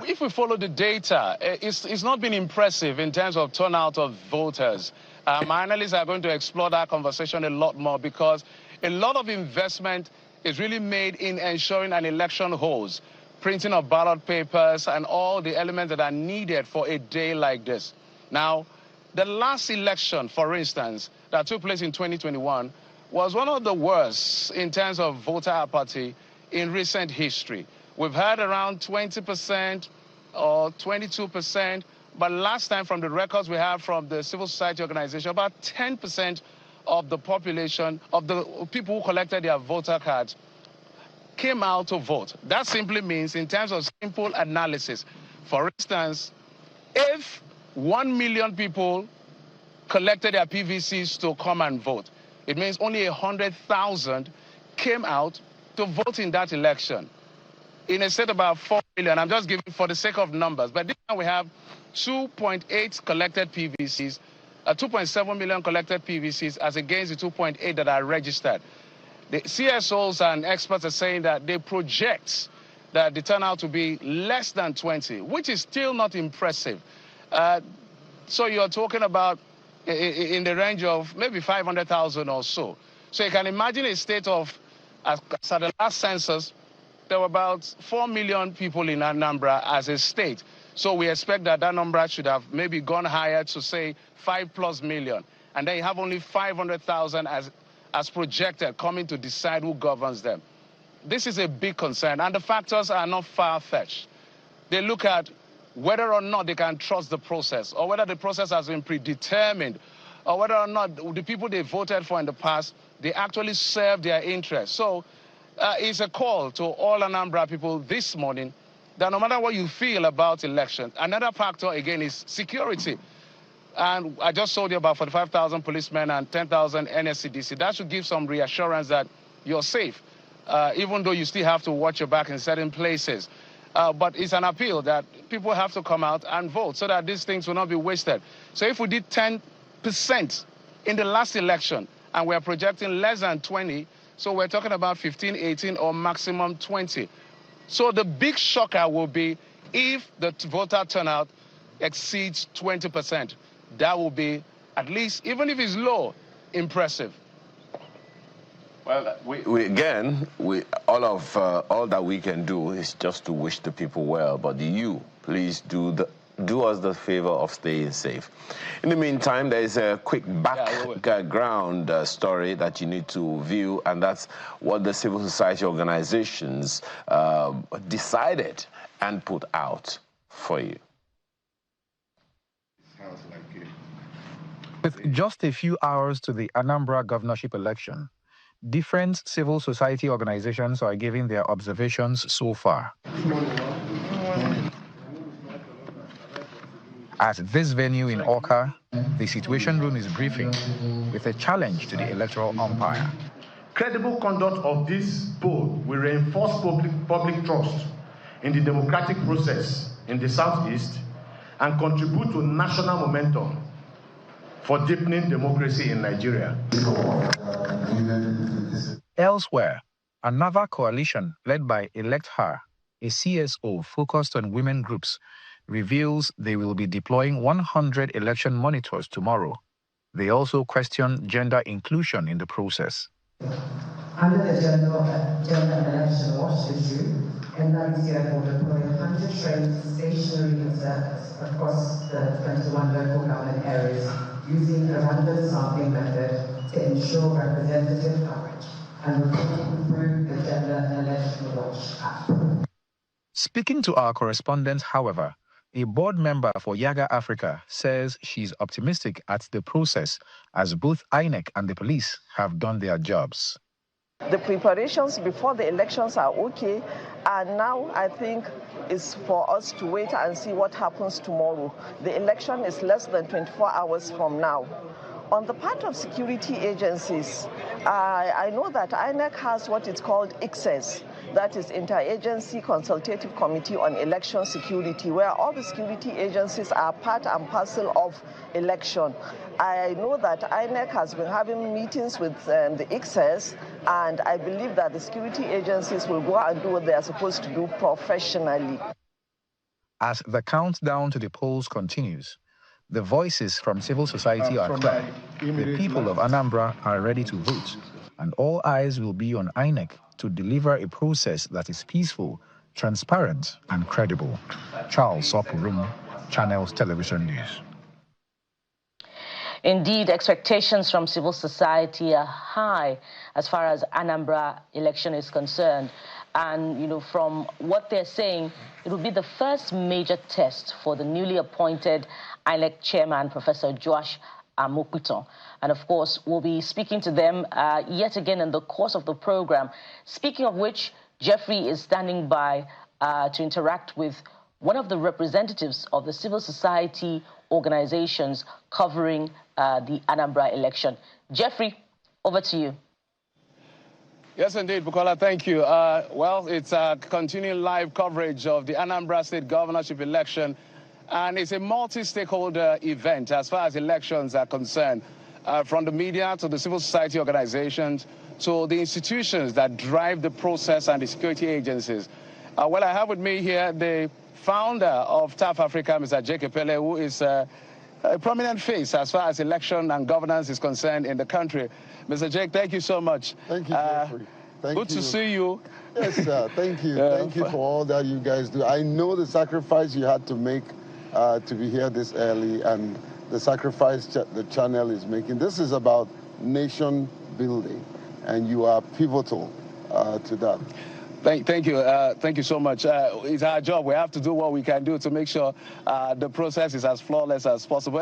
if we follow the data, it's not been impressive in terms of turnout of voters. My analysts are going to explore that conversation a lot more because a lot of investment is really made in ensuring an election holds, printing of ballot papers and all the elements that are needed for a day like this. Now, the last election, for instance, that took place in 2021 was one of the worst in terms of voter apathy in recent history. We've had around 20% or 22%, but last time from the records we have from the civil society organization, about 10% of the population, of the people who collected their voter cards, came out to vote. That simply means, in terms of simple analysis, for instance, if 1 million people collected their PVCs to come and vote, it means only 100,000 came out to vote in that election. In a state about 4 million, I'm just giving for the sake of numbers, but this time we have 2.8 collected PVCs, 2.7 million collected PVCs as against the 2.8 that are registered. The CSOs and experts are saying that they project that the turnout to be less than 20, which is still not impressive. So you're talking about in the range of maybe 500,000 or so. So you can imagine a state of, as at the last census, there were about 4 million people in Anambra as a state. So we expect that that number should have maybe gone higher to, say, 5+ million. And then you have only 500,000 as projected coming to decide who governs them. This is a big concern, and the factors are not far-fetched. They look at whether or not they can trust the process, or whether the process has been predetermined, or whether or not the people they voted for in the past, they actually serve their interests. So it's a call to all Anambra people this morning that no matter what you feel about elections, another factor, again, is security. And I just told you about 45,000 policemen and 10,000 NSCDC. That should give some reassurance that you're safe, even though you still have to watch your back in certain places. But it's an appeal that people have to come out and vote so that these things will not be wasted. So if we did 10% in the last election and we're projecting less than 20, so we're talking about 15, 18, or maximum 20. So the big shocker will be if the voter turnout exceeds 20%. That will be, at least, even if it's low, impressive. Well, all that we can do is just to wish the people well. But you, please do us the favor of staying safe. In the meantime, there is a quick background story that you need to view, and that's what the civil society organizations decided and put out for you. With just a few hours to the Anambra governorship election, different civil society organizations are giving their observations so far. At this venue in Awka, the Situation Room is briefing with a challenge to the electoral umpire. Credible conduct of this poll will reinforce public trust in the democratic process in the Southeast and contribute to national momentum for deepening democracy in Nigeria. Elsewhere, another coalition led by Electoral, a CSO focused on women groups, reveals they will be deploying 100 election monitors tomorrow. They also question gender inclusion in the process. Under the gender election watch issue, NWCF will deploy 100 trained stationary observers across the 21 local government areas using a random sampling method to ensure representative coverage and improve the Gender Election Watch app. Speaking to our correspondent, however, a board member for Yaga Africa says she's optimistic at the process as both INEC and the police have done their jobs. The preparations before the elections are okay, and now I think it's for us to wait and see what happens tomorrow. The election is less than 24 hours from now. On the part of security agencies, I know that INEC has what is called ICSES, that is Interagency Consultative Committee on Election Security, where all the security agencies are part and parcel of election. I know that INEC has been having meetings with the ICSES, and I believe that the security agencies will go and do what they are supposed to do professionally. As the countdown to the polls continues, the voices from civil society are clear. The people of Anambra are ready to vote, and all eyes will be on INEC to deliver a process that is peaceful, transparent, and credible. Charles Sopurum, Channels Television News. Indeed, expectations from civil society are high as far as Anambra election is concerned. And, from what they're saying, it will be the first major test for the newly appointed INEC chairman, Professor Joash Amokuton. And, of course, we'll be speaking to them yet again in the course of the program. Speaking of which, Jeffrey is standing by to interact with one of the representatives of the civil society organizations covering the Anambra election. Jeffrey, over to you. Yes, indeed, Bukola, thank you. Well, it's a continuing live coverage of the Anambra State governorship election, and it's a multi-stakeholder event as far as elections are concerned, from the media to the civil society organizations to the institutions that drive the process and the security agencies. Well, I have with me here the founder of TAF Africa, Mr. Jake Pele, who is a prominent face as far as election and governance is concerned in the country. Mr. Jake, thank you so much. Thank you, Jeffrey. Good to see you. Yes, sir. Thank you. Thank you for all that you guys do. I know the sacrifice you had to make to be here this early, and the sacrifice the channel is making. This is about nation building, and you are pivotal to that. Thank you. Thank you so much. It's our job. We have to do what we can do to make sure the process is as flawless as possible.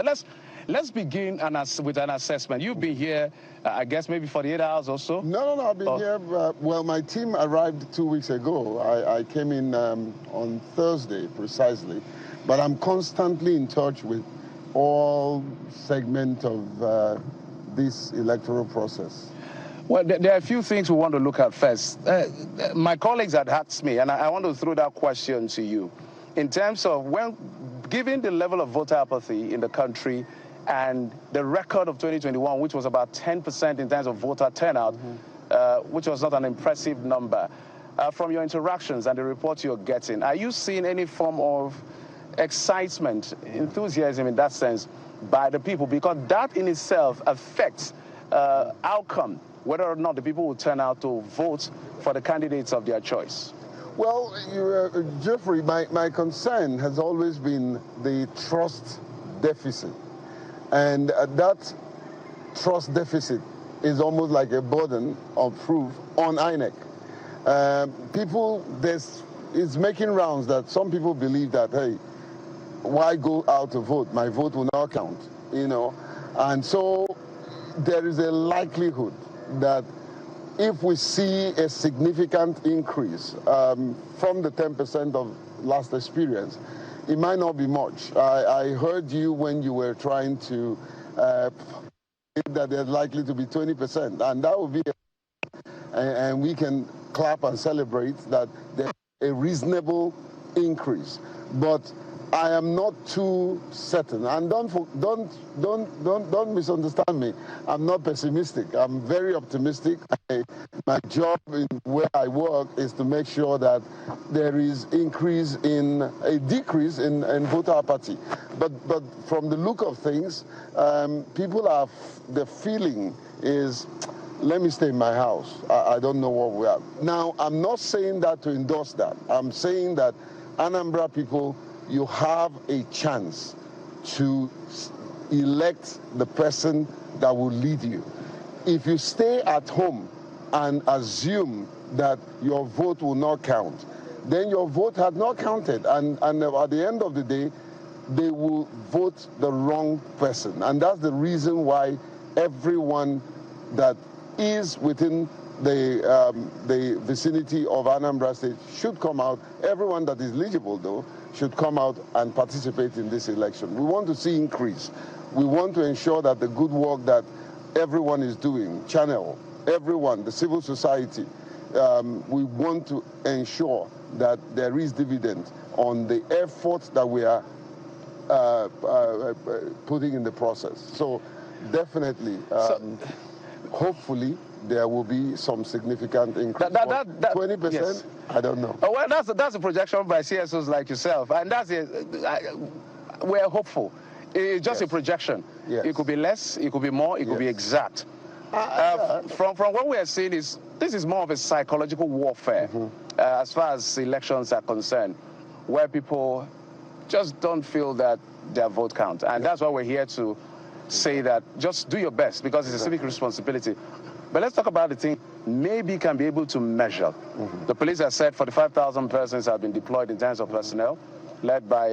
Let's begin with an assessment. You've been here, I guess, maybe 48 hours or so? No. I've been here. Well, my team arrived 2 weeks ago. I came in on Thursday, precisely. But I'm constantly in touch with all segments of this electoral process. Well, there are a few things we want to look at first. My colleagues had asked me, and I want to throw that question to you, in terms of given the level of voter apathy in the country and the record of 2021, which was about 10% in terms of voter turnout, which was not an impressive number, from your interactions and the reports you're getting, are you seeing any form of excitement, enthusiasm in that sense by the people? Because that in itself affects outcome, whether or not the people will turn out to vote for the candidates of their choice. Well, Jeffrey, my concern has always been the trust deficit. And that trust deficit is almost like a burden of proof on INEC. It's making rounds that some people believe that, hey, why go out to vote? My vote will not count, And so there is a likelihood that if we see a significant increase from the 10% of last experience, it might not be much. I heard you when you were trying to that there's likely to be 20%, and that would be, and we can clap and celebrate that there's a reasonable increase. But I am not too certain, and don't misunderstand me. I'm not pessimistic. I'm very optimistic. My job in where I work is to make sure that there is a decrease in voter apathy. But from the look of things, the feeling is, let me stay in my house. I don't know what we are. Now, I'm not saying that to endorse that. I'm saying that Anambra people, you have a chance to elect the person that will lead you. If you stay at home and assume that your vote will not count, then your vote has not counted. And at the end of the day, they will vote the wrong person. And that's the reason why everyone that is within the vicinity of Anambra State should come out. Everyone that is eligible, though, should come out and participate in this election. We want to see increase. We want to ensure that the good work that everyone is doing, channel, everyone, the civil society, we want to ensure that there is dividend on the efforts that we are putting in the process. So definitely, hopefully, there will be some significant increase. 20%? Yes. I don't know. Well, that's a projection by CSOs like yourself, and we're hopeful. It's just a projection. Yes. It could be less, it could be more, it could be exact. From what we are seeing this is more of a psychological warfare as far as elections are concerned, where people just don't feel that their vote counts. And that's why we're here to say that just do your best, because it's a civic responsibility. But let's talk about the thing maybe can be able to measure. The police have said 45,000 persons have been deployed in terms of personnel, led by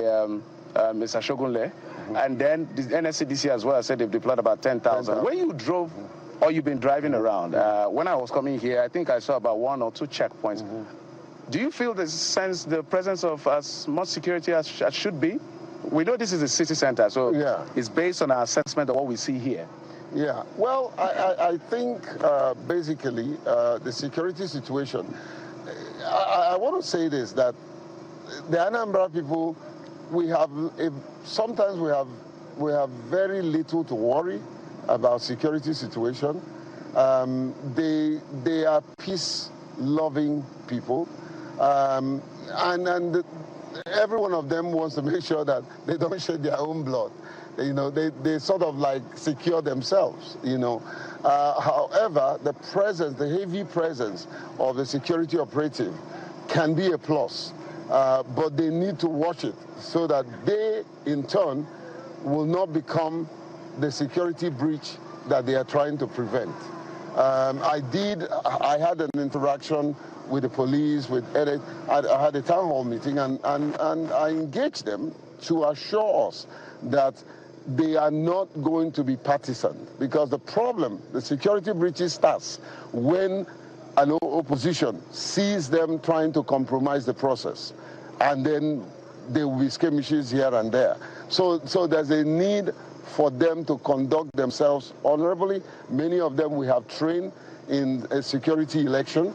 Mr. Shogunle. And then the NSCDC as well said they've deployed about 10,000. When you drove, or you've been driving around, when I was coming here, I think I saw about 1 or 2 checkpoints. Do you feel the presence of as much security as should be? We know this is a city center, so it's based on our assessment of what we see here. Yeah, well, I think basically the security situation, I want to say this, that the Anambra people, sometimes we have very little to worry about security situation. They are peace-loving people, and every one of them wants to make sure that they don't shed their own blood. You know, they sort of like secure themselves, you know. However, the heavy presence of the security operative can be a plus, but they need to watch it so that they, in turn, will not become the security breach that they are trying to prevent. I had an interaction with the police, with EDIC. I had a town hall meeting, and I engaged them to assure us that they are not going to be partisan, because the security breaches starts when an opposition sees them trying to compromise the process, and then there will be skirmishes here and there. So there's a need for them to conduct themselves honorably. Many of them we have trained in a security election.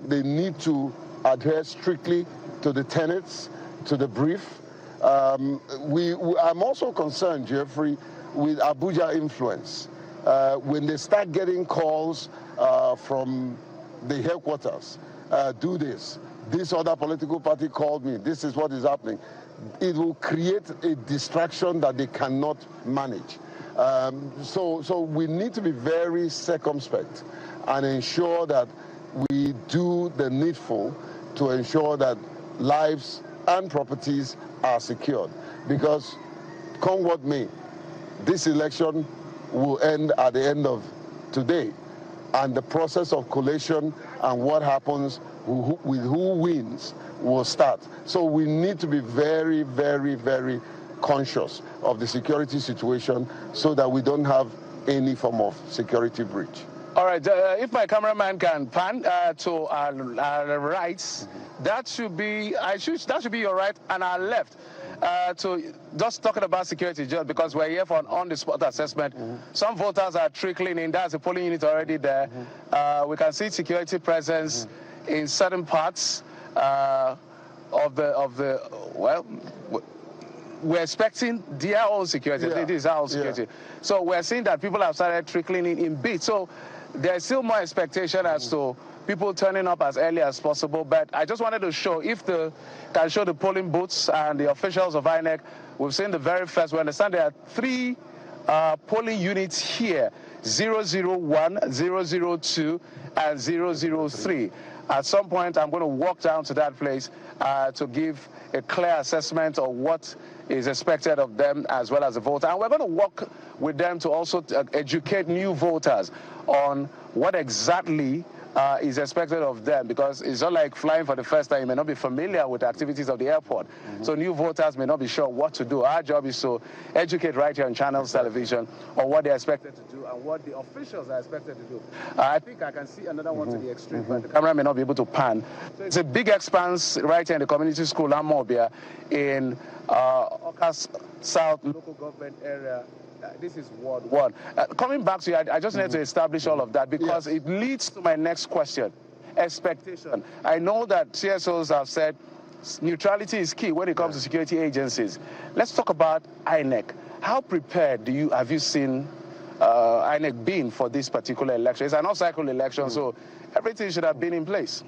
They need to adhere strictly to the tenets, to the brief. I'm also concerned, Jeffrey, with Abuja influence. When they start getting calls from the headquarters, do this other political party called me, this is what is happening, it will create a distraction that they cannot manage. So we need to be very circumspect and ensure that we do the needful to ensure that lives and properties are secured. Because come what may, this election will end at the end of today, and the process of collation and what happens with who wins will start. So we need to be very, very, very conscious of the security situation so that we don't have any form of security breach. All right, if my cameraman can pan to our right, that should be your right, and our left. To just talking about security, just because we're here for an on-the-spot assessment. Some voters are trickling in. That's a polling unit already there. We can see security presence in certain parts of the well. We're expecting their own security. It is our own security. So we're seeing that people have started trickling in bits. So there's still more expectation as to people turning up as early as possible. But I just wanted to show, can show the polling booths and the officials of INEC. We've seen the very first. We understand there are 3 polling units here, 001, 002, and 003. At some point, I'm going to walk down to that place to give a clear assessment of what is expected of them as well as the voter. And we're going to work with them to also educate new voters on what exactly is expected of them, because it's not like flying for the first time. You may not be familiar with the activities of the airport. So new voters may not be sure what to do. Our job is to educate right here on Channels Television on what they're expected to do and what the officials are expected to do. I think I can see another one to the extreme, but the camera may not be able to pan. So it's a big expanse right here in the community school, Amobia, in Okas South local government area. This is Ward 1. Coming back to you, I just need to establish all of that, because it leads to my next question, expectation. I know that CSOs have said neutrality is key when it comes to security agencies. Let's talk about INEC. How prepared have you seen INEC been for this particular election? It's an off-cycle election, so everything should have been in place.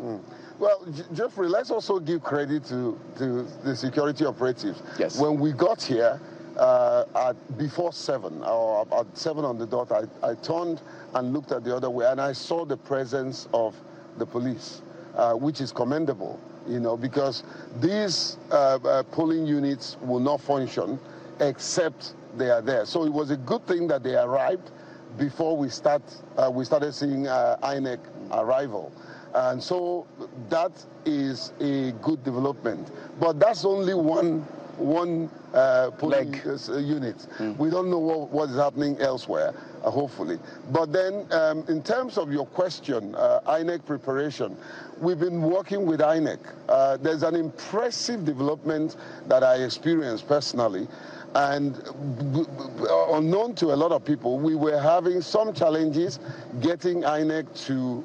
Well, Jeffrey, let's also give credit to the security operatives. Yes. When we got here, before 7, or at 7 on the dot, I turned and looked at the other way, and I saw the presence of the police, which is commendable, you know, because these polling units will not function except they are there. So it was a good thing that they arrived before we started seeing INEC arrival. And so that is a good development. But that's only one polling unit. We don't know what is happening elsewhere, hopefully. But then in terms of your question, INEC preparation, we've been working with INEC. There's an impressive development that I experienced personally. And unknown to a lot of people, we were having some challenges getting INEC to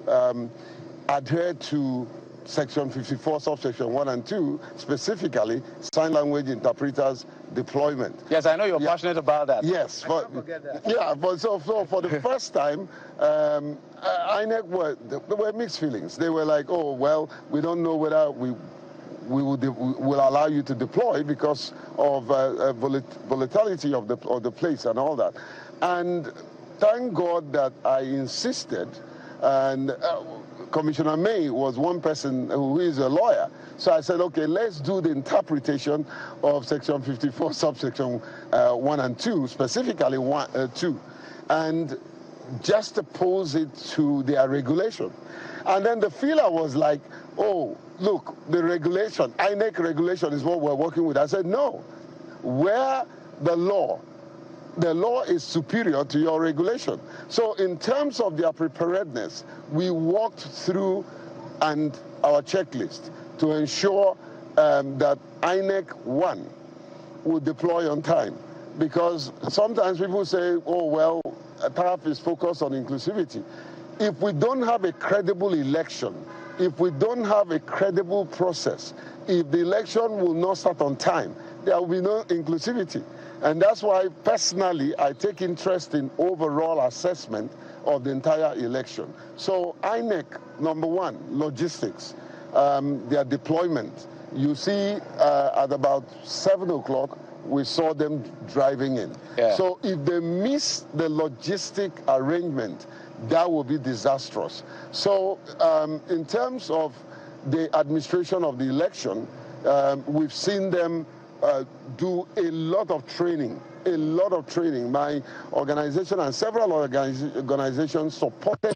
adhere to Section 54, subsection 1 and 2, specifically sign language interpreters deployment. Yes, I know you're passionate about that. Yes, but yeah, but so for the first time, INEC there were mixed feelings. They were like, oh well, we don't know whether we will allow you to deploy because of volatility of the place and all that. And thank God that I insisted, and Commissioner May was one person who is a lawyer. So I said, okay, let's do the interpretation of Section 54, subsection 1 and 2, specifically 2, and just oppose it to their regulation. And then the feeler was like, oh, look, the regulation, INEC regulation is what we're working with. I said, no, where the law is superior to your regulation. So in terms of their preparedness, we walked through and our checklist to ensure that INEC 1 will deploy on time. Because sometimes people say, oh, well, TAF is focused on inclusivity. If we don't have a credible election, if we don't have a credible process, if the election will not start on time, there will be no inclusivity. And that's why, personally, I take interest in overall assessment of the entire election. So INEC, number 1, logistics, their deployment. You see, at about 7 o'clock, we saw them driving in. Yeah. So if they miss the logistic arrangement, that will be disastrous. So in terms of the administration of the election, we've seen them do a lot of training. My organization and several organizations supported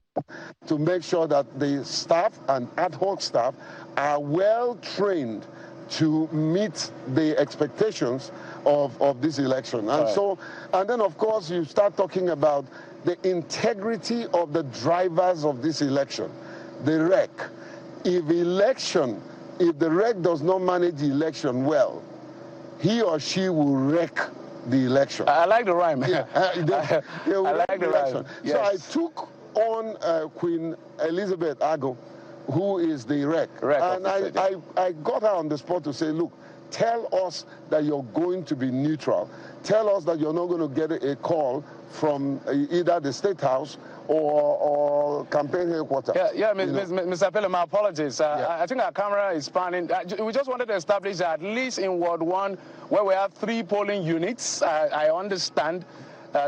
to make sure that the staff and ad hoc staff are well trained to meet the expectations of this election. And so, and then of course you start talking about the integrity of the drivers of this election, the REC. If the REC does not manage the election well, he or she will wreck the election. I like the rhyme. Yeah, they will I like the rhyme. Yes. So I took on Queen Elizabeth Ago, who is the REC. And I got her on the spot to say, look, tell us that you're going to be neutral. Tell us that you're not going to get a call from either the State House or campaign headquarters. Mr. Pele, my apologies. I think our camera is panning. We just wanted to establish that at least in Ward 1, where we have 3 polling units, I understand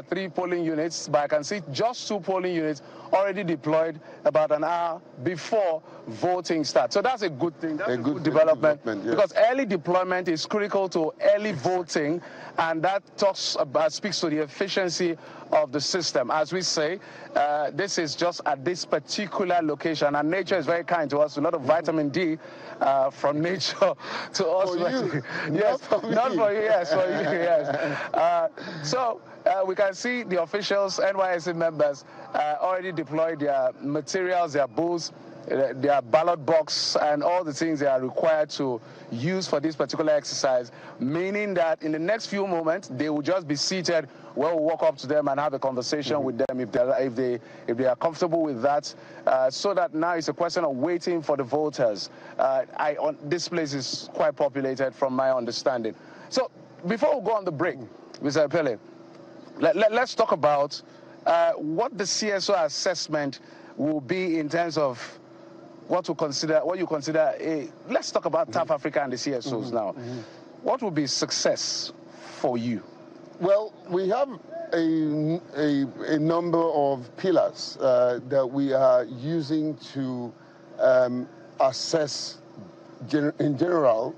3 polling units, but I can see just 2 polling units already deployed about an hour before voting starts. So that's a good thing. That's a good development yes. Because early deployment is critical to early voting, and that speaks to the efficiency of the system. As we say, this is just at this particular location, and nature is very kind to us. A lot of vitamin D from nature to us. For you. Yes, not for you, yes, for you, yes. So we can see the officials, NYSC members, already deployed their materials, their booths, their ballot box, and all the things they are required to use for this particular exercise, meaning that in the next few moments, they will just be seated. We'll walk up to them and have a conversation with them if they are comfortable with that, so that now it's a question of waiting for the voters. This place is quite populated from my understanding. So before we go on the break, Mr. Pele, let's talk about what the CSO assessment will be in terms of what you consider let's talk about South Africa and the CSOs now. What would be success for you? Well, we have a number of pillars that we are using to assess in general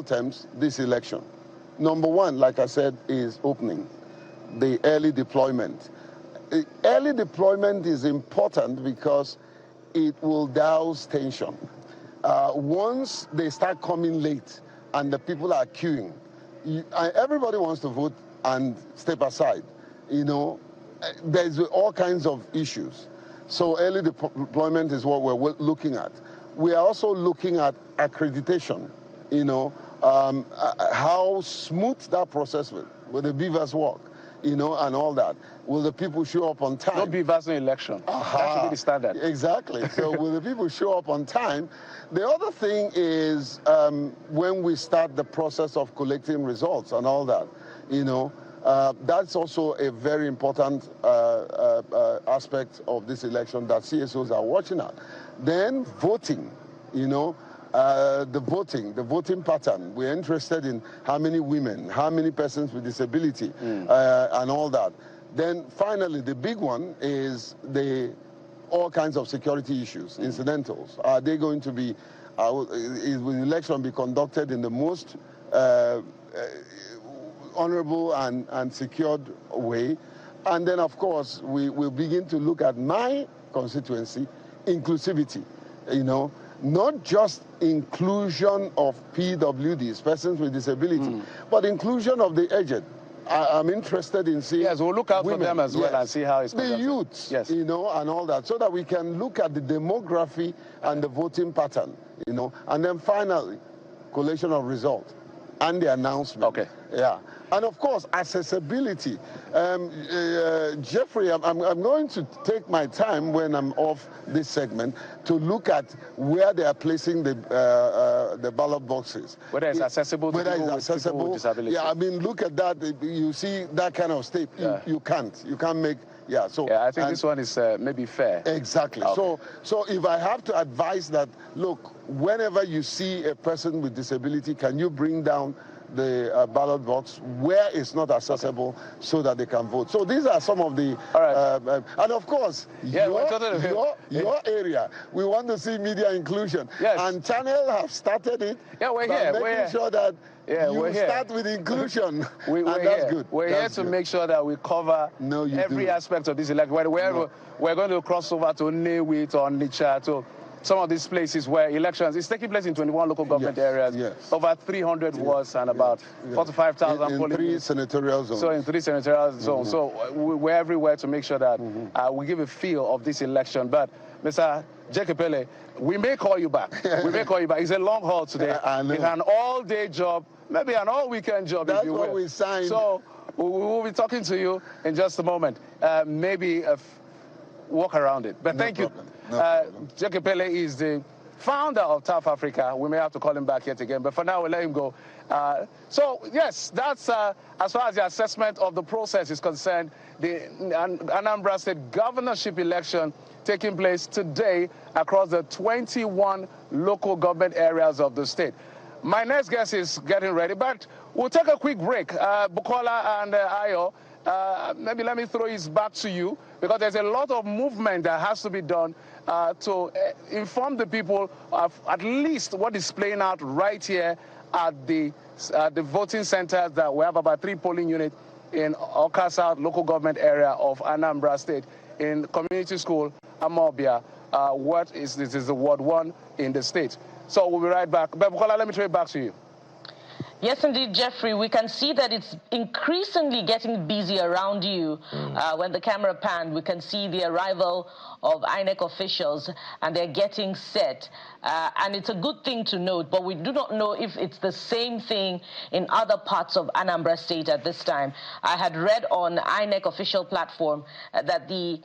terms this election. Number one, like I said, is opening, the early deployment. Early deployment is important because it will douse tension. Once they start coming late and the people are queuing, everybody wants to vote and step aside. You know, there's all kinds of issues. So early deployment is what we're looking at. We are also looking at accreditation, you know, how smooth that process will the beavers work, you know, and all that. Will the people show up on time? No beavers in election. That should be the standard. Exactly. So will the people show up on time? The other thing is when we start the process of collecting results and all that, you know, that's also a very important aspect of this election that CSOs are watching at. Then voting, you know, the voting pattern. We're interested in how many women, how many persons with disability, and all that. Then finally, the big one is all kinds of security issues, incidentals. Are they going to be, will the election be conducted in the most honorable and secured way? And then, of course, we will begin to look at my constituency, inclusivity, you know, not just inclusion of PWDs, persons with disability, but inclusion of the aged. I'm interested in seeing we'll look out women, for them as well and see how it's the youths, you know, and all that, so that we can look at the demography and the voting pattern, you know, and then finally, collation of results and the announcement. Okay. Yeah. And of course, accessibility. Jeffrey, I'm going to take my time when I'm off this segment to look at where they are placing the ballot boxes. Whether it's accessible to people with disabilities. Yeah, I mean, look at that. You see that kind of state. You can't make. Yeah, so yeah, I think this one is maybe fair. Exactly. Okay. So if I have to advise that, look, whenever you see a person with disability, can you bring down the ballot box where it's not accessible so that they can vote? So these are some of the, and of course, your area, we want to see media inclusion. Yes. And Channel have started it. Yeah, we're here. Making sure that you start with inclusion. That's good. We're here to make sure that we cover every aspect of this election. We're going to cross over to Nnewi, to Onitsha, to some of these places where elections is taking place in 21 local government areas, over 300 wards and about 45,000 polling. In 3 senatorial zones. So in 3 senatorial zones. So we're everywhere to make sure that we give a feel of this election. But Mr. Jekepele, we may call you back. We may call you back. It's a long haul today. It's an all-day job, maybe an all-weekend job, if you will. That's what we signed. So we will be talking to you in just a moment. Maybe walk around it. But thank you. Jekepele is the founder of South Africa. We may have to call him back yet again, but for now, we'll let him go. So, yes, that's as far as the assessment of the process is concerned, the Anambra State governorship election taking place today across the 21 local government areas of the state. My next guest is getting ready, but we'll take a quick break. Bukola and Ayo, maybe let me throw this back to you, because there's a lot of movement that has to be done to inform the people of at least what is playing out right here at the voting centers. That we have about 3 polling units in Awka South local government area of Anambra State, in community school Amobia. This is the Ward 1 in the state. So we'll be right back. But Bukola, let me throw it back to you. Yes, indeed, Jeffrey. We can see that it's increasingly getting busy around you. When the camera panned, we can see the arrival of INEC officials, and they're getting set. And it's a good thing to note, but we do not know if it's the same thing in other parts of Anambra State at this time. I had read on INEC official platform that the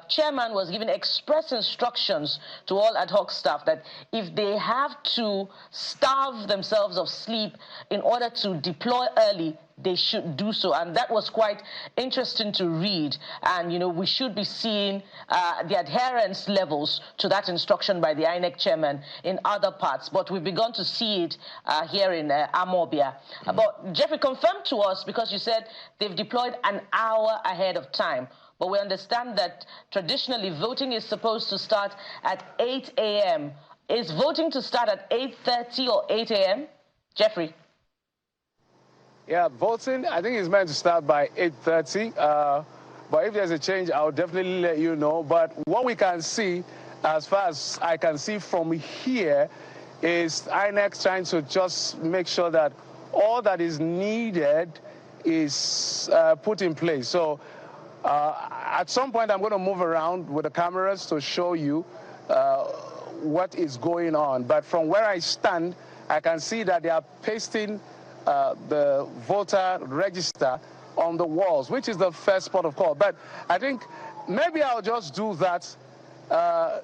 chairman was given express instructions to all ad hoc staff that if they have to starve themselves of sleep in order to deploy early, they should do so. And that was quite interesting to read. And, you know, we should be seeing the adherence levels to that instruction by the INEC chairman in other parts. But we've begun to see it here in Amobia. But Jeffrey, confirm to us, because you said they've deployed an hour ahead of time. But we understand that traditionally voting is supposed to start at 8 a.m. Is voting to start at 8:30 or 8 a.m.? Jeffrey? Yeah, voting, I think, is meant to start by 8:30. But if there's a change, I'll definitely let you know. But what we can see, as far as I can see from here, is INEC trying to just make sure that all that is needed is put in place. So at some point, I'm going to move around with the cameras to show you what is going on. But from where I stand, I can see that they are pasting the voter register on the walls, which is the first port of call. But I think maybe I'll just do that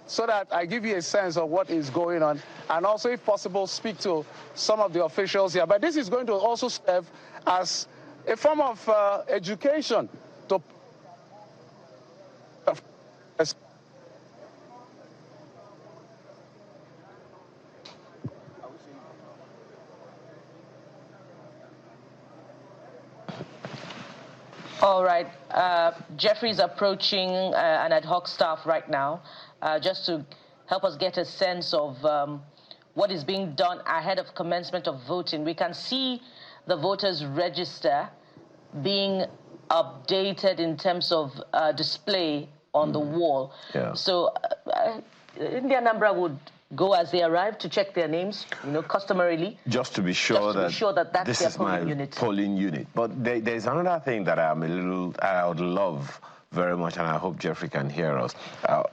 so that I give you a sense of what is going on, and also, if possible, speak to some of the officials here. But this is going to also serve as a form of education to All right. Jeffrey's approaching an ad hoc staff right now, just to help us get a sense of what is being done ahead of commencement of voting. We can see the voters' register being updated in terms of display on the wall. Yeah. So the Anambra would go as they arrive to check their names, you know, customarily. Just to be sure that that's this their is my polling unit. But there's another thing that I would love very much, and I hope Jeffrey can hear us,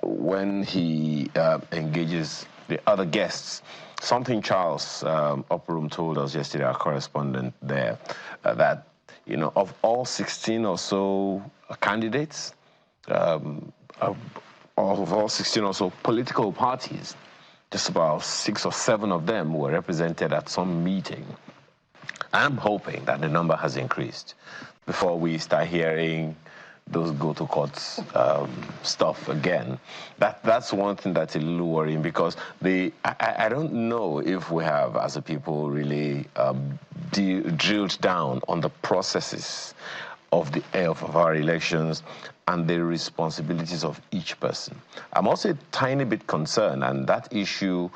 when he engages the other guests. Something Charles Upperoom told us yesterday, our correspondent there, that, you know, of all 16 or so candidates, of all 16 or so political parties, just about 6 or 7 of them were represented at some meeting. I'm hoping that the number has increased before we start hearing those go-to-court stuff again. That's one thing that's a little worrying, because I don't know if we have, as a people, really drilled down on the processes of our elections and the responsibilities of each person. I'm also a tiny bit concerned, and that issue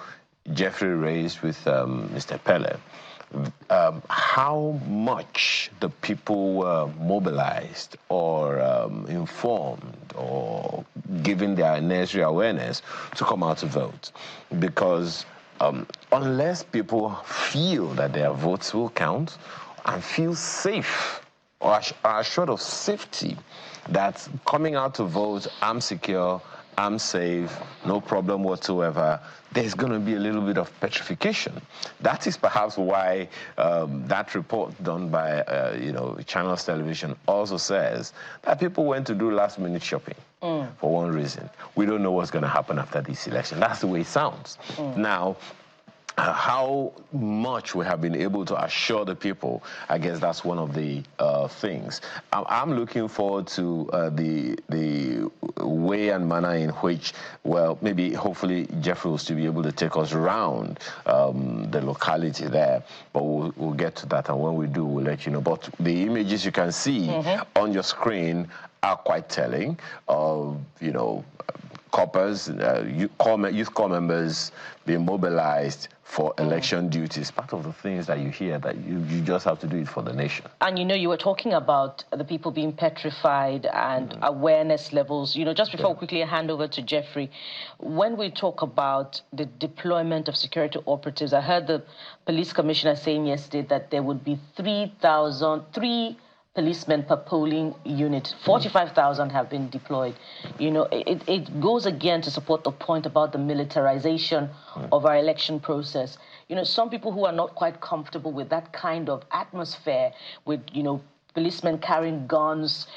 Jeffrey raised with Mr. Pele, how much the people were mobilized or informed or given their necessary awareness to come out to vote. Because unless people feel that their votes will count and feel safe or are assured of safety, that coming out to vote, I'm secure, I'm safe, no problem whatsoever, there's going to be a little bit of petrification. That is perhaps why that report done by, you know, Channels Television also says that people went to do last-minute shopping for one reason. We don't know what's going to happen after this election. That's the way it sounds. Now, how much we have been able to assure the people, I guess that's one of the things. I'm looking forward to the way and manner in which, well, maybe hopefully Jeffrey will still be able to take us around the locality there, but we'll get to that, and when we do, we'll let you know. But the images you can see on your screen are quite telling of, you know, corpers, youth corps members being mobilized for election duties. Part of the things that you hear, that you just have to do it for the nation. And, you know, you were talking about the people being petrified and awareness levels. You know, just before we quickly hand over to Jeffrey, when we talk about the deployment of security operatives, I heard the police commissioner saying yesterday that there would be 3 policemen per polling unit. 45,000 have been deployed. You know, it goes again to support the point about the militarization of our election process. You know, some people who are not quite comfortable with that kind of atmosphere, with, you know, policemen carrying guns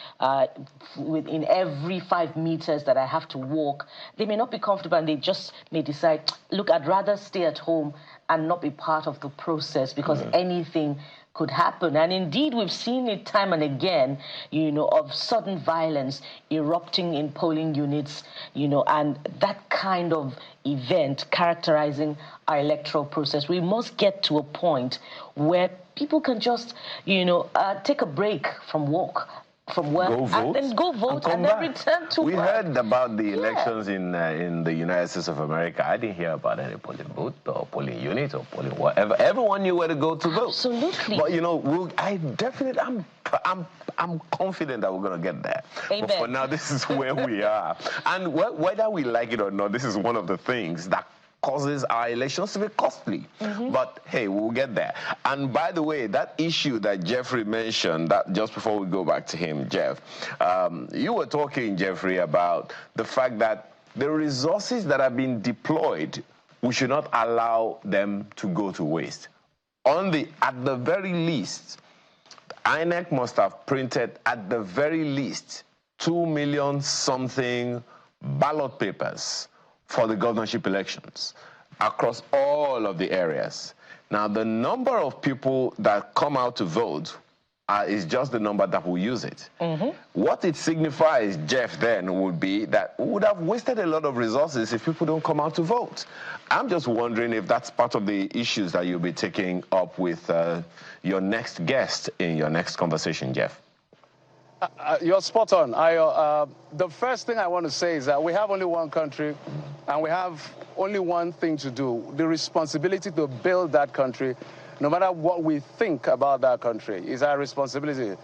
within every 5 meters that I have to walk. They may not be comfortable, and they just may decide, look, I'd rather stay at home and not be part of the process, because anything could happen. And indeed, we've seen it time and again, of sudden violence erupting in polling units, and that kind of event characterizing our electoral process. We must get to a point where people can just, take a break from work, and then go vote and then return to work. We heard about the elections in the United States of America. I didn't hear about any polling booth or polling unit or polling whatever. Everyone knew where to go to vote. Absolutely. But I'm confident that we're going to get there. Amen. But for now, this is where we are. And whether we like it or not, this is one of the things that causes our elections to be costly. But hey, we'll get there. And by the way, that issue that Jeffrey mentioned, that just before we go back to him, Jeff, you were talking, Jeffrey, about the fact that the resources that have been deployed, we should not allow them to go to waste. At the very least, INEC must have printed at the very least 2 million something ballot papers for the governorship elections across all of the areas. Now, the number of people that come out to vote is just the number that will use it. What it signifies, Jeff, then would be that we would have wasted a lot of resources if people don't come out to vote. I'm just wondering if that's part of the issues that you'll be taking up with your next guest in your next conversation, Jeff. You're spot on. The first thing I want to say is that we have only one country, and we have only one thing to do: the responsibility to build that country. No matter what we think about that country, is our responsibility.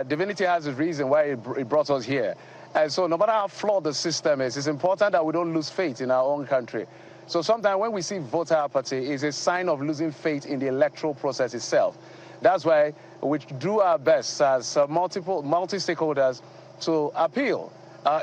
Divinity has a reason why it brought us here. And so no matter how flawed the system is, it's important that we don't lose faith in our own country. So sometimes when we see voter apathy, it's a sign of losing faith in the electoral process itself. That's why we do our best as multi-stakeholders to appeal.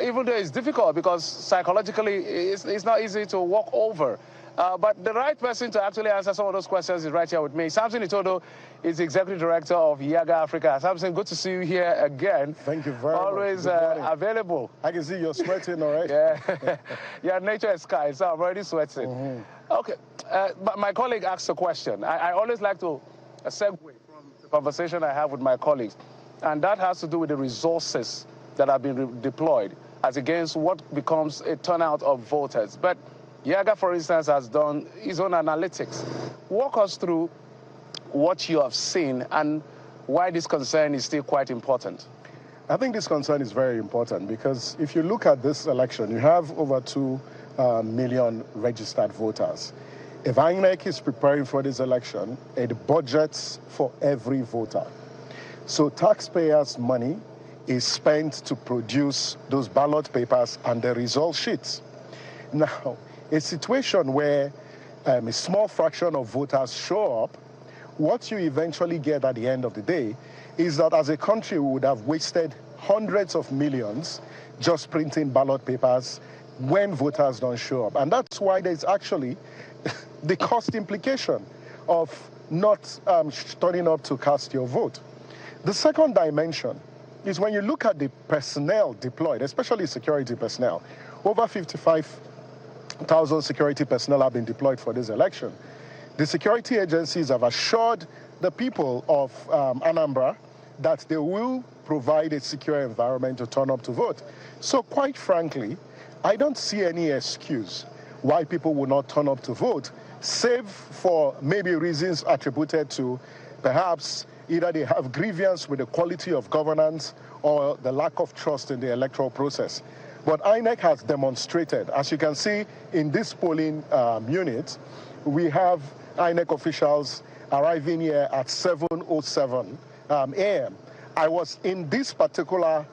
Even though it's difficult, because psychologically it's not easy to walk over. But the right person to actually answer some of those questions is right here with me. Samson Itodo is the Executive Director of IAGA Africa. Samson, good to see you here again. Thank you very much. Always available. I can see you're sweating, all right? Yeah. Yeah, nature is kind, so I'm already sweating. Okay, but my colleague asked a question. I always like to segue from the conversation I have with my colleagues, and that has to do with the resources that have been deployed as against what becomes a turnout of voters. But IAGA, for instance, has done his own analytics. Walk us through what you have seen and why this concern is still quite important. I think this concern is very important because if you look at this election, you have over 2 million registered voters. If INEC is preparing for this election, it budgets for every voter. So taxpayers' money is spent to produce those ballot papers and the result sheets. Now, a situation where a small fraction of voters show up, what you eventually get at the end of the day is that as a country we would have wasted hundreds of millions just printing ballot papers when voters don't show up. And that's why there's actually the cost implication of not turning up to cast your vote. The second dimension is when you look at the personnel deployed, especially security personnel. Over 55,000 security personnel have been deployed for this election. The security agencies have assured the people of Anambra that they will provide a secure environment to turn up to vote. So quite frankly, I don't see any excuse why people will not turn up to vote, save for maybe reasons attributed to perhaps either they have grievance with the quality of governance or the lack of trust in the electoral process. But INEC has demonstrated, as you can see in this polling unit, we have INEC officials arriving here at 7:07 a.m. I was in this particular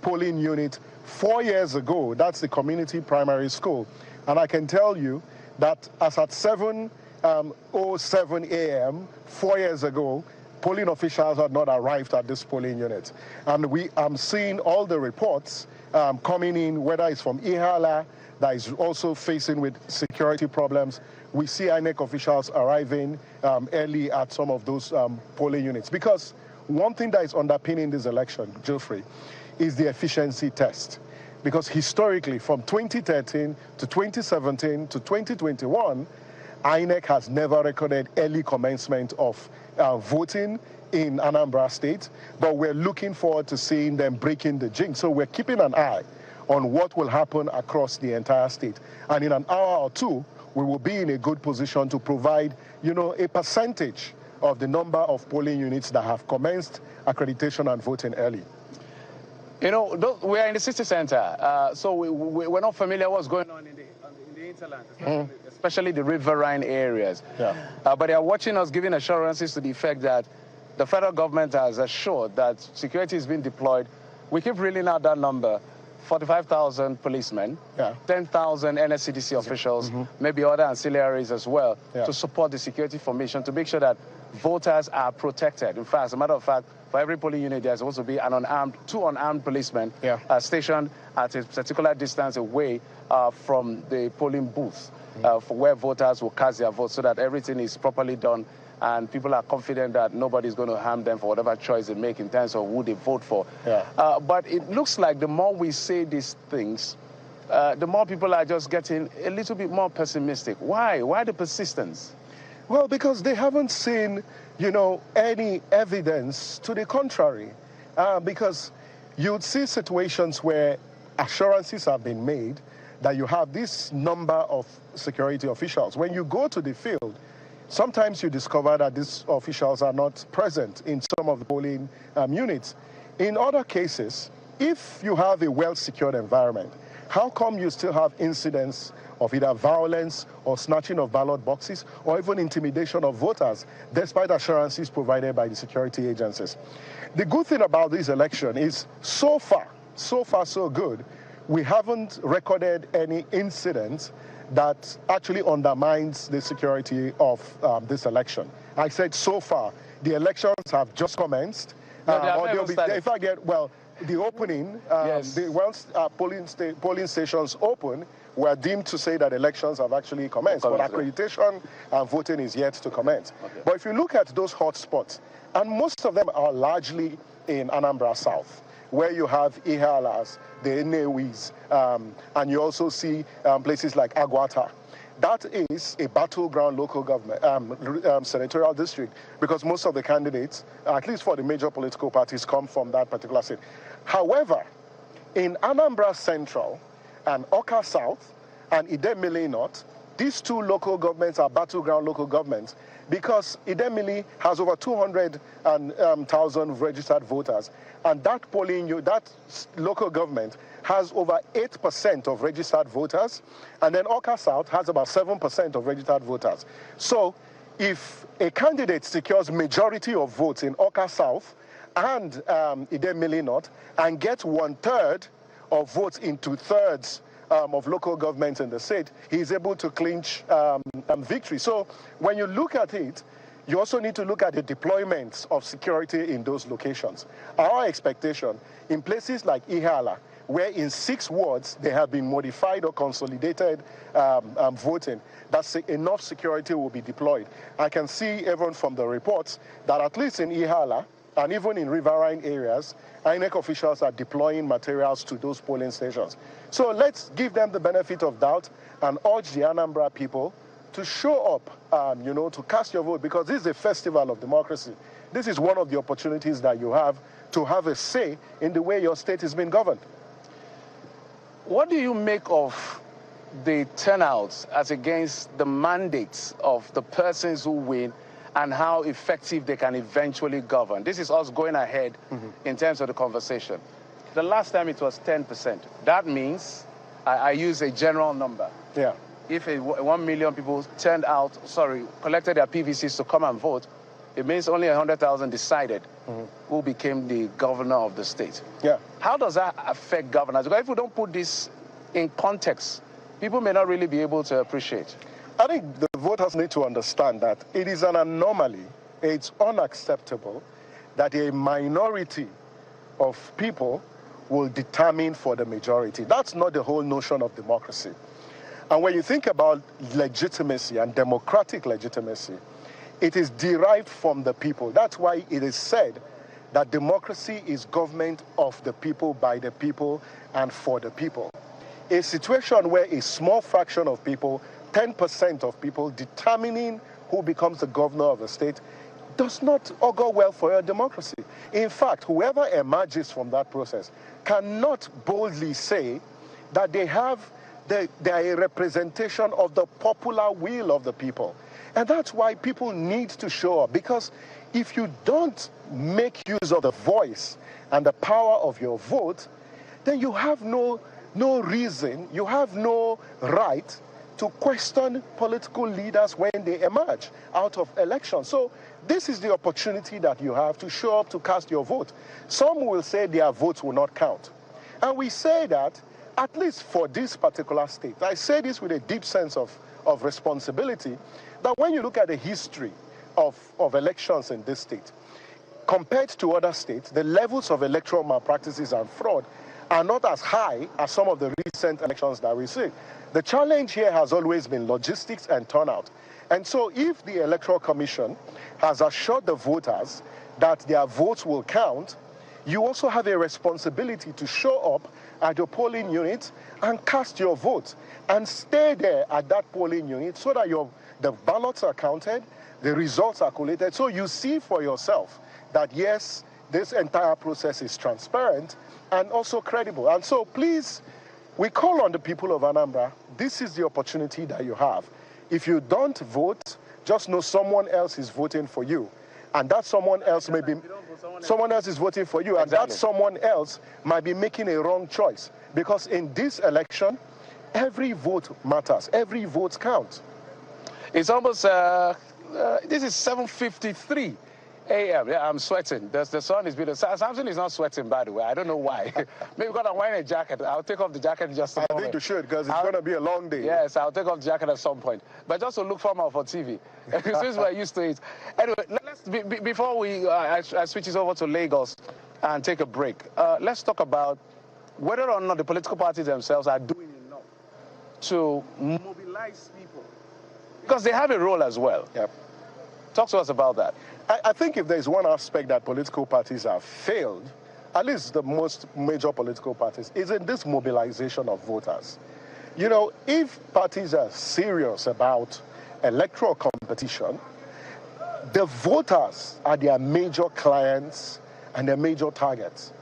polling unit 4 years ago. That's the community primary school. And I can tell you that as at 7:07 a.m. 4 years ago, polling officials had not arrived at this polling unit. And I'm seeing all the reports coming in, whether it's from Ihala, that is also facing with security problems. We see INEC officials arriving early at some of those polling units. Because one thing that is underpinning this election, Geoffrey, is the efficiency test. Because historically, from 2013 to 2017 to 2021, INEC has never recorded early commencement of voting in Anambra State, but we're looking forward to seeing them breaking the jinx. So we're keeping an eye on what will happen across the entire state. And in an hour or two, we will be in a good position to provide, a percentage of the number of polling units that have commenced accreditation and voting early. We are in the city center, so we're not familiar what's going on in the hinterland, especially the riverine areas. Yeah. But they are watching us, giving assurances to the effect that the federal government has assured that security is being deployed. We keep reeling out that number: 45,000 policemen, 10,000 NSCDC officials, maybe other ancillaries as well, to support the security formation, to make sure that voters are protected. In fact, as a matter of fact, for every polling unit, there's supposed to be two unarmed policemen stationed at a particular distance away from the polling booth, for where voters will cast their votes, so that everything is properly done and people are confident that nobody's going to harm them for whatever choice they make in terms of who they vote for. But it looks like the more we say these things, the more people are just getting a little bit more pessimistic. Why? Why the persistence? Well, because they haven't seen, any evidence to the contrary. Because you'd see situations where assurances have been made that you have this number of security officials. When you go to the field, sometimes you discover that these officials are not present in some of the polling units. In other cases, if you have a well-secured environment, how come you still have incidents of either violence or snatching of ballot boxes or even intimidation of voters, despite assurances provided by the security agencies? The good thing about this election is so far so good. We haven't recorded any incidents that actually undermines the security of this election. I said so far. The elections have just commenced. If I get, the opening, once polling stations open, we're deemed to say that elections have actually commenced, but accreditation and voting is yet to commence. But if you look at those hotspots, and most of them are largely in Anambra South, where you have Ihalas, the Enewis, and you also see places like Agwata. That is a battleground local government, senatorial district, because most of the candidates, at least for the major political parties, come from that particular state. However, in Anambra Central and Awka South and Idemili North, these two local governments are battleground local governments because Idemili has over 200,000 registered voters, and that local government has over 8% of registered voters, and then Awka South has about 7% of registered voters. So if a candidate secures majority of votes in Awka South and Idemili North and gets 1/3 of votes in 2/3 of local governments in the state, he is able to clinch victory. So when you look at it, you also need to look at the deployments of security in those locations. Our expectation in places like Ihala, where in 6 wards they have been modified or consolidated voting, that enough security will be deployed. I can see even from the reports that at least in Ihala and even in riverine areas, INEC officials are deploying materials to those polling stations. So let's give them the benefit of doubt and urge the Anambra people to show up, to cast your vote, because this is a festival of democracy. This is one of the opportunities that you have to have a say in the way your state is being governed. What do you make of the turnouts as against the mandates of the persons who win and how effective they can eventually govern? This is us going ahead in terms of the conversation. The last time it was 10%. That means, I use a general number. Yeah. If 1 million people collected their PVCs to come and vote, it means only 100,000 decided who became the governor of the state. Yeah. How does that affect governance? Because if we don't put this in context, people may not really be able to appreciate. I think the voters need to understand that it is an anomaly. It's unacceptable that a minority of people will determine for the majority. That's not the whole notion of democracy. And when you think about legitimacy and democratic legitimacy, it is derived from the people. That's why it is said that democracy is government of the people, by the people, and for the people. A situation where a small fraction of people, 10% of people, determining who becomes the governor of a state does not augur well for your democracy. In fact, whoever emerges from that process cannot boldly say that they are a representation of the popular will of the people. And that's why people need to show up, because if you don't make use of the voice and the power of your vote, then you have no reason, you have no right to question political leaders when they emerge out of elections. So this is the opportunity that you have to show up to cast your vote. Some will say their votes will not count. And we say that, at least for this particular state, I say this with a deep sense of responsibility, that when you look at the history of elections in this state, compared to other states, the levels of electoral malpractices and fraud are not as high as some of the recent elections that we see. The challenge here has always been logistics and turnout. And so if the Electoral Commission has assured the voters that their votes will count, you also have a responsibility to show up at your polling unit and cast your vote and stay there at that polling unit so that the ballots are counted, the results are collated, so you see for yourself that yes, this entire process is transparent and also credible. And so please, we call on the people of Anambra, this is the opportunity that you have. If you don't vote, just know someone else is voting for you. And that someone else may be, someone else is voting for you, and that someone else might be making a wrong choice. Because in this election, every vote matters, every vote counts. It's almost, this is 7:53 a.m. Yeah, I'm sweating. The sun is beautiful. Samson is not sweating, by the way. I don't know why. Maybe because I'm wearing a jacket. I'll take off the jacket in just a moment. I think you should, because it's going to be a long day. Yes, I'll take off the jacket at some point. But just to look formal for TV, since we're used to it. Anyway, before I switch this over to Lagos and take a break, let's talk about whether or not the political parties themselves are doing enough to mobilize people. Because they have a role as well. Yep. Talk to us about that. I think if there's one aspect that political parties have failed, at least the most major political parties, is in this mobilization of voters. You know, if parties are serious about electoral competition, the voters are their major clients and their major targets.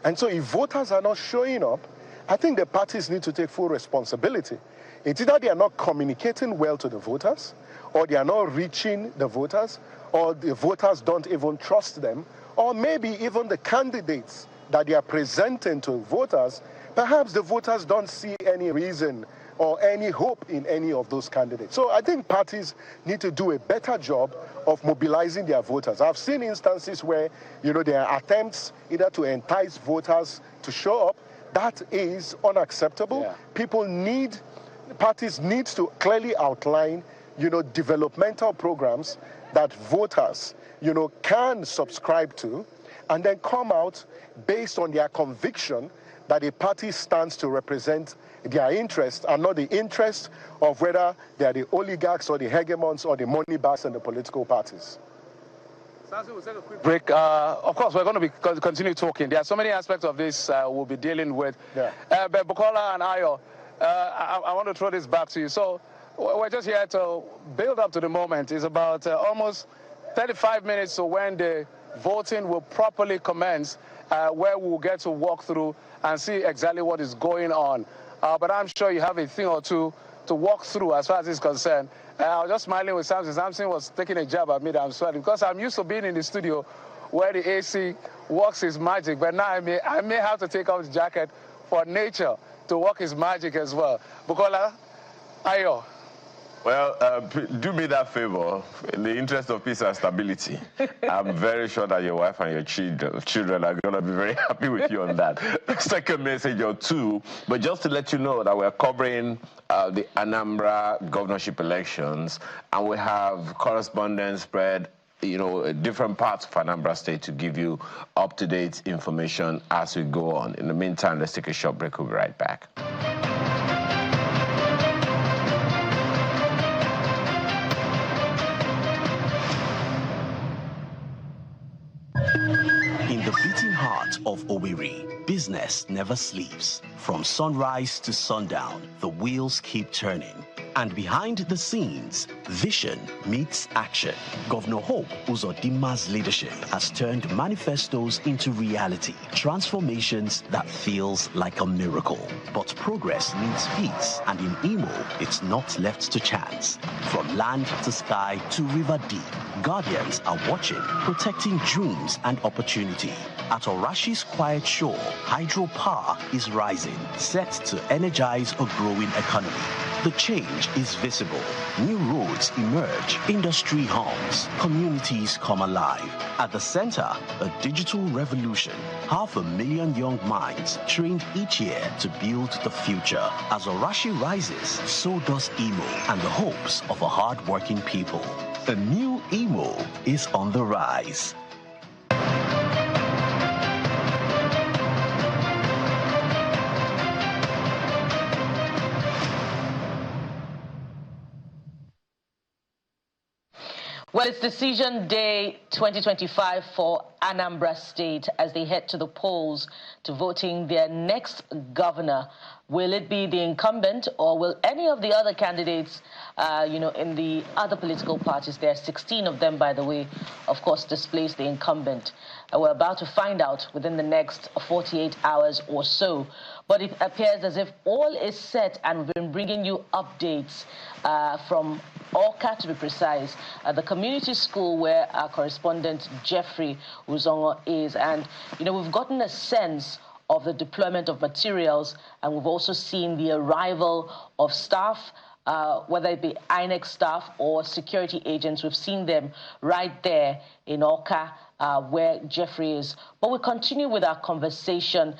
And so if voters are not showing up, I think the parties need to take full responsibility. It's either they are not communicating well to the voters, or they are not reaching the voters, or the voters don't even trust them, or maybe even the candidates that they are presenting to voters, perhaps the voters don't see any reason or any hope in any of those candidates. So I think parties need to do a better job of mobilizing their voters. I've seen instances where, you know, there are attempts either to entice voters to show up. That is unacceptable. Yeah. Parties need to clearly outline, you know, developmental programs that voters, you know, can subscribe to, and then come out based on their conviction that a party stands to represent their interests and not the interests of whether they are the oligarchs or the hegemons or the money bags and the political parties. We'll take a quick break. Of course, we're going to continue talking. There are so many aspects of this we'll be dealing with. Yeah. But Bukola and Ayo, I want to throw this back to you. So we're just here to build up to the moment. It's about almost 35 minutes to when the voting will properly commence, where we'll get to walk through and see exactly what is going on. But I'm sure you have a thing or two to walk through as far as it's concerned. I was just smiling with Samson. Samson was taking a jab at me that I'm sweating, because I'm used to being in the studio where the AC works its magic. But now I may have to take off the jacket for nature to work its magic as well. Bukola, Ayo. Well, do me that favor, in the interest of peace and stability. I'm very sure that your wife and your children are going to be very happy with you on that. Second message or two, but just to let you know that we're covering the Anambra governorship elections, and we have correspondents spread, you know, different parts of Anambra State to give you up-to-date information as we go on. In the meantime, let's take a short break. We'll be right back. In the beating heart of Owerri, business never sleeps. From sunrise to sundown, the wheels keep turning. And behind the scenes, vision meets action. Governor Hope Uzodimma's leadership has turned manifestos into reality, transformations that feels like a miracle. But progress needs peace, and in Imo, it's not left to chance. From land to sky to river deep, guardians are watching, protecting dreams and opportunity. At Orashi's quiet shore, hydropower is rising, set to energize a growing economy. The change is visible. New roads emerge, industry hums, communities come alive. At the center, a digital revolution. 500,000 young minds trained each year to build the future. As Orashi rises, so does Imo and the hopes of a hard-working people. A new Imo is on the rise. Well, it's decision day 2025 for Anambra State as they head to the polls to voting their next governor. Will it be the incumbent, or will any of the other candidates, in the other political parties, there are 16 of them, by the way, of course, displace the incumbent? We're about to find out within the next 48 hours or so. But it appears as if all is set, and we've been bringing you updates from Awka, to be precise, the community school where our correspondent Jeffrey Uzongo is. And, we've gotten a sense of the deployment of materials, and we've also seen the arrival of staff, whether it be INEC staff or security agents. We've seen them right there in Awka, where Jeffrey is. But we continue with our conversation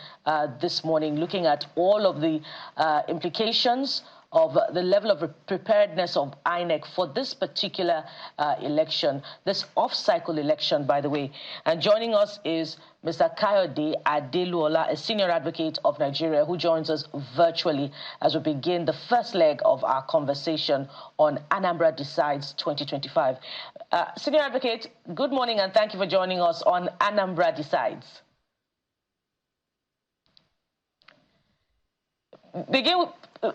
this morning, looking at all of the implications of the level of preparedness of INEC for this particular election, this off-cycle election, by the way. And joining us is Mr. Kayode Adeluola, a senior advocate of Nigeria, who joins us virtually as we begin the first leg of our conversation on Anambra Decides 2025. Senior advocate, good morning, and thank you for joining us on Anambra Decides.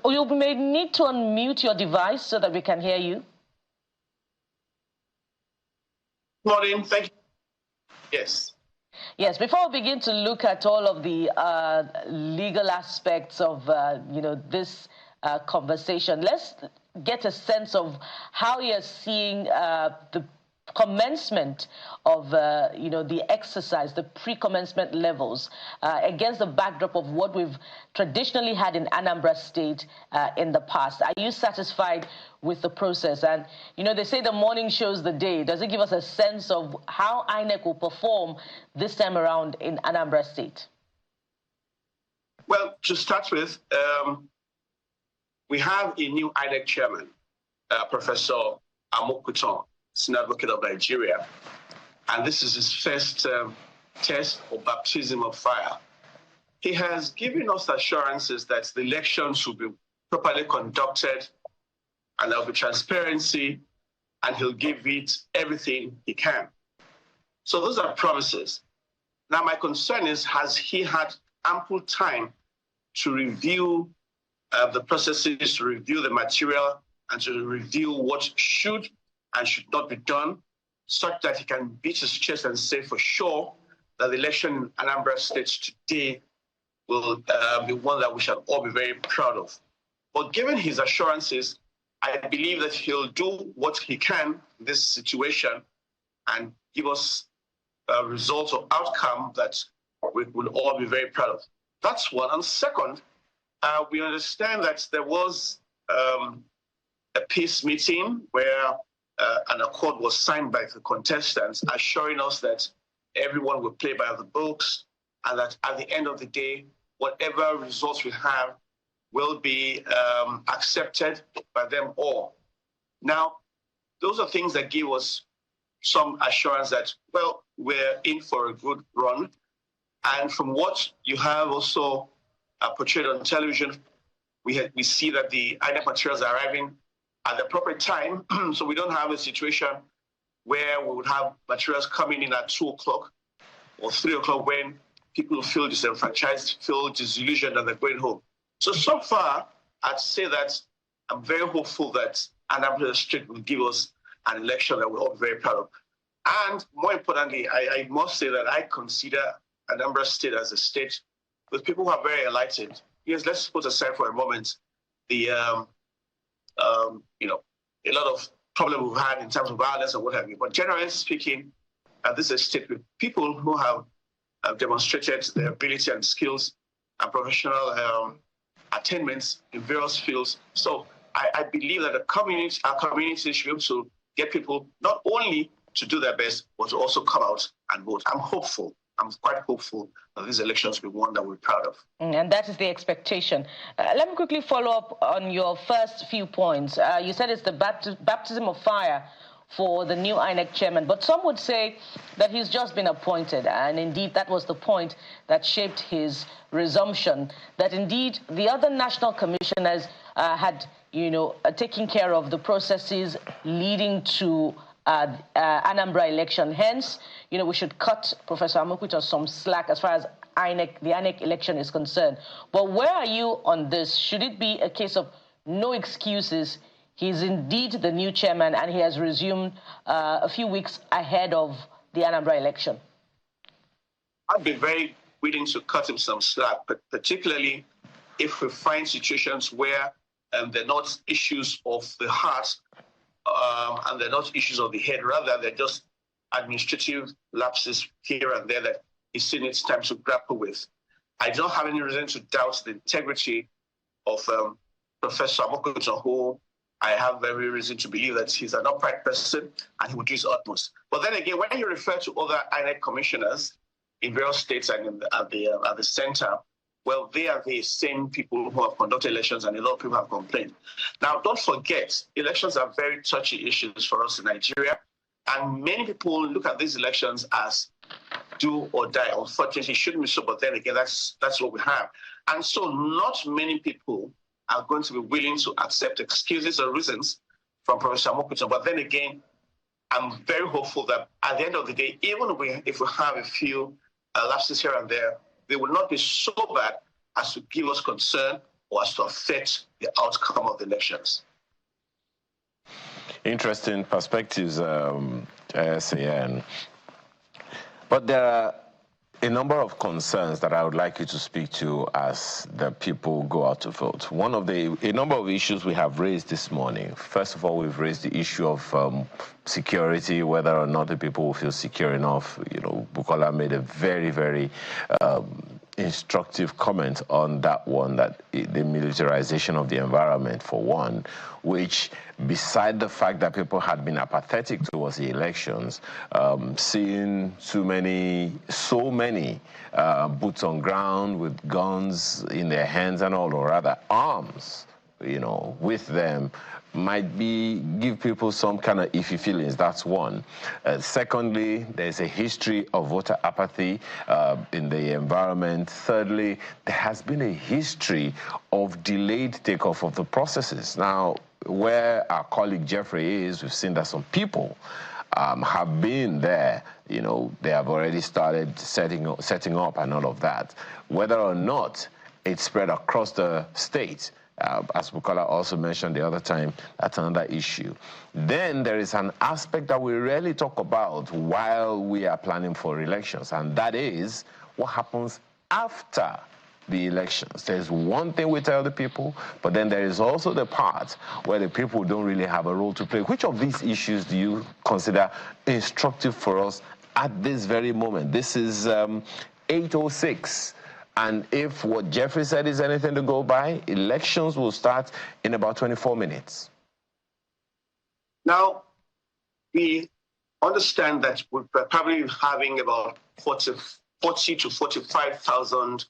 You may need to unmute your device so that we can hear you. Morning, thank you. Yes. Yes, before we begin to look at all of the legal aspects of, this conversation, let's get a sense of how you're seeing the commencement of, the exercise, the pre-commencement levels, against the backdrop of what we've traditionally had in Anambra State in the past. Are you satisfied with the process? And, they say the morning shows the day. Does it give us a sense of how INEC will perform this time around in Anambra State? Well, to start with, we have a new INEC chairman, Professor Amokuton, Senior Advocate of Nigeria, and this is his first test or baptism of fire. He has given us assurances that the elections will be properly conducted and there will be transparency, and he'll give it everything he can. So those are promises. Now, my concern is, has he had ample time to review the processes, to review the material, and to review what should and should not be done, such that he can beat his chest and say for sure that the election in Anambra State today will be one that we shall all be very proud of. But given his assurances, I believe that he'll do what he can in this situation and give us a result or outcome that we will all be very proud of. That's one. And second, we understand that there was a peace meeting where an accord was signed by the contestants, assuring us that everyone will play by the books, and that at the end of the day, whatever results we have will be accepted by them all. Now, those are things that give us some assurance that, well, we're in for a good run. And from what you have also portrayed on television, we see that the INEC materials are arriving at the appropriate time, so we don't have a situation where we would have materials coming in at 2 o'clock or 3 o'clock when people feel disenfranchised, feel disillusioned, and they're going home. So far, I'd say that I'm very hopeful that Anambra State will give us an election that we're all very proud of. And more importantly, I must say that I consider Anambra State as a state with people who are very enlightened. Yes, let's put aside for a moment the, a lot of problems we've had in terms of violence and what have you. But generally speaking, this is a state with people who have demonstrated their ability and skills and professional attainments in various fields. So I believe that our community should be able to get people not only to do their best, but to also come out and vote. I'm hopeful. I'm quite hopeful that these elections will be one that we're proud of. And that is the expectation. Let me quickly follow up on your first few points. You said it's the baptism of fire for the new INEC chairman, but some would say that he's just been appointed, and indeed that was the point that shaped his resumption, that indeed the other national commissioners had, taken care of the processes leading to Anambra election. Hence, we should cut Professor Amokuto some slack as far as the INEC election is concerned. But where are you on this? Should it be a case of no excuses? He's indeed the new chairman, and he has resumed a few weeks ahead of the Anambra election. I'd be very willing to cut him some slack, but particularly if we find situations where they're not issues of the heart and they're not issues of the head, rather they're just administrative lapses here and there that he still needs time to grapple with. I don't have any reason to doubt the integrity of Professor Amokuto, who I have every reason to believe that he's an upright person and he would do his utmost. But then again, when you refer to other INEC commissioners in various states and at the center, well, they are the same people who have conducted elections, and a lot of people have complained. Now, don't forget, elections are very touchy issues for us in Nigeria, and many people look at these elections as do or die. Unfortunately, it shouldn't be so, but then again, that's what we have. And so not many people are going to be willing to accept excuses or reasons from Professor Amokuto. But then again, I'm very hopeful that at the end of the day, even if we have a few lapses here and there, they will not be so bad as to give us concern or as to affect the outcome of the elections. Interesting perspectives, SAN. But there are a number of concerns that I would like you to speak to as the people go out to vote. A number of issues we have raised this morning. First of all, we've raised the issue of security, whether or not the people will feel secure enough. Bukola made a very, very instructive comment on that one, that the militarization of the environment, for one, which, beside the fact that people had been apathetic towards the elections, seeing so many boots on ground with guns in their hands and all, or rather arms, with them, might give people some kind of iffy feelings. That's one. Secondly, there's a history of voter apathy in the environment. Thirdly, there has been a history of delayed takeoff of the processes. Now, where our colleague Jeffrey is, we've seen that some people have been there. They have already started setting up and all of that. Whether or not it's spread across the state, as Bukola also mentioned the other time, that's another issue. Then there is an aspect that we rarely talk about while we are planning for elections, and that is what happens after the elections. There's one thing we tell the people, but then there is also the part where the people don't really have a role to play. Which of these issues do you consider instructive for us at this very moment? This is 8:06. And if what Jeffrey said is anything to go by, elections will start in about 24 minutes. Now, we understand that we're probably having about 40 to 45,000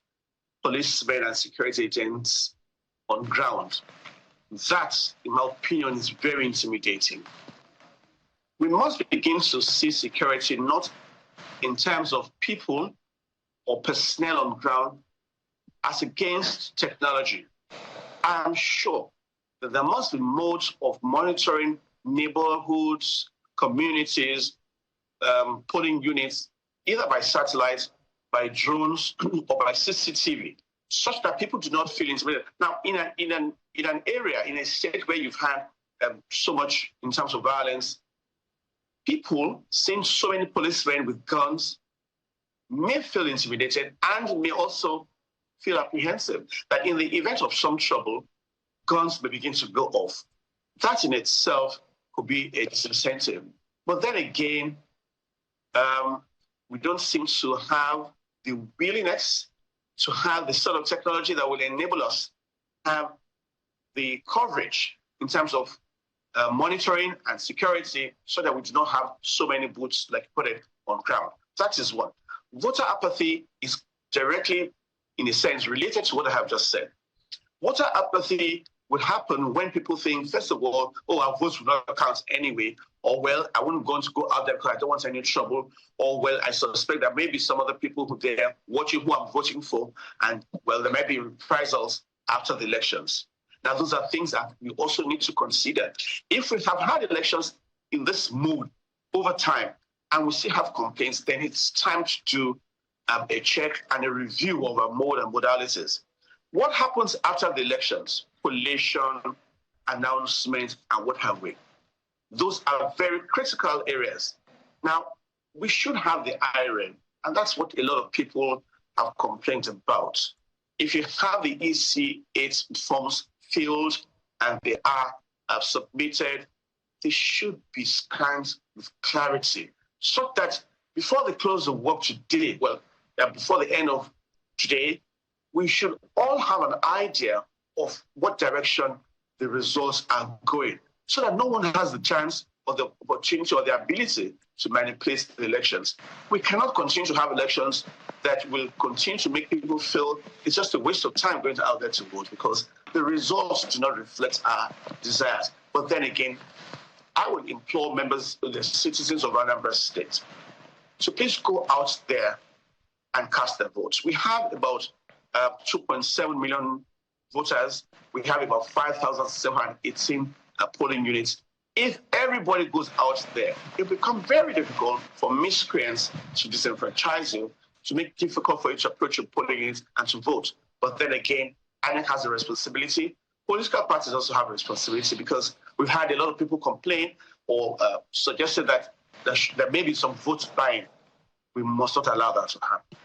policemen and security agents on ground. That, in my opinion, is very intimidating. We must begin to see security not in terms of people or personnel on ground as against technology. I'm sure that there must be modes of monitoring neighborhoods, communities, polling units either by satellite, by drones, or by CCTV, such that people do not feel intimidated. Now, in an area, in a state where you've had so much in terms of violence, people seeing so many policemen with guns may feel intimidated and may also feel apprehensive that in the event of some trouble, guns may begin to go off. That in itself could be a disincentive. But then again, we don't seem to have the willingness to have the sort of technology that will enable us to have the coverage in terms of monitoring and security so that we do not have so many boots, like put it, on ground. That is one. Voter apathy is directly, in a sense, related to what I have just said. Voter apathy would happen when people think, first of all, oh, our votes will not count anyway, or well, I wouldn't going to go out there because I don't want any trouble, or well, I suspect that maybe some other people who are there watching who I'm voting for, and well, there might be reprisals after the elections. Now, those are things that we also need to consider. If we have had elections in this mood over time, and we still have complaints, then it's time to do a check and a review of our mode and modalities. What happens after the elections? Collation, announcement, and what have we. Those are very critical areas. Now, we should have the iron, and that's what a lot of people have complained about. If you have the EC8 forms filled and they are submitted, they should be scanned with clarity so that before they close the work today, well, before the end of today, we should all have an idea of what direction the results are going so that no one has the chance or the opportunity or the ability to manipulate the elections. We cannot continue to have elections that will continue to make people feel it's just a waste of time going out there to vote because the results do not reflect our desires. But then again, I would implore members, the citizens of Anambra State, to please go out there and cast their votes. We have about 2.7 million voters. We have about 5,718 polling units. If everybody goes out there, it will become very difficult for miscreants to disenfranchise you, to make it difficult for you to approach your polling units and to vote. But then again, INEC has a responsibility. Political parties also have a responsibility because we've had a lot of people complain or suggested that there may be some vote buying. We must not allow that to happen.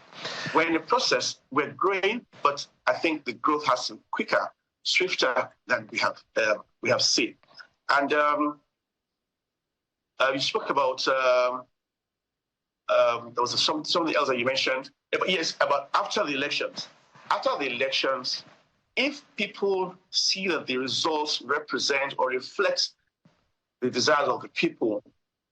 We're in the process, we're growing, but I think the growth has been quicker, swifter than we have seen. And you spoke about, there was something else that you mentioned. Yes, about after the elections. After the elections, if people see that the results represent or reflect the desires of the people,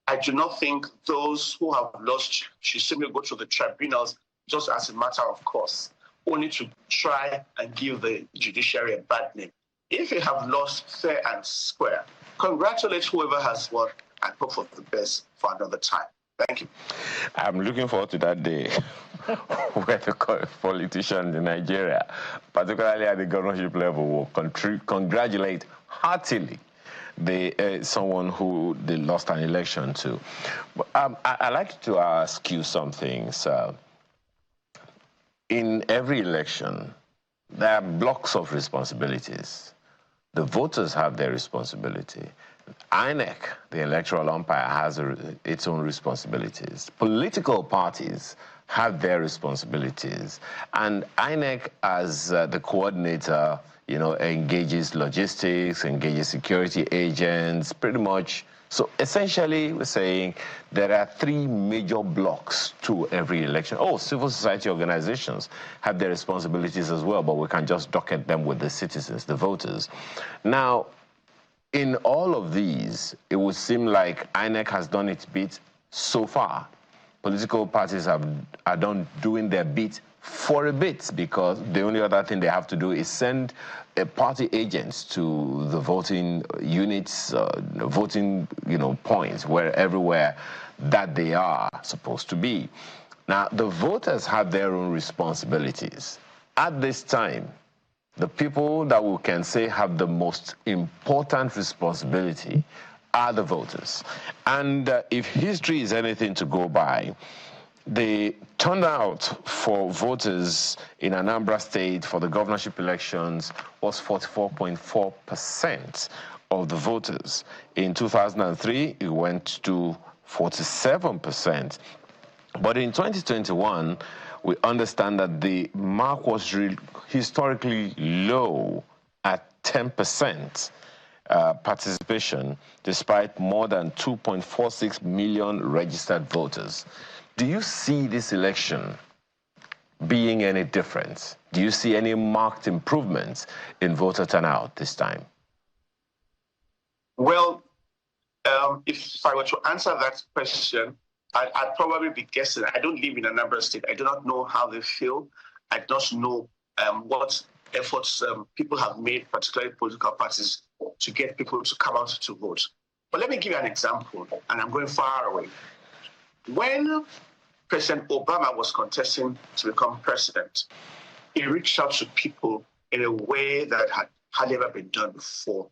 I do not think those who have lost should simply go to the tribunals just as a matter of course, only to try and give the judiciary a bad name. If you have lost fair and square, congratulate whoever has won and hope for the best for another time. Thank you. I'm looking forward to that day where the politicians in Nigeria, particularly at the governorship level, will congratulate heartily someone who they lost an election to. I'd like to ask you something, sir. In every election, there are blocks of responsibilities. The voters have their responsibility. INEC, the electoral umpire, has its own responsibilities. Political parties have their responsibilities. And INEC, as the coordinator, engages logistics, engages security agents, pretty much. So essentially, we're saying there are three major blocks to every election. Oh, civil society organizations have their responsibilities as well, but we can just docket them with the citizens, the voters. Now, in all of these, it would seem like INEC has done its bit so far. Political parties are doing their bit for a bit because the only other thing they have to do is send party agents to the voting units, voting points, everywhere that they are supposed to be. Now, the voters have their own responsibilities. At this time, the people that we can say have the most important responsibility are the voters. And if history is anything to go by, The turnout for voters in Anambra State for the governorship elections was 44.4% of the voters. In 2003, it went to 47%. But in 2021, we understand that the mark was historically low at 10% participation, despite more than 2.46 million registered voters. Do you see this election being any different? Do you see any marked improvements in voter turnout this time? Well, if I were to answer that question, I'd probably be guessing. I don't live in Anambra State. I do not know how they feel. I don't know what efforts people have made, particularly political parties, to get people to come out to vote. But let me give you an example, and I'm going far away. When President Obama was contesting to become president, he reached out to people in a way that had never been done before.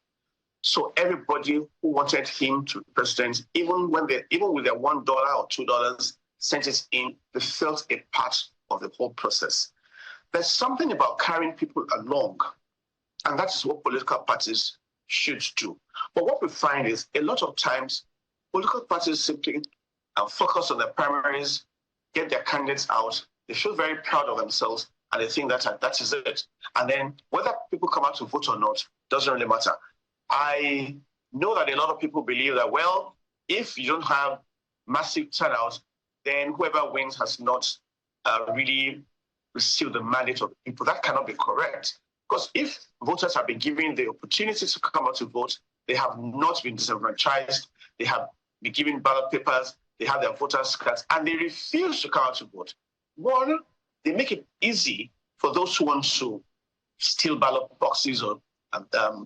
So everybody who wanted him to be president, even with their $1 or $2, sent it in, they felt a part of the whole process. There's something about carrying people along, and that is what political parties should do. But what we find is a lot of times political parties simply focus on their primaries, get their candidates out, they feel very proud of themselves, and they think that is it. And then whether people come out to vote or not doesn't really matter. I know that a lot of people believe that, well, if you don't have massive turnout, then whoever wins has not really received the mandate of the people. That cannot be correct. Because if voters have been given the opportunity to come out to vote, they have not been disenfranchised, they have been given ballot papers, they have their voters' cards, and they refuse to come out to vote. One, they make it easy for those who want to steal ballot boxes or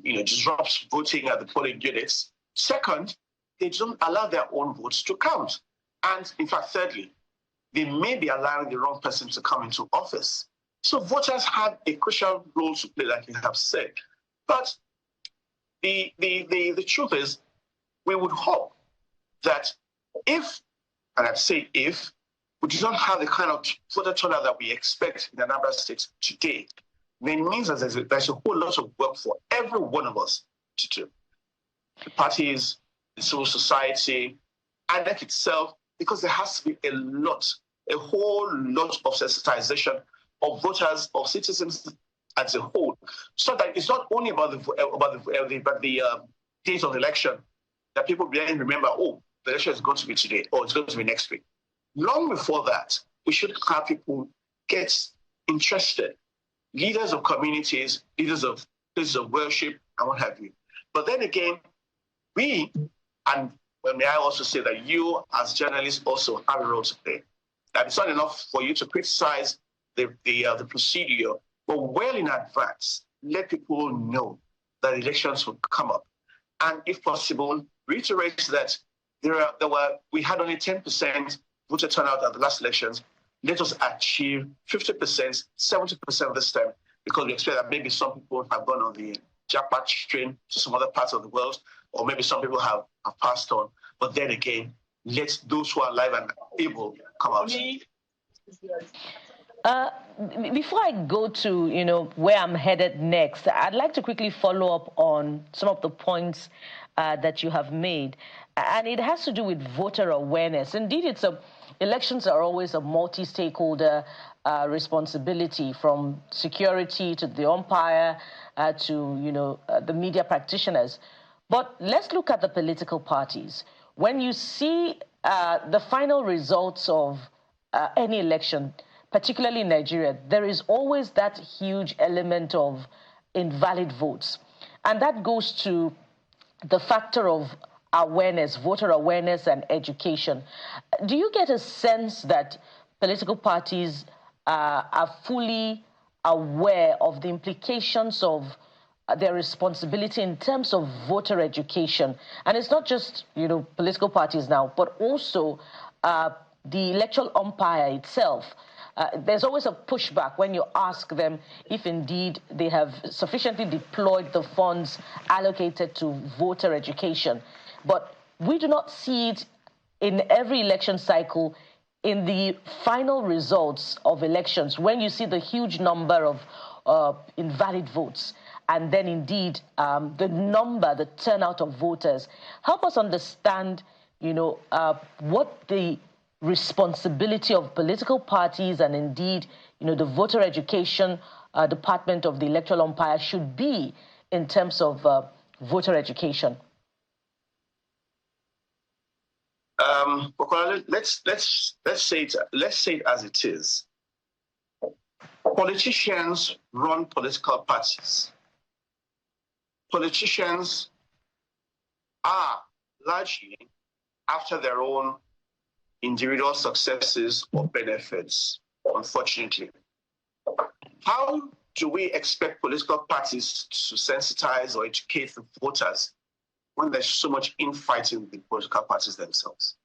disrupt voting at the polling units. Second, they don't allow their own votes to count. And in fact, thirdly, they may be allowing the wrong person to come into office. So voters have a crucial role to play, like you have said. But the truth is, we would hope that if, and I'd say if, we do not have the kind of voter turnout that we expect in Anambra State today, then it means that there's a whole lot of work for every one of us to do. The parties, the civil society, INEC itself, because there has to be a whole lot of sensitization of voters, of citizens as a whole, so that it's not only about the date of the election, that people then remember, oh, the election is going to be today, or it's going to be next week. Long before that, we should have people get interested, leaders of communities, leaders of places of worship, and what have you. But then again, we, and may I also say that you as journalists also have a role to play. That it's not enough for you to criticize the procedure, but well in advance, let people know that elections will come up. And if possible, reiterate that we had only 10% voter turnout at the last elections. Let us achieve 50%, 70% this time, because we expect that maybe some people have gone on the jackpot train to some other parts of the world, or maybe some people have passed on. But then again, let those who are alive and able come out. Before I go to where I'm headed next, I'd like to quickly follow up on some of the points that you have made, and it has to do with voter awareness. Indeed, elections are always a multi-stakeholder responsibility, from security to the umpire to the media practitioners. But let's look at the political parties. When you see the final results of any election, particularly in Nigeria, there is always that huge element of invalid votes. And that goes to the factor of awareness, voter awareness and education. Do you get a sense that political parties are fully aware of the implications of their responsibility in terms of voter education? And it's not just, political parties now, but also the electoral umpire itself. There's always a pushback when you ask them if indeed they have sufficiently deployed the funds allocated to voter education. But we do not see it in every election cycle in the final results of elections, when you see the huge number of invalid votes, and then indeed the turnout of voters, help us understand, what the responsibility of political parties and indeed, the voter education department of the electoral umpire should be in terms of voter education. Let's say it as it is. Politicians run political parties. Politicians are largely after their own individual successes or benefits, unfortunately. How do we expect political parties to sensitize or educate the voters when there's so much infighting with the political parties themselves?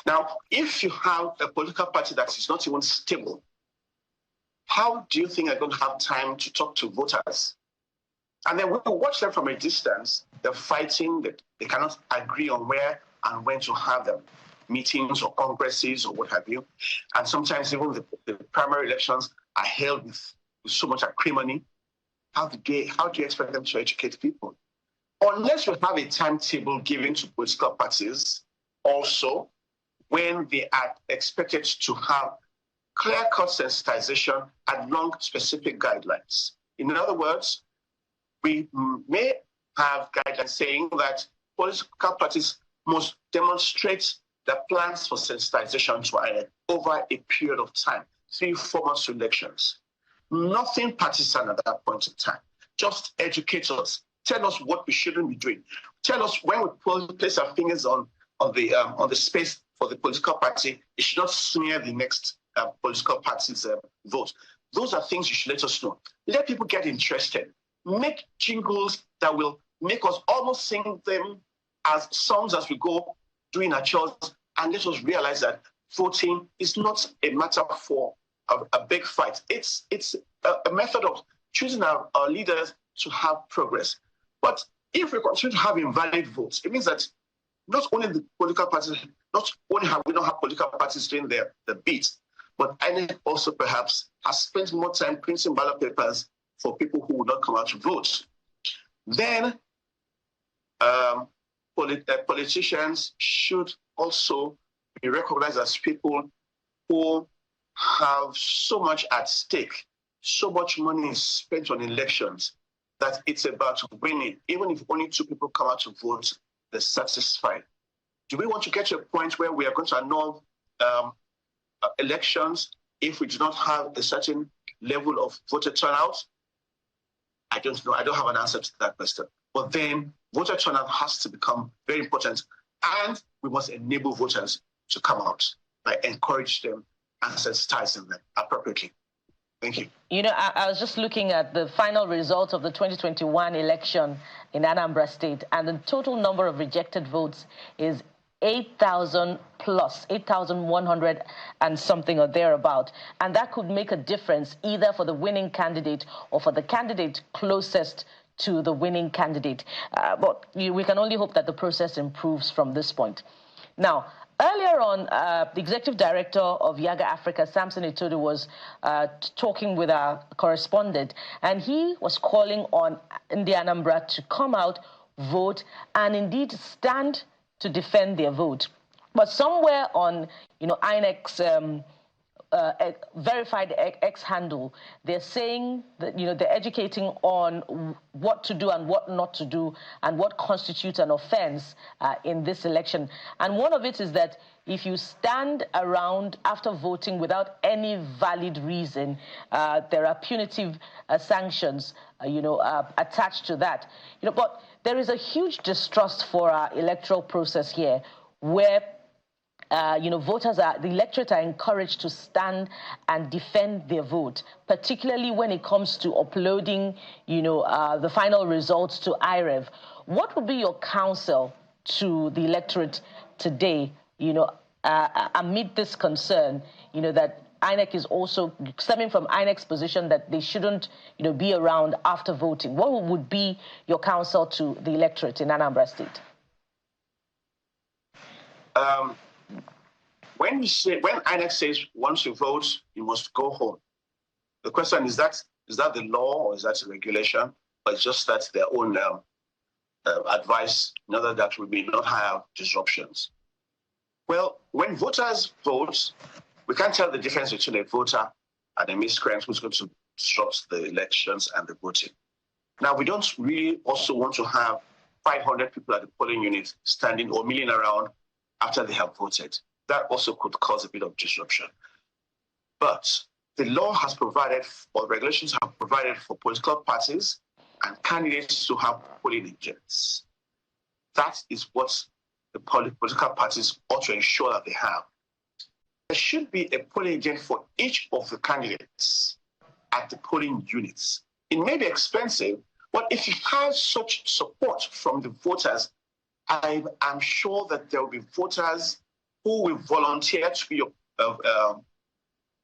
Now, if you have a political party that is not even stable, how do you think they're going to have time to talk to voters? And then we watch them from a distance. They're fighting, they cannot agree on where and when to have them, meetings or congresses or what have you. And sometimes even the primary elections are held with so much acrimony. How do you expect them to educate people? Unless you have a timetable given to political parties also, when they are expected to have clear-cut sensitization along specific guidelines. In other words, we may have guidelines saying that political parties must demonstrate their plans for sensitization to INEC over a period of time, 3-4 months to elections. Nothing partisan at that point in time. Just educate us. Tell us what we shouldn't be doing. Tell us when we place our fingers on the space for the political party, it should not smear the next political party's vote. Those are things you should let us know. Let people get interested. Make jingles that will make us almost sing them as songs as we go doing our chores, and let us realize that voting is not a matter for a big fight. It's a method of choosing our leaders to have progress. But if we continue to have invalid votes, it means that not only the political parties, not only have we don't have political parties doing the beat, but INEC also perhaps has spent more time printing ballot papers for people who would not come out to vote. Then politicians should also be recognized as people who have so much at stake, so much money is spent on elections that it's about winning. Even if only 2 people come out to vote, they're satisfied. Do we want to get to a point where we are going to annul elections if we do not have a certain level of voter turnout? I don't know. I don't have an answer to that question. But then voter turnout has to become very important, and we must enable voters to come out by encourage them and sensitizing them appropriately. Thank you. I was just looking at the final results of the 2021 election in Anambra State, and the total number of rejected votes is 8,000 plus, 8,100 and something or thereabout. And that could make a difference either for the winning candidate or for the candidate closest to the winning candidate. But we can only hope that the process improves from this point. Now, earlier on, the executive director of Yaga Africa, Samson Itodu, was talking with our correspondent, and he was calling on Ndi Anambra to come out, vote, and indeed stand to defend their vote. But somewhere on, INEC's verified X handle, they're saying that, they're educating on what to do and what not to do and what constitutes an offense in this election. And one of it is that if you stand around after voting without any valid reason, there are punitive sanctions, attached to that. But there is a huge distrust for our electoral process here, where the electorate are encouraged to stand and defend their vote, particularly when it comes to uploading, the final results to IREV. What would be your counsel to the electorate today, amid this concern, that INEC is also stemming from INEC's position that they shouldn't, be around after voting? What would be your counsel to the electorate in Anambra State? when INEC says once you vote, you must go home, the question is that the law or is that a regulation? Or it's just that their own advice in order that we may not have disruptions. Well, when voters vote, we can't tell the difference between a voter and a miscreant who's going to disrupt the elections and the voting. Now, we don't really also want to have 500 people at the polling unit standing or milling around after they have voted. That also could cause a bit of disruption. But the law has provided, or regulations have provided for political parties and candidates to have polling agents. That is what the political parties ought to ensure that they have. There should be a polling agent for each of the candidates at the polling units. It may be expensive, but if you have such support from the voters, I'm sure that there will be voters who will volunteer to be your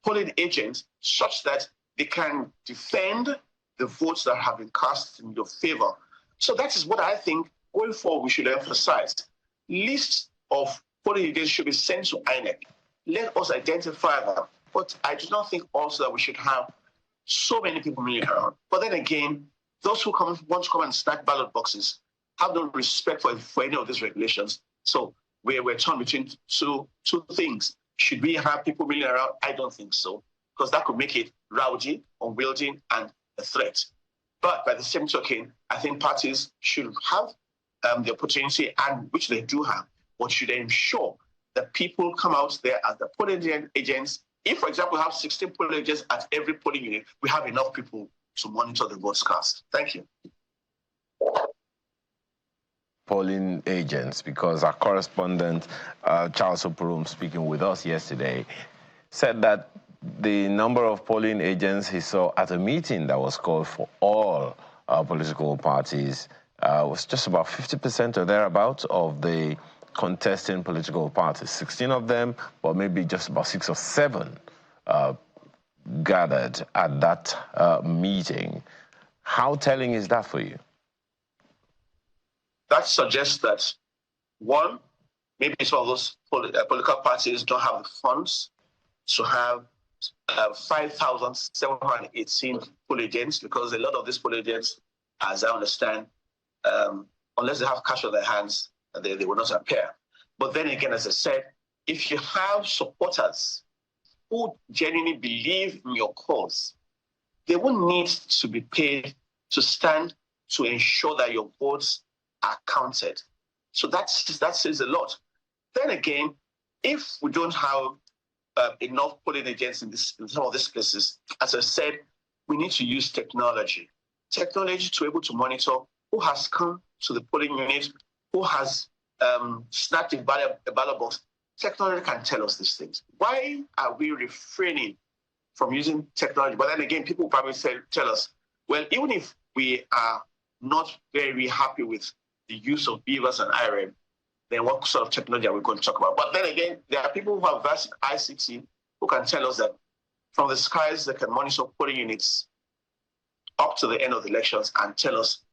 polling agent such that they can defend the votes that have been cast in your favor. So that is what I think going forward we should emphasize. Lists of polling agents should be sent to INEC. Let us identify them. But I do not think also that we should have so many people milling around. But then again, those who want to come and snatch ballot boxes have no respect for any of these regulations. So we're torn between two things. Should we have people milling around? I don't think so, because that could make it rowdy, unwieldy, and a threat. But by the same token, I think parties should have the opportunity, and which they do have, but should ensure that people come out there as the polling agents. If, for example, we have 16 polling agents at every polling unit, we have enough people to monitor the votes cast. Thank you. Polling agents, because our correspondent, Charles Oporom, speaking with us yesterday, said that the number of polling agents he saw at a meeting that was called for all political parties was just about 50% or thereabouts of the contesting political parties. 16 of them, but maybe just about 6 or 7 gathered at that meeting. How telling is that for you? That suggests that, one, maybe some of those political parties don't have the funds to have 5,718 poll agents, because a lot of these poll agents, as I understand, unless they have cash on their hands, they will not appear. But then again, as I said, if you have supporters who genuinely believe in your cause, they will need to be paid to stand to ensure that your votes are counted. So that says a lot. Then again, if we don't have enough polling agents in some of these places, as I said, we need to use technology to be able to monitor who has come to the polling unit, who has snapped a ballot box. Technology can tell us these things. Why are we refraining from using technology? But then again, people probably tell us, well, even if we are not very happy with the use of beavers and IRM, then what sort of technology are we going to talk about? But then again, there are people who have versed in ICT who can tell us that from the skies they can monitor polling units up to the end of the elections and tell us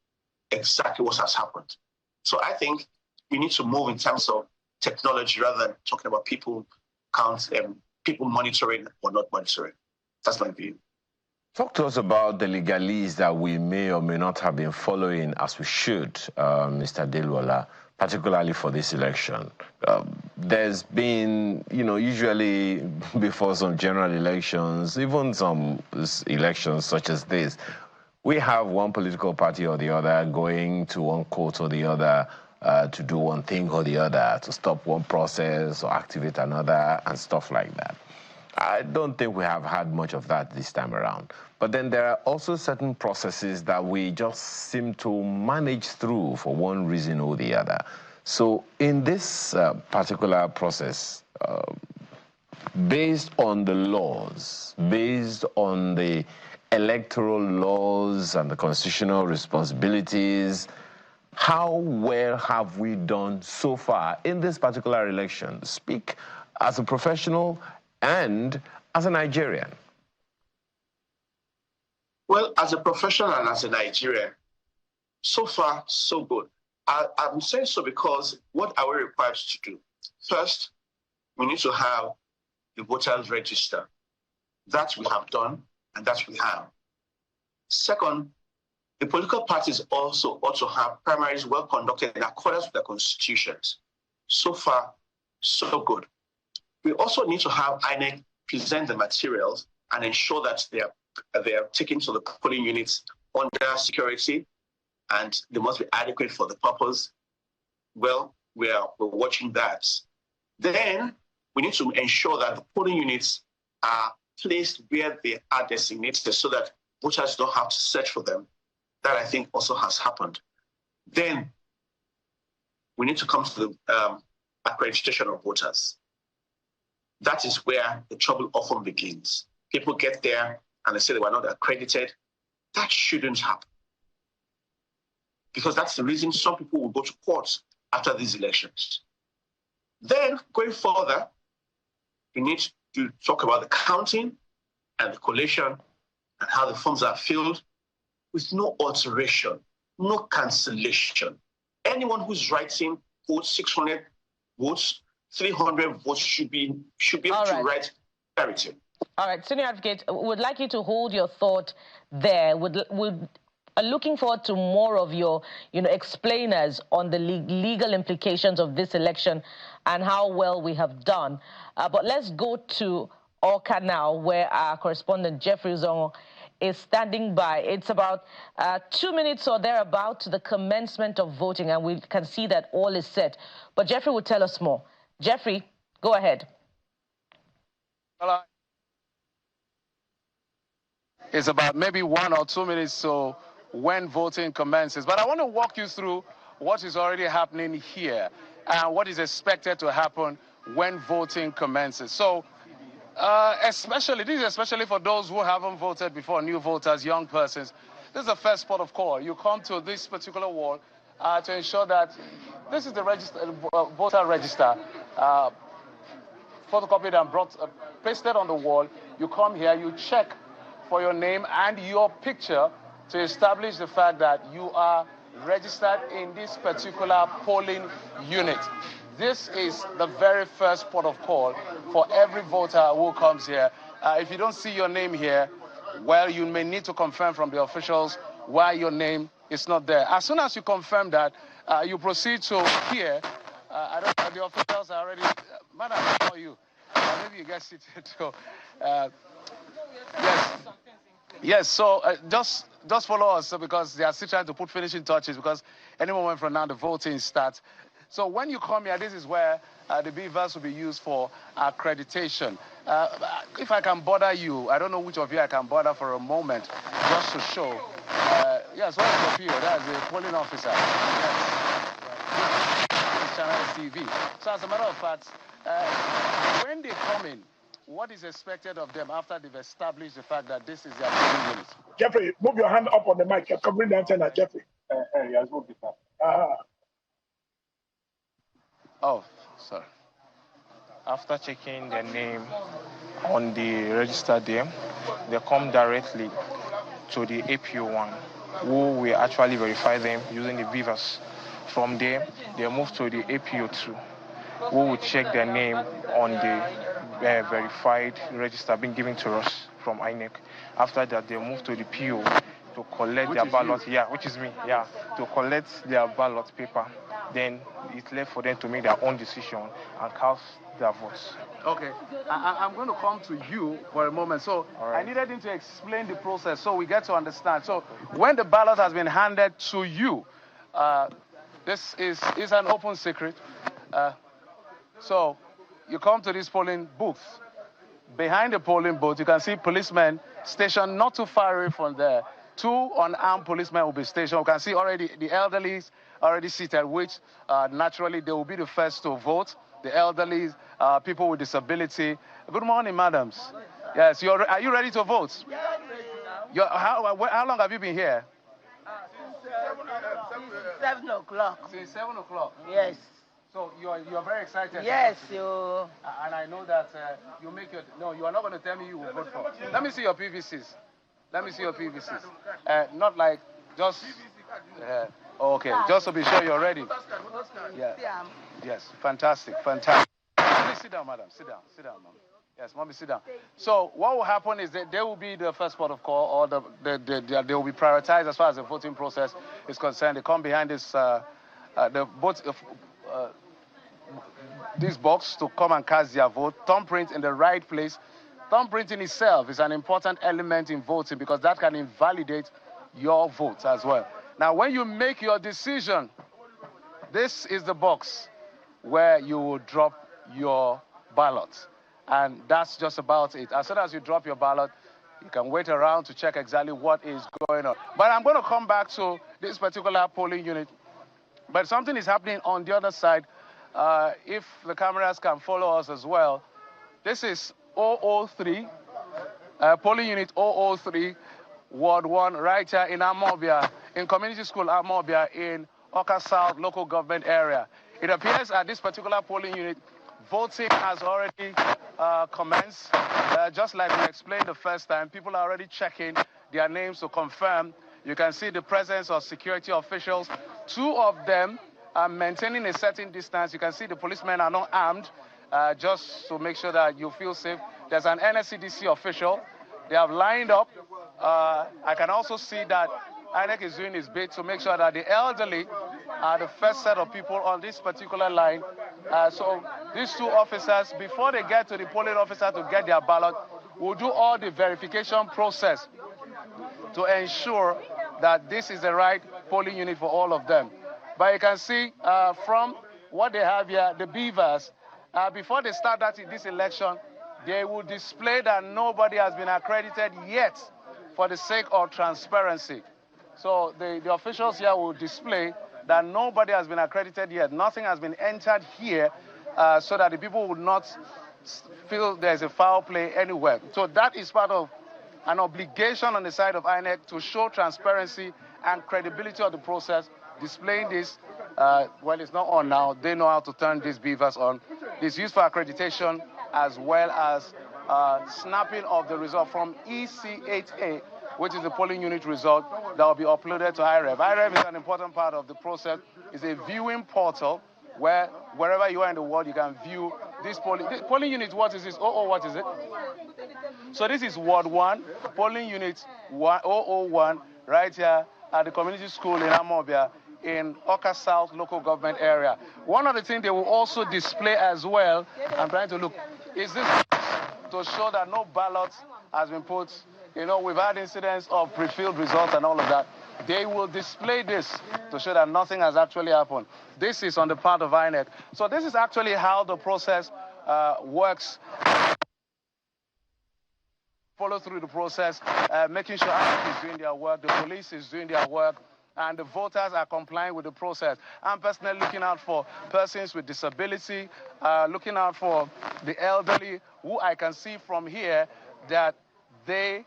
exactly what has happened. So I think we need to move in terms of technology rather than talking about people monitoring or not monitoring. That's my view. Talk to us about the legalese that we may or may not have been following as we should, Mr. Delwola, particularly for this election. There's been, usually before some general elections, even some elections such as this, we have one political party or the other going to one court or the other to do one thing or the other, to stop one process or activate another and stuff like that. I don't think we have had much of that this time around. But then there are also certain processes that we just seem to manage through for one reason or the other. So in this particular process, based on the laws, based on the electoral laws and the constitutional responsibilities, how well have we done so far in this particular election? Speak as a professional and as a Nigerian. Well, as a professional and as a Nigerian, so far, so good. I'm saying so because what are we required to do? First, we need to have the voters register. That we have done, and that we have. Second, the political parties also ought to have primaries well conducted in accordance with their constitutions. So far, so good. We also need to have INEC present the materials and ensure that they are taken to the polling units under security, and they must be adequate for the purpose. Well, we're watching that. Then we need to ensure that the polling units are placed where they are designated so that voters don't have to search for them. That, I think, also has happened. Then we need to come to the accreditation of voters. That is where the trouble often begins. People get there and they say they were not accredited. That shouldn't happen. Because that's the reason some people will go to court after these elections. Then, going further, we need to talk about the counting and the collation and how the forms are filled with no alteration, no cancellation. Anyone who's writing votes, 600 votes, 300 votes should be able to write parity. All right, Senior Advocate, would like you to hold your thought there. Looking forward to more of your, explainers on the legal implications of this election and how well we have done. But let's go to Awka now, where our correspondent Jeffrey Zongo is standing by. It's about 2 minutes or thereabout to the commencement of voting, and we can see that all is set. But Jeffrey will tell us more. Jeffrey, go ahead. Hello. It's about maybe 1 or 2 minutes so when voting commences. But I want to walk you through what is already happening here and what is expected to happen when voting commences. So especially for those who haven't voted before, new voters, young persons, this is the first port of call. You come to this particular wall to ensure that this is the voter register, photocopied and pasted on the wall. You come here, you check for your name and your picture to establish the fact that you are registered in this particular polling unit. This is the very first port of call for every voter who comes here. If you don't see your name here, well, you may need to confirm from the officials why your name is not there. As soon as you confirm that, you proceed to here. I don't know, the officials are already... Madam, how are you? Maybe you get seated too. Yes, so just follow us because they are still trying to put finishing touches because any moment from now the voting starts. So when you come here, this is where the beavers will be used for accreditation. If I can bother you, I don't know which of you I can bother for a moment, just to show. Yes, what is your PO? That's the polling officer. Yes. Channel TV. So as a matter of fact, when they come in, what is expected of them after they've established the fact that this is their polling unit? Jeffrey, move your hand up on the mic. You're covering the antenna, Jeffrey. Yes, move it up. Oh, sorry. After checking their name on the register there, they come directly to the APO1, who will actually verify them using the beavers. From there, they move to the APO2, who will check their name on the verified register being given to us from INEC. After that, they move to the PO to collect their ballot. Which is me. To collect their ballot paper. Then it's left for them to make their own decision and cast their votes. Okay, I'm going to come to you for a moment. So I needed him to explain the process so we get to understand. So when the ballot has been handed to you, this is an open secret. So you come to this polling booth. Behind the polling booth, you can see policemen stationed not too far away from there. 2 unarmed policemen will be stationed. You can see already the elderly already seated, which naturally they will be the first to vote. The elderly, people with disability. Good morning, madams. Yes, are you ready to vote? How long have you been here? Since 7 o'clock. Since 7 o'clock? Yes. So you're very excited? Yes, and I know that you make your... No, you are not going to tell me you will vote for. Let me see your PVCs. Let me see your PVCs. Not like just... okay, just to be sure you're ready. Yeah. Yes, fantastic, fantastic. Mommy, sit down, madam. Sit down, mom. Yes, mommy, sit down. So what will happen is that they will be the first port of call, or they will be prioritized as far as the voting process is concerned. They come behind this this box to come and cast their vote. Thumbprint in the right place. Thumbprinting itself is an important element in voting because that can invalidate your vote as well. Now, when you make your decision, this is the box where you will drop your ballot. And that's just about it. As soon as you drop your ballot, you can wait around to check exactly what is going on. But I'm going to come back to this particular polling unit. But something is happening on the other side. If the cameras can follow us as well. This is 003, polling unit 003, Ward 1, right here in Amobia, in Community School Amobia, in Oka South local government area. It appears at this particular polling unit, voting has already commenced. Just like we explained the first time, people are already checking their names to confirm. You can see the presence of security officials. Two of them are maintaining a certain distance. You can see the policemen are not armed, just to make sure that you feel safe. There's an NSCDC official. They have lined up. I can also see that INEC is doing its bit to make sure that the elderly are the first set of people on this particular line. So these two officers, before they get to the polling officer to get their ballot, will do all the verification process to ensure that this is the right polling unit for all of them. But you can see from what they have here, the beavers, before they start this election, they will display that nobody has been accredited yet for the sake of transparency. So the officials here will display that nobody has been accredited yet. Nothing has been entered here so that the people would not feel there's a foul play anywhere. So that is part of an obligation on the side of INEC to show transparency and credibility of the process, displaying this. Well, it's not on now. They know how to turn these beavers on. It's used for accreditation as well as snapping of the result from EC8A, which is the polling unit result that will be uploaded to IREV. IREV is an important part of the process. It's a viewing portal where wherever you are in the world, you can view this polling unit. What is this? What is it? So this is Ward 1, polling unit 001, right here at the community school in Amobia in Oka South local government area. One of the things they will also display as well, I'm trying to look, is this to show that no ballot has been put. You know, we've had incidents of pre-filled results and all of that. They will display this to show that nothing has actually happened. This is on the part of INEC. So this is actually how the process works. Follow through the process, making sure INEC is doing their work, the police is doing their work, and the voters are complying with the process. I'm personally looking out for persons with disability, looking out for the elderly, who I can see from here that they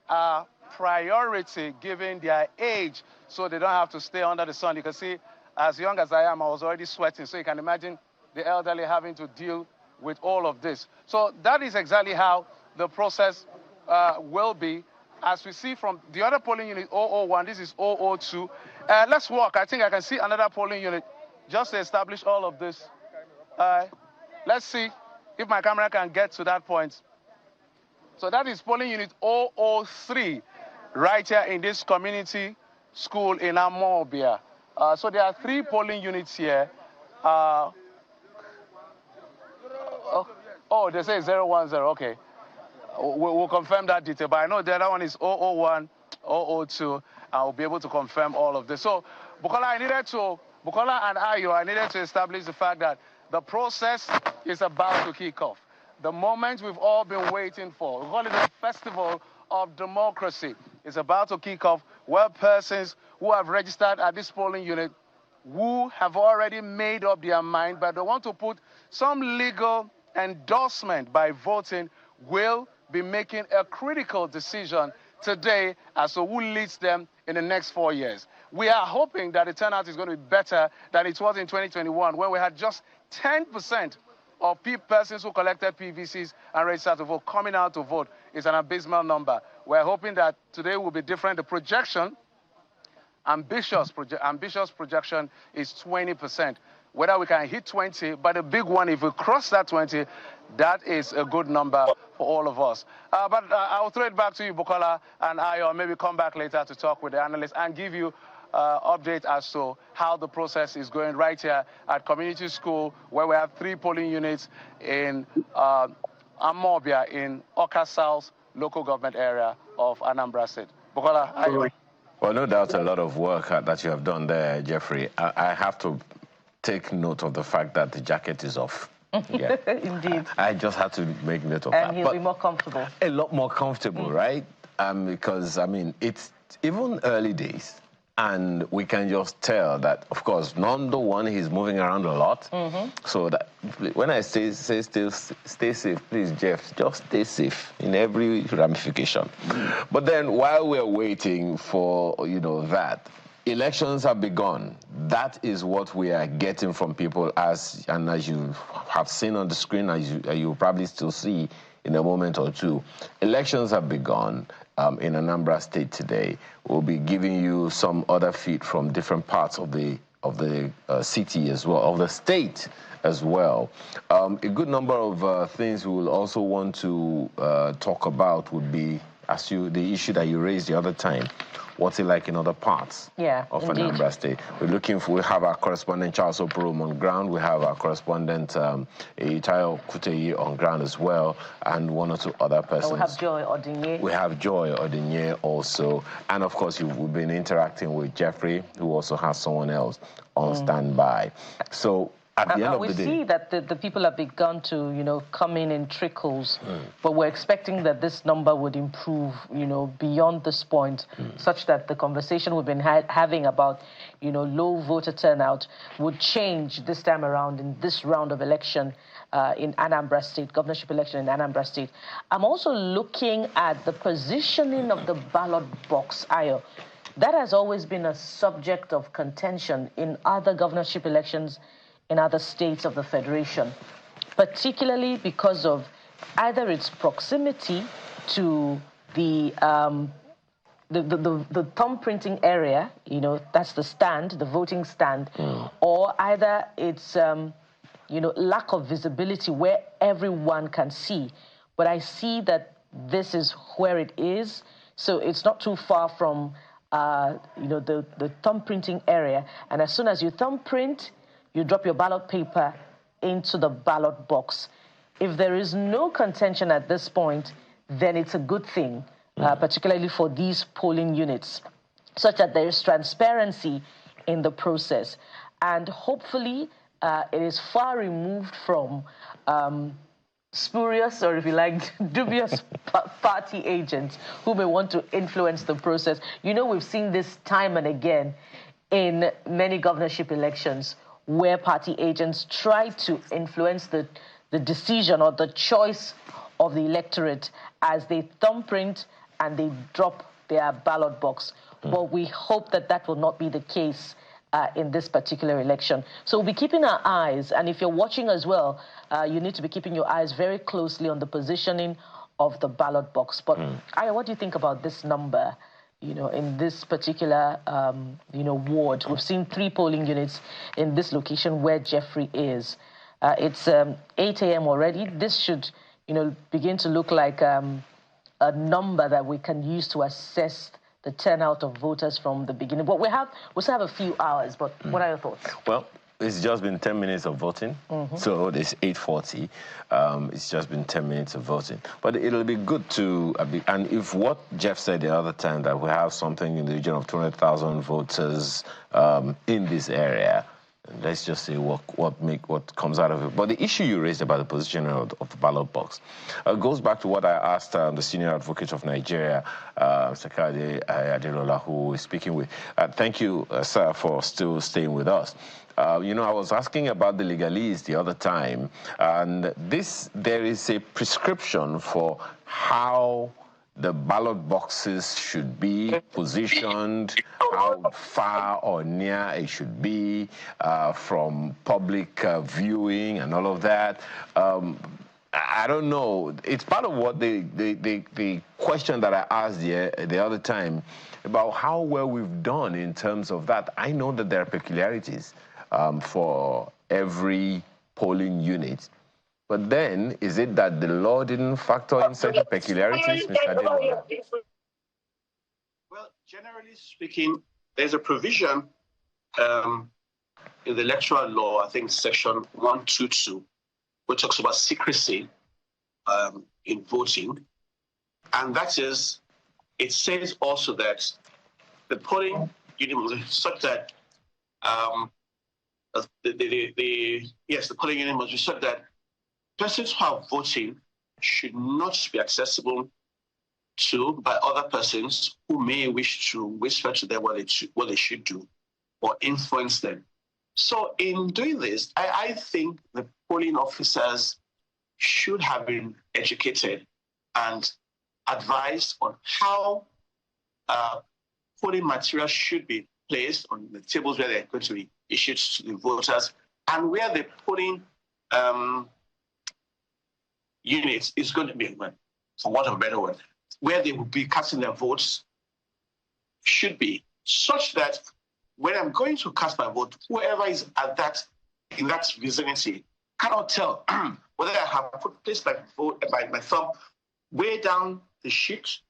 are priority given their age, so they don't have to stay under the sun. You can see, as young as I am, I was already sweating, so you can imagine the elderly having to deal with all of this. So that is exactly how the process will be. As we see from the other polling unit, 001, this is 002. Let's walk. I think I can see another polling unit just to establish all of this. Let's see if my camera can get to that point. So that is polling unit 003, right here in this community school in Amobia. So there are 3 polling units here. They say 010, okay. We'll confirm that detail, but I know the other one is 001, 002. I'll be able to confirm all of this. So, Bukola and Ayo, I needed to establish the fact that the process is about to kick off. The moment we've all been waiting for. We call it the festival of democracy. It's about to kick off, where persons who have registered at this polling unit, who have already made up their mind, but they want to put some legal endorsement by voting, will be making a critical decision today as to who leads them in the next 4 years. We are hoping that the turnout is going to be better than it was in 2021, when we had just 10% of persons who collected PVCs and registered to vote coming out to vote. Is an abysmal number. We're hoping that today will be different. The projection, ambitious projection, is 20%. whether we can hit 20, but the big one, if we cross that 20, that is a good number for all of us. But I'll throw it back to you, Bukola and Ayo, maybe come back later to talk with the analysts and give you update as to how the process is going right here at Community School, where we have 3 polling units in Amobia in Oka South local government area of Anambra State. Bukola, Ayo. Well, no doubt a lot of work that you have done there, Jeffrey. I have to take note of the fact that the jacket is off. Yeah. Indeed. I just had to make note of that. And he'll be more comfortable. A lot more comfortable, right? Because, I mean, it's even early days. And we can just tell that, of course, number one, he's moving around a lot. So that when I say stay safe, please, Jeff, just stay safe in every ramification. But then while we're waiting for, you know, that, elections have begun. That is what we are getting from people, as you have seen on the screen, as you probably still see in a moment or two. Elections have begun in Anambra State today. We'll be giving you some other feed from different parts of the city as well, of the state as well. A good number of things we will also want to talk about would be, the issue that you raised the other time. What's it like in other parts of Anambra State? We have our correspondent Charles Oporom on ground. We have our correspondent Itayo Kuteyi on ground as well, and 1 or 2 other persons. We have Joy Odinye. We have Joy Odinye also. And of course, we've been interacting with Jeffrey, who also has someone else on standby. So at the end of the day, we see that the people have begun to, you know, come in trickles, but we're expecting that this number would improve, you know, beyond this point, such that the conversation we've been having about, you know, low voter turnout would change this time around in this round of election in Anambra State, governorship election in Anambra State. I'm also looking at the positioning of the ballot box, Ayo. That has always been a subject of contention in other governorship elections in other states of the Federation, particularly because of either its proximity to the thumb printing area, you know, that's the stand, the voting stand, or either its, you know, lack of visibility where everyone can see. But I see that this is where it is, so it's not too far from, you know, the thumb printing area. And as soon as you thumb print, you drop your ballot paper into the ballot box. If there is no contention at this point, then it's a good thing, particularly for these polling units, such that there is transparency in the process. And hopefully, it is far removed from spurious, or if you like, dubious party agents who may want to influence the process. You know, we've seen this time and again in many governorship elections, where party agents try to influence the decision or the choice of the electorate as they thumbprint and they drop their ballot box. But we hope that that will not be the case in this particular election. So we'll be keeping our eyes, and if you're watching as well, you need to be keeping your eyes very closely on the positioning of the ballot box. But Aya, what do you think about this number? You know, in this particular, you know, ward, we've seen 3 polling units in this location where Jeffrey is. It's 8 a.m. already. This should, you know, begin to look like a number that we can use to assess the turnout of voters from the beginning. But we still have a few hours. But what are your thoughts? Well, it's just been 10 minutes of voting, so it's 8:40. It's just been 10 minutes of voting. But it'll be good to, and if what Jeff said the other time, that we have something in the region of 200,000 voters in this area, let's just see what comes out of it. But the issue you raised about the position of the ballot box goes back to what I asked the senior advocate of Nigeria, Sakade Adelola, who is speaking with. Thank you, sir, for still staying with us. You know, I was asking about the legalese the other time, and there is a prescription for how the ballot boxes should be positioned, how far or near it should be from public viewing and all of that. I don't know. It's part of what the question that I asked the other time about how well we've done in terms of that. I know that there are peculiarities for every polling unit. But then, is it that the law didn't factor in certain peculiarities, Mr. Dillon? Well, generally speaking, there's a provision in the electoral law, I think section 122, which talks about secrecy in voting. And that is, it says also that the polling unit must be such that, the polling unit must be such that persons who are voting should not be accessible to by other persons who may wish to whisper to them what they should do or influence them. So in doing this, I think the polling officers should have been educated and advised on how polling material should be placed on the tables where they're going to be issued to the voters, and where the polling unit is going to be, for want of a better word, where they will be casting their votes should be, such that when I'm going to cast my vote, whoever is in that vicinity cannot tell whether I have placed my thumb way down the sheet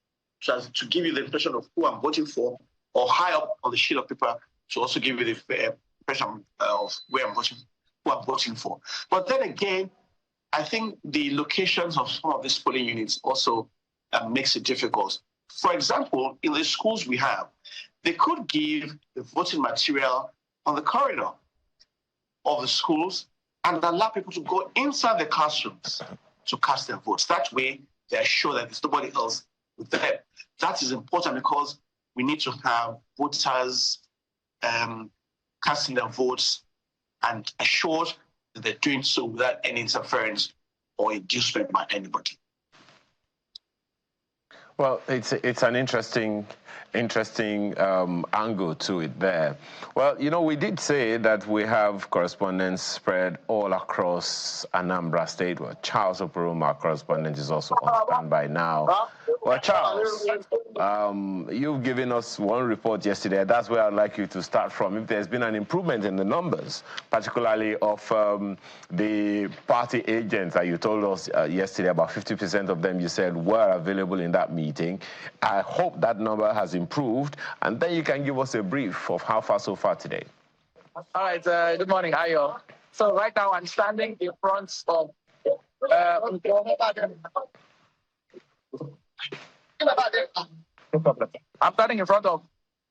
to give you the impression of who I'm voting for, or high up on the sheet of paper to also give you the impression of who I'm voting for. But then again, I think the locations of some of these polling units also makes it difficult. For example, in the schools we have, they could give the voting material on the corridor of the schools and allow people to go inside the classrooms to cast their votes. That way, they're sure that there's nobody else with them. That is important because we need to have voters casting their votes and assured that they're doing so without any interference or inducement by anybody. Well, it's an interesting angle to it there. Well, you know, we did say that we have correspondents spread all across Anambra State. Well, Charles Oporoma, our correspondent, is also on standby now. Well, Charles, you've given us one report yesterday. That's where I'd like you to start from. If there's been an improvement in the numbers, particularly of the party agents that you told us yesterday, about 50% of them, you said, were available in that meeting. I hope that number has improved, and then you can give us a brief of how far so far today. All right, good morning, Ayo. So right now I'm standing in front of I'm standing in front of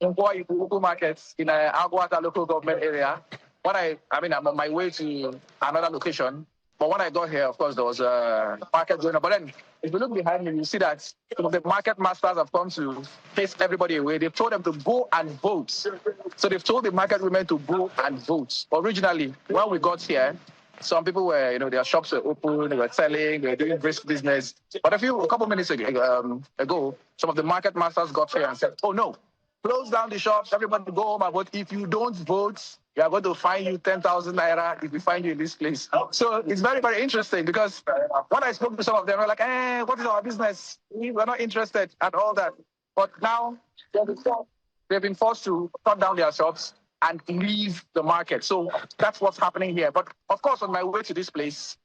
Ibuku markets in Aguata local government area. I'm on my way to another location. But when I got here, of course, there was a market going on. But then, if you look behind me, you see that some of the market masters have come to chase everybody away. They've told them to go and vote. So they've told the market women to go and vote. Originally, when we got here, some people were, their shops were open, they were selling, they were doing brisk business. But a couple minutes ago, some of the market masters got here and said, oh no, close down the shops, everybody go home and vote. If you don't vote, we are going to fine you 10,000 naira if we find you in this place. So it's very, very interesting because when I spoke to some of them, they were like, what is our business? We're not interested and all that. But now they've been forced to shut down their shops and leave the market. So that's what's happening here. But of course, on my way to this place,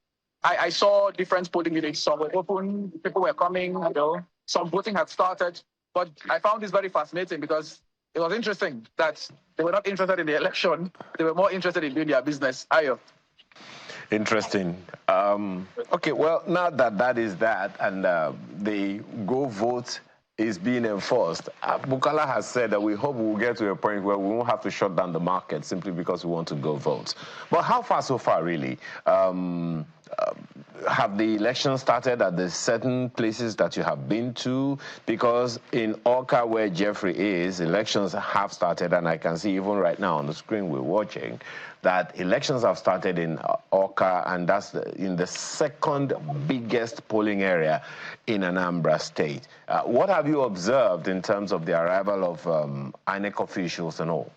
I saw different polling units. Some were open, people were coming, some voting had started. But I found this very fascinating because it was interesting that they were not interested in the election. They were more interested in doing their business. Ayo. Interesting. Okay, well, now that is that, and the go vote is being enforced. Bukala has said that we hope we'll get to a point where we won't have to shut down the market simply because we want to go vote. But how far so far, really? Have the elections started at the certain places that you have been to? Because in Oka, where Jeffrey is, elections have started, and I can see even right now on the screen we're watching that elections have started in Oka, and that's in the second biggest polling area in Anambra State. What have you observed in terms of the arrival of INEC officials and all?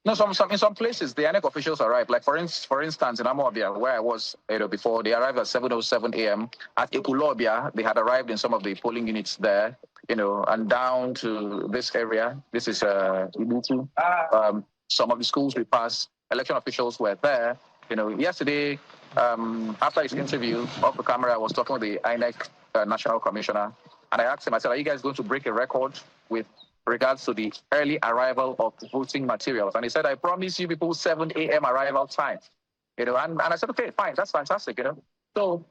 No, in some places, the INEC officials arrived. Like, for instance, in Amobia, where I was before, they arrived at 7:07 a.m. At Ekulobia, they had arrived in some of the polling units there, and down to this area. This is Ibuku. Some of the schools we passed, election officials were there. You know, yesterday, after his interview off the camera, I was talking with the INEC National Commissioner, and I asked him, I said, are you guys going to break a record with regards to the early arrival of voting materials? And he said, I promise you people 7 a.m. arrival time. You know, and I said, okay, fine, that's fantastic, you know. So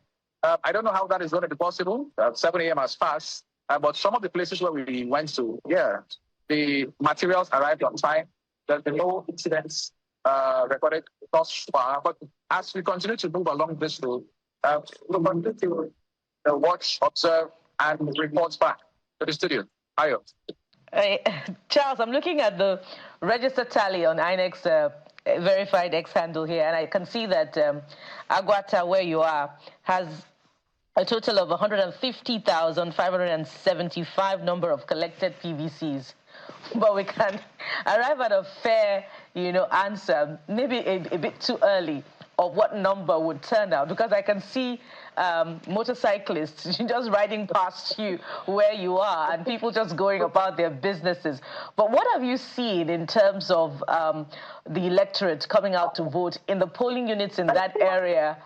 I don't know how that is going to be possible. 7 a.m. has passed, but some of the places where we went to, yeah, the materials arrived on time. There's been no incidents recorded thus far, but as we continue to move along this road, we'll continue to watch, observe, and report back to the studio. Ayo. Charles, I'm looking at the register tally on INEC's verified X handle here, and I can see that Aguata, where you are, has a total of 150,575 number of collected PVCs. But we can arrive at a fair, answer, maybe a bit too early, of what number would turn out, because I can see motorcyclists just riding past you where you are and people just going about their businesses. But what have you seen in terms of the electorate coming out to vote in the polling units in that area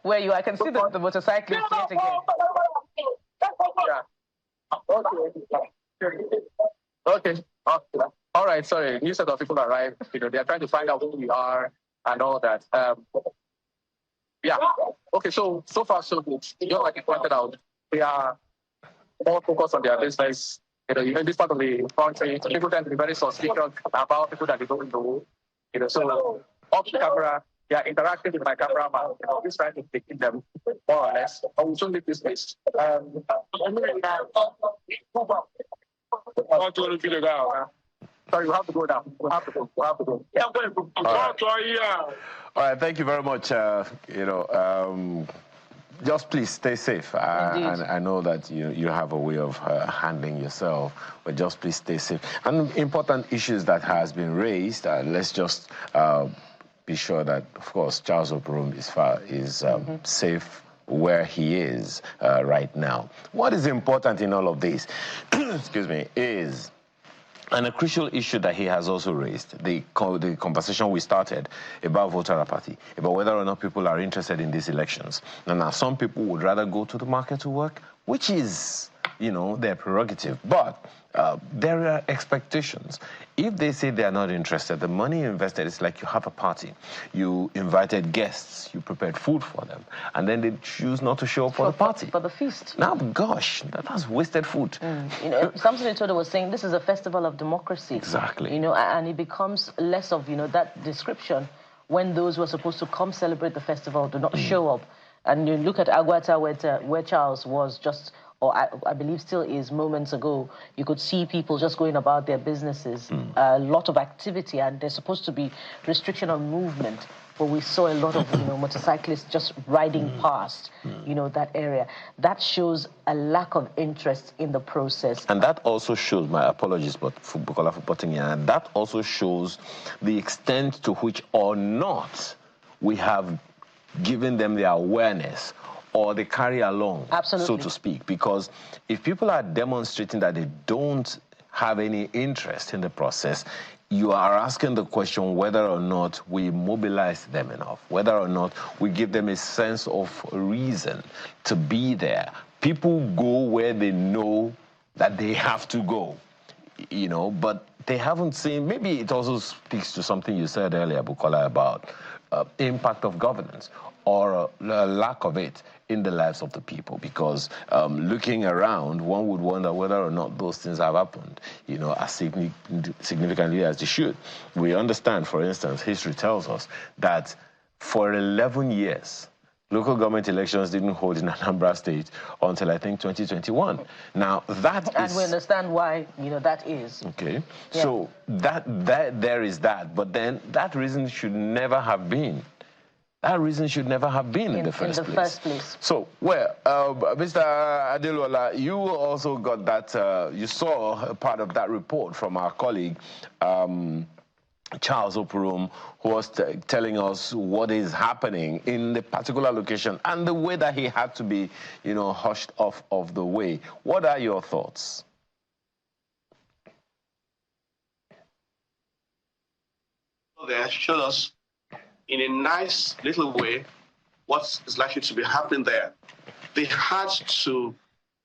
where you are? I can see the motorcyclists yet again. Okay. All right, sorry. New set of people arrived. They're trying to find out who we are and all that. Yeah. Okay, so far so good. Just like you pointed out, they are more focused on their business. In this part of the country, people tend to be very suspicious about people that they don't know. So off the camera, they are interacting with my cameraman. He's trying to take them more or less. I will soon leave this place. Sorry, we'll have to go now. We'll have to go. Yeah, All right, thank you very much. Just please stay safe. And I know that you have a way of handling yourself, but just please stay safe. And important issues that has been raised, let's just be sure that, of course, Charles Opurum is safe where he is right now. What is important in all of this, excuse me, is, and a crucial issue that he has also raised, the conversation we started about voter apathy, about whether or not people are interested in these elections. And now some people would rather go to the market to work, which is, their prerogative. But there are expectations. If they say they are not interested, the money invested is like you have a party. You invited guests, you prepared food for them, and then they choose not to show up for the party. For the feast. Now, gosh, that's wasted food. Samson Etodo was saying this is a festival of democracy. Exactly. And it becomes less of, that description when those who are supposed to come celebrate the festival do not show up. And you look at Aguata, where Charles was just, or I believe still is, moments ago, you could see people just going about their businesses, a lot of activity, and there's supposed to be restriction on movement, but we saw a lot of motorcyclists just riding past, that area. That shows a lack of interest in the process. And that also shows, my apologies for putting in, and that also shows the extent to which or not we have given them the awareness or they carry along, so to speak. Because if people are demonstrating that they don't have any interest in the process, you are asking the question whether or not we mobilize them enough, whether or not we give them a sense of reason to be there. People go where they know that they have to go, but they haven't seen, maybe it also speaks to something you said earlier, Bukola, about impact of governance or a lack of it in the lives of the people, because looking around, one would wonder whether or not those things have happened, as significantly as they should. We understand, for instance, history tells us that for 11 years, local government elections didn't hold in Anambra State until, I think, 2021. Now, that is... And we understand why, that is. Okay. Yeah. So there is that. But then that reason should never have been. That reason should never have been in the first place. So, Mr. Adelola, you also got that, you saw a part of that report from our colleague, Charles Opurum, who was telling us what is happening in the particular location and the way that he had to be, hushed off of the way. What are your thoughts? They showed us in a nice little way what is likely to be happening there. They had to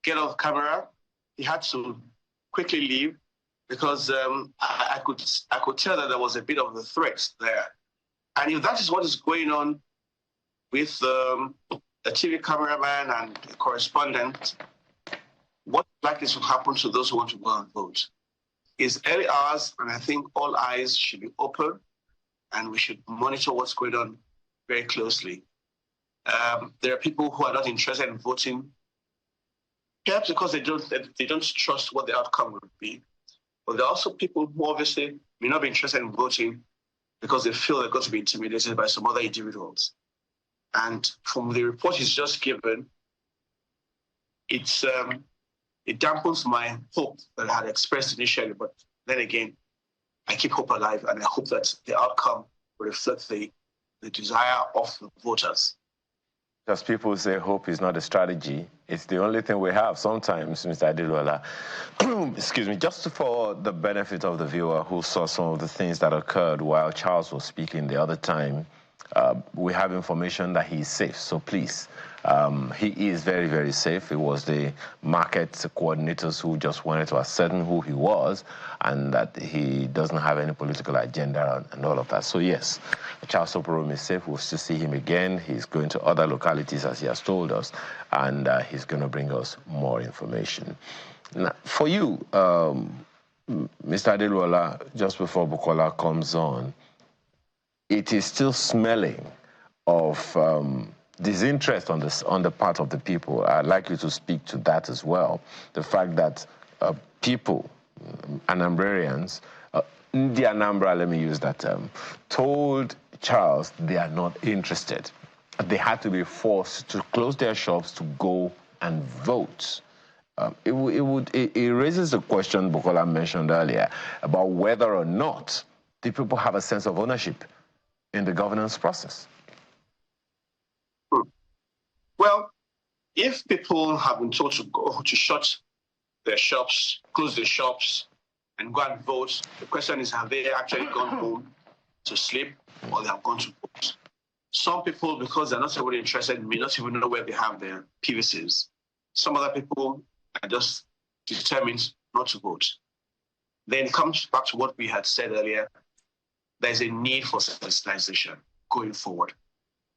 get off camera. He had to quickly leave because I could tell that there was a bit of a threat there. And if that is what is going on with a TV cameraman and a correspondent, what likely to happen to those who want to go and vote is early hours, and I think all eyes should be open and we should monitor what's going on very closely. There are people who are not interested in voting, perhaps because they don't trust what the outcome will be. But there are also people who obviously may not be interested in voting because they feel they're going to be intimidated by some other individuals. And from the report he's just given, it dampens my hope that I had expressed initially. But then again, I keep hope alive, and I hope that the outcome will reflect the desire of the voters. Because people say hope is not a strategy. It's the only thing we have sometimes, Mr. Adilola. Excuse me, just for the benefit of the viewer who saw some of the things that occurred while Charles was speaking the other time, we have information that he is safe, so please. He is very, very safe. It was the market coordinators who just wanted to ascertain who he was and that he doesn't have any political agenda and all of that. So yes, Charles Operum is safe. We'll still see him again. He's going to other localities, as he has told us, and he's going to bring us more information. Now, for you, Mr. Adeluola, just before Bukola comes on, it is still smelling of disinterest on the part of the people. I'd like you to speak to that as well. The fact that people, Anambrarians, the Anambra, let me use that term, told Charles they are not interested. They had to be forced to close their shops to go and vote. It raises the question Bukola mentioned earlier about whether or not the people have a sense of ownership in the governance process. Well, if people have been told to go to shut their shops, close their shops, and go and vote, the question is, have they actually gone home to sleep, or they have gone to vote? Some people, because they're not so really interested, may not even know where they have their PVCs. Some other people are just determined not to vote. Then it comes back to what we had said earlier. There's a need for sensitization going forward.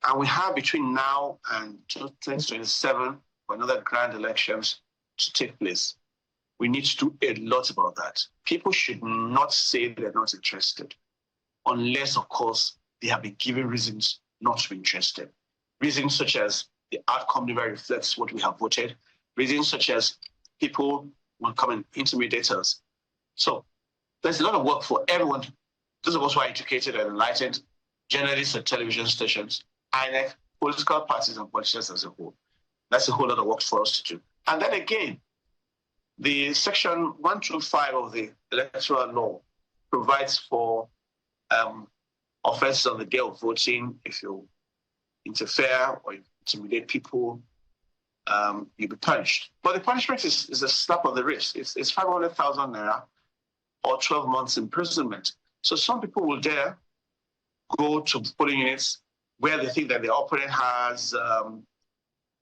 And we have between now and 2027 for another grand elections to take place. We need to do a lot about that. People should not say they're not interested, unless, of course, they have been given reasons not to be interested. Reasons such as the outcome never reflects what we have voted. Reasons such as people will come and intimidate us. So there's a lot of work for everyone. Those of us who are educated and enlightened, journalists and television stations, INEC, political parties and politicians as a whole. That's a whole lot of work for us to do. And then again, the section 125 of the Electoral law provides for offenses on the day of voting. If you interfere or you intimidate people, you'll be punished. But the punishment is a slap on the wrist. It's 500,000 naira or 12 months imprisonment. So some people will dare go to polling units where they think that the opponent has an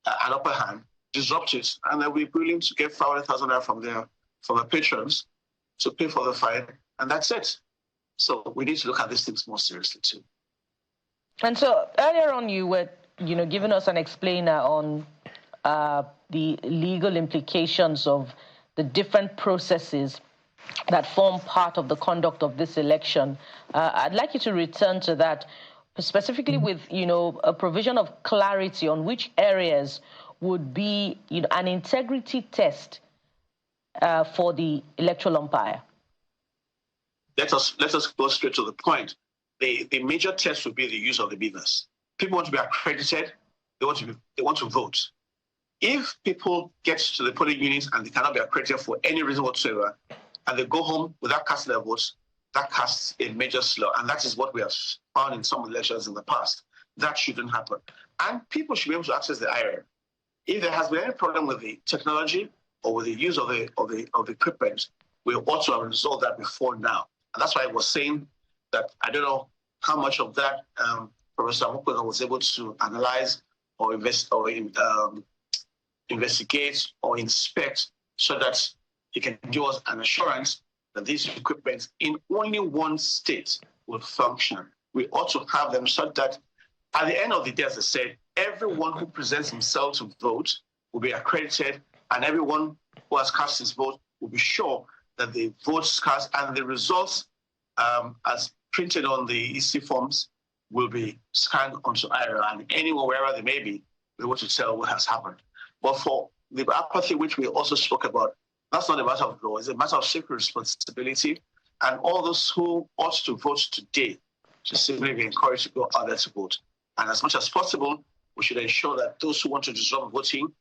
upper hand, disrupt it, and they'll be willing to get 500,000 naira from their patrons to pay for the fine, and that's it. So we need to look at these things more seriously too. And so earlier on, you were, giving us an explainer on the legal implications of the different processes that form part of the conduct of this election. I'd like you to return to that, specifically with, a provision of clarity on which areas would be, an integrity test for the electoral umpire. Let us go straight to the point. The major test would be the use of the business. People want to be accredited. They want to vote. If people get to the polling units and they cannot be accredited for any reason whatsoever, and they go home without casting their votes, that casts a major slur. And that is what we have found in some elections in the past. That shouldn't happen. And people should be able to access the IRM. If there has been any problem with the technology or with the use of the equipment, we ought to have resolved that before now. And that's why I was saying that I don't know how much of that Professor Amukwega was able to analyze or investigate or inspect so that he can give us an assurance that these equipment in only one state will function. We ought to have them so that at the end of the day, as I said, everyone who presents himself to vote will be accredited, and everyone who has cast his vote will be sure that the votes cast and the results as printed on the EC forms will be scanned onto IRA, and anyone, wherever they may be able to tell what has happened. But for the apathy, which we also spoke about, that's not a matter of law, it's a matter of civic responsibility, and all those who ought to vote today should simply be encouraged to go out there to vote. And as much as possible, we should ensure that those who want to disrupt voting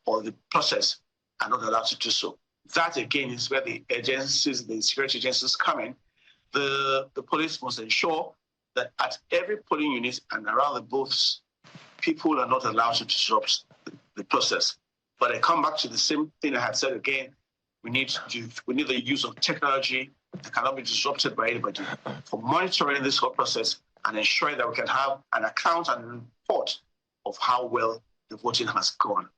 or the process are not allowed to do so. That, again, is where the agencies, the security agencies come in. The police must ensure that at every polling unit and around the booths, people are not allowed to disrupt the process. But I come back to the same thing I had said again. We need the use of technology that cannot be disrupted by anybody for monitoring this whole process and ensuring that we can have an account and a report of how well the voting has gone.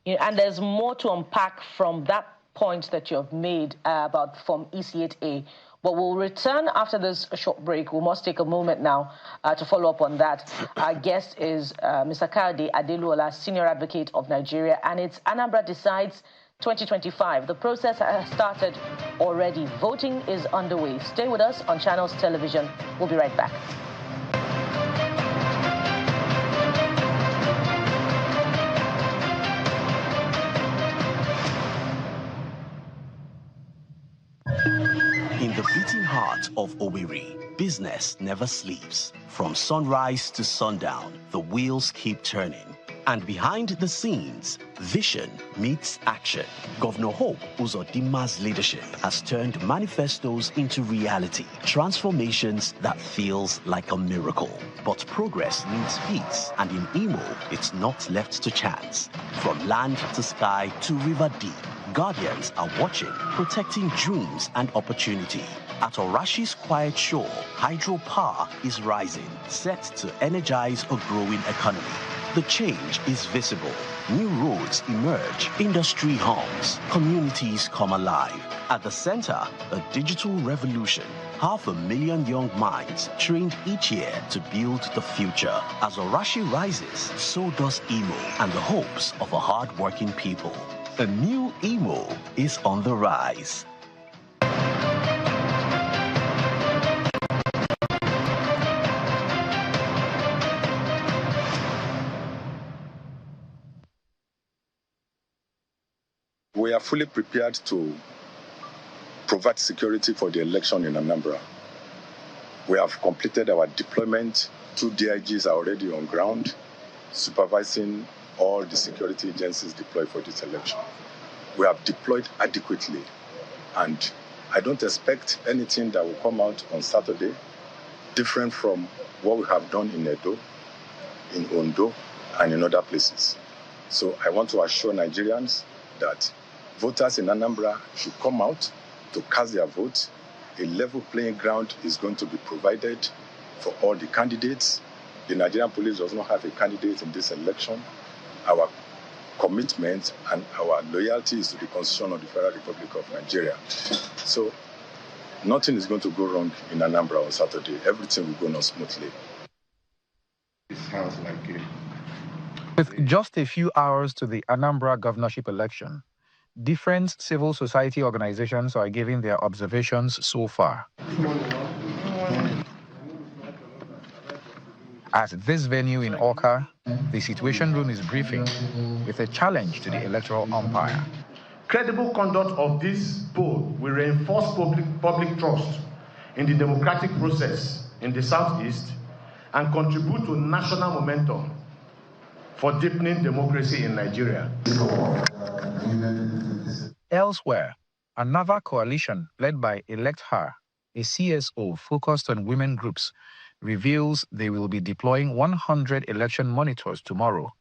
And there's more to unpack from that point that you have made about Form EC8A. But we'll return after this short break. We must take a moment now to follow up on that. Our guest is Mr. Kayode Adeluola, Senior Advocate of Nigeria, and it's Anambra Decides 2025. The process has started already. Voting is underway. Stay with us on Channels Television. We'll be right back. In the beating heart of Owerri, business never sleeps. From sunrise to sundown, the wheels keep turning. And behind the scenes, vision meets action. Governor Hope Uzodimma's leadership has turned manifestos into reality, transformations that feels like a miracle. But progress needs peace, and in Imo, it's not left to chance. From land to sky to river deep, Guardians are watching, protecting dreams and opportunity. At Orashi's quiet shore, hydropower is rising, set to energize a growing economy. The change is visible. New roads emerge, industry hums, communities come alive. At the center, a digital revolution. 500,000 young minds trained each year to build the future. As Orashi rises, so does Imo and the hopes of a hard-working people. A new Imo is on the rise. We are fully prepared to provide security for the election in Anambra. We have completed our deployment. 2 DIGs are already on ground, supervising all the security agencies deployed for this election. We have deployed adequately, and I don't expect anything that will come out on Saturday different from what we have done in Edo, in Ondo, and in other places. So I want to assure Nigerians that voters in Anambra should come out to cast their vote. A level playing ground is going to be provided for all the candidates. The Nigerian police does not have a candidate in this election. Our commitment and our loyalty is to the Constitution of the Federal Republic of Nigeria. So nothing is going to go wrong in Anambra on Saturday. Everything will go on smoothly. It sounds like it. With just a few hours to the Anambra governorship election, different civil society organizations are giving their observations so far. At this venue in Awka, the Situation Room is briefing with a challenge to the electoral umpire. Credible conduct of this poll will reinforce public trust in the democratic process in the Southeast and contribute to national momentum for deepening democracy in Nigeria. Elsewhere, another coalition led by Electoral, a CSO focused on women groups, reveals they will be deploying 100 election monitors tomorrow.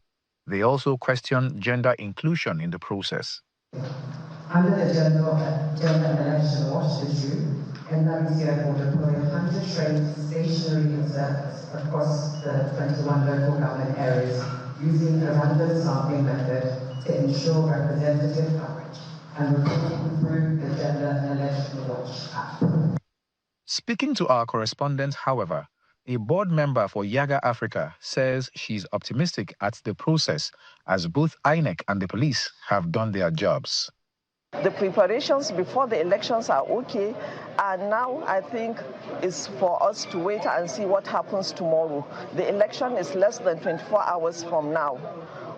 They also question gender inclusion in the process. Under the Gender and Election Watch issue, and that is here will deploy 100 trained stationary observers across the 21 local government areas using a random sampling method to ensure representative coverage and reporting through the Gender Election Watch app. Speaking to our correspondent, however, a board member for Yaga Africa says she's optimistic at the process as both INEC and the police have done their jobs. The preparations before the elections are okay, and now I think it's for us to wait and see what happens tomorrow. The election is less than 24 hours from now.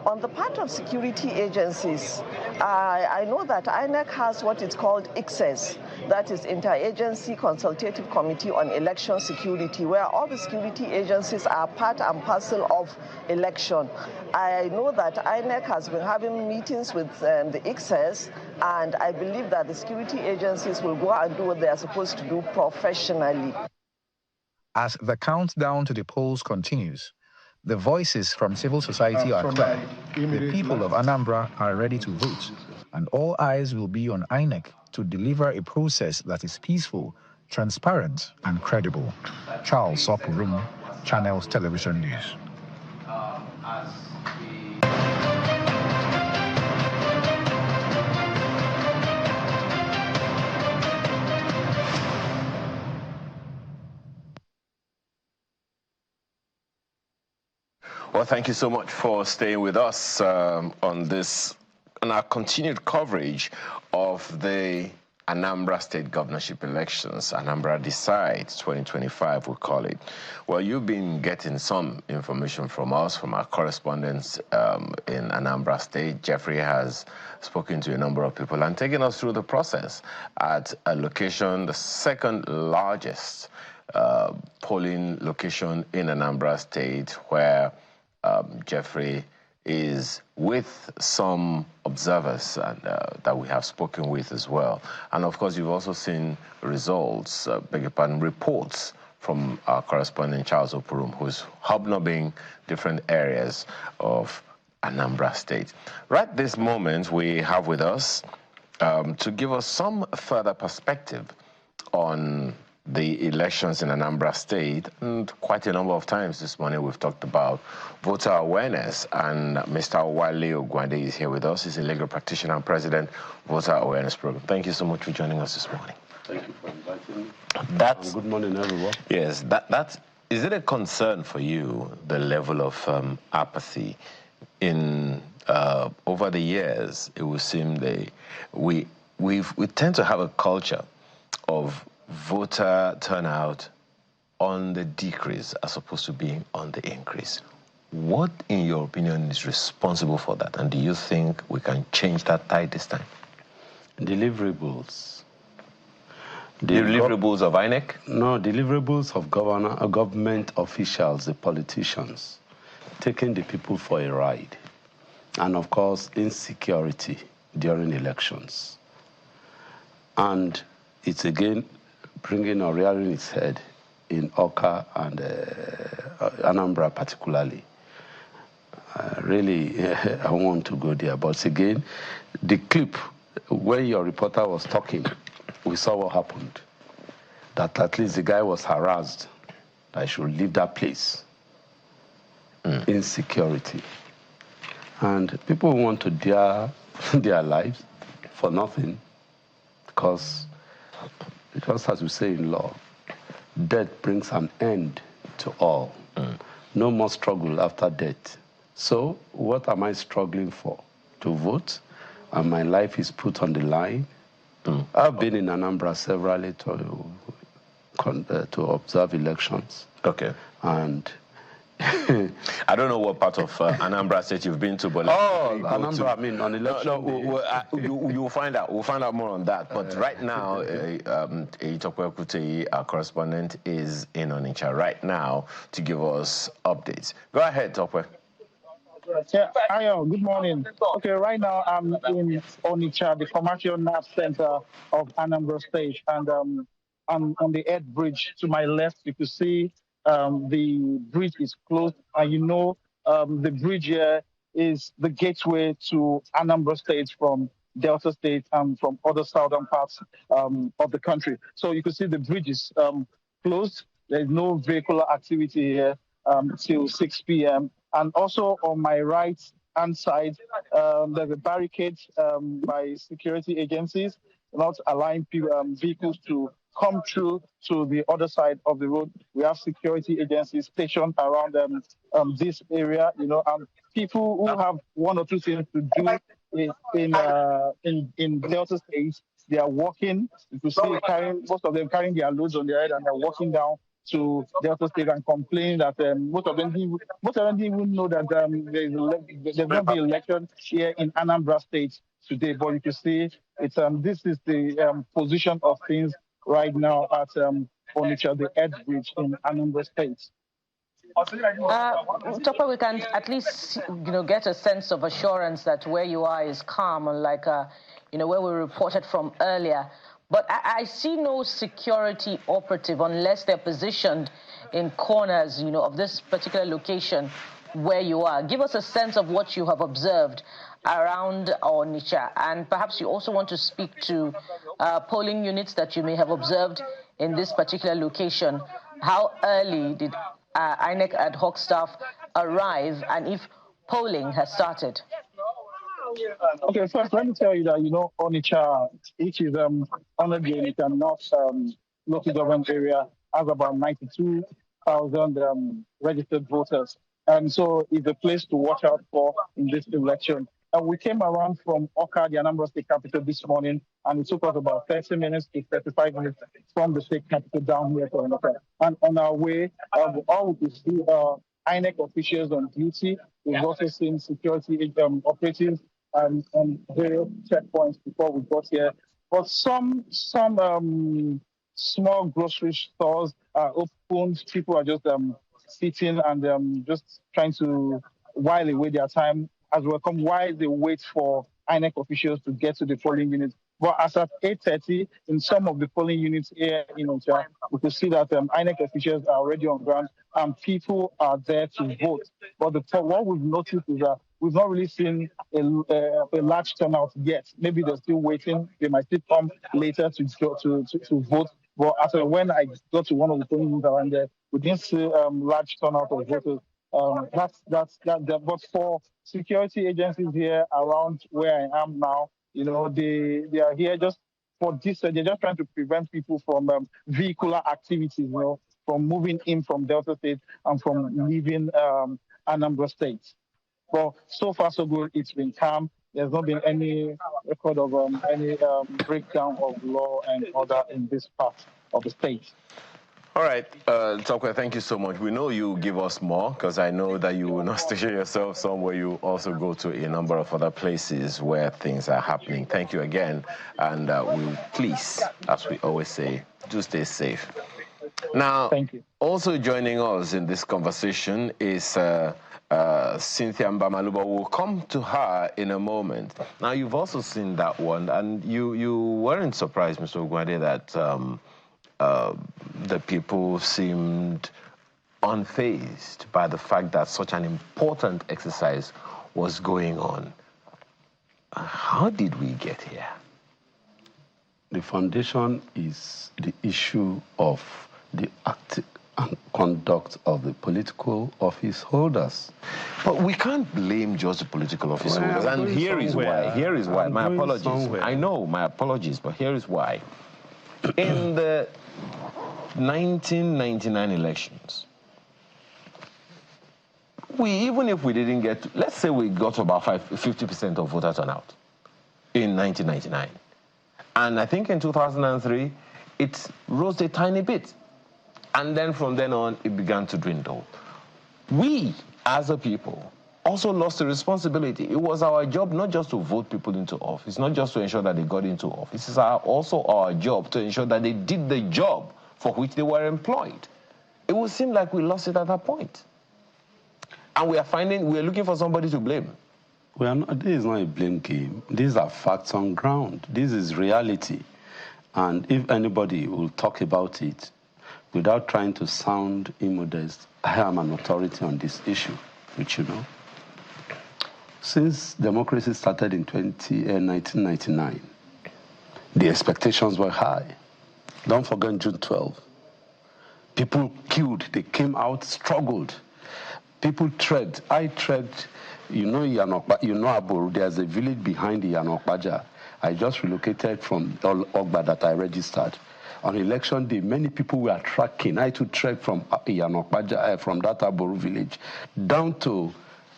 On the part of security agencies, I know that INEC has what is called ICSES, that is Interagency Consultative Committee on Election Security, where all the security agencies are part and parcel of election. I know that INEC has been having meetings with the ICSES, and I believe that the security agencies will go and do what they are supposed to do professionally. As the countdown to the polls continues, the voices from civil society are clear. The people of Anambra are ready to vote, and all eyes will be on INEC to deliver a process that is peaceful, transparent, and credible. Charles Sopurum, Channels Television News. Well, thank you so much for staying with us on our continued coverage of the Anambra State Governorship elections. Anambra Decides 2025, we call it. Well, you've been getting some information from us, from our correspondents in Anambra State. Jeffrey has spoken to a number of people and taken us through the process at a location, the second largest polling location in Anambra State, where Jeffrey is with some observers and, that we have spoken with as well. And of course, you've also seen results, reports from our correspondent Charles Opurum, who's hobnobbing different areas of Anambra State. Right this moment, we have with us to give us some further perspective on the elections in Anambra State, and quite a number of times this morning we've talked about voter awareness, and Mr. Wale Ogwande is here with us. He's a legal practitioner and president of Voter Awareness Program. Thank you so much for joining us this morning. Thank you for inviting me. Good morning, everyone. Yes, is it a concern for you, the level of apathy in over the years? It would seem we tend to have a culture of voter turnout on the decrease as opposed to being on the increase. What, in your opinion, is responsible for that? And do you think we can change that tide this time? Deliverables. Deliverables of INEC? No, deliverables of government officials, the politicians, taking the people for a ride. And of course, insecurity during elections. And it's again bringing or rearing its head in Oka and Anambra particularly. Really, I want to go there. But again, the clip when your reporter was talking, we saw what happened. That at least the guy was harassed. I should leave that place. Insecurity. And people want to dare their lives for nothing because as we say in law, death brings an end to all. No more struggle after death. So what am I struggling for? To vote? And my life is put on the line. I've been in Anambra severally to observe elections. Okay. And I don't know what part of Anambra State you've been to, but Anambra, I mean, on election you'll find out. We'll find out more on that. But right now, Itokwe Kuteyi, our correspondent, is in Onitsha right now to give us updates. Go ahead, Tokwe. Yeah, good morning. Okay, right now I'm in Onitsha, the commercial nerve center of Anambra State, and I'm on the Ed Bridge. To my left, you can see the bridge is closed, and you know the bridge here is the gateway to Anambra State from Delta State and from other southern parts of the country. So you can see the bridges closed. There is no vehicular activity here till 6 p.m. And also on my right-hand side, there's a barricade by security agencies not allowing vehicles to come through to the other side of the road. We have security agencies stationed around this area, you know, and people who have one or two things to do in Delta State, they are walking. You can see most of them carrying their loads on their head, and they're walking down to Delta State and complain that most of them didn't even know that there's going to be election here in Anambra State today. But you can see it's this is the position of things right now at Onitsha, the Edge Bridge in Anambra State. Topper, we can at least get a sense of assurance that where you are is calm, unlike where we reported from earlier. But I see no security operative unless they're positioned in corners, of this particular location where you are. Give us a sense of what you have observed around Onitsha, and perhaps you also want to speak to polling units that you may have observed in this particular location. How early did INEC ad hoc staff arrive, and if polling has started? Okay, first let me tell you that Onitsha, which is under the Onitsha North local government area, has about 92,000 registered voters, and so it's a place to watch out for in this election. And we came around from Oka, the Anambra State capital, this morning, and it took us about 30 minutes to 35 minutes from the state capital down here to Onitsha. And on our way, all we could see INEC officials on duty. We've also seen security operatives on various checkpoints before we got here. But some small grocery stores are opened. People are just sitting and just trying to while away their time as welcome while they wait for INEC officials to get to the polling units. But as at 8:30, in some of the polling units here in Onitsha, we could see that INEC officials are already on ground and people are there to vote. But what we've noticed is that we've not really seen a large turnout yet. Maybe they're still waiting. They might still come later to vote. But when I got to one of the polling units around there, we didn't see large turnout of voters. But for security agencies here around where I am now, they are here just for this. They're just trying to prevent people from vehicular activities, from moving in from Delta State and from leaving Anambra State. But so far so good. It's been calm. There's not been any record of any breakdown of law and order in this part of the state. All right, Tokwe, thank you so much. We know you give us more because I know that you will not station yourself somewhere. You also go to a number of other places where things are happening. Thank you again. And we'll please, as we always say, do stay safe. Now, thank you. Also joining us in this conversation is Cynthia Mbamaluba. We'll come to her in a moment. Now, you've also seen that one, and you weren't surprised, Mr. Ogwade, that the people seemed unfazed by the fact that such an important exercise was going on. How did we get here? The foundation is the issue of the act and conduct of the political office holders. But we can't blame just the political office holders. And here is why. Here is why. My apologies. I know, my apologies, but here is why. In the 1999 elections, even if we didn't get, let's say we got about 50% of voter turnout in 1999. And I think in 2003, it rose a tiny bit. And then from then on, it began to dwindle. We, as a people, also lost the responsibility. It was our job not just to vote people into office, not just to ensure that they got into office. It's also our job to ensure that they did the job for which they were employed. It would seem like we lost it at that point. And we're looking for somebody to blame. This is not a blame game. These are facts on ground. This is reality. And if anybody will talk about it without trying to sound immodest, I am an authority on this issue, which you know. Since democracy started in 1999, the expectations were high. Don't forget June 12. People queued, they came out, struggled. People trekked. I trekked, you know Aboru, there's a village behind the Yanokbaja. I just relocated from Ogba that I registered. On election day, many people were trekking. I too trekked from Yanokbaja, from that Aboru village, down to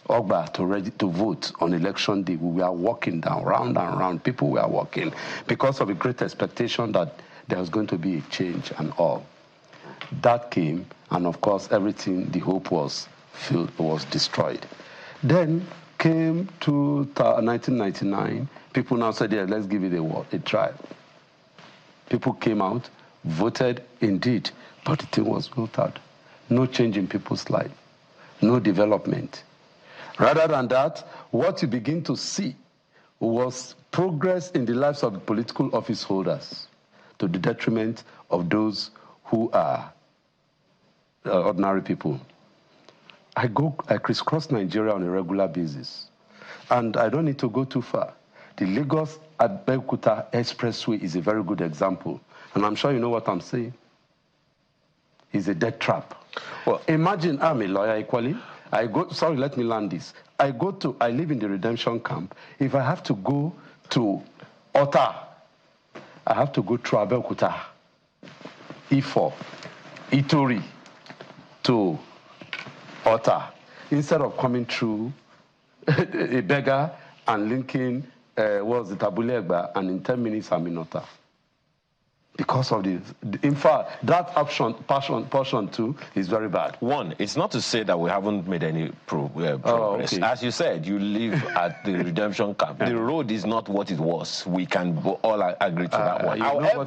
Ogba to vote on election day. We were walking down, round and round. People were walking because of a great expectation that there was going to be a change and all. That came, and of course, everything, the hope was destroyed. Then came to 1999. People now said, yeah, let's give it a try. People came out, voted indeed, but the thing was filtered. No change in people's life, no development. Rather than that, what you begin to see was progress in the lives of the political office holders to the detriment of those who are ordinary people. I crisscross Nigeria on a regular basis, and I don't need to go too far. The Lagos-Abeokuta Expressway is a very good example, and I'm sure you know what I'm saying. It's a death trap. Well, imagine I'm a lawyer equally. Sorry, let me land this. I live in the redemption camp. If I have to go to Ota, I have to go through Abeokuta, Ifo, Itori, to Ota, instead of coming through a beggar and linking Tabulegba, and in 10 minutes I'm in Ota. Because of this. In fact, that portion too is very bad. One, it's not to say that we haven't made any progress. Okay. As you said, you live at the redemption camp. The road is not what it was. We can all agree to that one. However,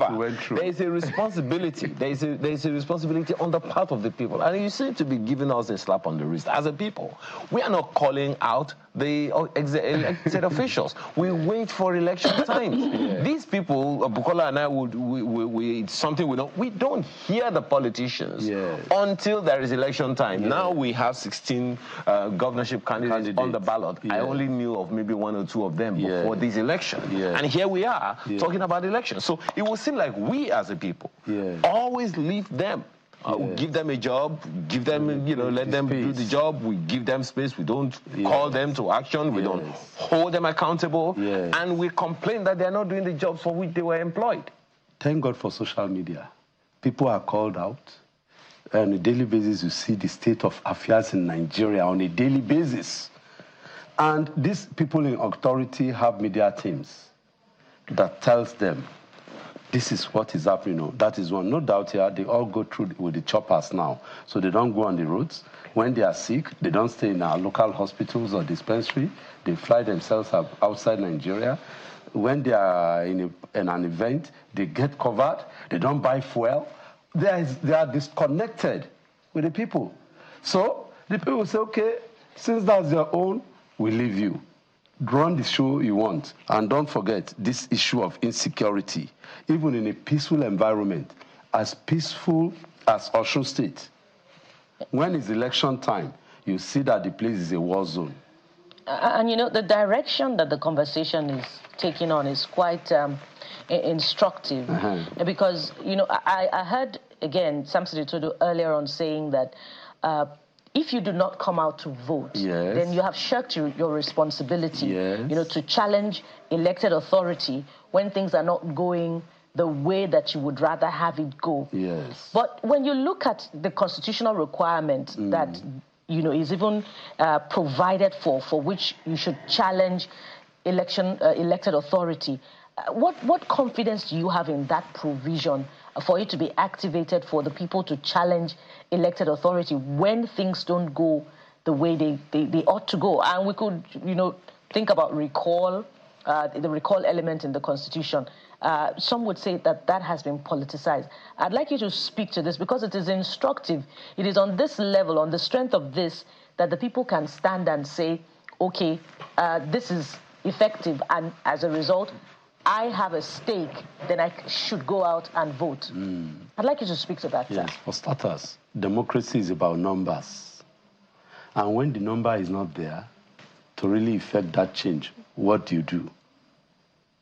there is a responsibility. there is a responsibility on the part of the people. And you seem to be giving us a slap on the wrist. As a people, we are not calling out the elected officials. We wait for election time. These people, Bukola and I, it's something we don't hear the politicians until there is election time. Now we have 16 governorship candidates on the ballot. I only knew of maybe 1 or 2 of them before this election. And here we are talking about elections. So it will seem like we as a people always leave them. Give them a job, give them, let them do the job. We give them space. We don't call them to action. We don't hold them accountable. And we complain that they're not doing the jobs for which they were employed. Thank God for social media. People are called out. On a daily basis, you see the state of affairs in Nigeria on a daily basis. And these people in authority have media teams that tells them, this is what is happening. That is one. No doubt here, they all go through with the choppers now. So they don't go on the roads. When they are sick, they don't stay in our local hospitals or dispensary. They fly themselves outside Nigeria. When they are in an event, they get covered. They don't buy fuel. They are disconnected with the people. So the people say, okay, since that's your own, we leave you. Run the show you want. And don't forget this issue of insecurity. Even in a peaceful environment, as peaceful as Osun State, when it's election time, you see that the place is a war zone. And the direction that the conversation is taking on is quite instructive. Because, I heard, again, Samson Itodo earlier on saying that if you do not come out to vote, then you have shirked your responsibility, to challenge elected authority when things are not going the way that you would rather have it go. But when you look at the constitutional requirement that is even provided for which you should challenge elected authority, what confidence do you have in that provision for it to be activated for the people to challenge elected authority when things don't go the way they ought to go? And we could, think about recall, the recall element in the Constitution. Some would say that has been politicized. I'd like you to speak to this because it is instructive. It is on this level, on the strength of this, that the people can stand and say, okay, this is effective, and as a result, I have a stake, then I should go out and vote. I'd like you to speak to that. Yes, for starters, democracy is about numbers. And when the number is not there to really effect that change, what do you do?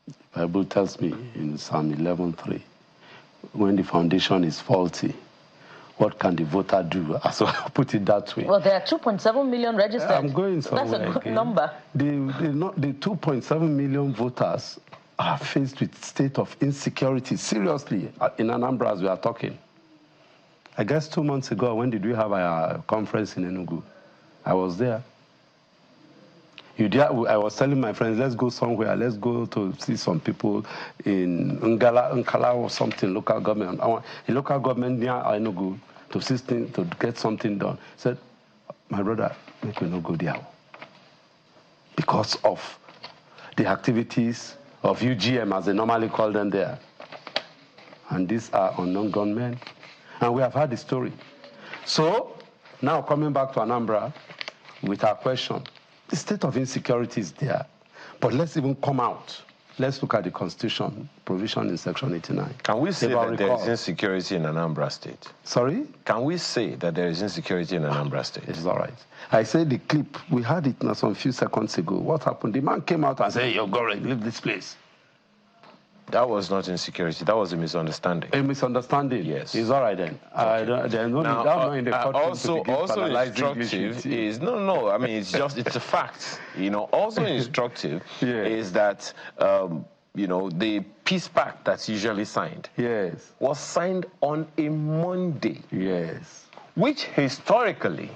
The Bible tells me in Psalm 11:3, when the foundation is faulty, what can the voter do? So I'll put it that way. Well, there are 2.7 million registered. I'm going somewhere. That's a good again. number. The 2.7 million voters are faced with state of insecurity, seriously, in Anambra as we are talking. I guess 2 months ago, when did we have a conference in Enugu? I was there. I was telling my friends, let's go somewhere. Let's go to see some people in Nkala or something, local government. I want a local government near Enugu to get something done. I said, my brother, make me not go there. Because of the activities of UGM, as they normally call them there. And these are unknown gunmen. And we have heard the story. So, now coming back to Anambra with our question, the state of insecurity is there. But let's even come out. Let's look at the Constitution provision in Section 89. Can we say that there is insecurity in Anambra State? Sorry? Can we say that there is insecurity in Anambra State? It's all right. I said the clip, we had it now some few seconds ago. What happened? The man came out and said, hey, you're going to leave this place. That was not insecurity. That was a misunderstanding. A misunderstanding? Yes. It's all right then. Also instructive is, no, I mean, it's a fact. You know, also instructive is that, you know, the peace pact that's usually signed was signed on a Monday. Yes. Which historically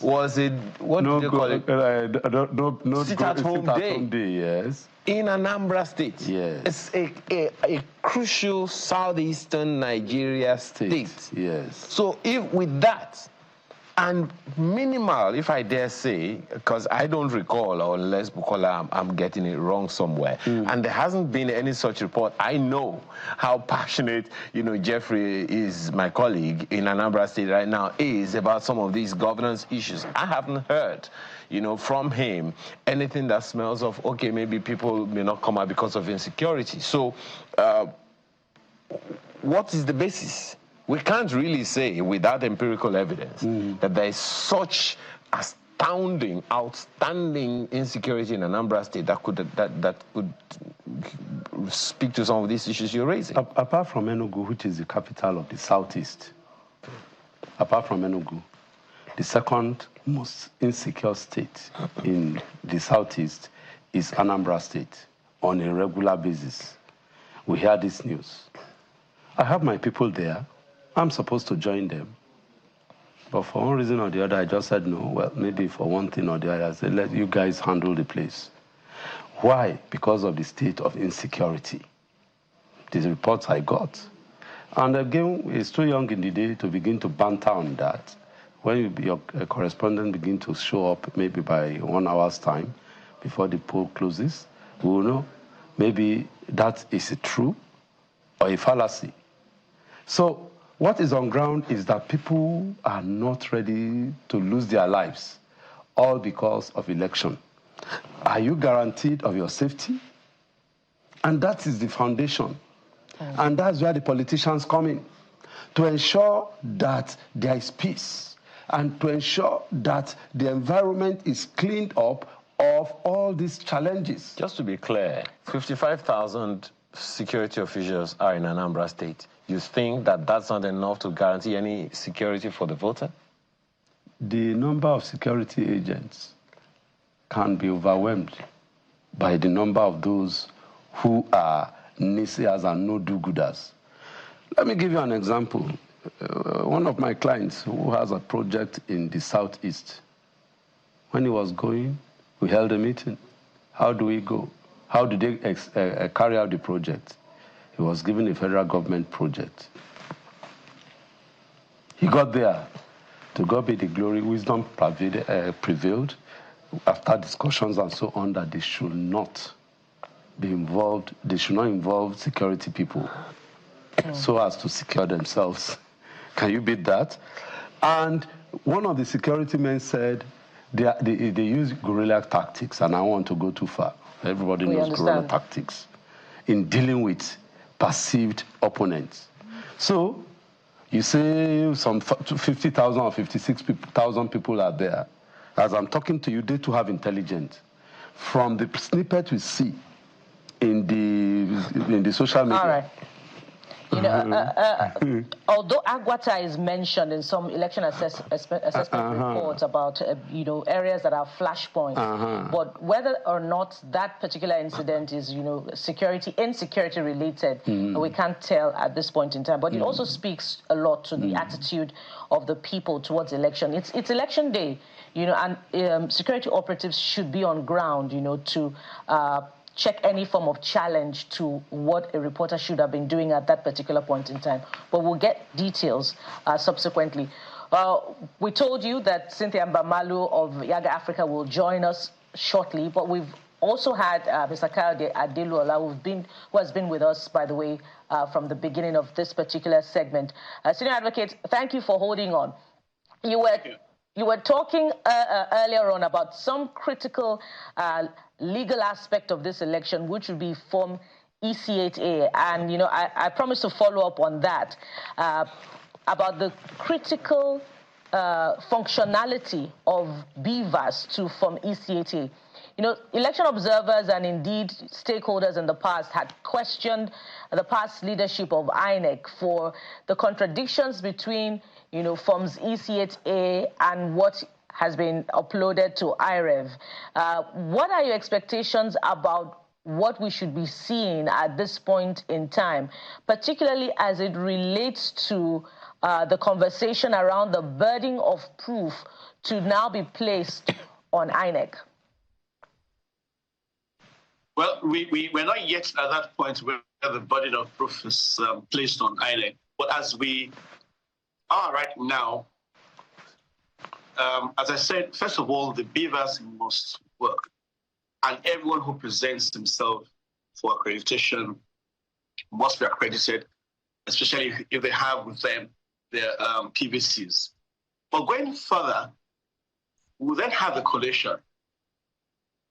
was a, what do you call it? Sit-at-home day. Yes. In Anambra State. Yes. It's a crucial southeastern Nigeria state. Yes. So if with that, and minimal, if I dare say, because I don't recall, or unless Bukola, I'm getting it wrong somewhere, and there hasn't been any such report. I know how passionate, you know, Jeffrey is, my colleague in Anambra State right now, is about some of these governance issues. I haven't heard, you know, from him anything that smells of, okay, maybe people may not come out because of insecurity. So what is the basis? We can't really say without empirical evidence that there is such astounding, outstanding insecurity in Anambra State that could speak to some of these issues you're raising. Apart from Enugu, which is the capital of the southeast, apart from Enugu, the second most insecure state in the southeast is Anambra State on a regular basis. We hear this news. I have my people there. I'm supposed to join them. But for one reason or the other, I just said no. Well, maybe for one thing or the other, I said, let you guys handle the place. Why? Because of the state of insecurity. These reports I got. And again, it's too young in the day to begin to banter on that. When your correspondent begin to show up, maybe by 1 hour's time, before the poll closes, we will know maybe that is true or a fallacy. So, what is on ground is that people are not ready to lose their lives, all because of election. Are you guaranteed of your safety? And that is the foundation. And that's where the politicians come in, to ensure that there is peace and to ensure that the environment is cleaned up of all these challenges. Just to be clear, 55,000 security officials are in Anambra State. You think that that's not enough to guarantee any security for the voter? The number of security agents can be overwhelmed by the number of those who are naysayers and no-do-gooders. Let me give you an example. One of my clients who has a project in the southeast, when he was going, we held a meeting. How do we go? How do they carry out the project? He was given a federal government project. He got there. To God be the glory, wisdom prevailed after discussions and so on that they should not be involved, they should not involve security people so as to secure themselves. Can you beat that? And one of the security men said they use guerrilla tactics, and I don't want to go too far. Everybody knows guerrilla tactics in dealing with perceived opponents. So you say some 50,000 or 56,000 people are there. As I'm talking to you, they too have intelligence. From the snippet we see in the social media. All right. You know, although Agwata is mentioned in some election assessment reports about, you know, areas that are flashpoints, but whether or not that particular incident is, you know, insecurity related, we can't tell at this point in time. But it also speaks a lot to the attitude of the people towards election. It's election day, you know, and security operatives should be on ground, you know, to check any form of challenge to what a reporter should have been doing at that particular point in time. But we'll get details subsequently. We told you that Cynthia Mbamalu of Yaga Africa will join us shortly, but we've also had Mr. Kayode Adeluola, who has been with us, by the way, from the beginning of this particular segment. Senior Advocate, thank you for holding on. You were talking earlier on about some critical legal aspect of this election, which would be Form EC8A. And, you know, I promised to follow up on that, about the critical functionality of BVAS to Form EC8A. You know, election observers and indeed stakeholders in the past had questioned the past leadership of INEC for the contradictions between, you know, Forms EC8A and what has been uploaded to IREV. What are your expectations about what we should be seeing at this point in time, particularly as it relates to the conversation around the burden of proof to now be placed on INEC? Well, we're not yet at that point where the burden of proof is placed on INEC. But as we are right now, as I said, first of all, the BVAS must work. And everyone who presents himself for accreditation must be accredited, especially if they have with them their PVCs. But going further, we then have the collation.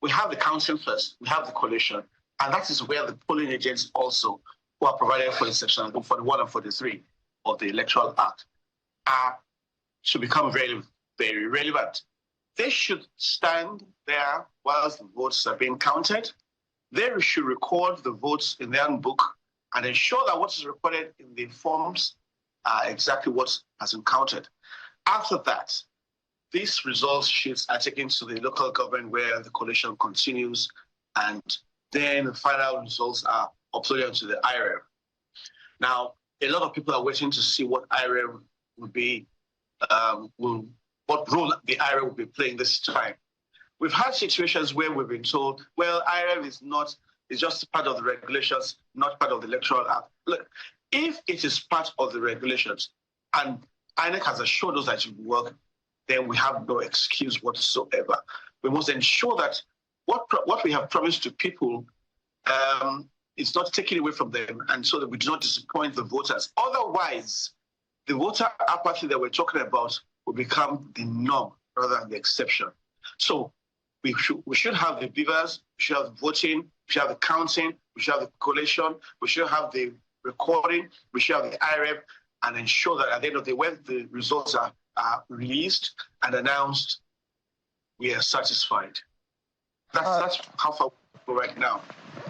We have the counting first, we have the collation, and that is where the polling agents also, who are provided for the Section 41 and 43 of the Electoral Act, should become very, very relevant. They should stand there whilst the votes are being counted. They should record the votes in their own book and ensure that what is recorded in the forms are exactly what has been counted. After that, these results sheets are taken to the local government where the collation continues, and then the final results are uploaded to the IREV. Now, a lot of people are waiting to see what IREV will be, what role the IREV will be playing this time. We've had situations where we've been told, well, IREV is just part of the regulations, not part of the Electoral Act. Look, if it is part of the regulations and INEC has assured us that it will work, then we have no excuse whatsoever. We must ensure that what we have promised to people is not taken away from them, and so that we do not disappoint the voters. Otherwise, the voter apathy that we're talking about will become the norm rather than the exception. So we should have the BVAS, we should have the voting, we should have the counting, we should have the collation, we should have the recording, we should have the IREV, and ensure that at the end of the day, when the results are released and announced, we are satisfied. That's how far we go right now.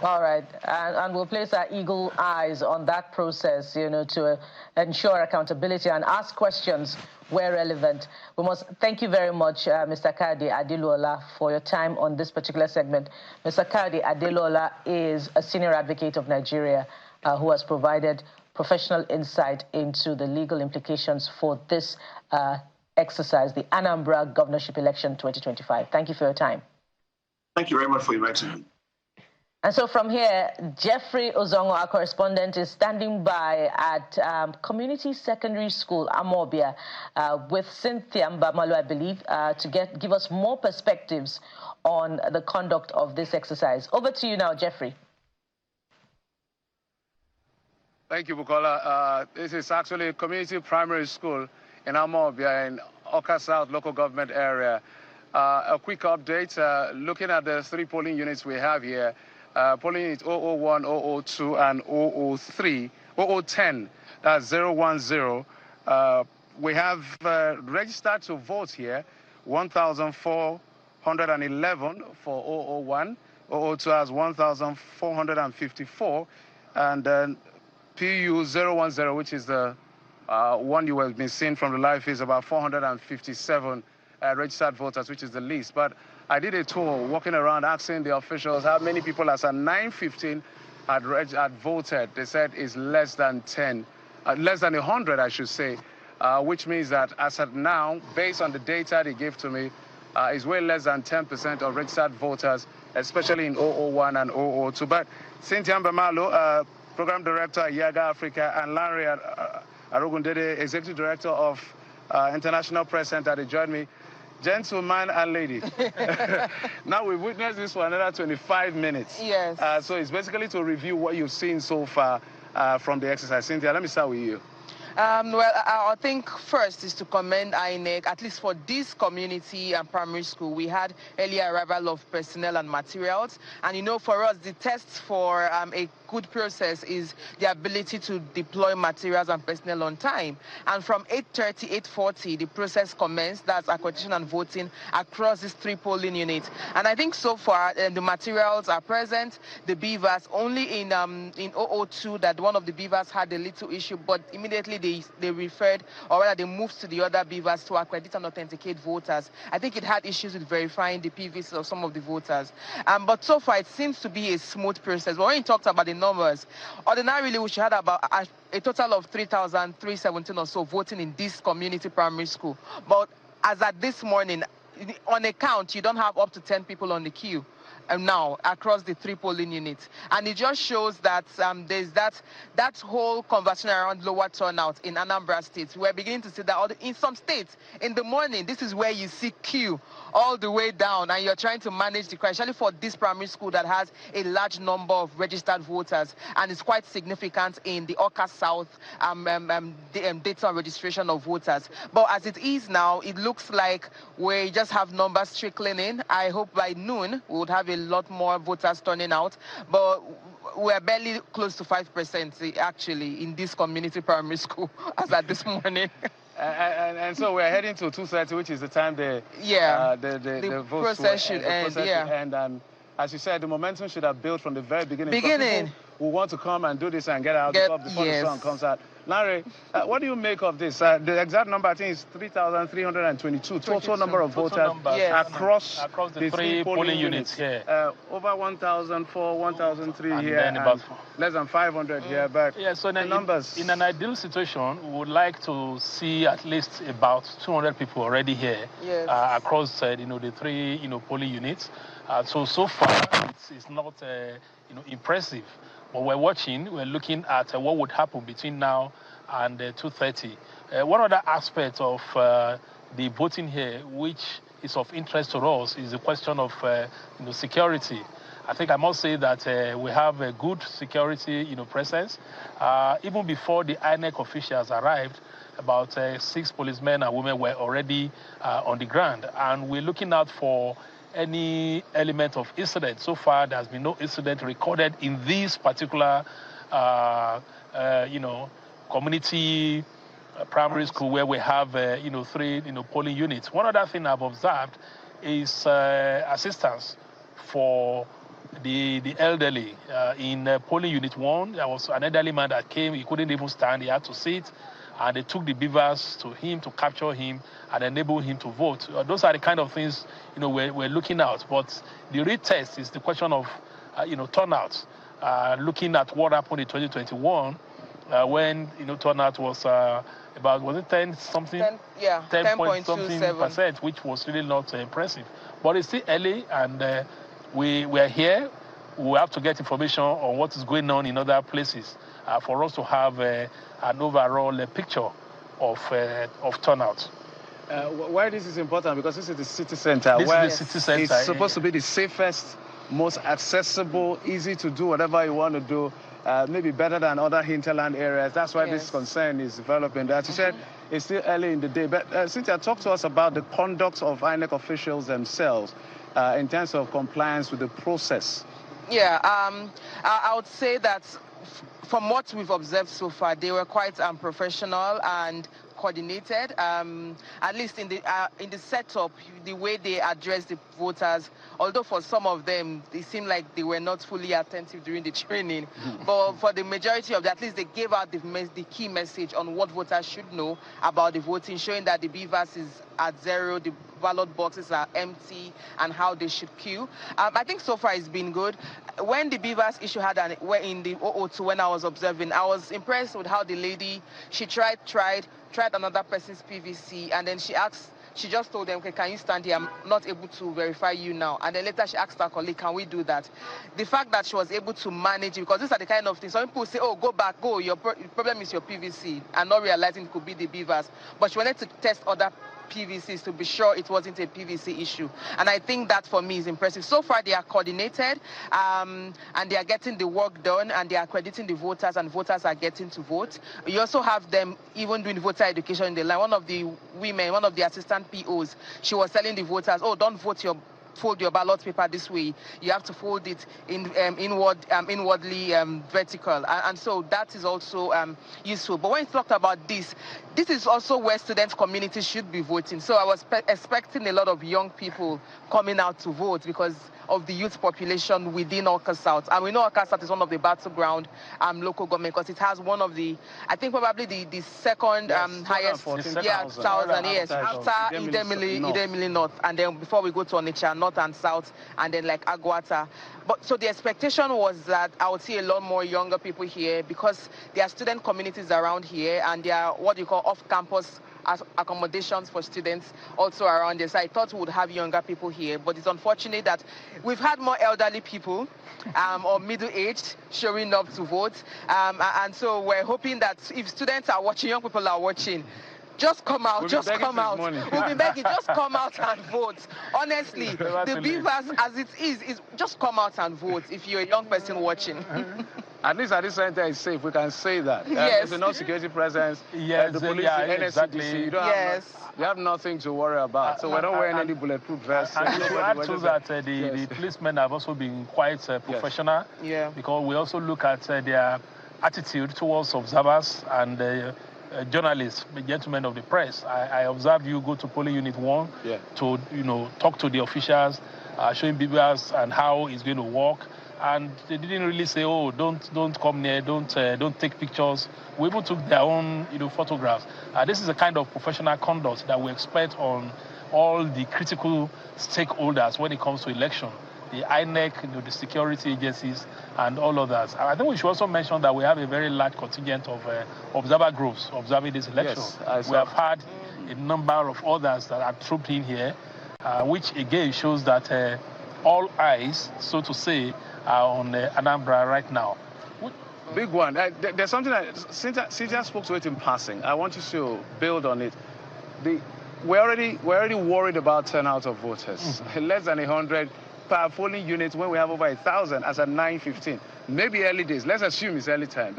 All right, and we'll place our eagle eyes on that process, you know, to ensure accountability and ask questions where relevant. We must thank you very much, Mr. Kayode Adeluola, for your time on this particular segment. Mr. Kayode Adeluola is a senior advocate of Nigeria who has provided professional insight into the legal implications for this exercise, the Anambra governorship election 2025. Thank you for your time. Thank you very much for inviting me. And so from here, Jeffrey Ozongo, our correspondent, is standing by at Community Secondary School, Amobia, with Cynthia Mbamalu, I believe, to give us more perspectives on the conduct of this exercise. Over to you now, Jeffrey. Thank you, Bukola. This is actually a community primary school in Amobia in Oka South local government area. A quick update, looking at the 3 polling units we have here. Polling unit 001, 002, and 003, 0010, that's 010. We have registered to vote here 1,411 for 001. 002 has 1,454. And then PU 010, which is the one you have been seeing from the live, is about 457 registered voters, which is the least. But I did a tour walking around asking the officials how many people as at 9:15 had voted. They said it's less than 10, less than 100, I should say, which means that as at now, based on the data they gave to me, is way less than 10% of registered voters, especially in 001 and 002. But Cynthia Mbamalo, Program Director at Yaga Africa, and Larry Arogundede, Executive Director of International Press Center, they joined me. Gentlemen and ladies, now we've witnessed this for another 25 minutes. Yes. So it's basically to review what you've seen so far from the exercise. Cynthia, let me start with you. Well, I think first is to commend INEC, at least for this community and primary school. We had early arrival of personnel and materials. And, you know, for us, the test for a good process is the ability to deploy materials and personnel on time. And from 8:30, 8:40, the process commenced. That's accreditation and voting across these 3 polling units. And I think so far, the materials are present. The beavers, only in 002 that one of the beavers had a little issue, but immediately they referred, or rather they moved to the other beavers to accredit and authenticate voters. I think it had issues with verifying the PVCs of some of the voters. But so far, it seems to be a smooth process. But when you talked about the numbers, ordinarily we should have about a total of 3,317 or so voting in this community primary school. But as at this morning, on a count, you don't have up to 10 people on the queue. Now across the 3 polling units, and it just shows that there's that whole conversation around lower turnout in Anambra State. We're beginning to see that in some states in the morning, this is where you see queue all the way down, and you're trying to manage the crowd, especially for this primary school that has a large number of registered voters, and it's quite significant in the Oka South data registration of voters. But as it is now, it looks like we just have numbers trickling in. I hope by noon we would have a lot more voters turning out, but we're barely close to 5% actually in this community primary school as at this morning. And so we're heading to 2:30, which is the time the process should end. And as you said, the momentum should have built from the very beginning. Who want to come and do this and get out before the sun comes out. Larry, what do you make of this? The exact number, I think, is 3,322 total number of voters across the 3 polling units. Over 1,004, 1,003 here, and less than 500 here. But so the numbers. In an ideal situation, we would like to see at least about 200 people already here across the 3 polling units. So far, it's not impressive. But we're looking at what would happen between now and 2:30. One other aspect of the voting here, which is of interest to us, is the question of security. I think I must say that we have a good security presence. Even before the INEC officials arrived, about 6 policemen and women were already on the ground. And we're looking out for any element of incident. So far, there has been no incident recorded in this particular, community primary school where we have, 3, polling units. One other thing I've observed is assistance for the elderly. In polling unit 1, there was an elderly man that came. He couldn't even stand. He had to sit. And they took the beavers to him to capture him and enable him to vote. Those are the kind of things, we're looking at. But the real test is the question of, turnout. Looking at what happened in 2021 when, turnout was about, was it 10 something? 10.something%, which was really not impressive. But it's still early, and we are here. We have to get information on what is going on in other places for us to have an overall picture of turnout. Why this is important? Because this is the city center. It's supposed to be the safest, most accessible, easy to do whatever you want to do, maybe better than other hinterland areas. That's why this concern is developing. As you said, it's still early in the day. But Cynthia, talk to us about the conduct of INEC officials themselves in terms of compliance with the process. I would say that from what we've observed so far, they were quite professional and coordinated, at least in the setup, the way they address the voters. Although for some of them, it seemed like they were not fully attentive during the training. But for the majority of them, at least they gave out the key message on what voters should know about the voting, showing that the BVAS is at 0, the ballot boxes are empty, and how they should queue. I think so far it's been good. When the BVAS issue had in the 002, when I was observing, I was impressed with how the lady, she tried another person's PVC, and then she just told them, okay, can you stand here? I'm not able to verify you now. And then later she asked her colleague, can we do that? The fact that she was able to manage it, because these are the kind of things, some people say, oh, go back, go, your problem is your PVC, and not realizing it could be the BVAS. But she wanted to test other PVCs to be sure it wasn't a PVC issue. And I think that for me is impressive. So far they are coordinated, and they are getting the work done, and they are accrediting the voters, and voters are getting to vote. You also have them even doing voter education in the line. One of the women, one of the assistant POs, she was telling the voters, oh, don't fold your ballot paper this way. You have to fold it inwardly vertical, and so that is also useful. But when you talked about this is also where student communities should be voting. So I was expecting a lot of young people coming out to vote because of the youth population within Awka South. And we know Awka South is one of the battleground local government because it has one of the, I think probably the second highest, 1,000, yes, after Idemili North, and then before we go to Onitsha, North and South, and then like Agwata. But so the expectation was that I would see a lot more younger people here because there are student communities around here, and there are what you call off-campus accommodations for students also around there. So I thought we would have younger people here, but it's unfortunate that we've had more elderly people or middle-aged showing up to vote. And so we're hoping that if students are watching, young people are watching, just come out, just come out. We'll be begging, just come out and vote. Honestly, the BVAS as it is just come out and vote if you're a young person watching. At least at this center it's safe, we can say that. Yes. There's no security presence. Yes, the police, exactly. You have nothing to worry about. So we're not wearing any bulletproof vests. And to add to that, the policemen have also been quite professional. Yeah. Because we also look at their attitude towards observers and journalists, the gentlemen of the press. I observed you go to Polling Unit 1 to talk to the officials, showing BVAS and how it's going to work. And they didn't really say, oh, don't come near, don't take pictures. We even took their own photographs. This is a kind of professional conduct that we expect on all the critical stakeholders when it comes to election. The INEC, the security agencies, and all others. I think we should also mention that we have a very large contingent of observer groups observing this election. Yes, we have had a number of others that are trooped in here, which again shows that all eyes, so to say, are on Anambra right now. Big one. There's something that Cynthia spoke to it in passing. I want you to build on it. We're already worried about turnout of voters. Less than 100 per polling unit when we have over 1,000 as at 9:15. Maybe early days. Let's assume it's early time.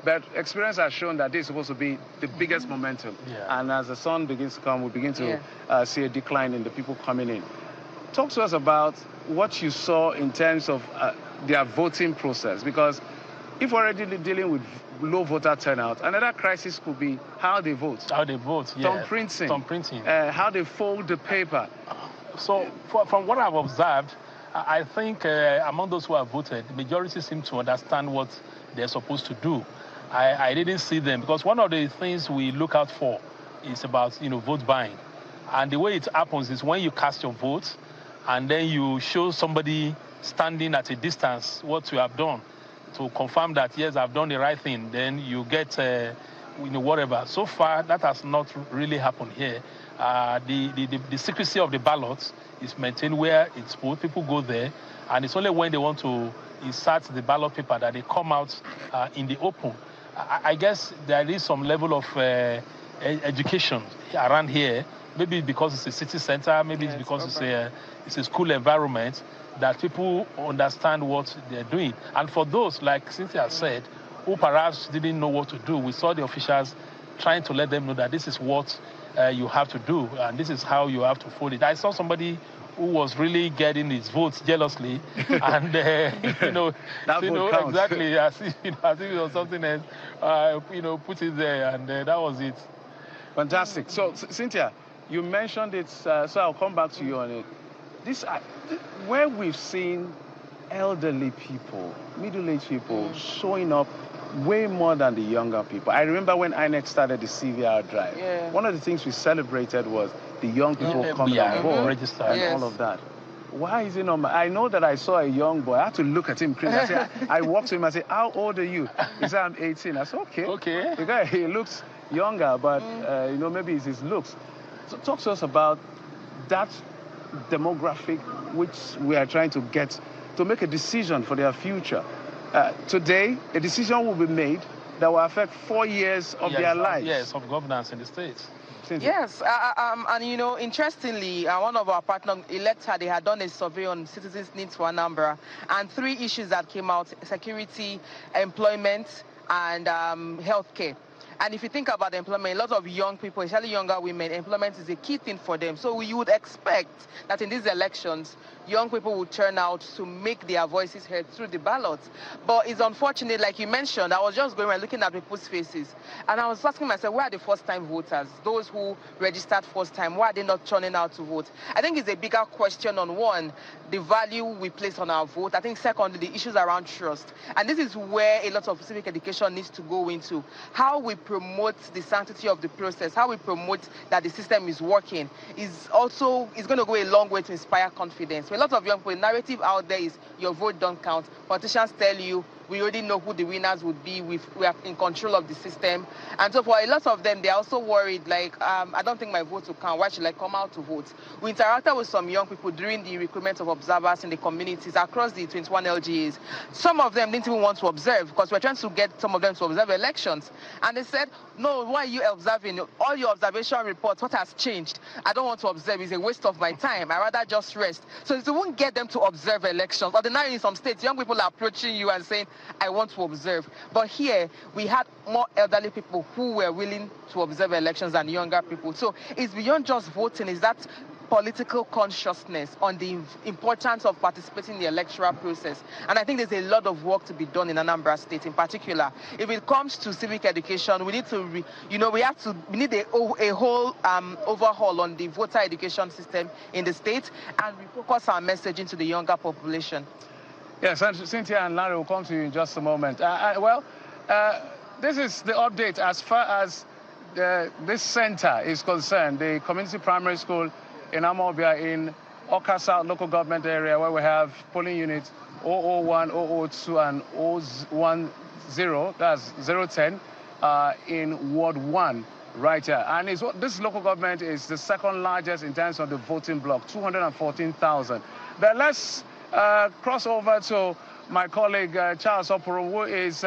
But experience has shown that this is supposed to be the biggest momentum. Yeah. And as the sun begins to come, we begin to see a decline in the people coming in. Talk to us about what you saw in terms of their voting process, because if we're already dealing with low voter turnout, another crisis could be how they vote. How they vote, yeah. Thumb printing. How they fold the paper. So from what I've observed, I think among those who have voted, the majority seem to understand what they're supposed to do. I didn't see them, because one of the things we look out for is about vote buying. And the way it happens is when you cast your vote, and then you show somebody standing at a distance what you have done to confirm that, yes, I've done the right thing, then you get, whatever. So far, that has not really happened here. The secrecy of the ballots is maintained where it's put. People go there, and it's only when they want to insert the ballot paper that they come out in the open. I guess there is some level of education around here. Maybe because it's a city center, maybe it's because it's a school environment, that people understand what they're doing. And for those, like Cynthia said, who perhaps didn't know what to do, we saw the officials trying to let them know that this is what you have to do, and this is how you have to fold it. I saw somebody who was really getting his votes jealously, and exactly as if it was something else, put it there, and that was it. Fantastic. So, Cynthia, you mentioned it, so I'll come back to you on it. Where we've seen elderly people, middle-aged people showing up way more than the younger people. I remember when INEC started the CVR drive. Yeah. One of the things we celebrated was the young people coming on board and all of that. Why is it not? I know that I saw a young boy. I had to look at him crazy. I said, I walked to him. I said, "How old are you?" He said, "I'm 18." I said, "Okay." Okay. The guy, he looks younger, but you know, maybe it's his looks. So talk to us about that demographic which we are trying to get to make a decision for their future. Today, a decision will be made that will affect 4 years of their lives. Yes, of governance in the states. Yes, and you know, interestingly, one of our partners, Electoral, they had done a survey on citizens' needs for Anambra, and 3 issues that came out: security, employment, and healthcare. And if you think about employment, a lot of young people, especially younger women, employment is a key thing for them. So you would expect that in these elections, young people would turn out to make their voices heard through the ballots. But it's unfortunate, like you mentioned, I was just going around looking at people's faces, and I was asking myself, where are the first-time voters? Those who registered first time, why are they not turning out to vote? I think it's a bigger question on, one, the value we place on our vote. I think secondly, the issues around trust. And this is where a lot of civic education needs to go into. How we promote the sanctity of the process, how we promote that the system is working, is going to go a long way to inspire confidence. For a lot of young people, the narrative out there is your vote don't count. Politicians tell you we already know who the winners would be. We are in control of the system. And so for a lot of them, they're also worried, like, I don't think my vote will count. Why should I come out to vote? We interacted with some young people during the recruitment of observers in the communities across the 21 LGAs. Some of them didn't even want to observe because we're trying to get some of them to observe elections. And they said, no, why are you observing? All your observation reports, what has changed? I don't want to observe. It's a waste of my time. I'd rather just rest. So it won't get them to observe elections. Ordinarily in some states, young people are approaching you and saying, I want to observe. But here, we had more elderly people who were willing to observe elections than younger people. So it's beyond just voting. It's that political consciousness on the importance of participating in the electoral process. And I think there's a lot of work to be done in Anambra State in particular. If it comes to civic education, we need to, we need a whole overhaul on the voter education system in the state, and we focus our messaging to the younger population. Yes, and Cynthia and Larry will come to you in just a moment. This is the update as far as this center is concerned, the community primary school in Anambra in Awka South local government area, where we have polling units 001, 002, and 010, that's 010, in Ward 1 right here. And this local government is the second largest in terms of the voting block, 214,000. But let's cross over to my colleague Charles Oporo, who is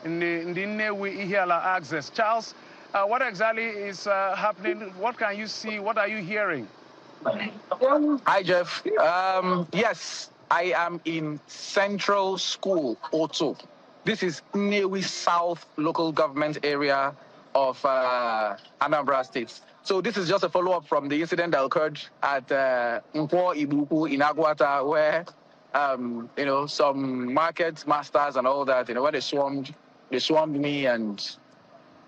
in the Nnewi Ihiala axis. Charles, what exactly is happening? What can you see? What are you hearing? Hi, Jeff. Yes, I am in Central School, Oto. This is Nnewi South local government area of Anambra State. So this is just a follow-up from the incident that occurred at Nkwo Ibuku in Agwata, where some market masters and all that, when they swarmed me and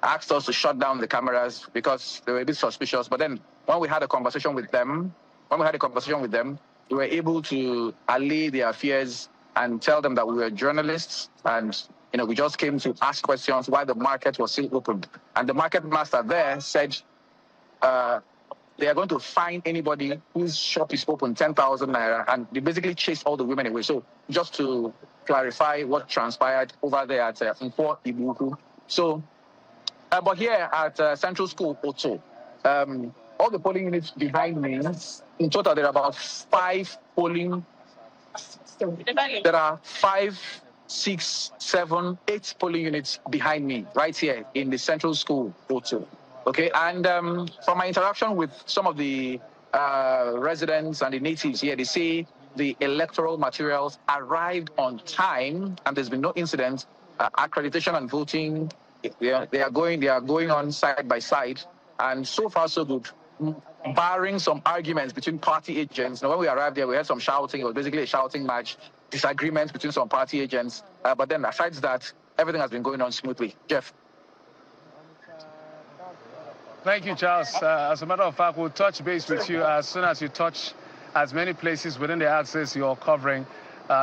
asked us to shut down the cameras because they were a bit suspicious. But then when we had a conversation with them, we were able to allay their fears and tell them that we were journalists and we just came to ask questions why the market was still open. And the market master there said they are going to fine anybody whose shop is open 10,000 naira, and they basically chased all the women away. So just to clarify what transpired over there at Nkwo Ibuku. So, but here at Central School, Oto, all the polling units behind me, in total there are about 5 polling. There are 5, 6, 7, 8 polling units behind me, right here in the Central School, Oto. Okay, and from my interaction with some of the residents and the natives here, they say the electoral materials arrived on time and there's been no incident. Accreditation and voting, they are going on side by side, and so far so good. Barring some arguments between party agents. Now, when we arrived there, we had some shouting. It was basically a shouting match, disagreements between some party agents. But then, aside that, everything has been going on smoothly. Jeff. Thank you, Charles. As a matter of fact, we'll touch base with you as soon as you touch as many places within the axis you're covering.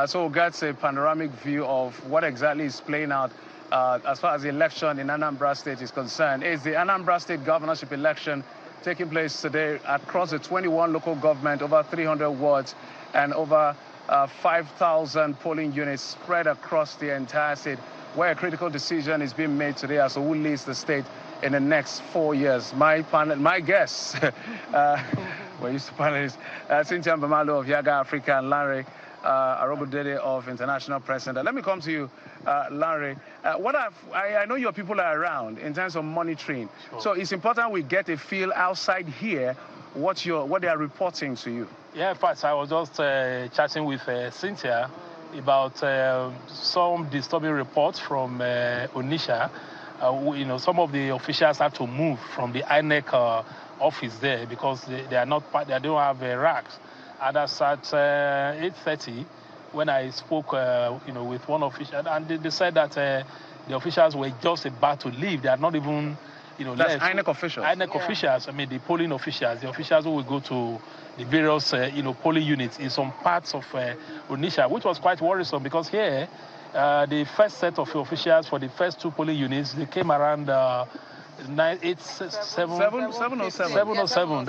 So we'll get a panoramic view of what exactly is playing out as far as the election in Anambra State is concerned. It's the Anambra State governorship election taking place today across the 21 local government, over 300 wards, and over 5,000 polling units spread across the entire state, where a critical decision is being made today as to who leads the state in the next 4 years. My guests, we're used to panelists, Cynthia Mbamalo of Yaga Africa and Larry Arobodede of International Press Center. Let me come to you, Larry. I know your people are around in terms of monitoring, sure. So it's important we get a feel outside here what they are reporting to you. Yeah, in fact, I was just chatting with Cynthia about some disturbing reports from Onitsha. Some of the officials have to move from the INEC office there because they don't have racks. And that's at 8:30 when I spoke, with one official, and they said that the officials were just about to leave. They are not even, That's left. INEC officials. INEC officials. I mean, the polling officials, the officials who will go to the various, polling units in some parts of Onitsha, which was quite worrisome because here, the first set of officials for the first two polling units, they came around 7:07.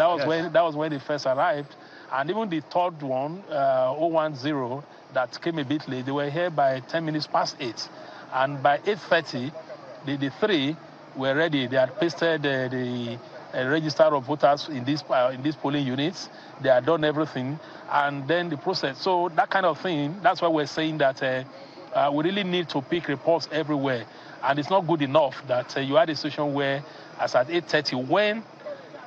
That was when they first arrived. And even the third one, 010, that came a bit late, they were here by 10 minutes past 8. And by 8:30, the three were ready. They had pasted the register of voters in these polling units. They had done everything. And then the process. So that kind of thing, that's why we're saying that we really need to pick reports everywhere. And it's not good enough that you had a situation where, as at 8:30, when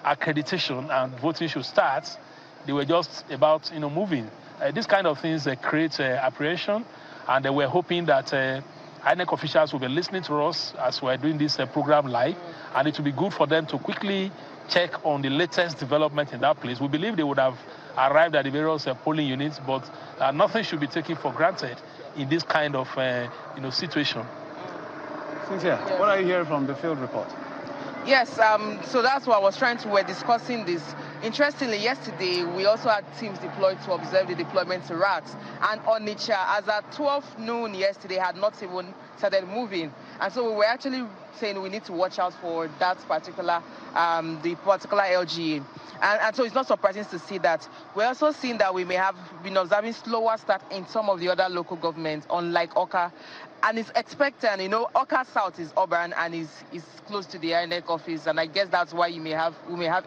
accreditation and voting should start, they were just about, moving. These kind of things create apprehension, and we're hoping that INEC officials will be listening to us as we're doing this program live, and it will be good for them to quickly check on the latest development in that place. We believe they would have arrived at the various polling units, but nothing should be taken for granted in this kind of, situation. Cynthia, what are you hearing from the field report? Yes, so that's what I was we're discussing this. Interestingly, yesterday, we also had teams deployed to observe the deployment to rats. And Onitsha, as at 12 noon yesterday, had not even started moving. And so we were actually saying we need to watch out for that particular, the particular LGA. And so it's not surprising to see that. We're also seeing that we may have been observing slower start in some of the other local governments, unlike Oka. And it's expected, Oka South is urban and is close to the INEC office, and I guess that's why we may have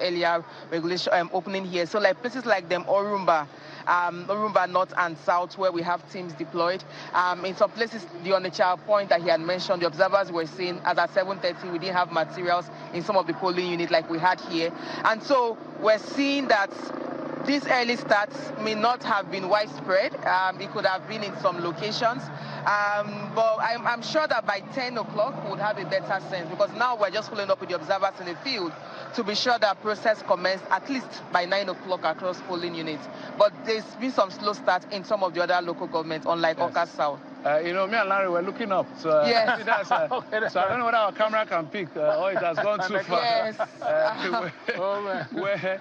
earlier regulation opening here. So like places like them, Orumba North and South, where we have teams deployed. In some places, the Onitsha point that he had mentioned, the observers were saying as at 7:30, we didn't have materials in some of the polling units like we had here. And so we're seeing that these early starts may not have been widespread. It could have been in some locations. But I'm sure that by 10 o'clock, we would have a better sense, because now we're just following up with the observers in the field to be sure that process commenced at least by 9 o'clock across polling units. But there's been some slow start in some of the other local governments, unlike Oka South. Me and Larry were looking up. So, yes. So I don't know whether our camera can pick or it has gone too far. Yes. Where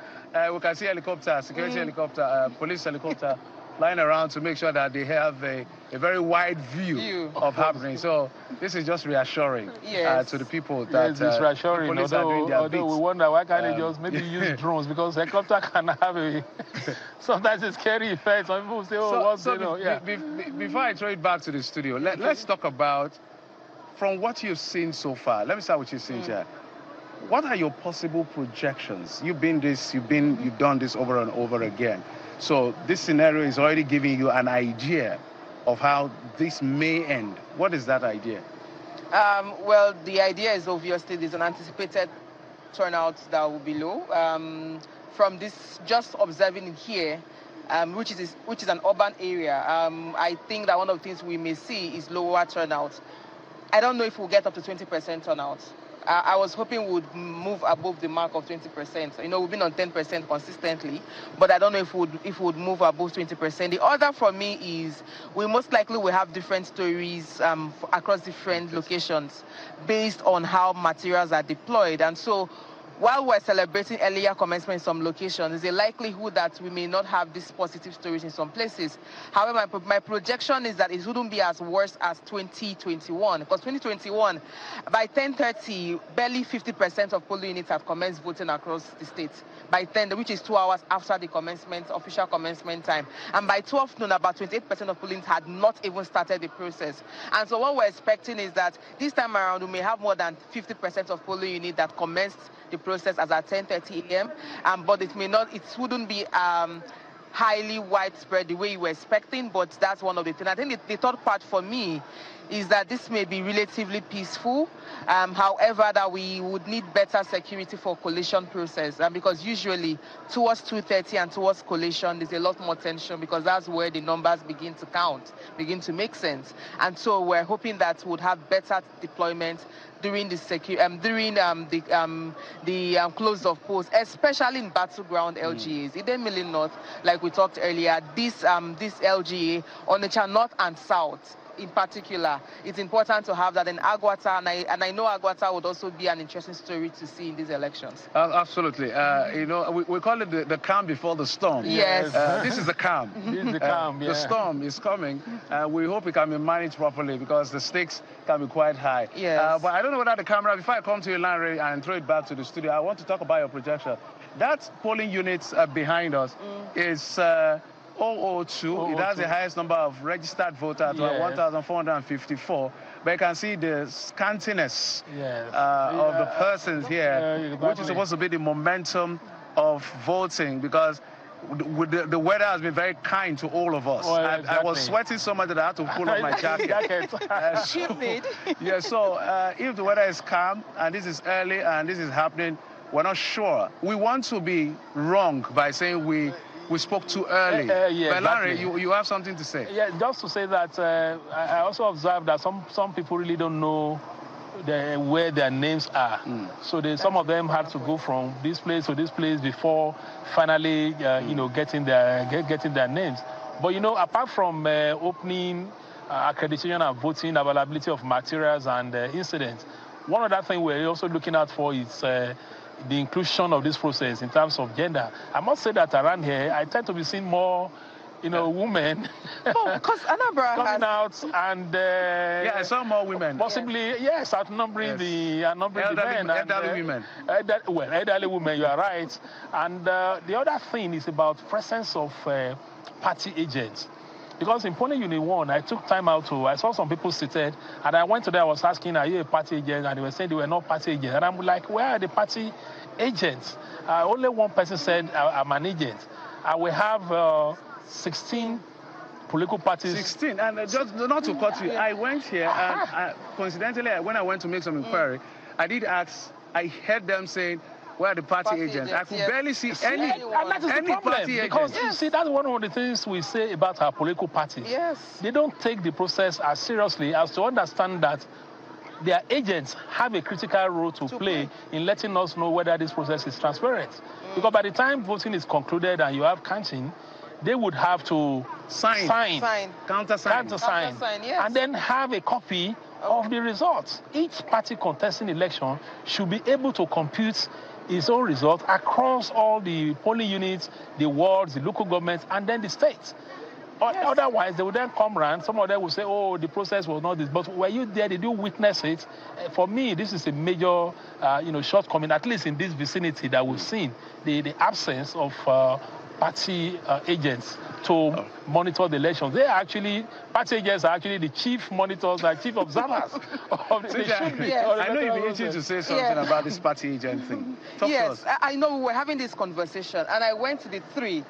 we can see helicopter, security helicopter, police helicopter flying around to make sure that they have a very wide view of happening. So this is just reassuring to the people that it's reassuring. Police are doing their bits. We wonder why can't they just maybe use drones, because helicopter can have sometimes a scary effect. Some people say, before I throw it back to the studio, let's talk about from what you've seen so far. Let me start with you, Cynthia. What are your possible projections? You've done this over and over again. So this scenario is already giving you an idea of how this may end. What is that idea? Well, the idea is obviously there's an anticipated turnout that will be low. From this, just observing here, which is an urban area, I think that one of the things we may see is lower turnout. I don't know if we'll get up to 20% turnout. I was hoping we'd move above the mark of 20%. We've been on 10% consistently, but I don't know if we'd move above 20%. The other for me is we most likely will have different stories across different locations based on how materials are deployed. And so while we're celebrating earlier commencement in some locations, there's a likelihood that we may not have these positive stories in some places. However, my projection is that it wouldn't be as worse as 2021, because 2021, by 10:30, barely 50% of polling units had commenced voting across the state. By 10, which is 2 hours after the official commencement time. And by 12 noon, about 28% of polling had not even started the process. And so what we're expecting is that this time around, we may have more than 50% of polling units that commenced the process as at 10:30 a.m. But it wouldn't be highly widespread the way you were expecting, but that's one of the things. I think the third part for me is that this may be relatively peaceful, however, that we would need better security for collation process, because usually towards 2:30 and towards collation, there's a lot more tension, because that's where the numbers begin to count, begin to make sense. And so we're hoping that we'll have better deployment during the close of polls, especially in battleground LGAs. In the Millie North, like we talked earlier, this LGA, Onitsha North and South, in particular, it's important to have that in Agwata, and I know Agwata would also be an interesting story to see in these elections. Absolutely. You know, we call it the calm before the storm. Yes. This is the calm. This is the calm, yeah. The storm is coming. We hope it can be managed properly, because the stakes can be quite high. Yes. But I don't know whether the camera, before I come to you, Larry, and throw it back to the studio, I want to talk about your projection. That polling unit behind us is 002. It has the highest number of registered voters, 1,454. But you can see the scantiness of the persons here, which is supposed to be the momentum of voting, because the weather has been very kind to all of us. I was sweating so much that I had to pull off my jacket. Yeah, so if the weather is calm, and this is early, and this is happening, we're not sure. We want to be wrong by saying we spoke too early. But Larry, you have something to say. Yeah, just to say that I also observed that some people really don't know where their names are. So some of them had to go from this place to this place before finally, getting their names. But apart from opening accreditation and voting, availability of materials and incidents, one other thing we're also looking out for is the inclusion of this process in terms of gender. I must say that around here, I tend to be seeing more, women because Anambra coming out, and I saw more women. Possibly, outnumbering the men. Elderly women. Elderly women, you are right. And the other thing is about presence of party agents. Because in polling unit 1, I took time out I saw some people seated, and I went to them, I was asking, are you a party agent? And they were saying they were not party agents. And I'm like, where are the party agents? Only one person said, I'm an agent. I will have 16 political parties. 16, and just not to cut you, I went here, and coincidentally, when I went to make some inquiry, I did ask, I heard them saying, where are the party agents? I could barely see any party agent. Because you see, that's one of the things we say about our political parties. Yes. They don't take the process as seriously as to understand that their agents have a critical role to play in letting us know whether this process is transparent. Because by the time voting is concluded and you have counting, they would have to countersign, yes, and then have a copy of the results. Each party contesting election should be able to compute its own result across all the polling units, the wards, the local governments, and then the states. Otherwise, they would then come around. Some of them will say, oh, the process was not this. But were you there? Did you witness it? For me, this is a major shortcoming, at least in this vicinity that we've seen, the absence of party agents to monitor the elections. Party agents are actually the chief monitors, the chief observers of the I know you've been itching to say something about this party agent thing. Talk to us. I know we were having this conversation, and I went to the 3,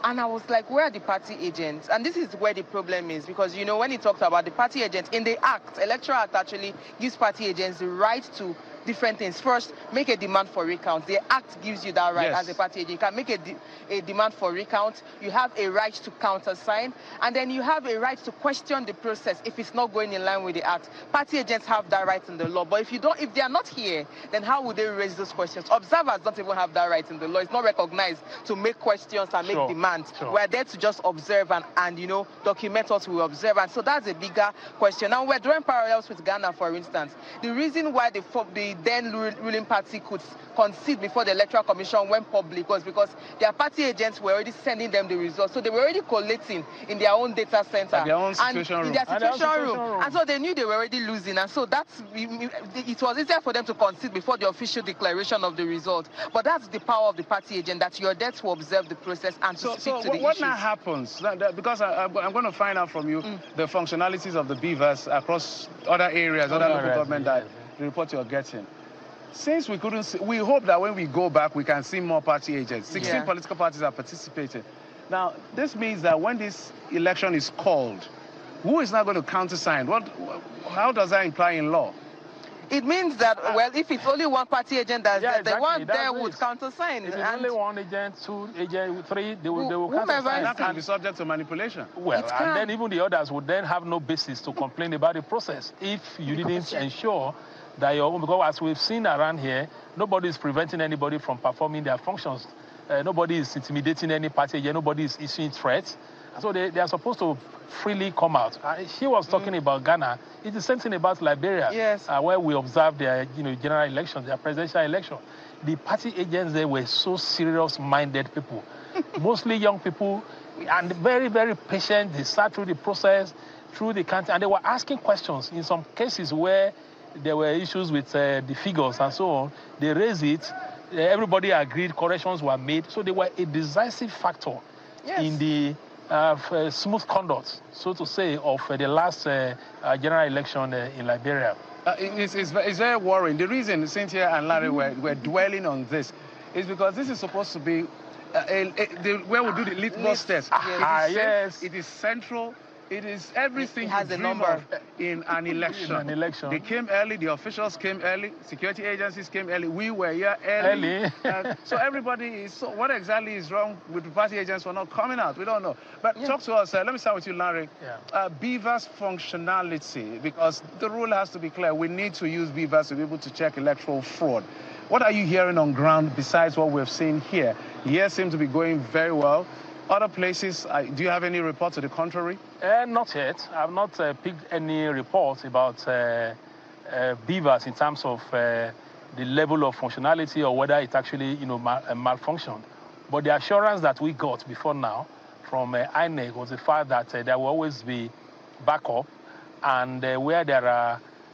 and I was like, where are the party agents? And this is where the problem is, because, when he talked about the party agents, in the Act, Electoral Act actually gives party agents the right to different things. First, make a demand for recount. The Act gives you that right as a party agent. You can make a demand for recount. You have a right to countersign. And then you have a right to question the process if it's not going in line with the Act. Party agents have that right in the law. But if they are not here, then how would they raise those questions? Observers don't even have that right in the law. It's not recognized to make questions and make demands. participants. We're there to just observe and you know, document what we observe. And so that's a bigger question. Now, we're drawing parallels with Ghana, for instance. The reason why the then ruling party could concede before the Electoral Commission went public was because their party agents were already sending them the results. So they were already collating in their own data center. At their own situation room. In their situation room. And so they knew they were already losing. And so it was easier for them to concede before the official declaration of the result. But that's the power of the party agent, that you're there to observe the process and to speak to the what issues. now happens? Because I'm going to find out from you the functionalities of the beavers across other areas, other local government that the report you're getting. Since we couldn't see, we hope that when we go back, we can see more party agents. 16 political parties are participating. Now, this means that when this election is called, who is not going to countersign? How does that imply in law? It means that, well, if it's only one party agent that's there, the one there would countersign. If it's only one agent, two agent, three, they will countersign. That can be subject to manipulation. Well, and then even the others would then have no basis to complain about the process if you didn't ensure that your own, because as we've seen around here, nobody is preventing anybody from performing their functions. Nobody is intimidating any party agent, nobody is issuing threats. So they are supposed to freely come out. She was talking about Ghana. It's the same thing about Liberia, where we observed their general election, their presidential election. The party agents there were so serious-minded people, mostly young people, and very, very patient. They sat through the process, through the country, and they were asking questions. In some cases where there were issues with the figures and so on, they raised it. Everybody agreed, corrections were made. So they were a decisive factor in the smooth conduct, so to say, of the last general election in Liberia. It's very worrying. The reason Cynthia and Larry were dwelling on this is because this is supposed to be where we do the litmus test. It is central. It is everything you dream of in an election. They came early, the officials came early, security agencies came early, we were here early. So everybody is, so what exactly is wrong with the party agents for not coming out? We don't know. But talk to us, let me start with you, Larry. Beavers functionality, because the rule has to be clear. We need to use beavers to be able to check electoral fraud. What are you hearing on ground besides what we've seen here? Here seems to be going very well. Other places, do you have any report to the contrary? Not yet. I've not picked any reports about beavers in terms of the level of functionality or whether it actually, malfunctioned. But the assurance that we got before now from INEC was the fact that there will always be backup, and where there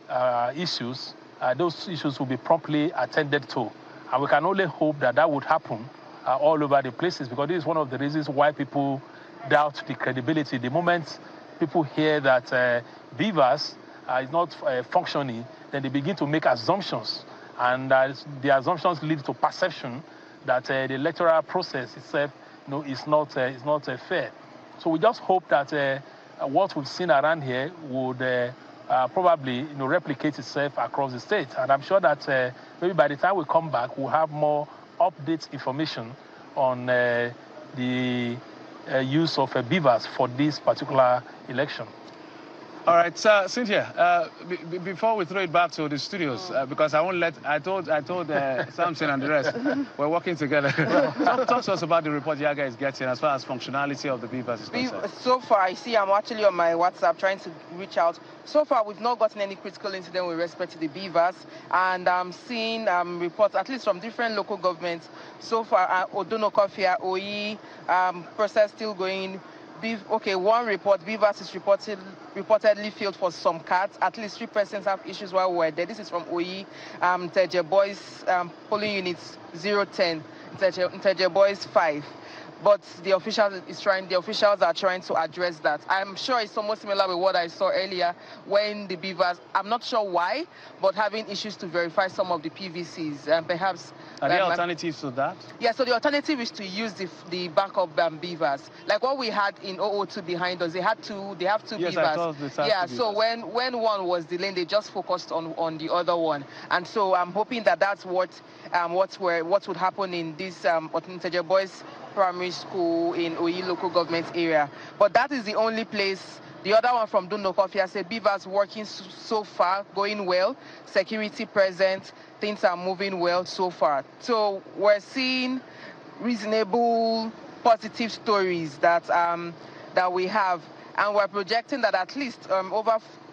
are issues, those issues will be promptly attended to. And we can only hope that that would happen all over the places, because this is one of the reasons why people doubt the credibility. The moment people hear that beavers is not functioning, then they begin to make assumptions, and the assumptions lead to perception that the electoral process itself is not fair. So we just hope that what we've seen around here would probably replicate itself across the state, and I'm sure that maybe by the time we come back, we'll have more update information on the use of beavers for this particular election. All right, Cynthia, before we throw it back to the studios, because I told Samson and the rest, we're working together. Talk to us about the report Yaga is getting as far as functionality of the beavers is concerned. So far, I see I'm actually on my WhatsApp trying to reach out. So far, we've not gotten any critical incident with respect to the beavers, and I'm seeing reports, at least from different local governments. So far, Odonokofia, OE, process still going. One report, beavers is reportedly failed for some cats. At least 3 persons have issues while we were there. This is from OE, Teje Boys, polling units 010, Teje Boys 5. But the officials are trying to address that. I'm sure it's almost similar with what I saw earlier when the beavers, I'm not sure why, but having issues to verify some of the PVCs, and perhaps... Are there alternatives to that? Yeah, so the alternative is to use the backup beavers. Like what we had in 002 behind us, they have two beavers. Yeah, so when one was delayed, they just focused on the other one. And so I'm hoping that that's what would happen in this Onitsha Boys Primary School in OE local government area. But that is the only place. The other one from Dunokofia said beavers working so far, going well, security present, things are moving well so far. So we're seeing reasonable positive stories that that we have, and we're projecting that at least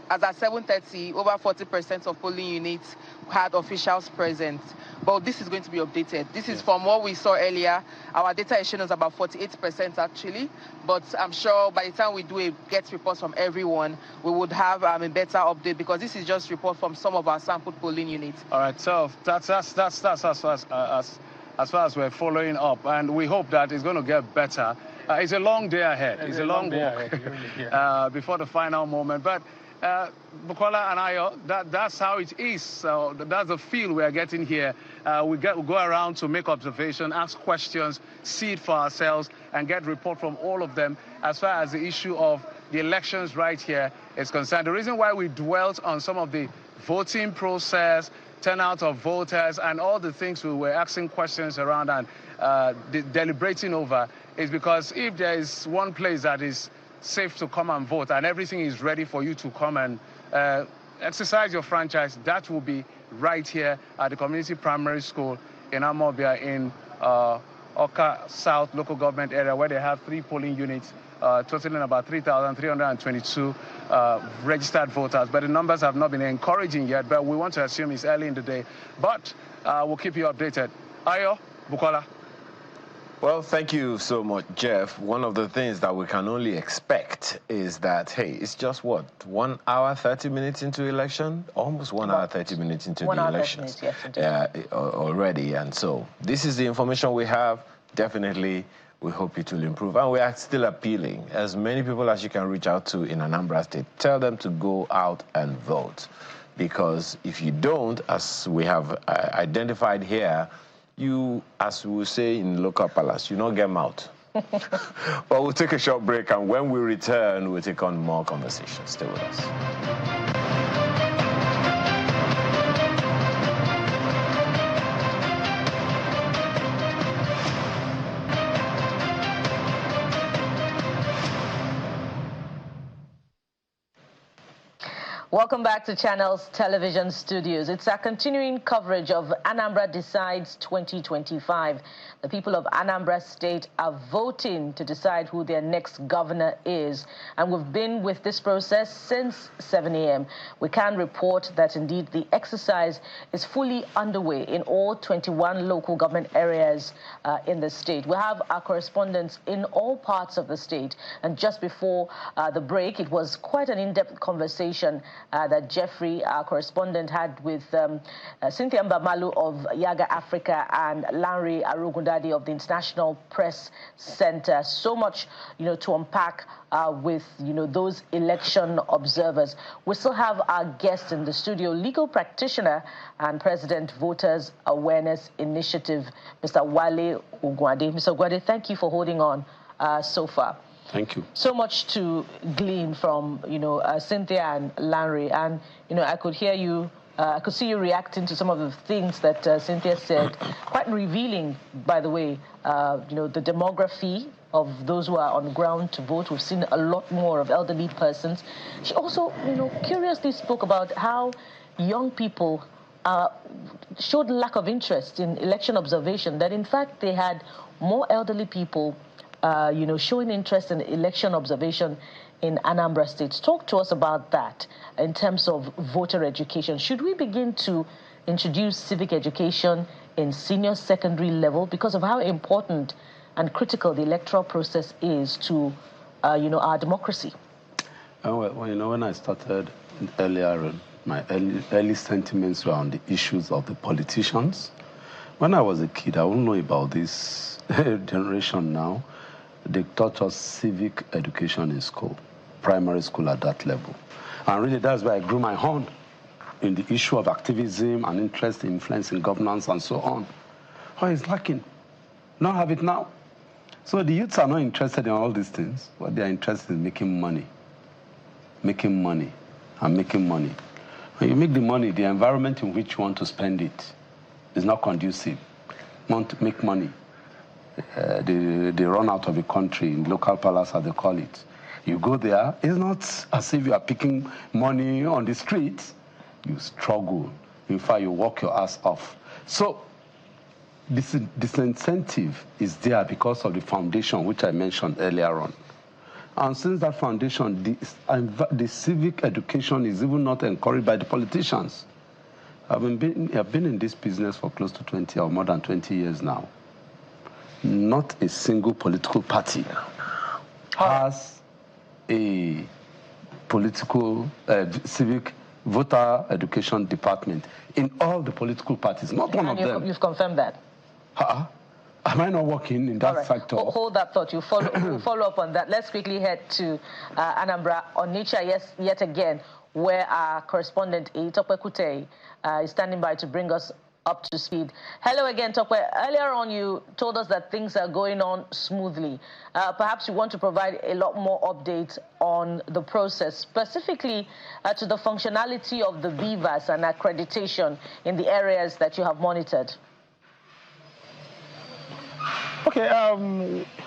as at 7:30, over 40% of polling units had officials present. But this is going to be updated. This is from what we saw earlier. Our data is showing us about 48% actually. But I'm sure by the time we get reports from everyone, we would have a better update, because this is just report from some of our sampled polling units. All right, so that's as far as we're following up, and we hope that it's going to get better. It's a long day ahead. It's a long walk before the final moment. But Bukola and Ayo, that's how it is. So that's the feel we are getting here. We go around to make observation, ask questions, see it for ourselves, and get report from all of them as far as the issue of the elections right here is concerned. The reason why we dwelt on some of the voting process, turnout of voters, and all the things we were asking questions around and deliberating over is because if there is one place that is safe to come and vote and everything is ready for you to come and exercise your franchise, that will be right here at the community primary school in Anambra in Oka South local government area, where they have 3 polling units totaling about 3,322 registered voters. But the numbers have not been encouraging yet, but we want to assume it's early in the day. But we'll keep you updated. Ayo, Bukola. Well, thank you so much, Jeff. One of the things that we can only expect is that, hey, it's just what, 1 hour, 30 minutes into election? Almost 1 hour, 30 minutes into the elections. Already. And so this is the information we have. Definitely, we hope it will improve. And we are still appealing. As many people as you can reach out to in Anambra State, tell them to go out and vote. Because if you don't, as we have identified here, you, as we will say in local palace, you don't get them out. Well, we'll take a short break, and when we return, we'll take on more conversations. Stay with us. Welcome back to Channels Television Studios. It's our continuing coverage of Anambra Decides 2025. The people of Anambra State are voting to decide who their next governor is. And we've been with this process since 7 a.m. We can report that indeed the exercise is fully underway in all 21 local government areas in the state. We have our correspondents in all parts of the state. And just before the break, it was quite an in-depth conversation that Jeffrey, our correspondent, had with Cynthia Mbamalu of Yaga Africa and Lanre Arugundade of the International Press Center. So much, to unpack with, those election observers. We still have our guest in the studio, legal practitioner and President Voters Awareness Initiative, Mr. Wale Ogwade. Mr. Ogwade, thank you for holding on so far. Thank you. So much to glean from, Cynthia and Lanre. And, I could hear you, I could see you reacting to some of the things that Cynthia said. Quite revealing, by the way, the demography of those who are on the ground to vote. We've seen a lot more of elderly persons. She also, curiously spoke about how young people showed lack of interest in election observation, that in fact they had more elderly people showing interest in election observation in Anambra State. Talk to us about that in terms of voter education. Should we begin to introduce civic education in senior secondary level because of how important and critical the electoral process is to, our democracy? Well, when I started earlier, my early sentiments were on the issues of the politicians. When I was a kid, I wouldn't know about this generation now. They taught us civic education in school, primary school at that level. And really, that's where I grew my horn in the issue of activism and interest in influencing governance and so on. Oh, it's lacking. Not have it now. So the youths are not interested in all these things. What they are interested in making money. Making money and making money. When you make the money, the environment in which you want to spend it is not conducive. You want to make money. They run out of the country in local palace, as they call it. You go there, it's not as if you are picking money on the streets. You struggle. In fact, you work your ass off. So this disincentive is there because of the foundation, which I mentioned earlier on. And since that foundation, the civic education is even not encouraged by the politicians. I've been in this business for close to 20 or more than 20 years now. Not a single political party has a political, civic voter education department in all the political parties, not one of them. You've confirmed that? Am I not working in that sector? Hold that thought. We'll follow up on that. Let's quickly head to Anambra, Onitsha, yet again, where our correspondent, Tokwe Kute, is standing by to bring us up to speed. Hello again, Tokwe. Earlier on, you told us that things are going on smoothly. Perhaps you want to provide a lot more updates on the process, specifically to the functionality of the beavers and accreditation in the areas that you have monitored. Okay,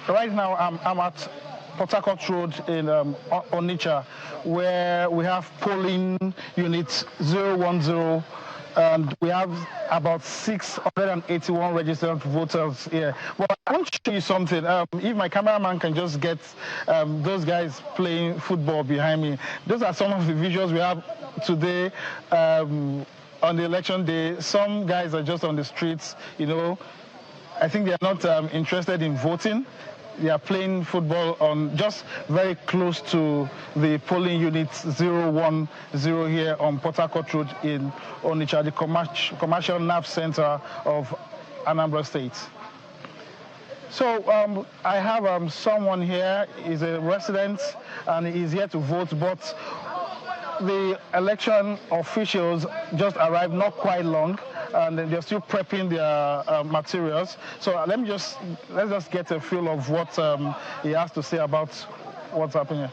right now I'm at Port Harcourt Road in Onitsha, where we have polling unit 010, and we have about 681 registered voters here. But I want to show you something. If my cameraman can just get those guys playing football behind me. Those are some of the visuals we have today on the election day. Some guys are just on the streets, you know. I think they are not interested in voting. They are playing football on just very close to the polling unit 010 here on Port Harcourt Road in Onitsha, the commercial nerve center of Anambra State. So I have someone here, he's a resident, and he's here to vote, but the election officials just arrived not quite long, and they're still prepping their materials. So let's just get a feel of what he has to say about what's happening here.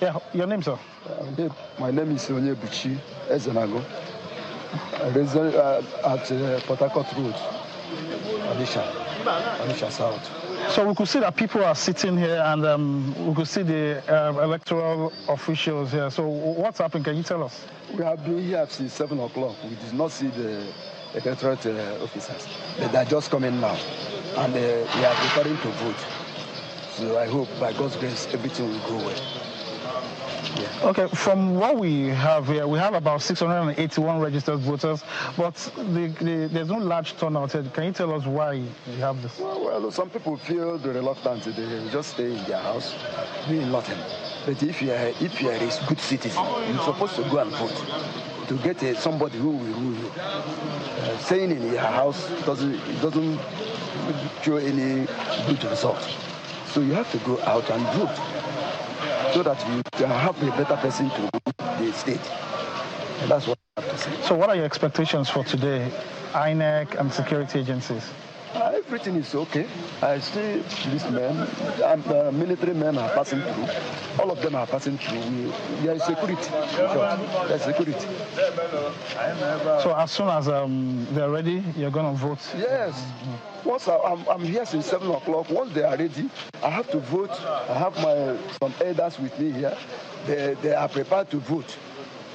Yeah, your name, sir? My name is Onyebuchi Ezenago. I reside at Port Harcourt Road, Onitsha South. So we could see that people are sitting here, and we could see the electoral officials here. So what's happening? Can you tell us? We have been here since 7 o'clock. We did not see the electoral officers. But they're just coming now, and we are preparing to vote. So I hope, by God's grace, everything will go well. Yeah. Okay, from what we have here, we have about 681 registered voters, but there's no large turnout here. Can you tell us why you have this? Well, some people feel reluctant. They just stay in their house, doing nothing. But if you are a good citizen, you're supposed to go and vote to get somebody who will rule you. Staying in your house doesn't show any good result. So you have to go out and vote, so that you can have a better person to rule the state. And that's what I have to say. So what are your expectations for today, INEC and security agencies? Everything is okay. I see these men, and military men are passing through. All of them are passing through. There is security. There's security. So as soon as they're ready, you're going to vote? Yes. Once I'm here since 7 o'clock. Once they are ready, I have to vote. I have some elders with me here. They are prepared to vote.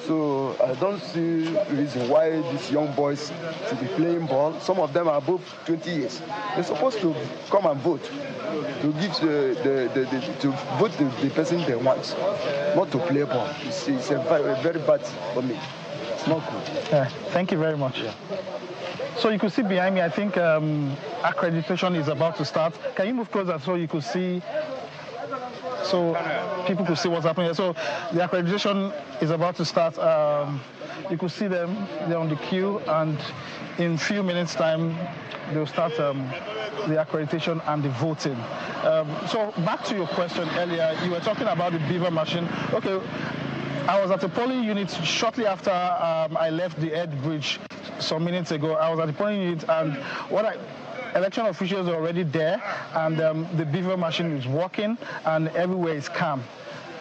So I don't see reason why these young boys should be playing ball. Some of them are above 20 years. They're supposed to come and vote, to give to vote the person they want, not to play ball. It's very bad for me. It's not good. Yeah, thank you very much. Yeah. So you could see behind me, I think accreditation is about to start. Can you move closer so you could see? So people could see what's happening here. So the accreditation is about to start. You could see them, they're on the queue, and in a few minutes' time, they'll start the accreditation and the voting. So back to your question earlier, you were talking about the beaver machine. Okay, I was at the polling unit shortly after I left the Ed Bridge some minutes ago. I was at the polling unit, and election officials are already there, and the beaver machine is working, and everywhere is calm.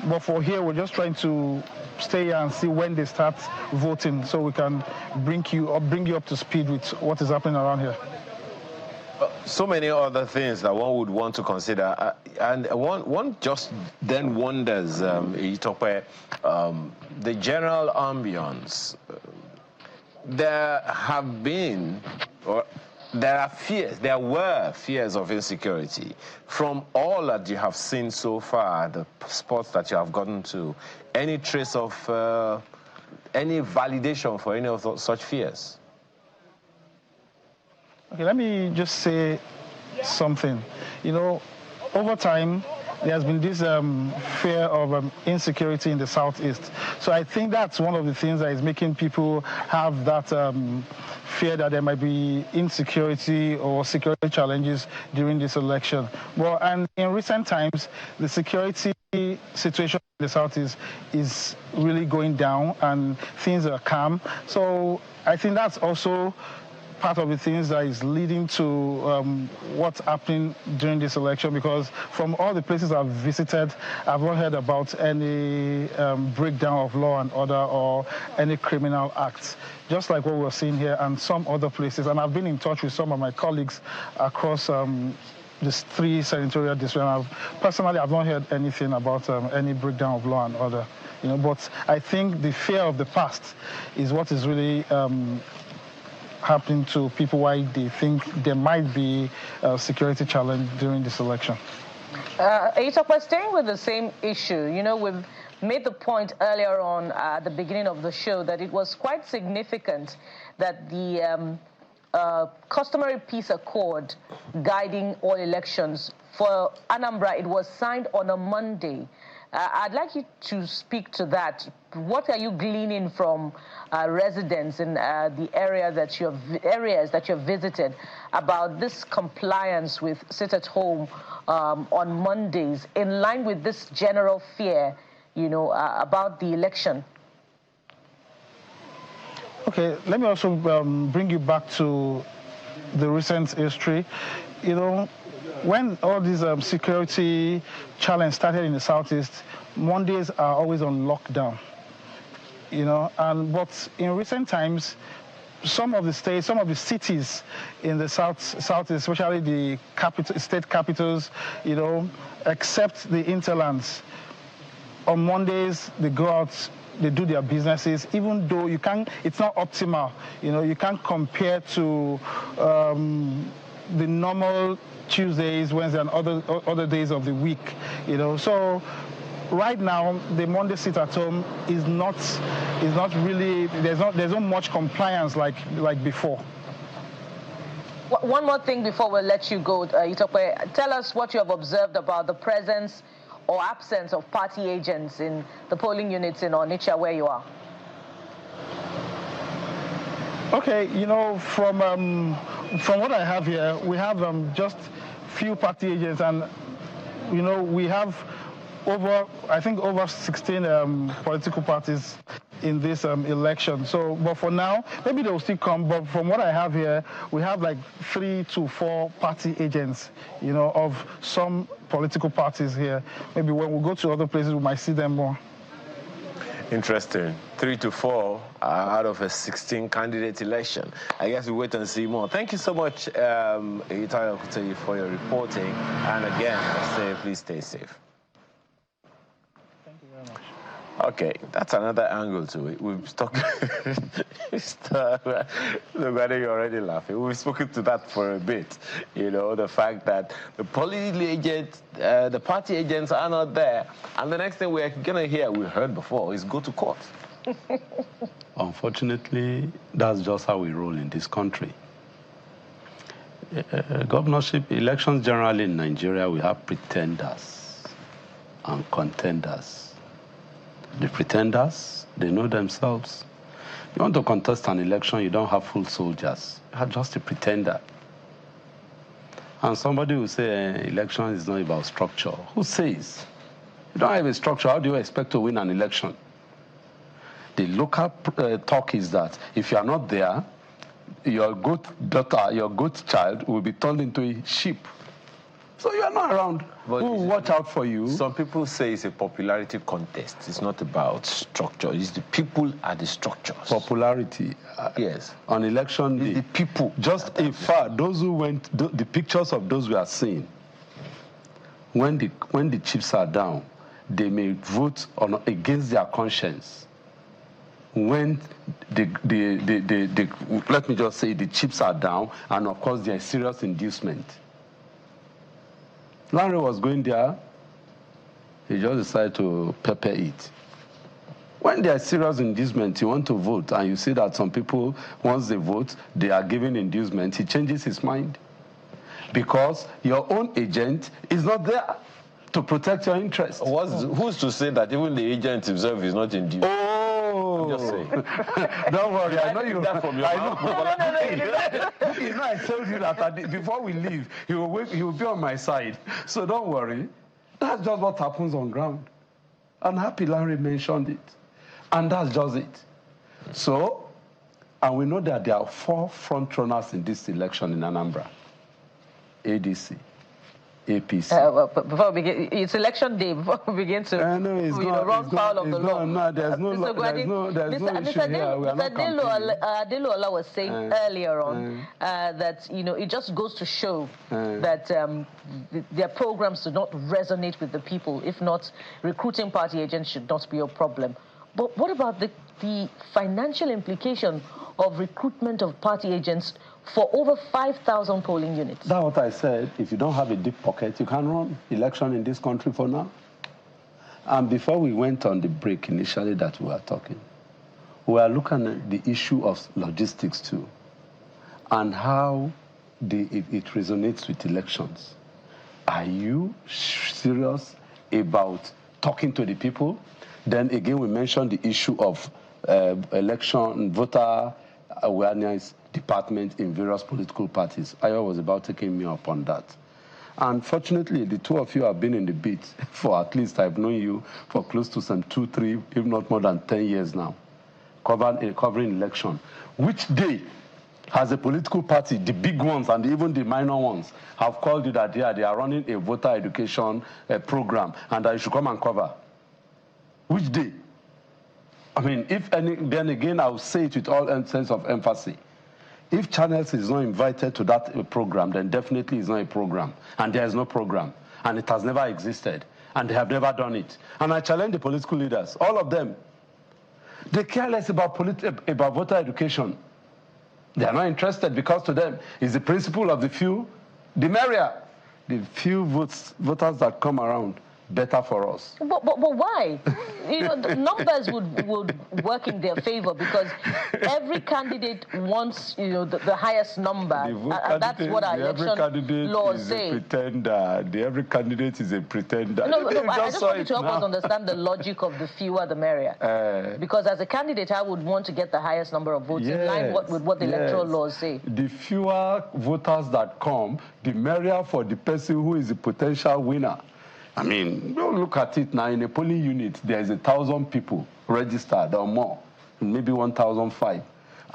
But for here, we're just trying to stay here and see when they start voting, so we can bring you up to speed with what is happening around here. So many other things that one would want to consider, and one just then wonders, the general ambience. There have been, or there were fears of insecurity. From all that you have seen so far, the spots that you have gotten to, any trace of any validation for any of such fears? Okay, let me just say something. You know, over time, there has been this fear of insecurity in the Southeast. So I think that's one of the things that is making people have that fear that there might be insecurity or security challenges during this election. Well, and in recent times, the security situation in the Southeast is really going down and things are calm. So I think that's also part of the things that is leading to what's happening during this election, because from all the places I've visited, I've not heard about any breakdown of law and order or any criminal acts, just like what we're seeing here and some other places. And I've been in touch with some of my colleagues across these 3 senatorial districts. Personally, I've not heard anything about any breakdown of law and order. You know, but I think the fear of the past is what is really happening to people, why they think there might be a security challenge during this election. We're staying with the same issue. You know, we've made the point earlier on at the beginning of the show that it was quite significant that the customary peace accord guiding all elections for Anambra, it was signed on a Monday. I'd like you to speak to that. What are you gleaning from residents in the areas that you've visited about this compliance with sit at home on Mondays, in line with this general fear, you know, about the election? Okay, let me also bring you back to the recent history. You know, when all these security challenge started in the Southeast, Mondays are always on lockdown. You know, but in recent times, some of the states, some of the cities in the Southeast, especially the state capitals, you know, except the interlands, on Mondays they go out, they do their businesses, even though you can't, it's not optimal. You know, you can't compare to the normal Tuesdays, Wednesdays, and other days of the week. You know, so right now the Monday sit at home is not really, there's not much compliance like before. One more thing before we let you go, Itope. Tell us what you have observed about the presence or absence of party agents in the polling units in Onitsha where you are. Okay, you know, from what I have here, we have just few party agents, and you know, we have I think over 16 political parties in this election. So, but for now, maybe they will still come. But from what I have here, we have like 3 to 4 party agents, you know, of some political parties here. Maybe when we go to other places, we might see them more. Interesting. 3 to 4 out of a 16 candidate election. I guess we wait and see more. Thank you so much, Itayo, for your reporting. And again, I say please stay safe. Okay, that's another angle to it. We've talked. Nobody already laughing. We've spoken to that for a bit. You know, the fact that the political agents, the party agents are not there, and the next thing we're gonna hear, we heard before, is go to court. Unfortunately, that's just how we roll in this country. Governorship elections generally in Nigeria, we have pretenders and contenders. The pretenders, they know themselves. You want to contest an election, you don't have full soldiers. You are just a pretender. And somebody will say election is not about structure. Who says? You don't have a structure, how do you expect to win an election? The local talk is that if you are not there, your good daughter, your good child will be turned into a sheep. So you are not around. But who will watch out for you? Some people say it's a popularity contest. It's not about structure. It's the people are the structures. Popularity. Yes. On election day. The people. Just in fact, those who went, the pictures of those we are seeing, when the chips are down, they may vote against their conscience. when let me just say the chips are down, and of course there is serious inducement. Larry was going there, he just decided to pepper it. When there is serious inducement, you want to vote, and you see that some people, once they vote, they are given inducement, he changes his mind. Because your own agent is not there to protect your interests. Who's to say that even the agent himself is not induced? Oh! I'm just saying. Don't worry, I know you. That from your mouth. No. You know, I told you that before we leave, he will be on my side. So don't worry. That's just what happens on ground. I'm happy Larry mentioned it. And that's just it. So, and we know that there are 4 front runners in this election in Anambra. ADC, APC. Before we begin, it's election day. Before we begin to run foul of the law. No, there's no issue here. Mr. Adelola was saying earlier on that it just goes to show that their programs do not resonate with the people. If not, recruiting party agents should not be a problem. But what about the financial implication of recruitment of party agents for over 5,000 polling units? That's what I said. If you don't have a deep pocket, you can't run election in this country for now. And before we went on the break initially that we were talking, we were looking at the issue of logistics too, and how it resonates with elections. Are you serious about talking to the people? Then again, we mentioned the issue of election voter awareness department in various political parties. Ayo was about taking me up on that. Unfortunately, the two of you have been in the beat for at least, I've known you for close to some 2, 3, if not more than 10 years now, covering election. Which day has a political party, the big ones and even the minor ones, have called you that they are running a voter education program and that you should come and cover? Which day? I mean, if any, then again, I'll say it with all sense of emphasis. If Channels is not invited to that program, then definitely it's not a program. And there is no program. And it has never existed. And they have never done it. And I challenge the political leaders, all of them. They care less about voter education. They are not interested because to them, it's the principle of the few, the merrier. The few voters that come around, better for us. But why? The numbers would work in their favor because every candidate wants the highest number, and that's what our election laws say. Every candidate is a pretender. No, I just want you to help us understand the logic of the fewer the merrier. Because as a candidate, I would want to get the highest number of votes in line with what the electoral laws say. The fewer voters that come, the merrier for the person who is a potential winner. I mean, look at it now. In a polling unit, there's 1,000 people registered or more, maybe 1,005,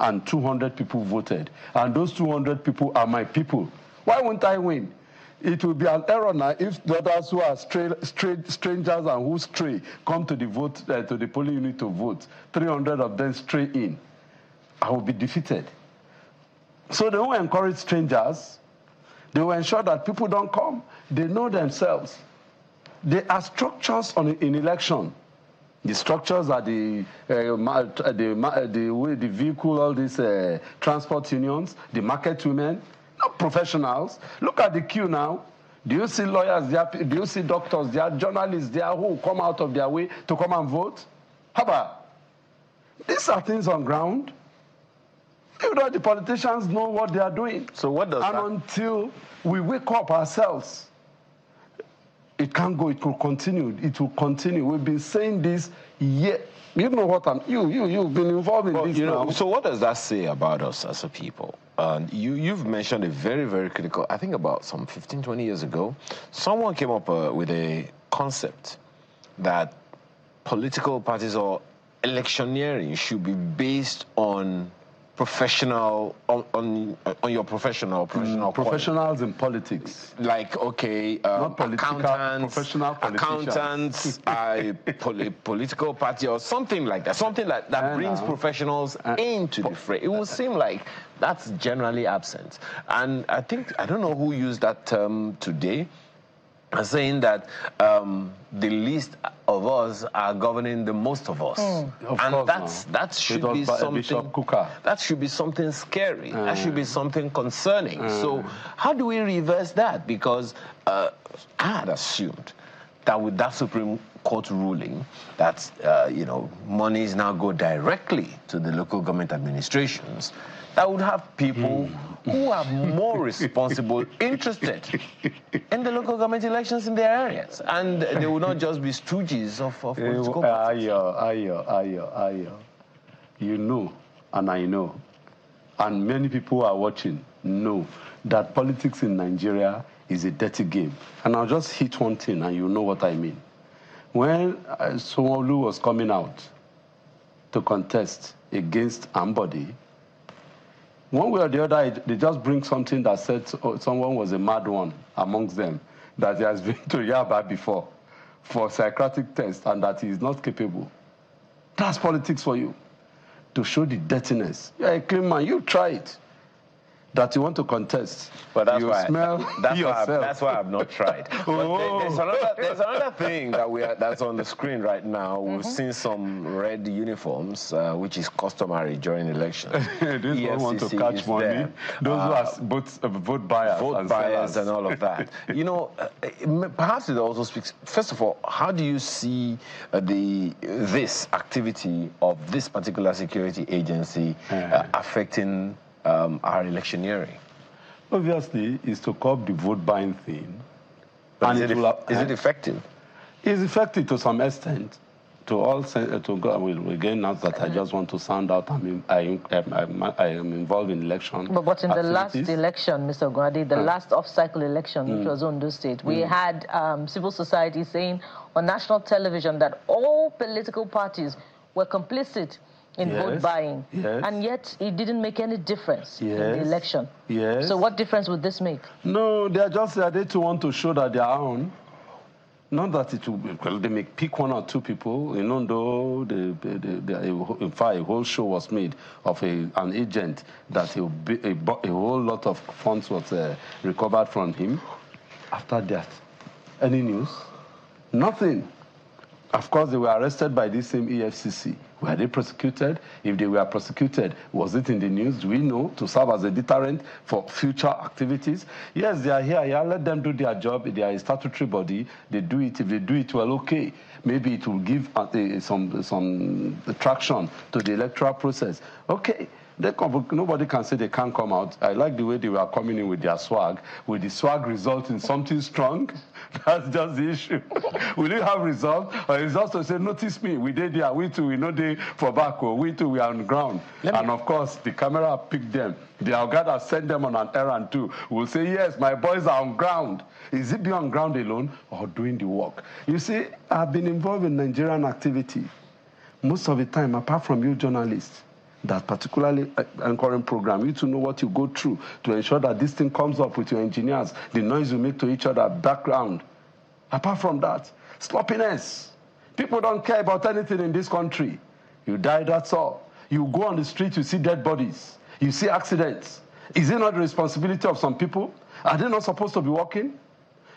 and 200 people voted. And those 200 people are my people. Why won't I win? It will be an error now if the others who are strangers and who stray come to the to the polling unit to vote. 300 of them stray in. I will be defeated. So they won't encourage strangers. They will ensure that people don't come. They know themselves. There are structures in election. The structures are the vehicle, all these transport unions, the market women, not professionals. Look at the queue now. Do you see lawyers there? Do you see doctors there? Journalists there who come out of their way to come and vote? How about? These are things on ground. The politicians know what they are doing. So what does that? And until we wake up ourselves, it can't go. It will continue. It will continue. We've been saying this yet. You know what you've been involved in this now. So what does that say about us as a people? You've mentioned a very, very critical, I think about some 15, 20 years ago, someone came up with a concept that political parties or electioneering should be based on professional, on your professionals in politics, like accountants, political party or something like that, something like that brings professionals into the fray. It would seem like that's generally absent, and I don't know who used that term today. are saying that the least of us are governing the most of us, and that should be something. That should be something scary. That should be something concerning. So, how do we reverse that? Because I had assumed that with that Supreme Court ruling, that monies now go directly to the local government administrations, that would have people who are more responsible, interested in the local government elections in their areas. And they will not just be stooges of political parties. Ayo. You know, and I know, and many people who are watching know that politics in Nigeria is a dirty game. And I'll just hit one thing and you know what I mean. When Sanwo-Olu was coming out to contest against Ambody, one way or the other, they just bring something that said someone was a mad one amongst them, that he has been to Yaba before for psychiatric test and that he is not capable. That's politics for you. To show the dirtiness. You're a clean man, you try it. That you want to contest. But that's you why smell yourself. That's why I've not tried. But there's another thing that's on the screen right now. We've seen some red uniforms, which is customary during elections. These one want to catch money. There. Those who are vote buyers, and all of that. Perhaps it also speaks. First of all, how do you see this activity of this particular security agency affecting our electioneering? Obviously, is to curb the vote buying thing. But is it effective? It's effective to some extent. Again, now that I just want to sound out, I am involved in election. But in the last election, Mr. Ogwadi, the last off-cycle election, which was Ondo State, we had civil society saying on national television that all political parties were complicit in vote buying, and yet it didn't make any difference in the election. So what difference would this make? No, they are just there to want to show that they are on. Not that it will, well, they may pick one or two people, even though in fact a whole show was made of an agent that a whole lot of funds was recovered from him. After that, any news? Nothing. Of course, they were arrested by this same EFCC. Were they prosecuted? If they were prosecuted, was it in the news? Do we know, to serve as a deterrent for future activities? Yes, they are here. Yeah, let them do their job. They are a statutory body. They do it. If they do it well, okay. Maybe it will give some traction to the electoral process. Okay. Nobody can say they can't come out. I like the way they were coming in with their swag. Will the swag result in something strong? That's just the issue. Will you have result? Or results to say, notice me, we did there, we too, we know they for back, we too, we are on the ground. And of course, the camera picked them. The Algada sent them on an errand too. We'll say, yes, my boys are on ground. Is it being on ground alone or doing the work? You see, I've been involved in Nigerian activity. Most of the time, apart from you journalists, that particularly anchoring program, you to know what you go through to ensure that this thing comes up with your engineers, the noise you make to each other, background. Apart from that, sloppiness. People don't care about anything in this country. You die, that's all. You go on the street, you see dead bodies. You see accidents. Is it not the responsibility of some people? Are they not supposed to be working?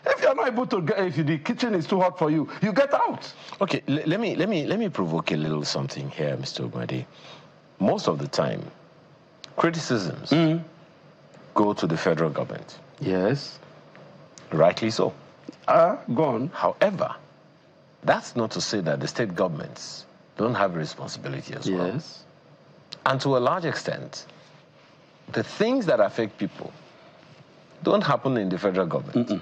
If you're not able to get, if the kitchen is too hot for you, you get out. Okay, let me provoke a little something here, Mr. Ogwadi. Most of the time, criticisms go to the federal government. Yes. Rightly so. Go on. However, that's not to say that the state governments don't have a responsibility as well. Yes. And to a large extent, the things that affect people don't happen in the federal government.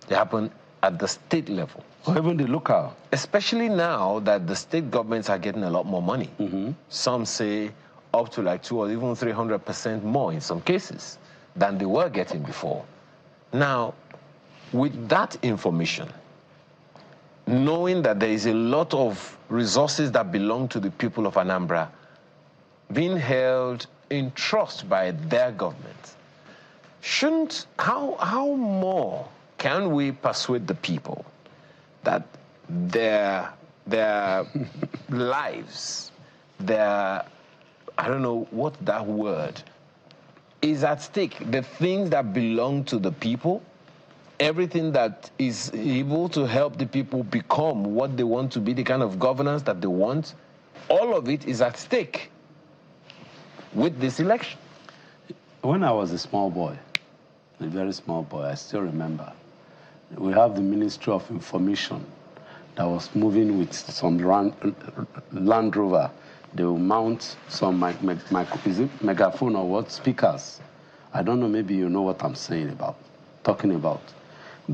They happen at the state level. Or even the local. Especially now that the state governments are getting a lot more money. Some say up to like 200 or even 300% more in some cases than they were getting before. Now, with that information, knowing that there is a lot of resources that belong to the people of Anambra being held in trust by their government, how more can we persuade the people that their lives, I don't know what that word, is at stake? The things that belong to the people everything that is able to help the people become what they want to be, the kind of governance that they want, all of it is at stake with this election. When I was a small boy, a very small boy, I still remember, we have the Ministry of Information that was moving with some Land Rover. They will mount some megaphone or what, speakers. I don't know, maybe you know what I'm talking about.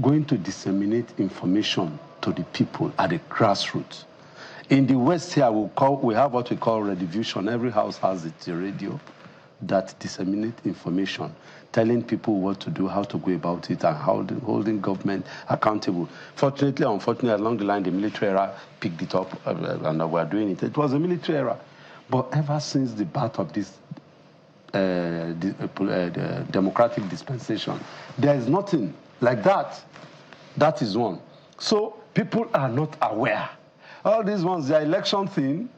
Going to disseminate information to the people at the grassroots. In the West here, we have what we call redivision. Every house has a radio that disseminate information, telling people what to do, how to go about it, and holding government accountable. Fortunately, unfortunately, along the line, the military era picked it up, and we're doing it. It was a military era. But ever since the birth of this the democratic dispensation, there is nothing like that. That is one. So people are not aware. All these ones, the election thing,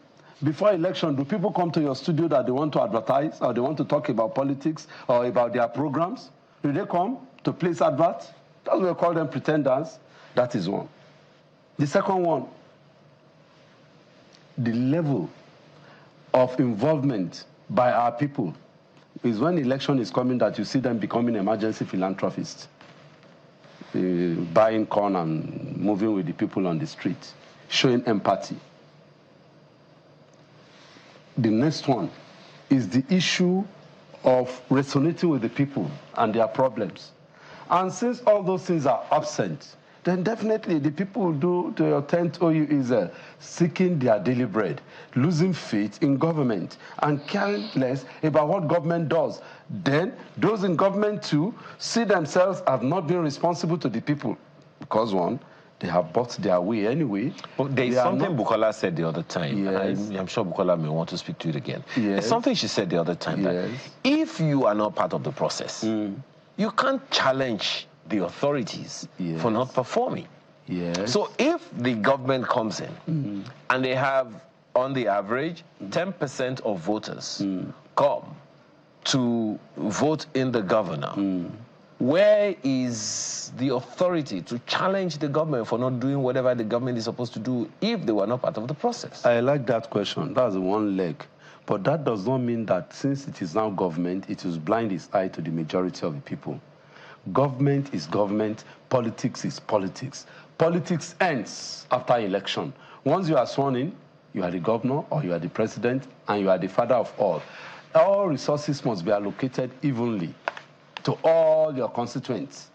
before election, do people come to your studio that they want to advertise or they want to talk about politics or about their programs? Do they come to place adverts? That's what we call them pretenders. That is one. The second one, the level of involvement by our people is when election is coming that you see them becoming emergency philanthropists, buying corn and moving with the people on the street, showing empathy. The next one is the issue of resonating with the people and their problems. And since all those things are absent, then definitely the people who do to attend to you is seeking their daily bread, losing faith in government, and caring less about what government does. Then those in government too see themselves as not being responsible to the people. Because one, they have bought their way anyway. But there is something Bukola said the other time. Yes. I'm sure Bukola may want to speak to it again. Yes. There's something she said the other time that if you are not part of the process, you can't challenge the authorities for not performing. Yes. So if the government comes in and they have, on the average, 10% of voters come to vote in the governor, where is the authority to challenge the government for not doing whatever the government is supposed to do if they were not part of the process? I like that question. That's one leg. But that does not mean that since it is now government, it is blind its eye to the majority of the people. Government is government, politics is politics. Politics ends after election. Once you are sworn in, you are the governor or you are the president and you are the father of all. All resources must be allocated evenly to all your constituents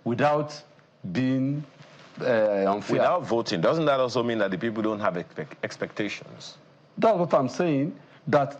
without being unfair. Without voting, doesn't that also mean that the people don't have expectations? That's what I'm saying. That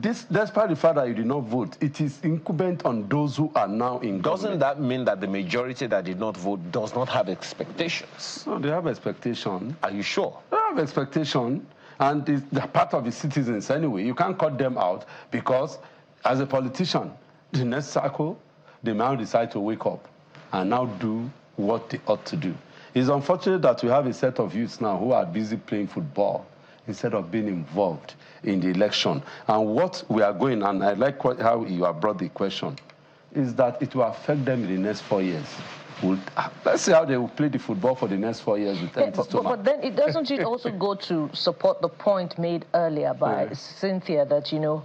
despite the fact that you did not vote, it is incumbent on those who are now in government. Doesn't that mean that the majority that did not vote does not have expectations? No, they have expectation. Are you sure? They have expectation, and they're part of the citizens anyway. You can't cut them out because, as a politician, the next cycle, they now decide to wake up and now do what they ought to do. It's unfortunate that we have a set of youths now who are busy playing football instead of being involved in the election. And what we are going, and I like how you have brought the question, is that it will affect them in the next 4 years. Let's see how they will play the football for the next 4 years with empty stomach. But then doesn't it also go to support the point made earlier by Cynthia that, you know,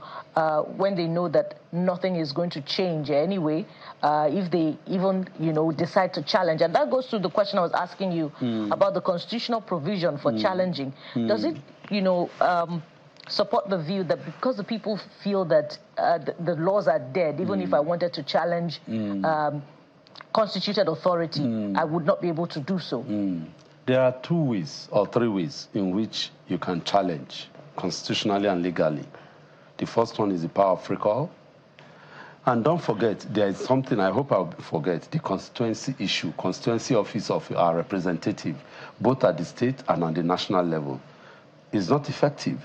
when they know that nothing is going to change anyway, if they even, you know, decide to challenge. And that goes to the question I was asking you about the constitutional provision for challenging. Does it, you know, support the view that because the people feel that the laws are dead, even if I wanted to challenge constituted authority, I would not be able to do so? There are 2 ways or 3 ways in which you can challenge constitutionally and legally. The first one is the power of recall. And don't forget, there is something I hope I'll forget, the constituency issue, constituency office of our representative, both at the state and on the national level, is not effective.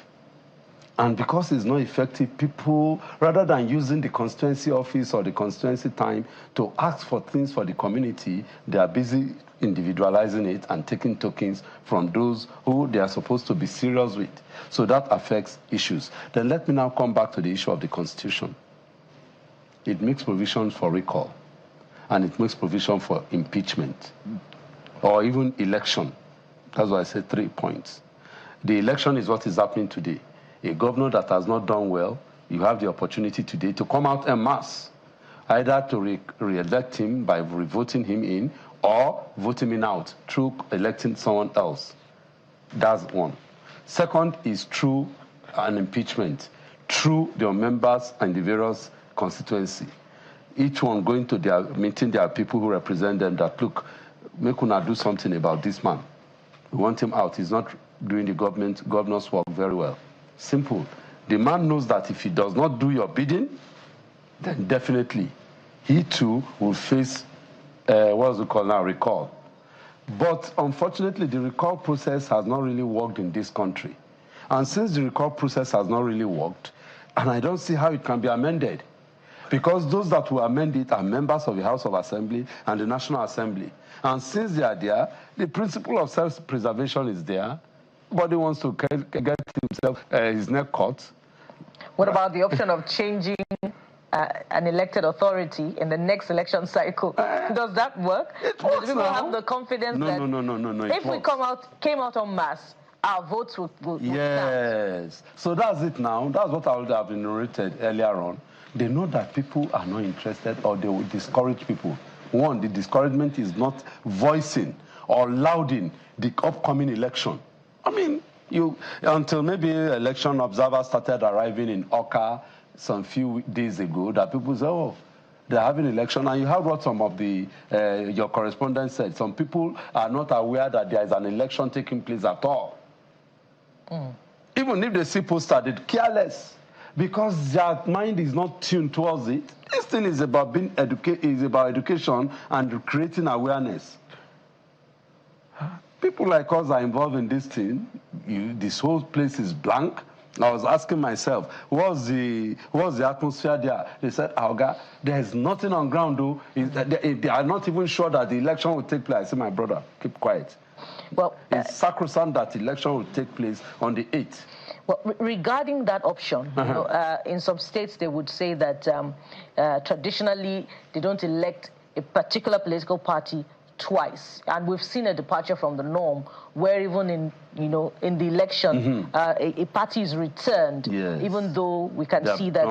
And because it's not effective, people, rather than using the constituency office or the constituency time to ask for things for the community, they are busy individualizing it and taking tokens from those who they are supposed to be serious with. So that affects issues. Then let me now come back to the issue of the Constitution. It makes provisions for recall. and it makes provision for impeachment or even election. That's why I said 3 points. The election is what is happening today. A governor that has not done well, you have the opportunity today to come out en masse, either to re-elect him by voting him in or vote him out through electing someone else. That's one. Second is through an impeachment, through their members and the various constituency. Each one going to their meeting, their people who represent them that, look, make una do something about this man. We want him out. He's not doing the governor's work very well. Simple. The man knows that if he does not do your bidding, then definitely he too will face what's it called now, recall. But unfortunately, the recall process has not really worked in this country. And since the recall process has not really worked, and I don't see how it can be amended, because those that will amend it are members of the House of Assembly and the National Assembly. And since they are there, the principle of self-preservation is there. Nobody wants to get himself his neck cut. What about the option of changing an elected authority in the next election cycle? Does that work? Do people have the confidence that No, if we came out en masse, our votes will yes. So that's it now. That's what I would have enumerated earlier on. They know that people are not interested, or they will discourage people. One, the discouragement is not voicing or lauding the upcoming election. I mean, until maybe election observers started arriving in Oka some few days ago, that people say, oh, they're having election. And you heard what some of your correspondents said. Some people are not aware that there is an election taking place at all. Even if they see poster, they're careless, because their mind is not tuned towards it. This thing is about education and creating awareness. People like us are involved in this thing. This whole place is blank. I was asking myself, what's the atmosphere there? They said, Auga, there's nothing on ground, though. They are not even sure that the election will take place. I said, my brother, keep quiet. Well, it's sacrosanct that the election will take place on the 8th. Well, regarding that option, you know, in some states they would say that traditionally they don't elect a particular political party twice, and we've seen a departure from the norm where even in the election a party is returned, even though we can see that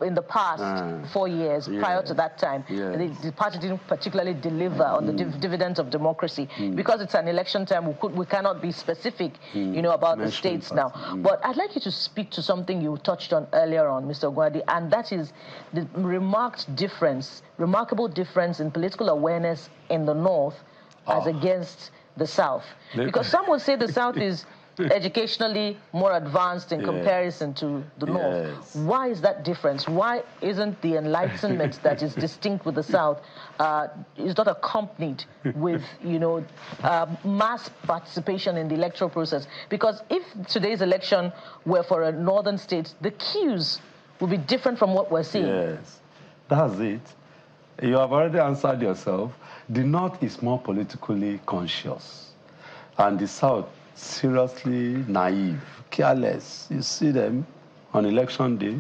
in the past 4 years prior to that time the party didn't particularly deliver on the dividends of democracy. Because it's an election time, we cannot be specific about the states now. But I'd like you to speak to something you touched on earlier on, Mr. Ogwadi, and that is the remarkable difference in political awareness in the North as against the South. Because some would say the South is educationally more advanced in comparison to the North. Why is that difference? Why isn't the enlightenment that is distinct with the South is not accompanied with mass participation in the electoral process? Because if today's election were for a northern state, the cues would be different from what we're seeing. Yes, that's it. You have already answered yourself. The North is more politically conscious, and the South seriously naive, careless. You see them on election day.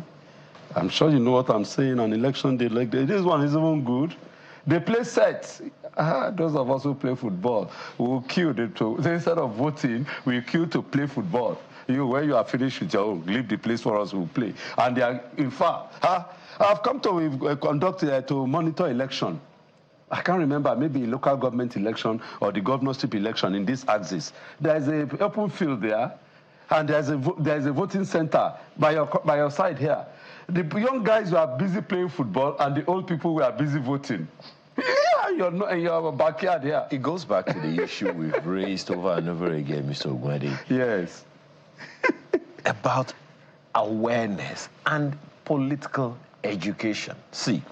I'm sure you know what I'm saying. On election day, like this one is even good. They play sets. Those of us who play football, we will queue instead of voting, we queue to play football. When you are finished with your own, leave the place for us, we'll play. And they are, in fact, I've come to conduct to monitor election. I can't remember, maybe a local government election or the governorship election in this axis. There's an open field there, and there's a voting center by your side here. The young guys were busy playing football, and the old people were busy voting. You're in your backyard here. It goes back to the issue we've raised over and over again, Mr. Ogwadi. Yes. About awareness and political education. See,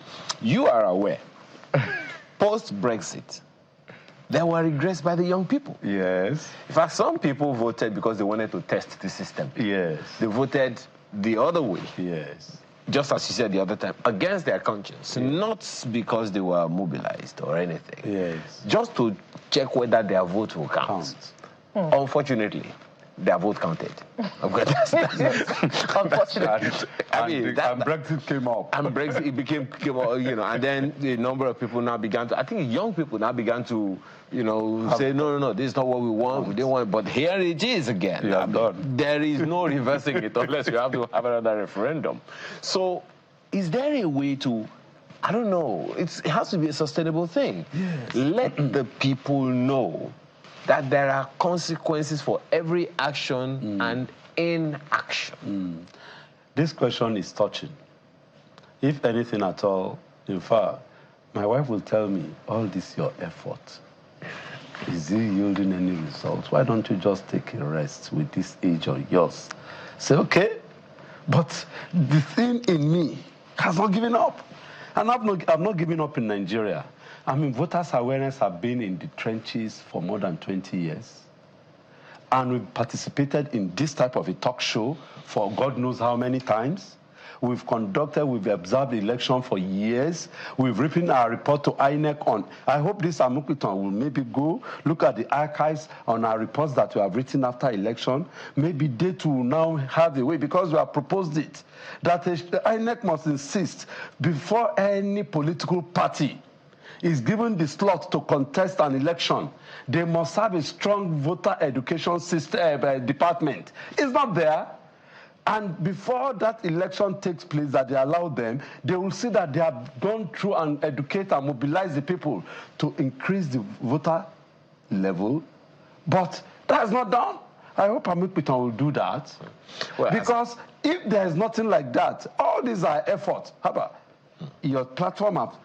you are aware, post-Brexit, there were regrets by the young people. Yes. In fact, some people voted because they wanted to test the system. Yes. They voted the other way. Yes. Just as you said the other time, against their conscience, not because they were mobilized or anything. Yes. Just to check whether their vote will count. Unfortunately, their vote counted. That's unfortunate. And Brexit came up. And Brexit came up, and then the number of people now began to, I think young people now began to, say, no, this is not what we want. We didn't want it. But here it is again. There is no reversing it unless you have to have another referendum. So is there a way to, I don't know, it has to be a sustainable thing. Yes. Let the people know that there are consequences for every action and inaction. This question is touching. If anything at all, in fact, my wife will tell me, all this your effort, is it yielding any results? Why don't you just take a rest with this age of yours? Say, okay, but the thing in me has not given up. And I'm not giving up in Nigeria. I mean, voters' awareness have been in the trenches for more than 20 years. And we've participated in this type of a talk show for God knows how many times. We've observed the election for years. We've written our report to INEC on. I hope this Amukutan will maybe go look at the archives on our reports that we have written after election. Maybe they too now have a way, because we have proposed it, that the INEC must insist before any political party is given the slot to contest an election, they must have a strong voter education system, department. It's not there. And before that election takes place, that they allow them, they will see that they have gone through and educate and mobilize the people to increase the voter level. But that is not done. I hope Amukpitan will do that. Well, because if there is nothing like that, all these are efforts. How about your platform have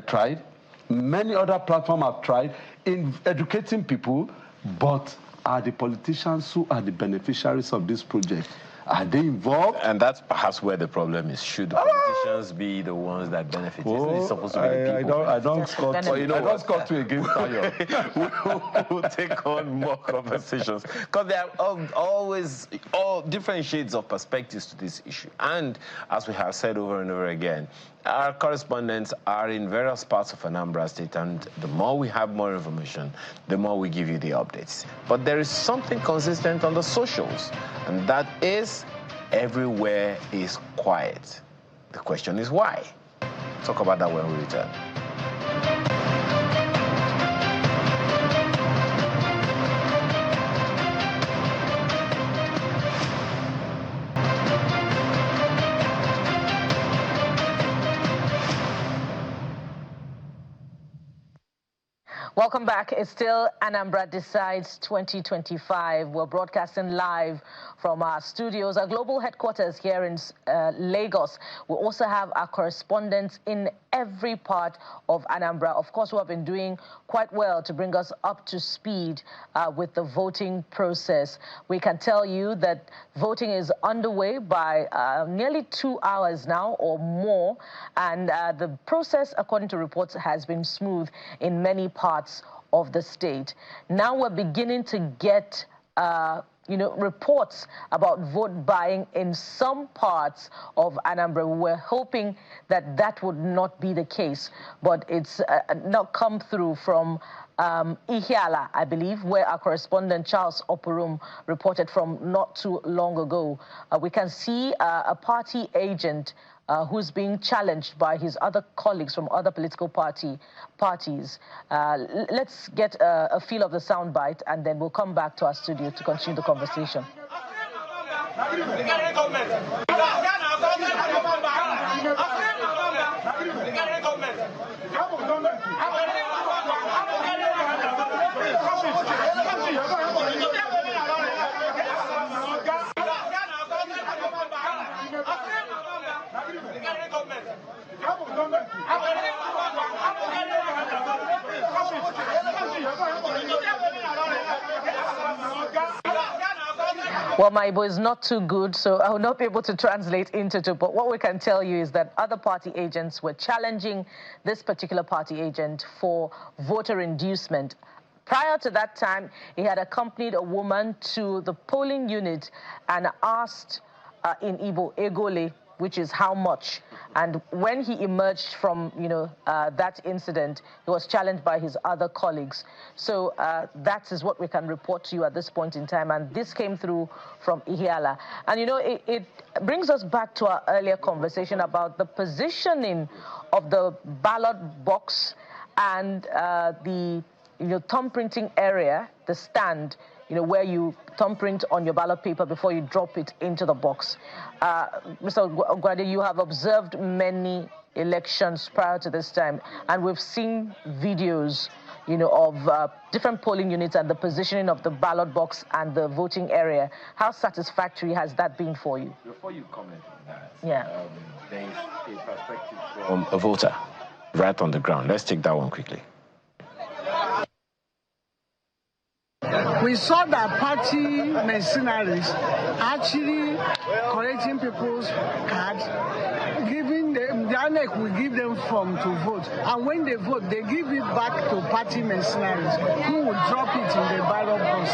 tried, many other platforms have tried in educating people, but are the politicians who are the beneficiaries of this project, are they involved? And that's perhaps where the problem is. Should the politicians be the ones that benefit? Isn't it supposed to be the people? I don't score to against Tayo. We'll take on more conversations, because there are always all different shades of perspectives to this issue. And as we have said over and over again, our correspondents are in various parts of Anambra State, and the more we have more information, the more we give you the updates. But there is something consistent on the socials, and that is everywhere is quiet. The question is why? Talk about that when we return. Welcome back. It's still Anambra Decides 2025. We're broadcasting live from our studios, our global headquarters here in Lagos. We also have our correspondents in every part of Anambra, of course, who have been doing quite well to bring us up to speed with the voting process. We can tell you that voting is underway by nearly 2 hours now or more, and the process, according to reports, has been smooth in many parts of the state. Now we're beginning to get reports about vote buying in some parts of Anambra. We're hoping that that would not be the case, but it's not come through from Ihiala, I believe, where our correspondent Charles Oporum reported from not too long ago. We can see a party agent who's being challenged by his other colleagues from other political parties. Let's get a feel of the soundbite, and then we'll come back to our studio to continue the conversation. Well, my Igbo is not too good, so I will not be able to translate into it. But what we can tell you is that other party agents were challenging this particular party agent for voter inducement. Prior to that time, he had accompanied a woman to the polling unit and asked in Igbo, Egole, which is how much. And when he emerged from, that incident, he was challenged by his other colleagues. So that is what we can report to you at this point in time. And this came through from Ihiala. And, it brings us back to our earlier conversation about the positioning of the ballot box and the thumb printing area, the stand, where you thumbprint on your ballot paper before you drop it into the box. Mr. Ogwade, you have observed many elections prior to this time, and we've seen videos, of different polling units and the positioning of the ballot box and the voting area. How satisfactory has that been for you? Before you comment on that, there is a perspective from a voter right on the ground. Let's take that one quickly. We saw that party mercenaries actually collecting people's cards, giving them, the INEC will give them form to vote. And when they vote, they give it back to party mercenaries who will drop it in the ballot box.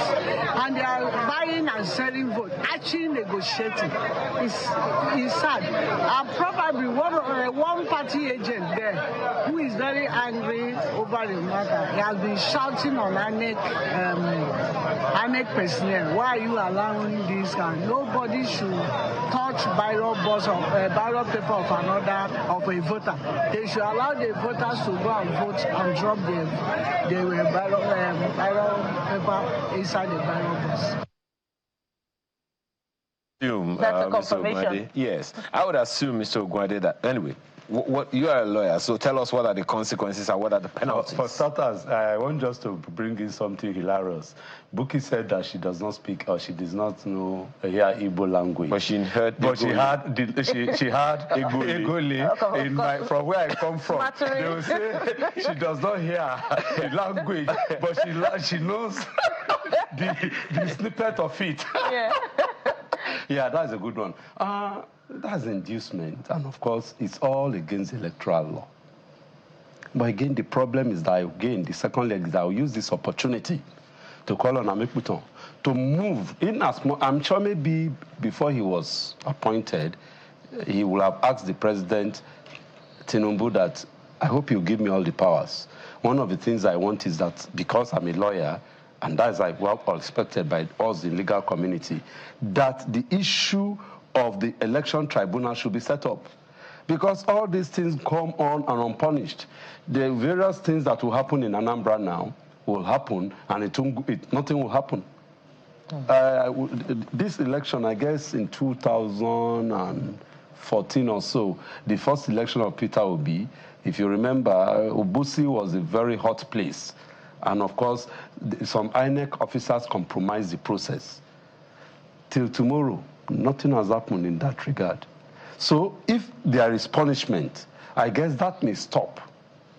And they are buying and selling vote, actually negotiating. It's sad. And probably one party agent there who is very angry over the matter, he has been shouting on INEC personnel, why are you allowing this guy? Nobody should touch ballot box or ballot paper of a voter. They should allow the voters to go and vote and drop the ballot paper inside the ballot box. That's a confirmation. Yes, I would assume, Mr. Ogwade, that anyway. What you are a lawyer, so tell us what are the consequences and what are the penalties? For starters, I want just to bring in something hilarious. Buki said that she does not speak or she does not know Igbo language. But she heard. But she had Igbo from where I come from. They will say she does not hear the language, but she knows the snippet of it. Yeah. Yeah, that's a good one. That's inducement, and of course, it's all against electoral law. But again, the problem is that, the second leg is that I'll use this opportunity to call on Amekuton to move in as much. I'm sure maybe before he was appointed, he will have asked the president, Tinubu, that I hope you give me all the powers. One of the things I want is that because I'm a lawyer, and that is well expected by us, the legal community, that the issue of the election tribunal should be set up. Because all these things come on and unpunished. The various things that will happen in Anambra now will happen, and nothing will happen. This election, I guess in 2014 or so, the first election of Peter Obi, if you remember, Obusi was a very hot place. And of course, some INEC officers compromised the process. Till tomorrow, nothing has happened in that regard. So if there is punishment, I guess that may stop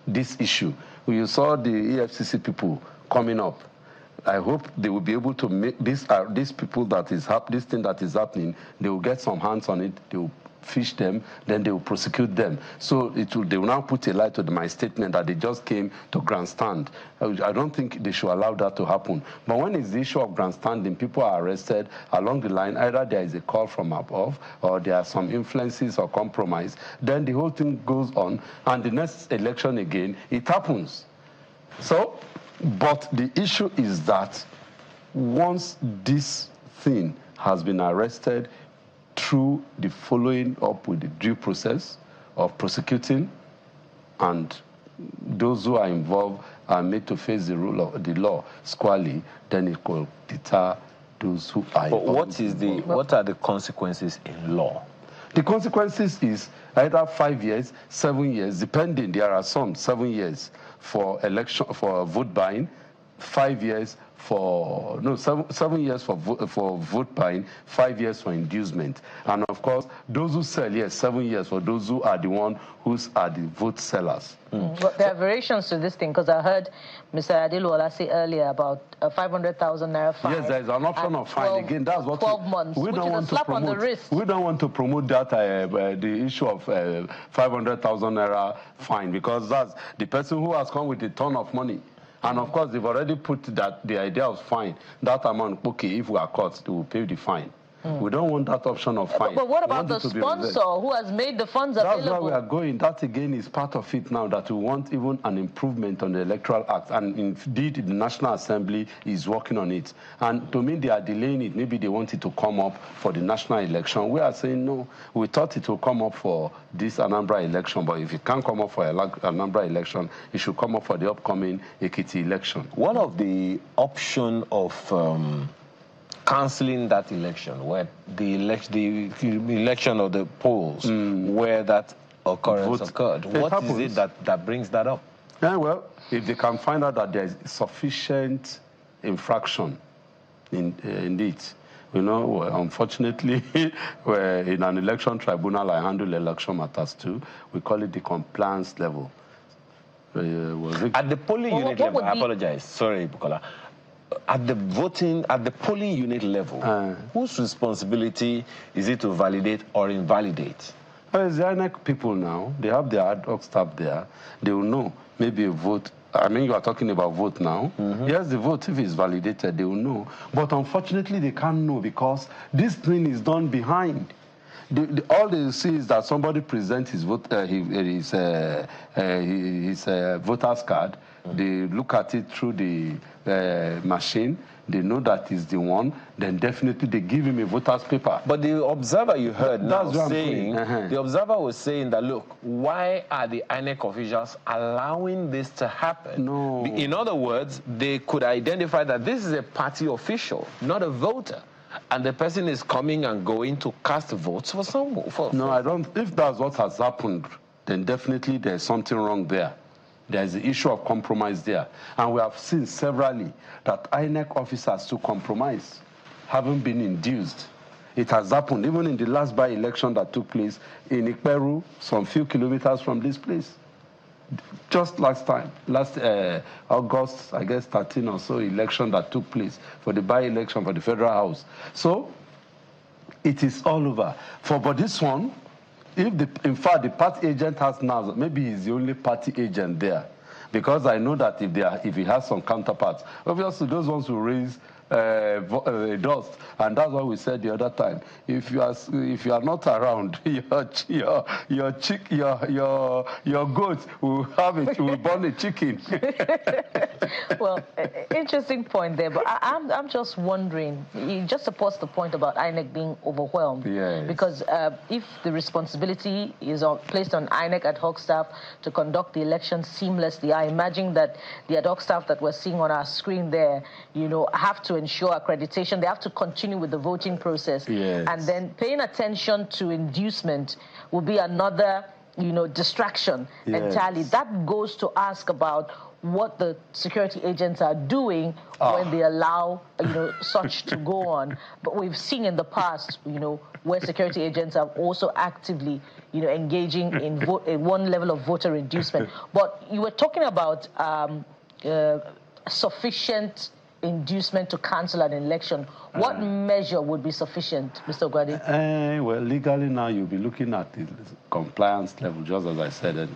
this issue. You saw the EFCC people coming up. I hope they will be able to make these people this thing that is happening, they will get some hands on it, they will fish them, then they will prosecute them. So they will now put a lie to my statement that they just came to grandstand. I don't think they should allow that to happen. But when it's the issue of grandstanding, people are arrested along the line, either there is a call from above or there are some influences or compromise, then the whole thing goes on, and the next election again, it happens. So, but the issue is that once this thing has been arrested, through the following up with the due process of prosecuting, and those who are involved are made to face the rule of the law squarely, then it will deter those who are involved. But what are the consequences in law? The consequences is either 5 years, 7 years, depending. There are some 7 years for vote buying, 5 years for 7 years for vote buying, 5 years for inducement, and of course those who sell, yes, 7 years for those who are the one who are the vote sellers. But there are variations to this thing, because I heard Mr. Adiluola say earlier about 500,000 naira fine. Yes, there is an option of fine. Again, that's what 12 months, we don't want to promote. On the wrist. We don't want to promote that the issue of 500,000 naira fine, because that's the person who has come with a ton of money. And of course, they've already put the idea of fine, that amount, okay, if we are caught, they will pay the fine. We don't want that option of fine. But what about the sponsor who has made the funds available? That's why we are going. That again is part of it now, that we want even an improvement on the Electoral Act. And indeed, the National Assembly is working on it. And to me, they are delaying it. Maybe they want it to come up for the national election. We are saying, no, we thought it will come up for this Anambra election. But if it can't come up for Anambra election, it should come up for the upcoming Ekiti election. One of the option of cancelling that election, where the election of the polls, where that occurrence occurred. What is it that brings that up? Yeah, well, if they can find out that there is sufficient infraction in it, you know, unfortunately, in an election tribunal, I handle election matters too. We call it the compliance level. At the polling unit level, I apologize. Sorry, Bukola. At the polling unit level, whose responsibility is it to validate or invalidate? Well, it's the INEC people now. They have their ad hoc staff there. They will know maybe a vote. I mean, you are talking about vote now. Yes, the vote, if it's validated, they will know. But unfortunately, they can't know because this thing is done behind. All they see is that somebody presents his voter's card. They look at it through the machine. They know that is the one. Then definitely they give him a voter's paper. But the observer you heard now saying, the observer was saying that, look, why are the INEC officials allowing this to happen? No. In other words, they could identify that this is a party official, not a voter. And the person is coming and going to cast votes for someone. No, I don't. If that's what has happened, then definitely there's something wrong there. There's the issue of compromise there. And we have seen severally that INEC officers to compromise haven't been induced. It has happened even in the last by-election that took place in Ikperu, some few kilometers from this place. Just last August, I guess 13 or so, election that took place for the by-election for the Federal House. So it is all over. But this one, in fact, the party agent has now, maybe he's the only party agent there. Because I know that if he has some counterparts, obviously those ones will raise dust, and that's what we said the other time. If you are not around, your goat will will born a chicken. Well, interesting point there, but I'm just wondering. You just support the point about INEC being overwhelmed. Yes. Because if the responsibility is placed on INEC ad hoc staff to conduct the election seamlessly, I imagine that the ad hoc staff that we're seeing on our screen there, you know, have to ensure accreditation. They have to continue with the voting process. Yes. And then paying attention to inducement will be another, you know, distraction entirely. That goes to ask about what the security agents are doing when they allow, you know, such to go on. But we've seen in the past, you know, where security agents are also actively, you know, engaging in one level of voter inducement. But you were talking about sufficient inducement to cancel an election. What measure would be sufficient, Mr. Ogwade? Well, legally now you'll be looking at the compliance level, just as I said.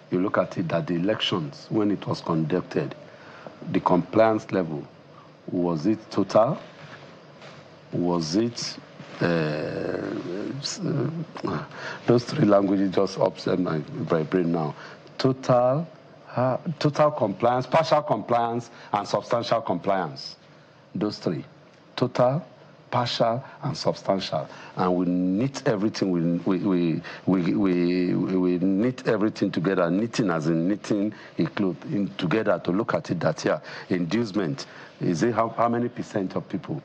You look at it that the elections, when it was conducted, the compliance level, was it total? Was it... those three languages just upset my brain now. Total compliance, partial compliance, and substantial compliance. Those three. Total, partial, and substantial. And we knit everything, we knit everything together, knitting as in knitting a cloth together to look at it that, yeah, inducement, is it how many percent of people?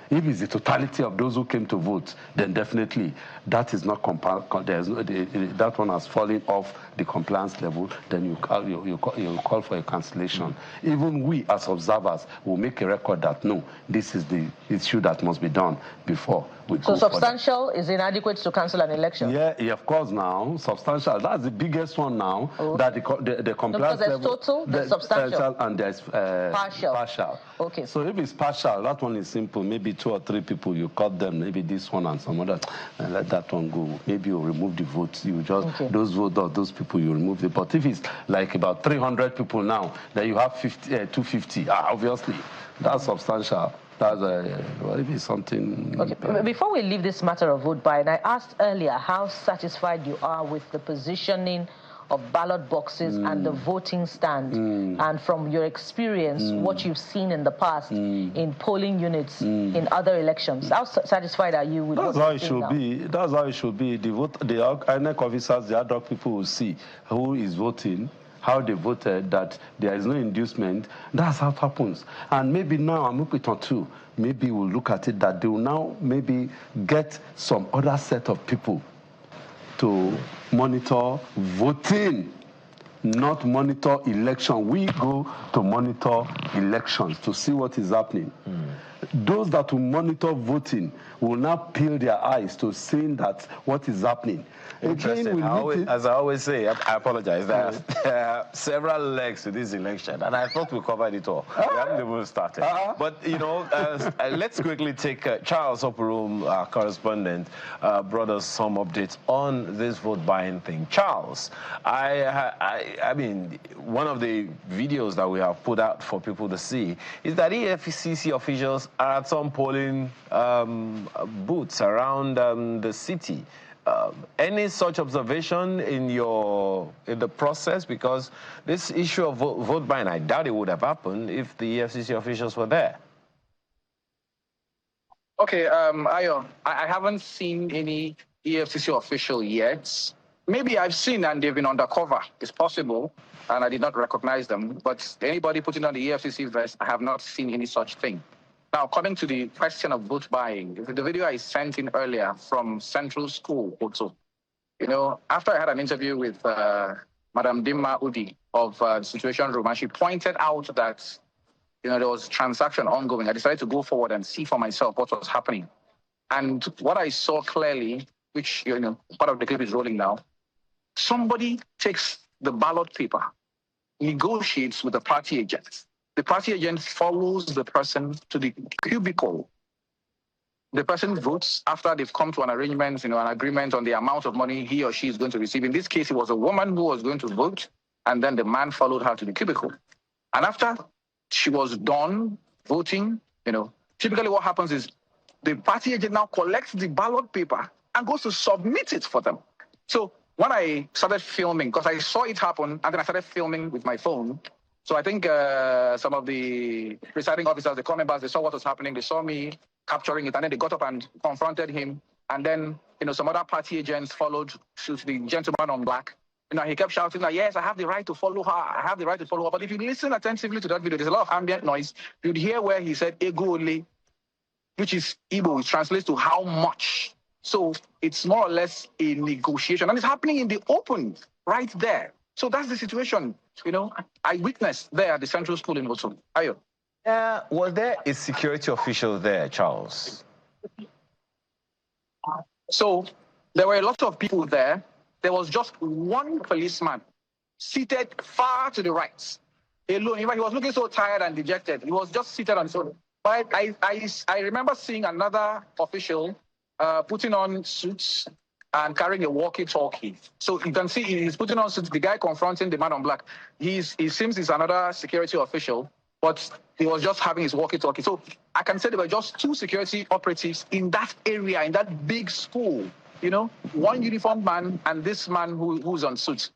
If it's the totality of those who came to vote, then definitely that is not that one has fallen off the compliance level. Then you call for a cancellation. Even we as observers will make a record that no, this is the issue that must be done before we go. So substantial is inadequate to cancel an election. Yeah, of course. Now substantial, that's the biggest one now. That the compliance level. Because there's total, there's substantial, and there's partial. Okay. So if it's partial, that one is simple. Maybe 2 or 3 people, you cut them, maybe this one and some other, and let that one go. Maybe you remove the votes. You just, those people, you remove it. But if it's like about 300 people now, then you have 250, obviously, that's substantial. That's well, it is something. Okay. Before we leave this matter of vote buying, I asked earlier how satisfied you are with the positioning of ballot boxes and the voting stand, and from your experience, what you've seen in the past in polling units in other elections. How satisfied are you with That's what how it should be. That's how it should be. The INEC officers, the ad hoc people will see who is voting, how they voted, that there is no inducement. That's how it happens. And maybe now, I'm up with too, maybe we'll look at it that they will now maybe get some other set of people to monitor voting, not monitor election. We go to monitor elections to see what is happening. Those that will monitor voting will now peel their eyes to seeing that what is happening. Interesting. As I always say, I apologize. There are several legs to this election, and I thought we covered it all. We haven't even started. But, you know, let's quickly take Charles Oporum, our correspondent, brought us some updates on this vote buying thing. Charles, I mean, one of the videos that we have put out for people to see is that EFCC officials are at some polling booths around the city. Any such observation in the process? Because this issue of vote buying, I doubt it would have happened if the EFCC officials were there. Okay, Ayo, I haven't seen any EFCC official yet. Maybe I've seen and they've been undercover. It's possible, and I did not recognize them. But anybody putting on the EFCC vest, I have not seen any such thing. Now, coming to the question of vote buying, the video I sent in earlier from Central School, also, you know, after I had an interview with Madam Dimma Udi of the Situation Room, and she pointed out that, you know, there was transaction ongoing. I decided to go forward and see for myself what was happening. And what I saw clearly, which, you know, part of the clip is rolling now, somebody takes the ballot paper, negotiates with the party agent. The party agent follows the person to the cubicle. The person votes after they've come to an arrangement, you know, an agreement on the amount of money he or she is going to receive. In this case, it was a woman who was going to vote, and then the man followed her to the cubicle. And after she was done voting, you know, typically what happens is the party agent now collects the ballot paper and goes to submit it for them. So when I started filming, because I saw it happen, and then I started filming with my phone. So I think some of the presiding officers, the corps members, they saw what was happening. They saw me capturing it, and then they got up and confronted him. And then, you know, some other party agents followed suit, the gentleman on black. You know, he kept shouting like, yes, I have the right to follow her. I have the right to follow her. But if you listen attentively to that video, there's a lot of ambient noise. You'd hear where he said, ego ole, which is Igbo, which translates to how much. So it's more or less a negotiation. And it's happening in the open right there. So that's the situation, you know, I witnessed there at the Central School in Woso. Ayo. Was there a security official there, Charles? So there were a lot of people there. There was just one policeman seated far to the right, alone. He was looking so tired and dejected. He was just seated on his own. But I remember seeing another official putting on suits and carrying a walkie-talkie. So you can see he's putting on suits. The guy confronting the man on black, he seems he's another security official, but he was just having his walkie-talkie. So I can say there were just two security operatives in that area, in that big school, you know, one uniformed man and this man who's on suit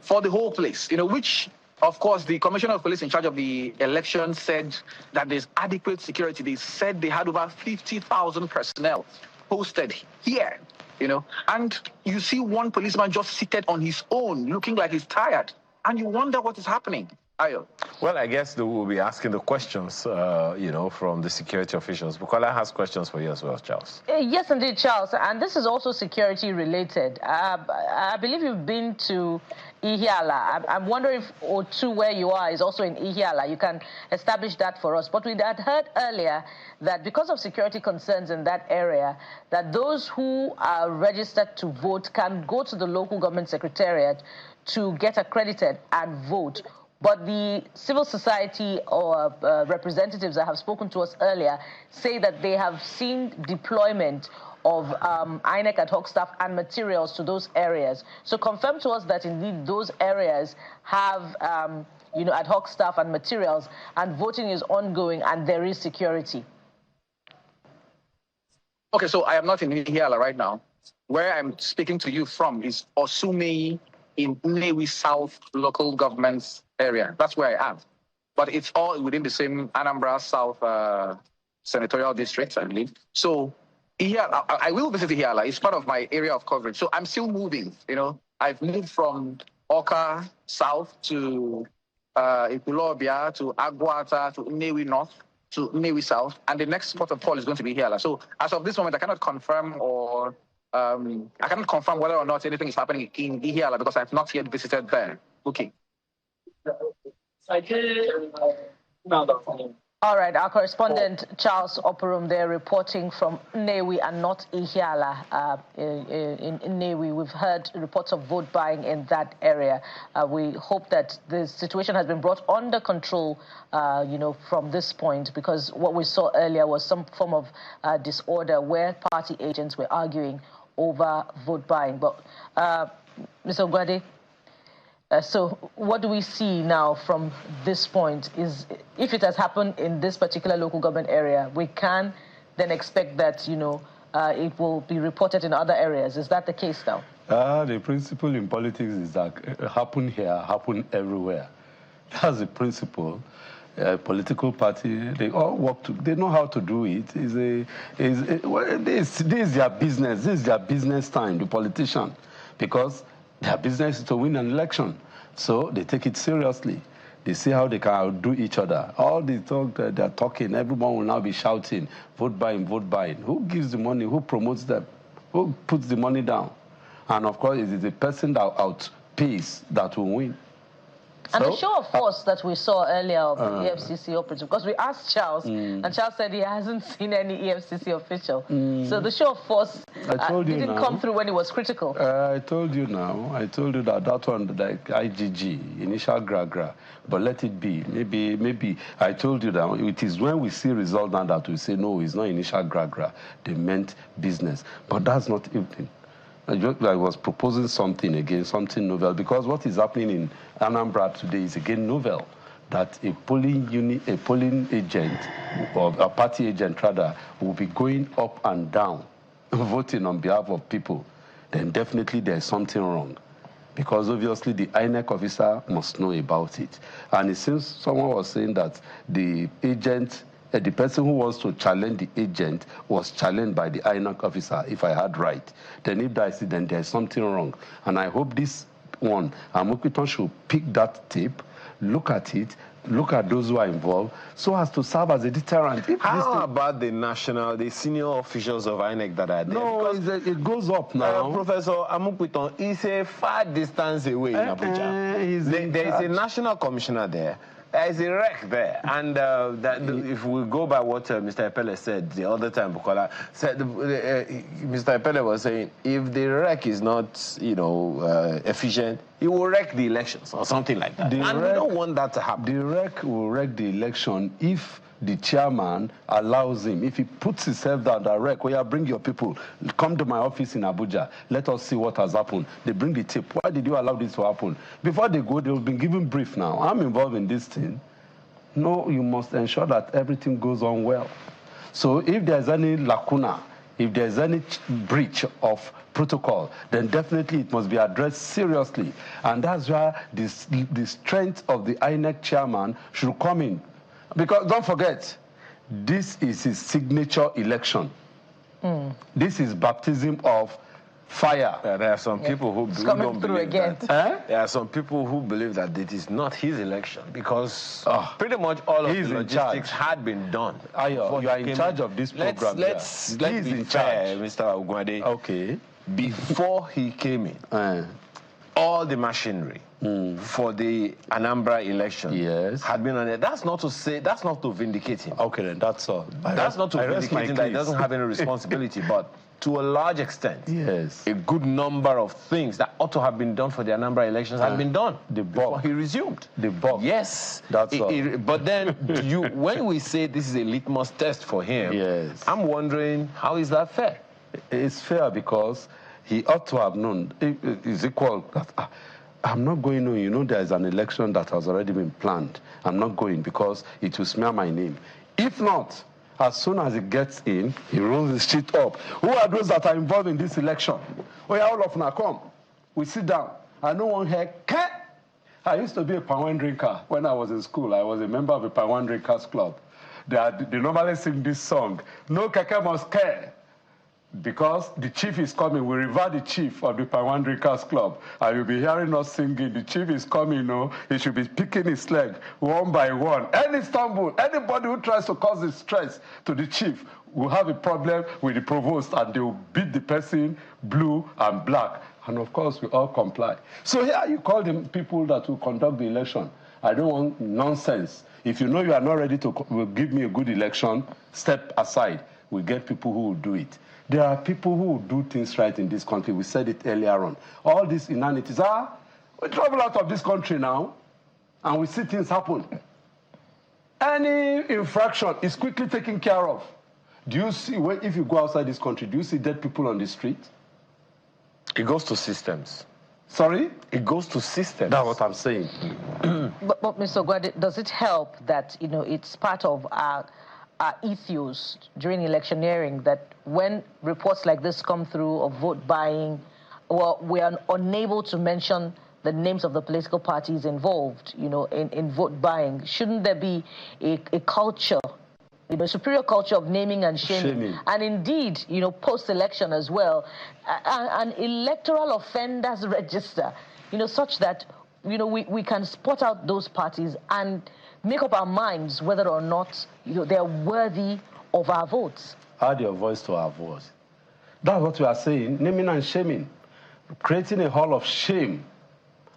for the whole place, you know, which, of course, the commissioner of police in charge of the election said that there's adequate security. They said they had over 50,000 personnel posted here. You know, and you see one policeman just seated on his own, looking like he's tired, and you wonder what is happening. Ayo. Well, I guess they will be asking the questions, you know, from the security officials. Bukola has questions for you as well, Charles. Yes, indeed, Charles. And this is also security related. I believe you've been to Ihiala. I'm wondering if O2, where you are, is also in Ihiala. You can establish that for us. But we had heard earlier that because of security concerns in that area, that those who are registered to vote can go to the local government secretariat to get accredited and vote. But the civil society or representatives that have spoken to us earlier say that they have seen deployment of INEC ad hoc staff and materials to those areas. So confirm to us that indeed those areas have you know, ad hoc staff and materials, and voting is ongoing and there is security. Okay, so I am not in Ihiala right now. Where I'm speaking to you from is Osumei in Nnewi South local government area. That's where I am. But it's all within the same Anambra South senatorial district, I believe. So Ihiala, I will visit Ihiala. It's part of my area of coverage. So I'm still moving, you know. I've moved from Oka South to Ikulobia to Agwata to Nnewi North to Nnewi South, and the next port of call is going to be Ihiala. So as of this moment, I cannot confirm or I cannot confirm whether or not anything is happening in Ihiala because I have not yet visited there. Okay. All right, our correspondent Charles Operum there reporting from Nnewi and not Ihiala. In Nnewi, we've heard reports of vote buying in that area. We hope that the situation has been brought under control, you know, from this point, because what we saw earlier was some form of disorder where party agents were arguing over vote buying. But Mr. Ogwade, so what do we see now from this point is if it has happened in this particular local government area, we can then expect that, you know, it will be reported in other areas. Is that the case now? The principle in politics is that happen here, happen everywhere. That's the principle. Political party, they all work to, they know how to do it. This is their business. This is their business time, the politician, because their business is to win an election. So they take it seriously. They see how they can outdo each other. All the talk that they're talking, everyone will now be shouting, vote buying, vote buying. Who gives the money? Who promotes them? Who puts the money down? And of course, it is the person that outpays that will win. And the show of force that we saw earlier of the EFCC operative, because we asked Charles, and Charles said he hasn't seen any EFCC official. So the show of force didn't come through when it was critical. I told you now. I told you that one, like IGG, initial gra-gra, but let it be. Maybe I told you that it is when we see result now that we say, no, it's not initial gra-gra. They meant business. But that's not everything. I was proposing something again, something novel, because what is happening in Anambra today is again novel, that a polling unit, a polling agent, or a party agent rather, will be going up and down, voting on behalf of people. Then definitely there's something wrong, because obviously the INEC officer must know about it. And it seems someone was saying that the agent, the person who wants to challenge the agent was challenged by the INEC officer, if I had right. Then if that's it, then there's something wrong. And I hope this one, Amokiton should pick that tape, look at it, look at those who are involved, so as to serve as a deterrent. How about the senior officials of INEC that are there? No, it goes up now. Professor Amokiton is a far distance away in Abuja. There is a national commissioner there. There's a wreck there, and if we go by what Mr. Epele said the other time, Bukola said, Mr. Epele was saying, if the wreck is not, you know, efficient, he will wreck the elections or something like that. And we don't want that to happen. The wreck will wreck the election if the chairman allows him, if he puts himself down, that wreck, where you bring your people, come to my office in Abuja, let us see what has happened. They bring the tape. Why did you allow this to happen? Before they go, they've been given brief now. I'm involved in this thing. No, you must ensure that everything goes on well. So if there's any lacuna, if there's any breach of protocol, then definitely it must be addressed seriously. And that's where the strength of the INEC chairman should come in. Because don't forget, this is his signature election. This is baptism of fire. There are some people who don't believe that. There are some people who believe that it is not his election because pretty much all of the logistics had been done. You are in charge of this program. Let's be fair, Mr. Ogwade. Okay. Before he came in, all the machinery for the Anambra election had been on it. That's not to say, that's not to vindicate him. Okay, then that's all. That's not to vindicate him that he doesn't have any responsibility, but to a large extent, a good number of things that ought to have been done for the Anambra elections had been done before he resumed. Yes. That's all. But then, when we say this is a litmus test for him, I'm wondering, how is that fair? It's fair because he ought to have known. It's equal. I'm not going to, you know, there's an election that has already been planned. I'm not going because it will smear my name. If not, As soon as he gets in, he rolls the shit up. Who are those that are involved in this election? Oh, yeah, all of them come. We sit down. I know one here. I used to be a palm wine drinker when I was in school. I was a member of a palm wine drinkers club. They normally sing this song. No keke must care. Because the chief is coming, we revere the chief of the Pawan Drinkers Club. And you'll be hearing us singing, the chief is coming, you know, he should be picking his leg one by one. Any stumble, anybody who tries to cause distress to the chief will have a problem with the provost, and they will beat the person blue and black. And of course, we all comply. So here you call the people that will conduct the election. I don't want nonsense. If you know you are not ready to give me a good election, step aside. We get people who will do it. There are people who will do things right in this country. We said it earlier on. All these inanities, we travel out of this country now, and we see things happen. Any infraction is quickly taken care of. Do you see, if you go outside this country, do you see dead people on the street? It goes to systems. Sorry? It goes to systems. That's what I'm saying. But Mr. Ogwade, does it help that, you know, it's part of our ethos during electioneering that when reports like this come through of vote buying, well, we are unable to mention the names of the political parties involved, you know, in vote buying? Shouldn't there be a culture, you know, superior culture of naming and shaming? And indeed, you know, post-election as well, an electoral offenders register, you know, such that, you know, we can spot out those parties and make up our minds whether or not, you know, they're worthy of our votes. Add your voice to our voice. That's what we are saying, naming and shaming. Creating a hall of shame.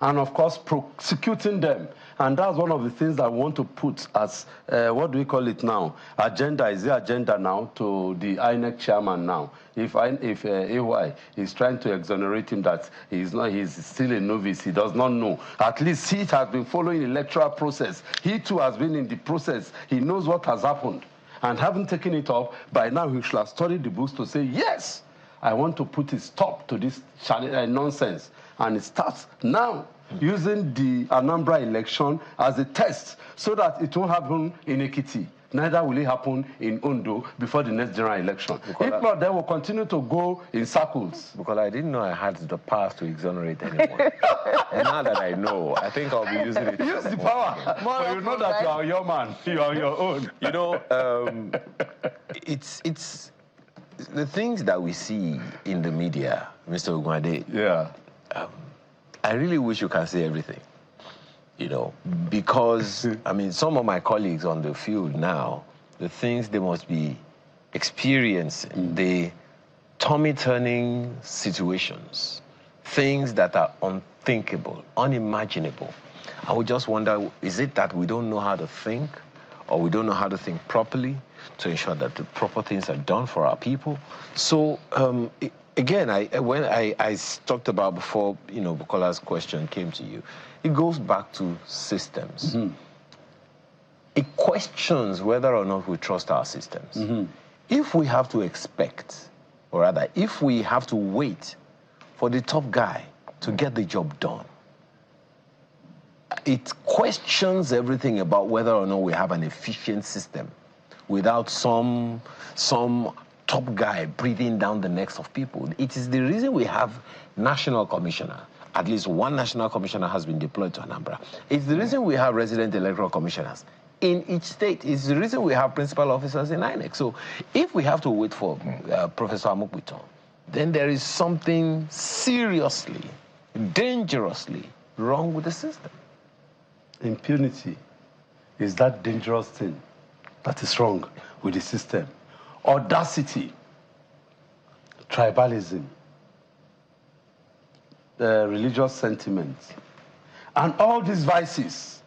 And of course, prosecuting them. And that's one of the things that I want to put as, what do we call it now? Agenda, is the agenda now to the INEC chairman now. If AY is trying to exonerate him that he's still a novice, he does not know. At least he has been following the electoral process. He too has been in the process. He knows what has happened. And having taken it off, by now he should have studied the books to say, yes, I want to put a stop to this nonsense. And it starts now, using the Anambra election as a test so that it won't happen in Ekiti. Neither will it happen in Ondo before the next general election. Because if not, they will continue to go in circles. Because I didn't know I had the power to exonerate anyone. And now that I know, I think I'll be using it. Use the power. But you know that you are your man. You are your own. You know, it's the things that we see in the media, Mr. Ogwade. Yeah. I really wish you can say everything, you know, because, I mean, some of my colleagues on the field now, the things they must be experiencing, the tummy-turning situations, things that are unthinkable, unimaginable. I would just wonder, is it that we don't know how to think, or we don't know how to think properly to ensure that the proper things are done for our people? So, again, when I talked about before, you know, Bukola's question came to you, it goes back to systems. It questions whether or not we trust our systems. If we have to expect, or rather, if we have to wait for the top guy to get the job done, it questions everything about whether or not we have an efficient system without some top guy breathing down the necks of people. It is the reason we have national commissioner. At least one national commissioner has been deployed to Anambra. It's the reason we have resident electoral commissioners in each state. It's the reason we have principal officers in INEC. So if we have to wait for Professor Amukwiton, then there is something seriously, dangerously wrong with the system. Impunity is that dangerous thing that is wrong with the system. Audacity, tribalism, religious sentiments, and all these vices,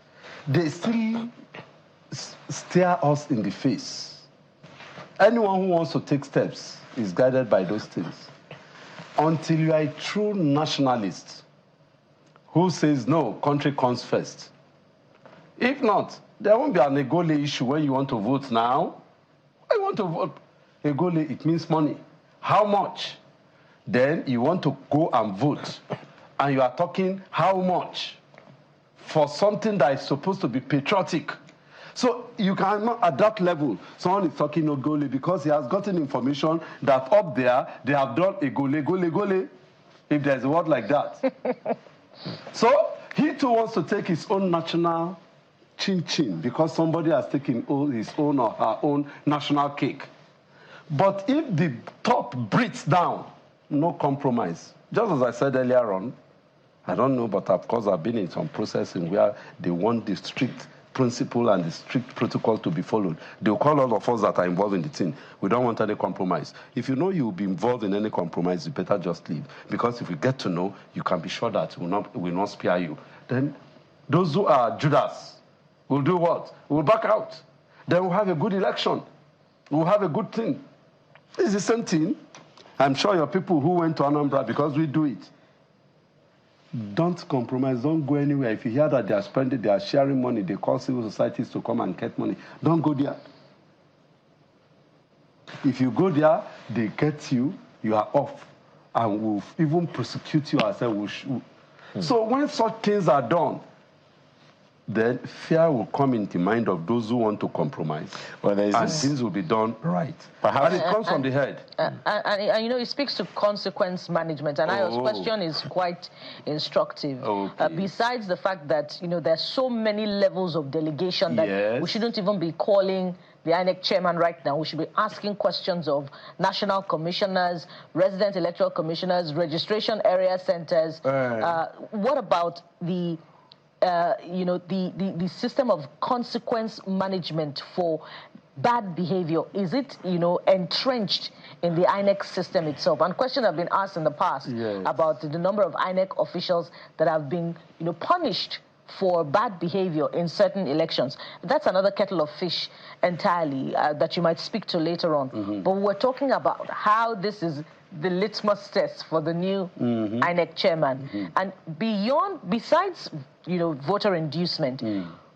they still stare us in the face. Anyone who wants to take steps is guided by those things. Until you are a true nationalist who says, no, country comes first. If not, there won't be an Egole issue when you want to vote now. I want to vote. Egole, it means money. How much? Then you want to go and vote. And you are talking how much for something that is supposed to be patriotic. So you cannot, at that level, someone is talking Ogole because he has gotten information that up there, they have done a gole, if there's a word like that. So he too wants to take his own national chin-chin because somebody has taken his own or her own national cake. But if the top breathes down, no compromise. Just as I said earlier on, I don't know, but of course I've been in some processing where they want the strict principle and the strict protocol to be followed. They'll call all of us that are involved in the thing. We don't want any compromise. If you know you'll be involved in any compromise, you better just leave. Because if you get to know, you can be sure that we will not spare you. Then those who are Judas will do what? We'll back out. Then we'll have a good election. We'll have a good thing. It's the same thing. I'm sure your people who went to Anambra, because we do it, don't compromise, don't go anywhere. If you hear that they are spending, they are sharing money, they call civil societies to come and get money, don't go there. If you go there, they get you, you are off, and will even prosecute you ourselves. So when such things are done, then fear will come into the mind of those who want to compromise. Well, and things will be done right. Perhaps it comes from the head. And you know, it speaks to consequence management. And Ayo's question is quite instructive. Besides the fact that, you know, there's so many levels of delegation that we shouldn't even be calling the INEC chairman right now. We should be asking questions of national commissioners, resident electoral commissioners, registration area centers. What about the you know, the system of consequence management for bad behavior? Is it, you know, entrenched in the INEC system itself? And questions have been asked in the past about the number of INEC officials that have been, you know, punished for bad behavior in certain elections. That's another kettle of fish entirely that you might speak to later on. But we're talking about how this is the litmus test for the new INEC chairman. And besides, you know, voter inducement,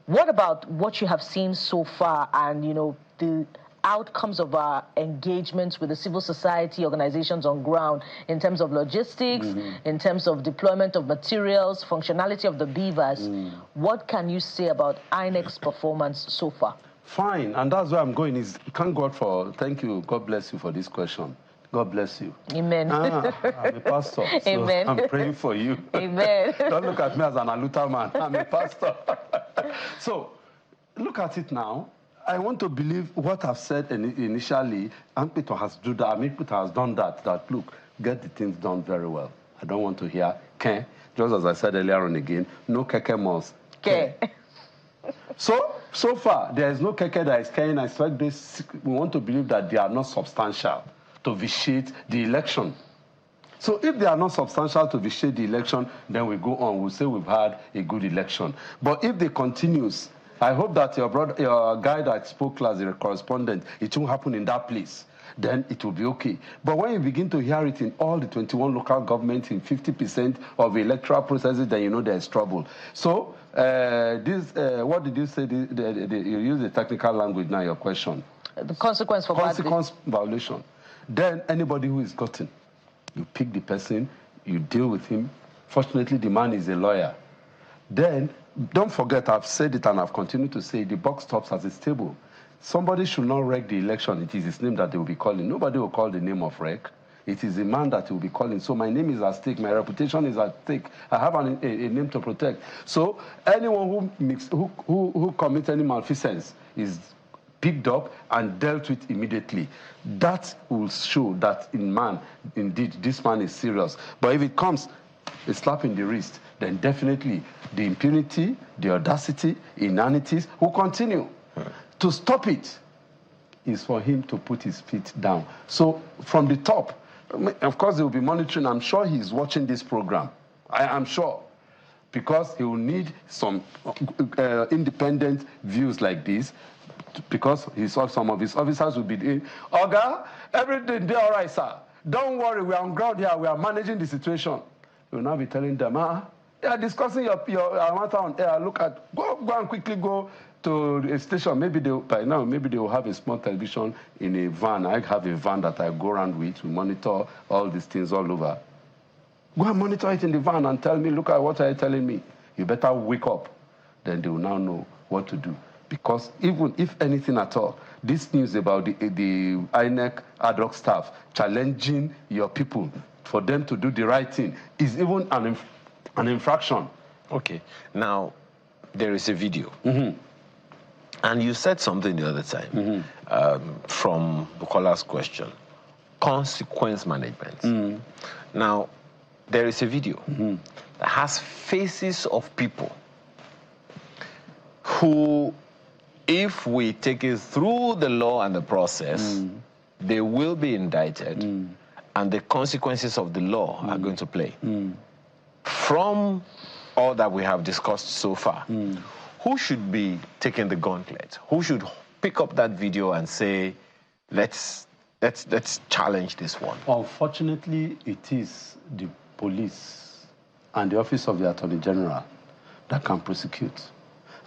what about what you have seen so far and, you know, the outcomes of our engagements with the civil society organizations on ground in terms of logistics, in terms of deployment of materials, functionality of the beavers? What can you say about INEC's performance so far? Fine, and that's where I'm going. Thank God for, thank you, God bless you for this question. God bless you. Amen. I'm a pastor, so Amen. I'm praying for you. Amen. Don't look at me as an aluta man. I'm a pastor. So, look at it now. I want to believe what I've said initially. Ampito has done that. Ampito has done that. That look, get the things done very well. I don't want to hear ke. Just as I said earlier on again, no keke must ke. So far, there is no keke that is carrying. I expect this. We want to believe that they are not substantial to vitiate the election. So if they are not substantial to vitiate the election, then we go on. We'll say we've had a good election. But if they continues, I hope that your guy that spoke as a correspondent, it won't happen in that place. Then it will be okay. But when you begin to hear it in all the 21 local governments, in 50% of electoral processes, then you know there's trouble. So what did you say? You use the technical language now, your question. The consequence for consequence violation. Then anybody who is gotten, you pick the person, you deal with him. Fortunately, the man is a lawyer. Then, don't forget, I've said it and I've continued to say, the buck stops at its table. Somebody should not wreck the election. It is his name that they will be calling. Nobody will call the name of wreck. It is a man that will be calling. So my name is at stake. My reputation is at stake. I have a name to protect. So anyone who commits any malfeasance is picked up and dealt with immediately. That will show that indeed, this man is serious. But if it comes a slap in the wrist, then definitely the impunity, the audacity, inanities will continue. To stop it is for him to put his feet down. So from the top, of course, he will be monitoring. I'm sure he's watching this program. I am sure. Because he will need some independent views like this, because some of his officers will be doing, Oga, everything there all right, sir. Don't worry, we are on ground here. We are managing the situation. We will now be telling them, they are discussing your matter on air. Look at, go and quickly go to a station. Maybe by now, maybe they will have a small television in a van. I have a van that I go around with to monitor all these things all over. Go and monitor it in the van and tell me, look at what are you telling me? You better wake up. Then they will now know what to do. Because even if anything at all, this news about the INEC ad hoc staff challenging your people for them to do the right thing is even an infraction. Okay. Now, there is a video. And you said something the other time from Bukola's question. Consequence management. Now, there is a video that has faces of people who, if we take it through the law and the process, they will be indicted, and the consequences of the law are going to play. From all that we have discussed so far, who should be taking the gauntlet? Who should pick up that video and say, let's challenge this one? Unfortunately, it is the police and the Office of the Attorney General that can prosecute.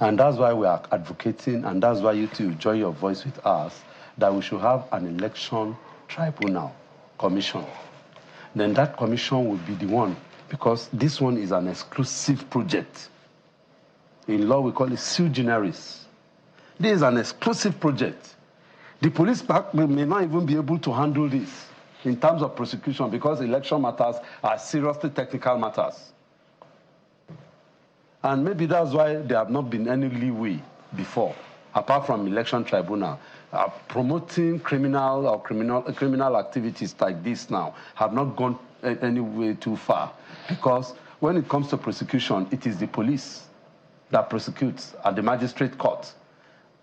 And that's why we are advocating, and that's why you two join your voice with us, that we should have an election tribunal commission. Then that commission will be the one, because this one is an exclusive project. In law, we call it sui generis. This is an exclusive project. The police may not even be able to handle this in terms of prosecution, because election matters are seriously technical matters. And maybe that's why there have not been any leeway before, apart from election tribunal. Promoting criminal activities like this now have not gone any way too far, because when it comes to prosecution, it is the police that prosecutes at the magistrate court.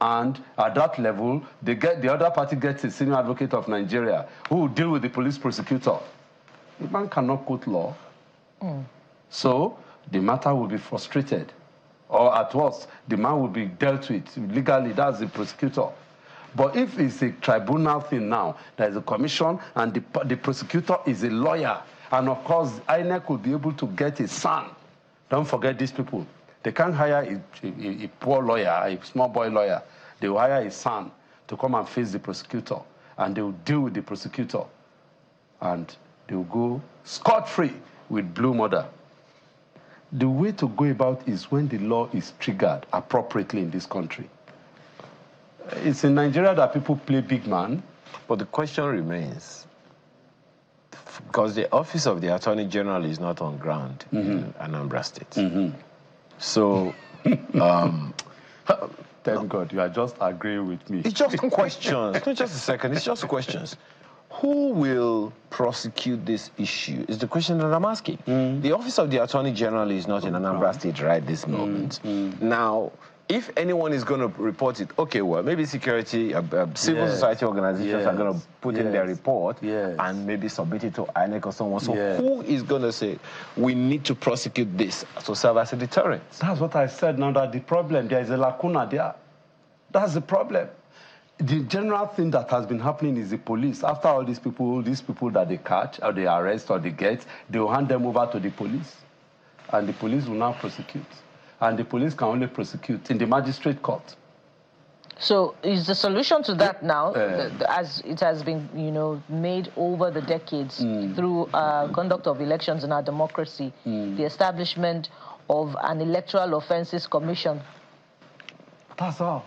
And at that level, the other party gets a senior advocate of Nigeria who will deal with the police prosecutor. The man cannot quote law. So the matter will be frustrated. Or at worst, the man will be dealt with legally. That's the prosecutor. But if it's a tribunal thing now, there's a commission and the prosecutor is a lawyer. And of course, INEC will be able to get a son. Don't forget these people. They can't hire a poor lawyer, a small boy lawyer. They will hire a son to come and face the prosecutor. And they will deal with the prosecutor. And they will go scot-free with Blue Mother. The way to go about is when the law is triggered appropriately in this country. It's in Nigeria that people play big man. But the question remains, because the Office of the Attorney General is not on ground in Anambra State. So, thank God, you are just agreeing with me. It's just questions. No, just a second. It's just questions. Who will prosecute this issue is the question that I'm asking. The Office of the Attorney General is not in Anambra State right this moment. Now, if anyone is going to report it, okay, well, maybe security, civil society organizations are going to put in their report and maybe submit it to INEC or someone. So who is going to say, we need to prosecute this to serve as a deterrent? That's what I said now, that the problem, there is a lacuna there. That's the problem. The general thing that has been happening is the police. After all these people that they catch, or they arrest, or they get, they will hand them over to the police. And the police will now prosecute. And the police can only prosecute in the magistrate court. So is the solution to that now, as it has been, made over the decades through conduct of elections in our democracy, the establishment of an Electoral Offences Commission? That's all.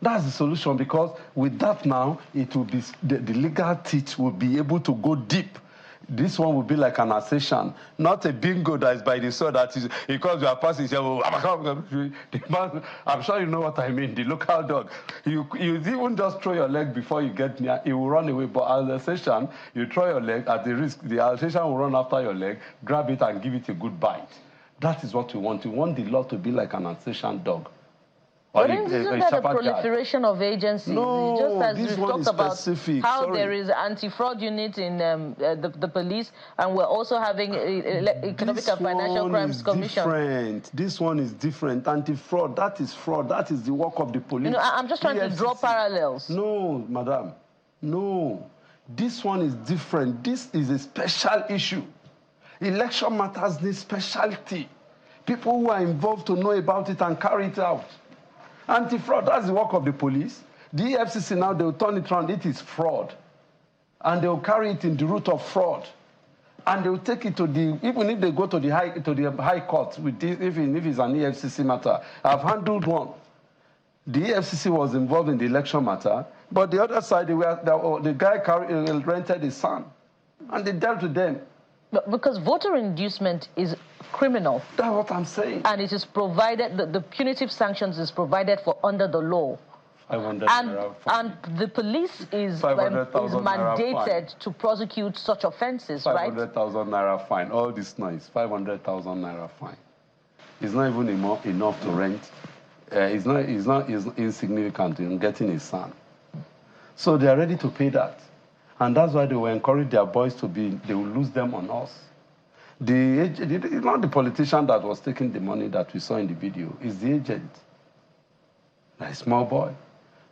That's the solution, because with that now, it will be the legal teeth will be able to go deep. This one will be like an accession, not a bingo that is by the sword that is, because you are passing, I'm sure you know what I mean, the local dog. You even just throw your leg before you get near, it will run away, but at the accession, you throw your leg, at the risk, the accession will run after your leg, grab it and give it a good bite. That is what we want. We want the law to be like an accession dog. But isn't that a proliferation of agencies? No, just as this we've talked about specific. how there is anti-fraud unit in the police, and we're also having Economic and Financial Crimes Commission. This one is different. Anti-fraud, that is fraud. That is the work of the police. I'm just trying to draw parallels. No, madam. No. This one is different. This is a special issue. Election matters need specialty. People who are involved to know about it and carry it out. Anti-fraud, that's the work of the police. The EFCC now, they'll turn it around, it is fraud. And they'll carry it in the route of fraud. And they'll take it to the, even if they go to the high court, with this, if it's an EFCC matter, I've handled one. The EFCC was involved in the election matter, but the other side, the guy rented his son, and they dealt with them. But because voter inducement is criminal. That's what I'm saying. And it is provided, the punitive sanctions is provided for under the law. And the police is mandated to prosecute such offenses, right? 500,000 naira fine. All this noise, 500,000 naira fine. It's not even enough to rent. It's not insignificant in getting a son. So they are ready to pay that. And that's why they will encourage their boys to be, they will lose them on us. It's not the politician that was taking the money that we saw in the video. It's the agent. A small boy.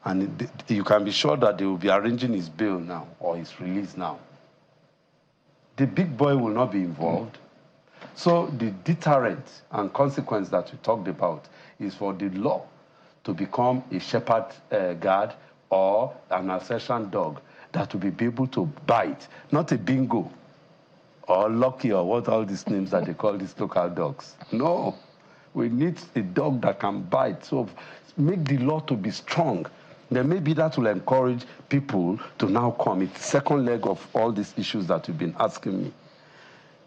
And you can be sure that they will be arranging his bail now or his release now. The big boy will not be involved. So the deterrent and consequence that we talked about is for the law to become a shepherd guard or an accession dog that will be able to bite, not a bingo or lucky or what all these names that they call these local dogs. No, we need a dog that can bite. So make the law to be strong. Then maybe that will encourage people to now come. It's the second leg of all these issues that you've been asking me.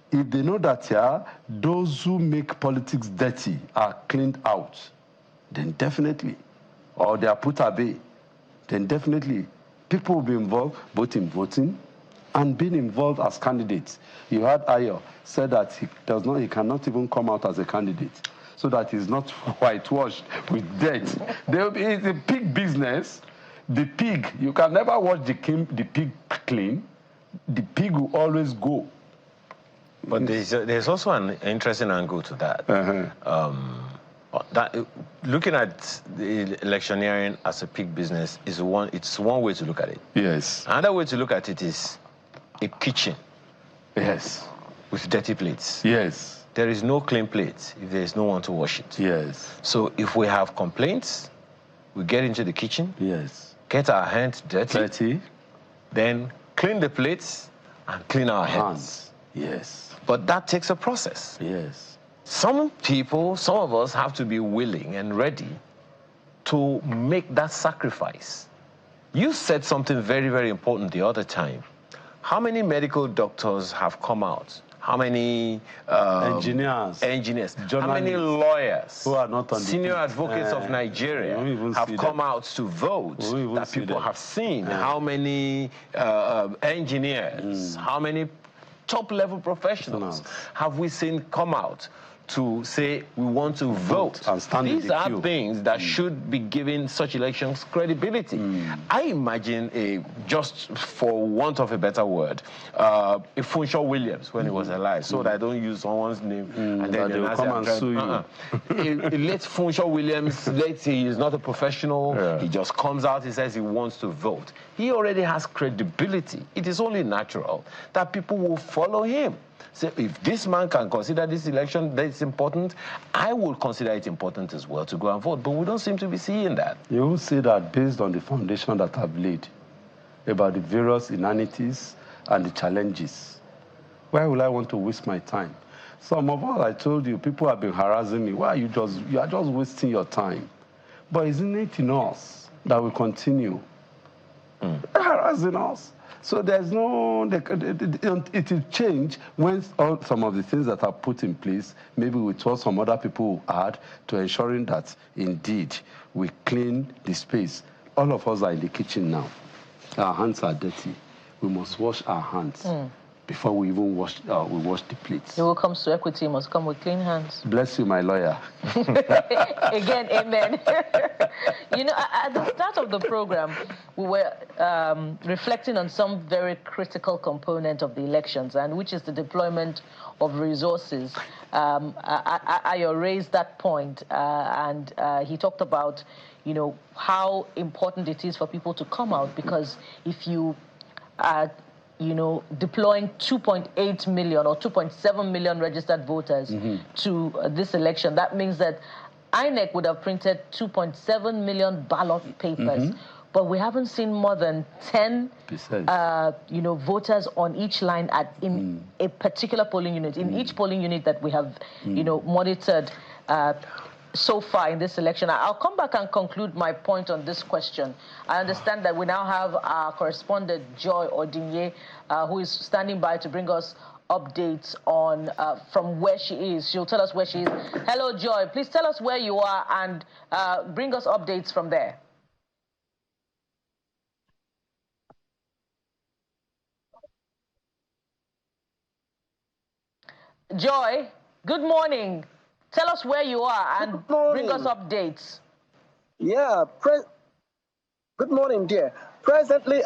If they know that, those who make politics dirty are cleaned out, then definitely, or they are put away, then definitely people will be involved both in voting and being involved as candidates. You heard Ayo said that he cannot even come out as a candidate, so that he's not whitewashed with debt. It's a pig business. The pig, you can never watch the pig clean. The pig will always go. But there's also an interesting angle to that. Looking at the electioneering as a pig business is one way to look at it. Yes. Another way to look at it is a kitchen. Yes. With dirty plates. Yes. There is no clean plate if there is no one to wash it. Yes. So if we have complaints, we get into the kitchen. Yes. Get our hands dirty. Then clean the plates and clean our hands. Yes. But that takes a process. Yes. Some people, some of us have to be willing and ready to make that sacrifice. You said something very, very important the other time. How many medical doctors have come out? How many engineers, how many lawyers, who are not on senior advocates of Nigeria have come out to vote that people have seen? How many engineers, how many top-level professionals have we seen come out to say we want to vote? And stand These are things that should be giving such elections credibility. I imagine, just for want of a better word, a Funshaw Williams when he was alive, so that I don't use someone's name and then they will come and sue you. A late Funshaw Williams, let's say he's not a professional, he just comes out, he says he wants to vote. He already has credibility. It is only natural that people will follow him. So if this man can consider this election that it's important, I will consider it important as well to go and vote. But we don't seem to be seeing that. You will see that based on the foundation that I've laid about the various inanities and the challenges. Why will I want to waste my time? Some of us, I told you, people have been harassing me. Why are you are just wasting your time? But isn't it in us that will continue harassing us? So there's no, it will change when some of the things that are put in place, maybe with what some other people will add to ensuring that indeed we clean the space. All of us are in the kitchen now. Our hands are dirty. We must wash our hands before we even wash the plates. It will come to equity, you must come with clean hands. Bless you, my lawyer. Again, amen. You know, at the start of the program, we were reflecting on some very critical component of the elections, and which is the deployment of resources. I raised that point, and he talked about, you know, how important it is for people to come out, because if you you know, deploying 2.8 million or 2.7 million registered voters to this election, that means that INEC would have printed 2.7 million ballot papers, but we haven't seen more than 10 you know, voters on each line in a particular polling unit. In each polling unit that we have, you know, monitored, so far in this election. I'll come back and conclude my point on this question. I understand that we now have our correspondent, Joy Odinye, who is standing by to bring us updates on from where she is. She'll tell us where she is. Hello, Joy. Please tell us where you are and bring us updates from there. Joy, good morning. Tell us where you are and bring us updates. Yeah, good morning, dear. Presently,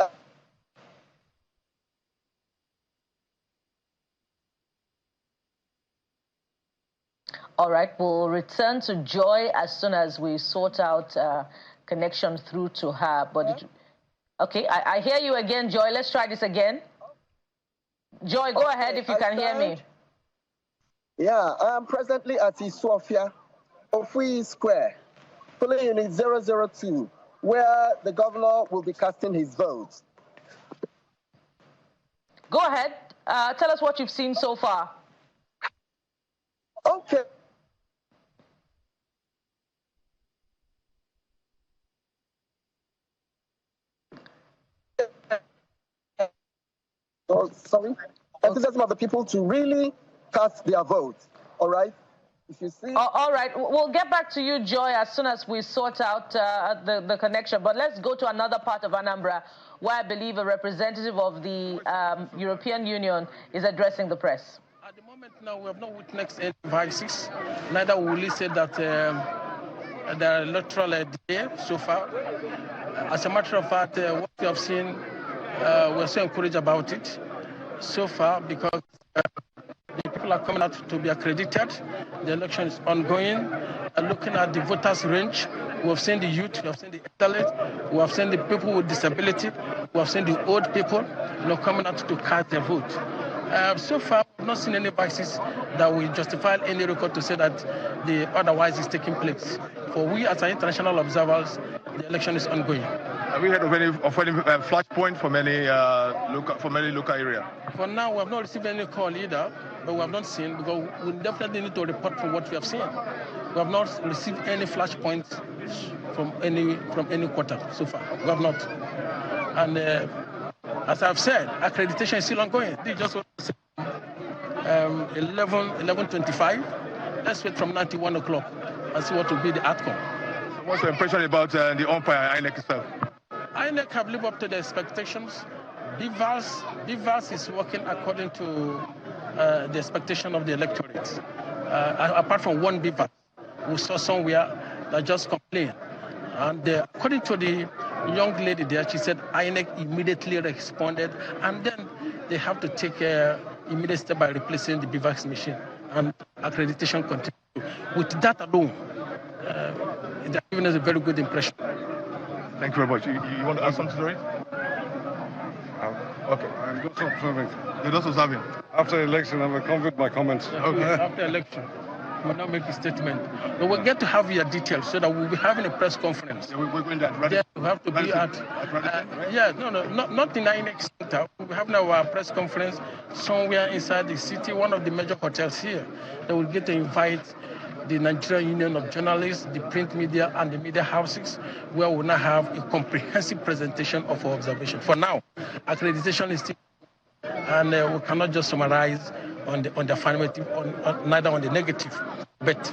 all right, we'll return to Joy as soon as we sort out connection through to her. But okay, I hear you again, Joy. Let's try this again. Joy, go ahead if you can hear me. Yeah, I am presently at Isofia, Ofui Square, polling unit 002, where the governor will be casting his votes. Go ahead. Tell us what you've seen so far. Okay. Oh, sorry. Enthusiasm of the people to really cast their votes. All right. If you see. All right. We'll get back to you, Joy, as soon as we sort out the connection. But let's go to another part of Anambra, where I believe a representative of the European Union is addressing the press. At the moment now, we have not witnessed any vices. Neither will we say that there are electoral delay so far. As a matter of fact, what we have seen, we're so encouraged about it so far because the people are coming out to be accredited. The election is ongoing. Looking at the voters' range, we have seen the youth, we have seen the elderly, we have seen the people with disability, we have seen the old people, coming out to cast their vote. So far, we've not seen any vices that will justify any record to say that the otherwise is taking place. For we, as international observers, the election is ongoing. Have we heard of any flashpoint from any local area? For now, we have not received any call either, but we have not seen, because we definitely need to report from what we have seen. We have not received any flashpoints from any quarter so far. We have not. And as I've said, accreditation is still ongoing. They just 11:25. Let's wait from 91 o'clock and see what will be the outcome. So what's your impression about the umpire, INEC itself? INEC have lived up to the expectations. BVAS is working according to the expectation of the electorate. Apart from one BVAS, we saw somewhere that just complained. And according to the young lady there, she said INEC immediately responded, and then they have to take immediate step by replacing the BVAS machine, and accreditation continues. With that alone, it has given us a very good impression. Thank you very much. You want to add something to it? Okay. I'm just observing. You're just observing? After the election, I will come with my comments. Okay. After election, we'll not make a statement. But we'll get to have your details so that we'll be having a press conference. Yeah, we're going to we have to be at not in INEC Center. We'll be having our press conference somewhere inside the city, one of the major hotels here. That will get to invite the Nigerian Union of Journalists, the print media, and the media houses, where we'll now have a comprehensive presentation of our observation. For now, accreditation is still, and we cannot just summarize on the affirmative, neither on the negative. But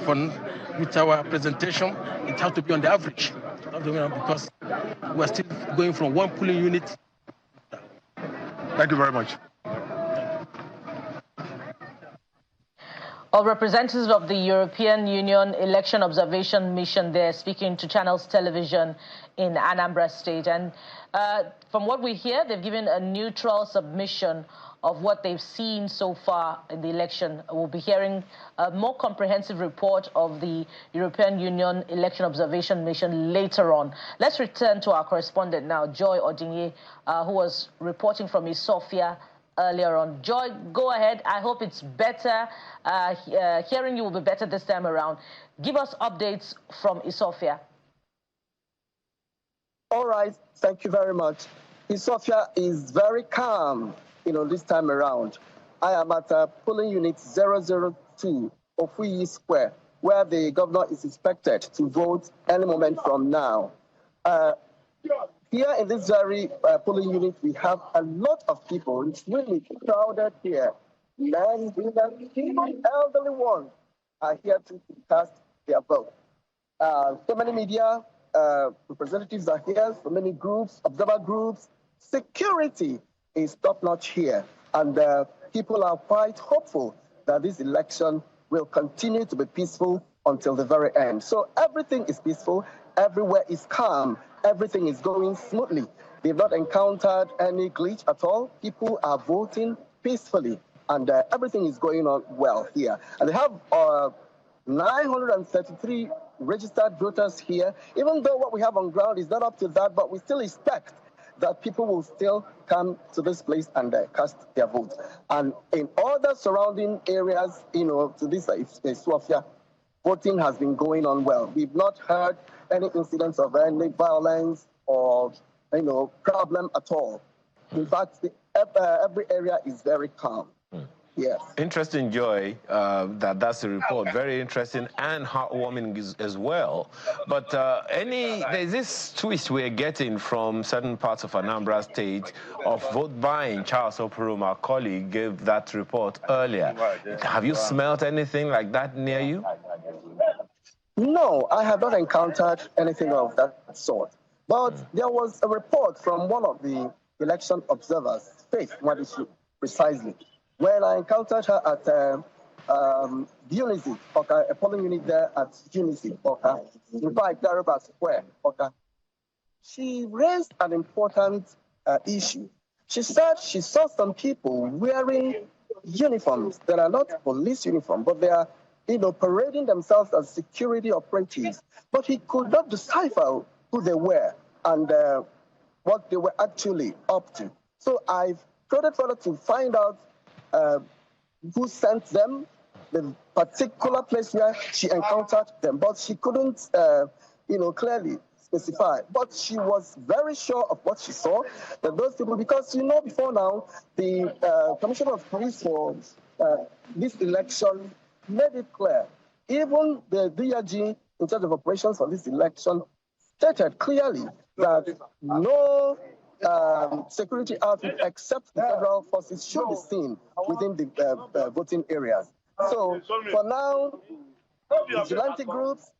with our presentation, it has to be on the average, because we're still going from one polling unit. Thank you very much. Of representatives of the European Union Election Observation Mission there speaking to Channels Television in Anambra State. And from what we hear, they've given a neutral submission of what they've seen so far in the election. We'll be hearing a more comprehensive report of the European Union Election Observation Mission later on. Let's return to our correspondent now, Joy Odinye, who was reporting from Isofia earlier on. Joy, go ahead. I hope it's better. Hearing you will be better this time around. Give us updates from Isofia. All right. Thank you very much. Isofia is very calm, this time around. I am at polling unit 002 of Ofui Square, where the governor is expected to vote any moment from now. Here in this very polling unit, we have a lot of people. It's really crowded here. Men, women, even elderly ones are here to cast their vote. So many media representatives are here, so many groups, observer groups. Security is top-notch here, and people are quite hopeful that this election will continue to be peaceful until the very end. So everything is peaceful, everywhere is calm, everything is going smoothly. They've not encountered any glitch at all. People are voting peacefully, and everything is going on well here. And they have 933 registered voters here. Even though what we have on ground is not up to that, but we still expect that people will still come to this place and cast their vote. And in other surrounding areas, to this Sofia, voting has been going on well. We've not heard any incidents of any violence or, problem at all. In fact, every area is very calm. Yes. Interesting, Joy, that's the report. Very interesting and heartwarming as well. But there's this twist we're getting from certain parts of Anambra State of vote buying. Charles Operum, our colleague, gave that report earlier. Have you smelt anything like that near you? No, I have not encountered anything of that sort. But there was a report from one of the election observers, Faith Mwadishi, precisely, when I encountered her at Unity, a polling unit there at Unity, in fact, Daraba Square. She raised an important issue. She said she saw some people wearing uniforms that are not police uniforms, but they are, parading themselves as security operatives. But he could not decipher who they were and what they were actually up to. So I've prodded further to find out who sent them, the particular place where she encountered them, but she couldn't, clearly specify. But she was very sure of what she saw, that those people, because, before now, the Commissioner of Police for this election made it clear. Even the DRG in charge of operations for this election stated clearly that no security outfit except the federal forces should be seen within the voting areas. So for now, vigilante groups,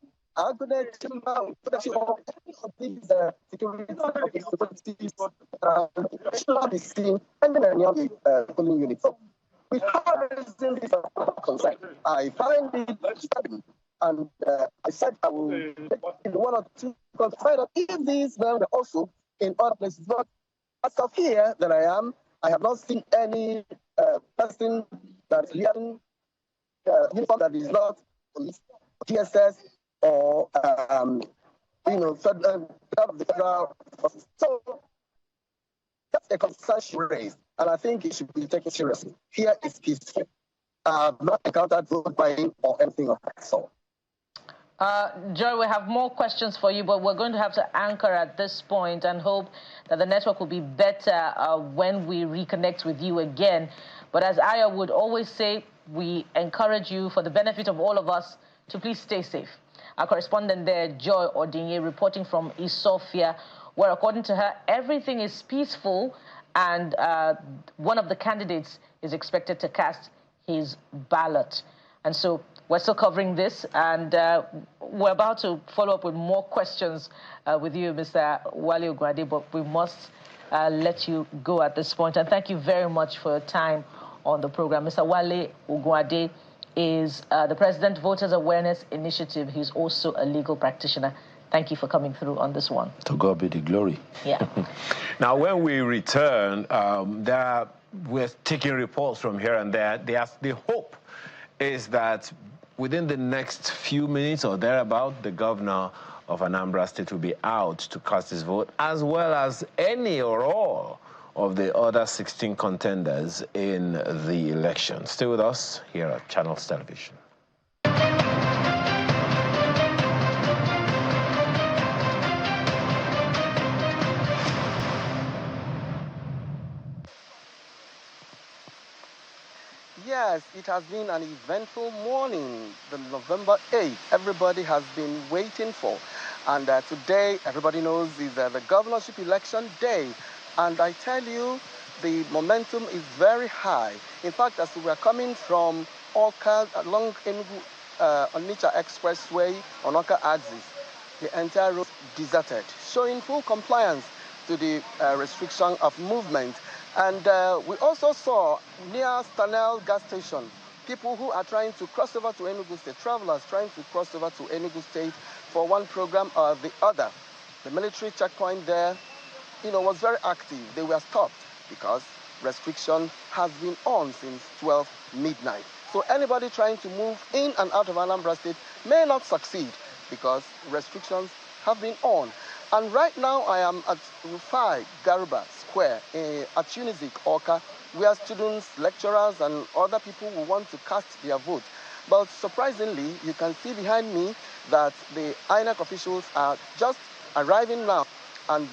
these security authorities should not be seen and the polling units. With how raising this concern, I find it disturbing, and I said I will take one or two to find out if these men were also in other places. But as of here that I am, I have not seen any person that's wearing uniform that is not police, TSS, or federal forces. So that's a concern she raised, and I think it should be taken seriously. Here is peaceful. I've not encountered vote buying or anything of that sort. Joy, we have more questions for you, but we're going to have to anchor at this point and hope that the network will be better when we reconnect with you again. But as Aya would always say, we encourage you, for the benefit of all of us, to please stay safe. Our correspondent there, Joy Odinye, reporting from Isofia, where, according to her, everything is peaceful, and one of the candidates is expected to cast his ballot. And so we're still covering this, and we're about to follow up with more questions with you, Mr. Wale Ogunade, but we must let you go at this point. And thank you very much for your time on the program. Mr. Wale Ogunade is the President Voters Awareness Initiative. He's also a legal practitioner. Thank you for coming through on this one. To God be the glory. Yeah. Now, when we return, we're taking reports from here and there. The hope is that within the next few minutes or thereabout, the governor of Anambra State will be out to cast his vote, as well as any or all of the other 16 contenders in the election. Stay with us here at Channels Television. Yes, Yes, it has been an eventful morning, the November 8th. Everybody has been waiting for. And today, everybody knows, is the governorship election day. And I tell you, the momentum is very high. In fact, as we are coming from Oka along Onitsha Expressway on Oka axis, the entire road deserted, showing full compliance to the restriction of movement. And we also saw near Stanel gas station, people who are trying to cross over to Enugu State, travelers trying to cross over to Enugu State for one program or the other. The military checkpoint there, was very active. They were stopped because restriction has been on since 12 midnight. So anybody trying to move in and out of Anambra State may not succeed because restrictions have been on. And right now I am at Rufai Garuba Square at Unizik, Oka, where students, lecturers, and other people will want to cast their vote. But surprisingly, you can see behind me that the INEC officials are just arriving now. And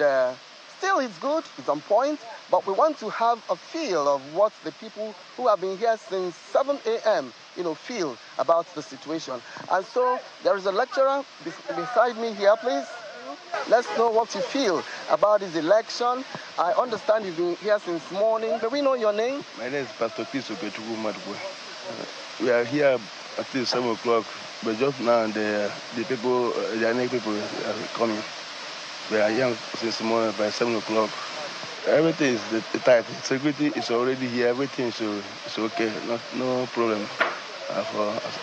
still it's good, it's on point, but we want to have a feel of what the people who have been here since 7 a.m. feel about the situation. And so there is a lecturer beside me here, please. Let's know what you feel about this election. I understand you've been here since morning. Can we know your name? My name is Pastor Peace Oketugu Madwe. We are here at least 7 o'clock, but just now the people, the INEC people are coming. We are here since morning by 7 o'clock. Everything is tight. Security is already here. Everything is okay. No problem.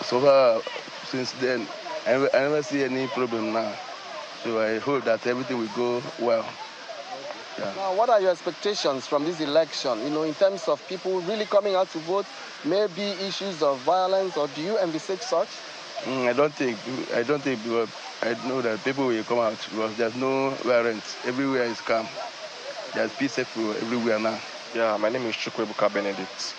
So far, since then, I never see any problem now. So I hope that everything will go well. Yeah. Now, what are your expectations from this election? In terms of people really coming out to vote, maybe issues of violence, or do you envisage such? I don't think, because I know that people will come out because there's no violence. Everywhere is calm. There's peace everywhere now. Yeah, my name is Chukwebuka Benedict.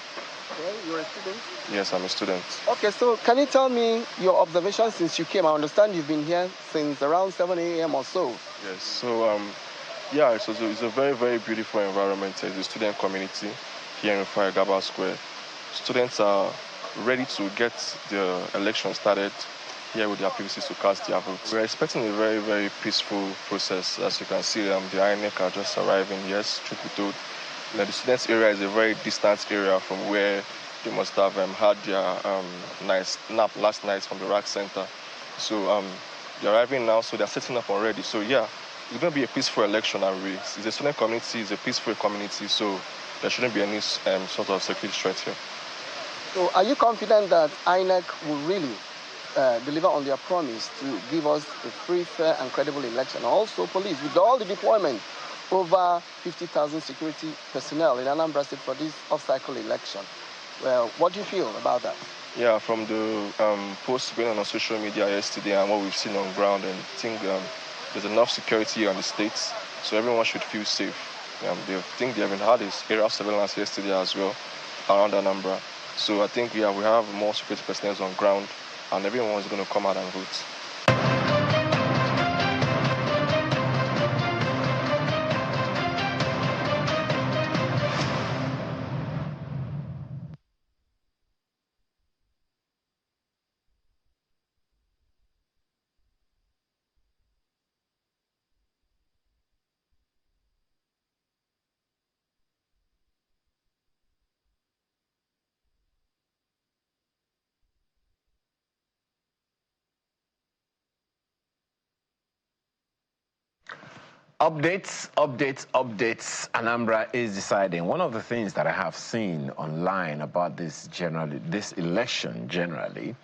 Okay, you're a student? Yes, I'm a student. Okay, so can you tell me your observations since you came? I understand you've been here since around 7 a.m. or so. Yes, so yeah, it's a very, very beautiful environment. It's a student community here in Rufai Garuba Square. Students are ready to get the election started here with their PVCs to cast their votes. We're expecting a very, very peaceful process. As you can see, the INEC are just arriving. Yes, truth be told, the students' area is a very distant area from where they must have had their nice nap last night from the RAC Center. So they're arriving now, so they're setting up already. So yeah, it's going to be a peaceful election, and it's a student community, it's a peaceful community, so there shouldn't be any sort of security threat here. So are you confident that INEC will really deliver on their promise to give us a free, fair, and credible election? Also, police, with all the deployment, over 50,000 security personnel in Anambra State for this off-cycle election. Well, what do you feel about that? Yeah, from the posts going on social media yesterday and what we've seen on ground, and I think there's enough security on the states, so everyone should feel safe. They think they've had this area of surveillance yesterday as well around Anambra. So I think we have more security personnel on ground, and everyone's going to come out and vote. Updates. Anambra is deciding. One of the things that I have seen online about this election generally,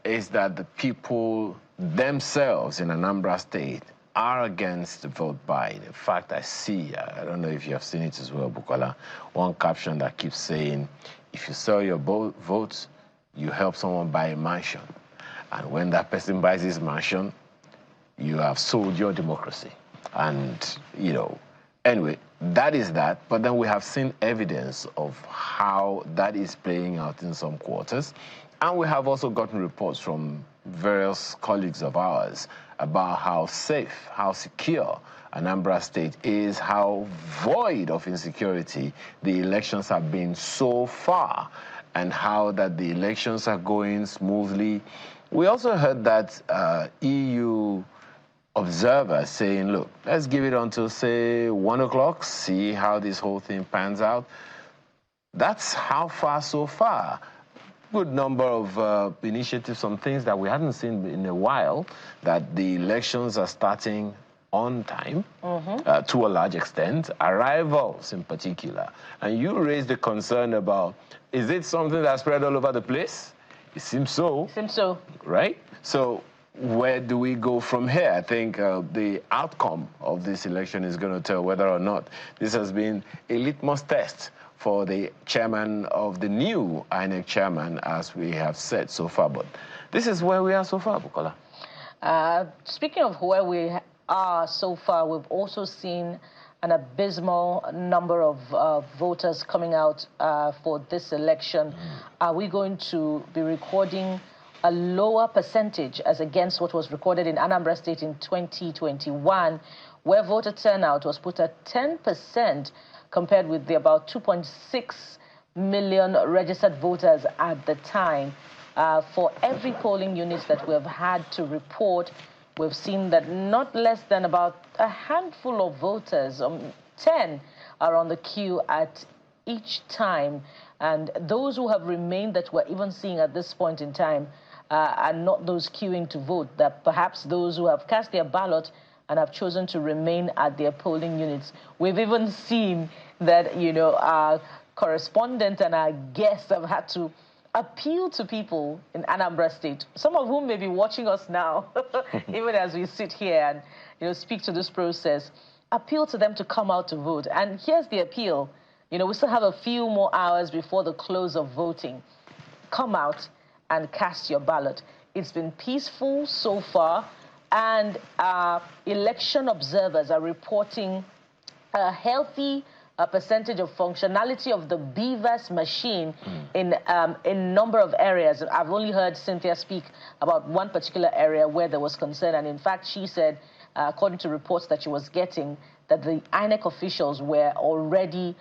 is that the people themselves in Anambra State are against the vote buy. In fact, I see, I don't know if you have seen it as well, Bukola, one caption that keeps saying, if you sell your votes, you help someone buy a mansion. And when that person buys his mansion, you have sold your democracy. And, anyway, that is that. But then we have seen evidence of how that is playing out in some quarters. And we have also gotten reports from various colleagues of ours about how safe, how secure Anambra State is, how void of insecurity the elections have been so far. and how that the elections are going smoothly. We also heard that EU observers saying, look, let's give it until, say, 1 o'clock, see how this whole thing pans out. That's how far so far. Good number of initiatives, some things that we hadn't seen in a while, that the elections are starting on time, to a large extent, arrivals in particular. And you raised the concern about, is it something that's spread all over the place? It seems so. It seems so. Right? So where do we go from here? I think the outcome of this election is going to tell whether or not this has been a litmus test for the chairman of the new INEC chairman, as we have said so far. But this is where we are so far, Bukola. Speaking of where we are so far, we've also seen an abysmal number of voters coming out for this election. Are we going to be recording a lower percentage as against what was recorded in Anambra State in 2021, where voter turnout was put at 10%, compared with the about 2.6 million registered voters at the time? For every polling unit that we have had to report, we've seen that not less than about a handful of voters, 10, are on the queue at each time. And those who have remained that we're even seeing at this point in time are not those queuing to vote, that perhaps those who have cast their ballot and have chosen to remain at their polling units. We've even seen that, you know, our correspondent and our guests have had to appeal to people in Anambra State, some of whom may be watching us now, even as we sit here and, you know, speak to this process, appeal to them to come out to vote. And here's the appeal. You know, we still have a few more hours before the close of voting. Come out and cast your ballot. It's been peaceful so far, and election observers are reporting a healthy percentage of functionality of the BVAS machine in a number of areas. I've only heard Cynthia speak about one particular area where there was concern, and in fact she said, according to reports that she was getting, that the INEC officials were already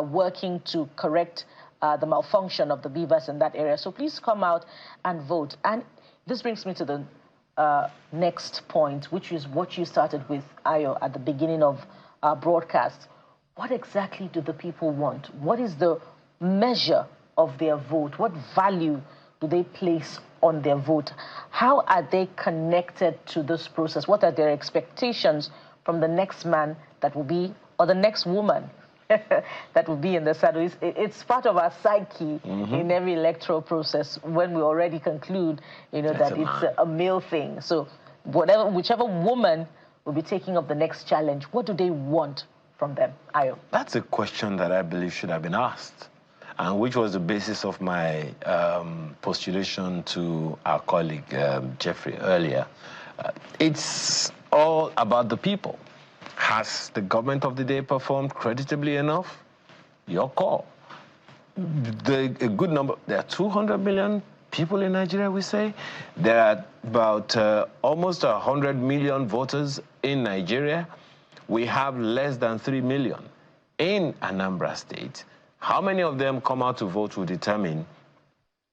working to correct the malfunction of the BVAS in that area. So please come out and vote. And this brings me to the next point, which is what you started with, Ayo, at the beginning of our broadcast. What exactly do the people want? What is the measure of their vote? What value do they place on their vote? How are they connected to this process? What are their expectations from the next man that will be, or the next woman that will be in the saddle? It's part of our psyche in every electoral process when we already conclude, you know, that it's a male thing. So whichever woman will be taking up the next challenge, what do they want from them? Ayo. That's a question that I believe should have been asked, and which was the basis of my postulation to our colleague Jeffrey earlier. It's all about the people. Has the government of the day performed creditably enough? Your call. A good number, there are 200 million people in Nigeria, we say. There are about almost 100 million voters in Nigeria. We have less than 3 million in Anambra State. How many of them come out to vote will determine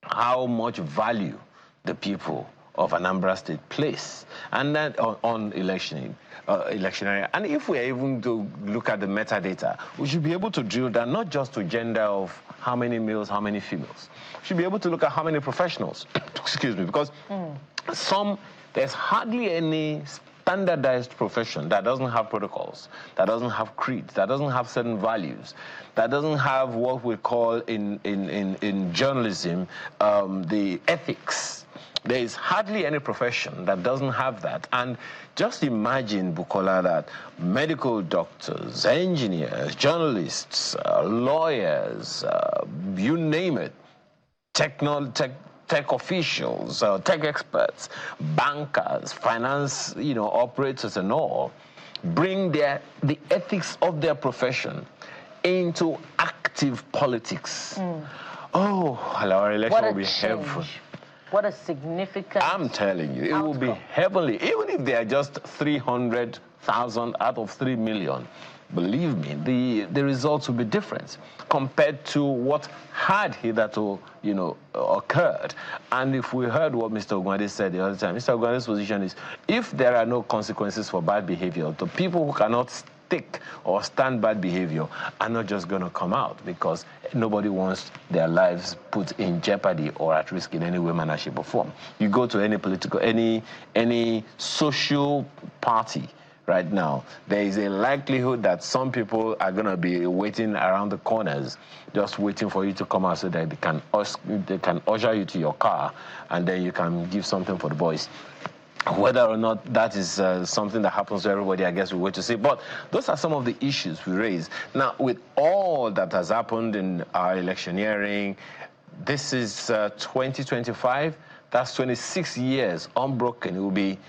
how much value the people of Anambra State place and that on electioneering. And if we are even to look at the metadata, we should be able to drill down not just to gender of how many males, how many females. We should be able to look at how many professionals, excuse me, because there's hardly any standardized profession that doesn't have protocols, that doesn't have creeds, that doesn't have certain values, that doesn't have what we call in journalism the ethics. There is hardly any profession that doesn't have that. And just imagine, Bukola, that medical doctors, engineers, journalists, lawyers, you name it, tech officials, tech experts, bankers, finance, operators and all, bring the ethics of their profession into active politics. Oh, our election will be heaven. What a significant... I'm telling you, it will be heavenly. Even if they are just 300,000 out of 3 million, believe me, the results will be different compared to what had hitherto, occurred. And if we heard what Mr. Ogwande said the other time, Mr. Ogwande's position is, if there are no consequences for bad behavior, the people who cannot stick or stand bad behavior are not just going to come out, because nobody wants their lives put in jeopardy or at risk in any way, manner, shape, or form. You go to any political, any social party right now, there is a likelihood that some people are going to be waiting around the corners, just waiting for you to come out so that they can usher you to your car, and then you can give something for the boys. Whether or not that is something that happens to everybody, I guess we'll wait to see. But those are some of the issues we raise. Now, with all that has happened in our electioneering, this is 2025. That's 26 years unbroken. It will be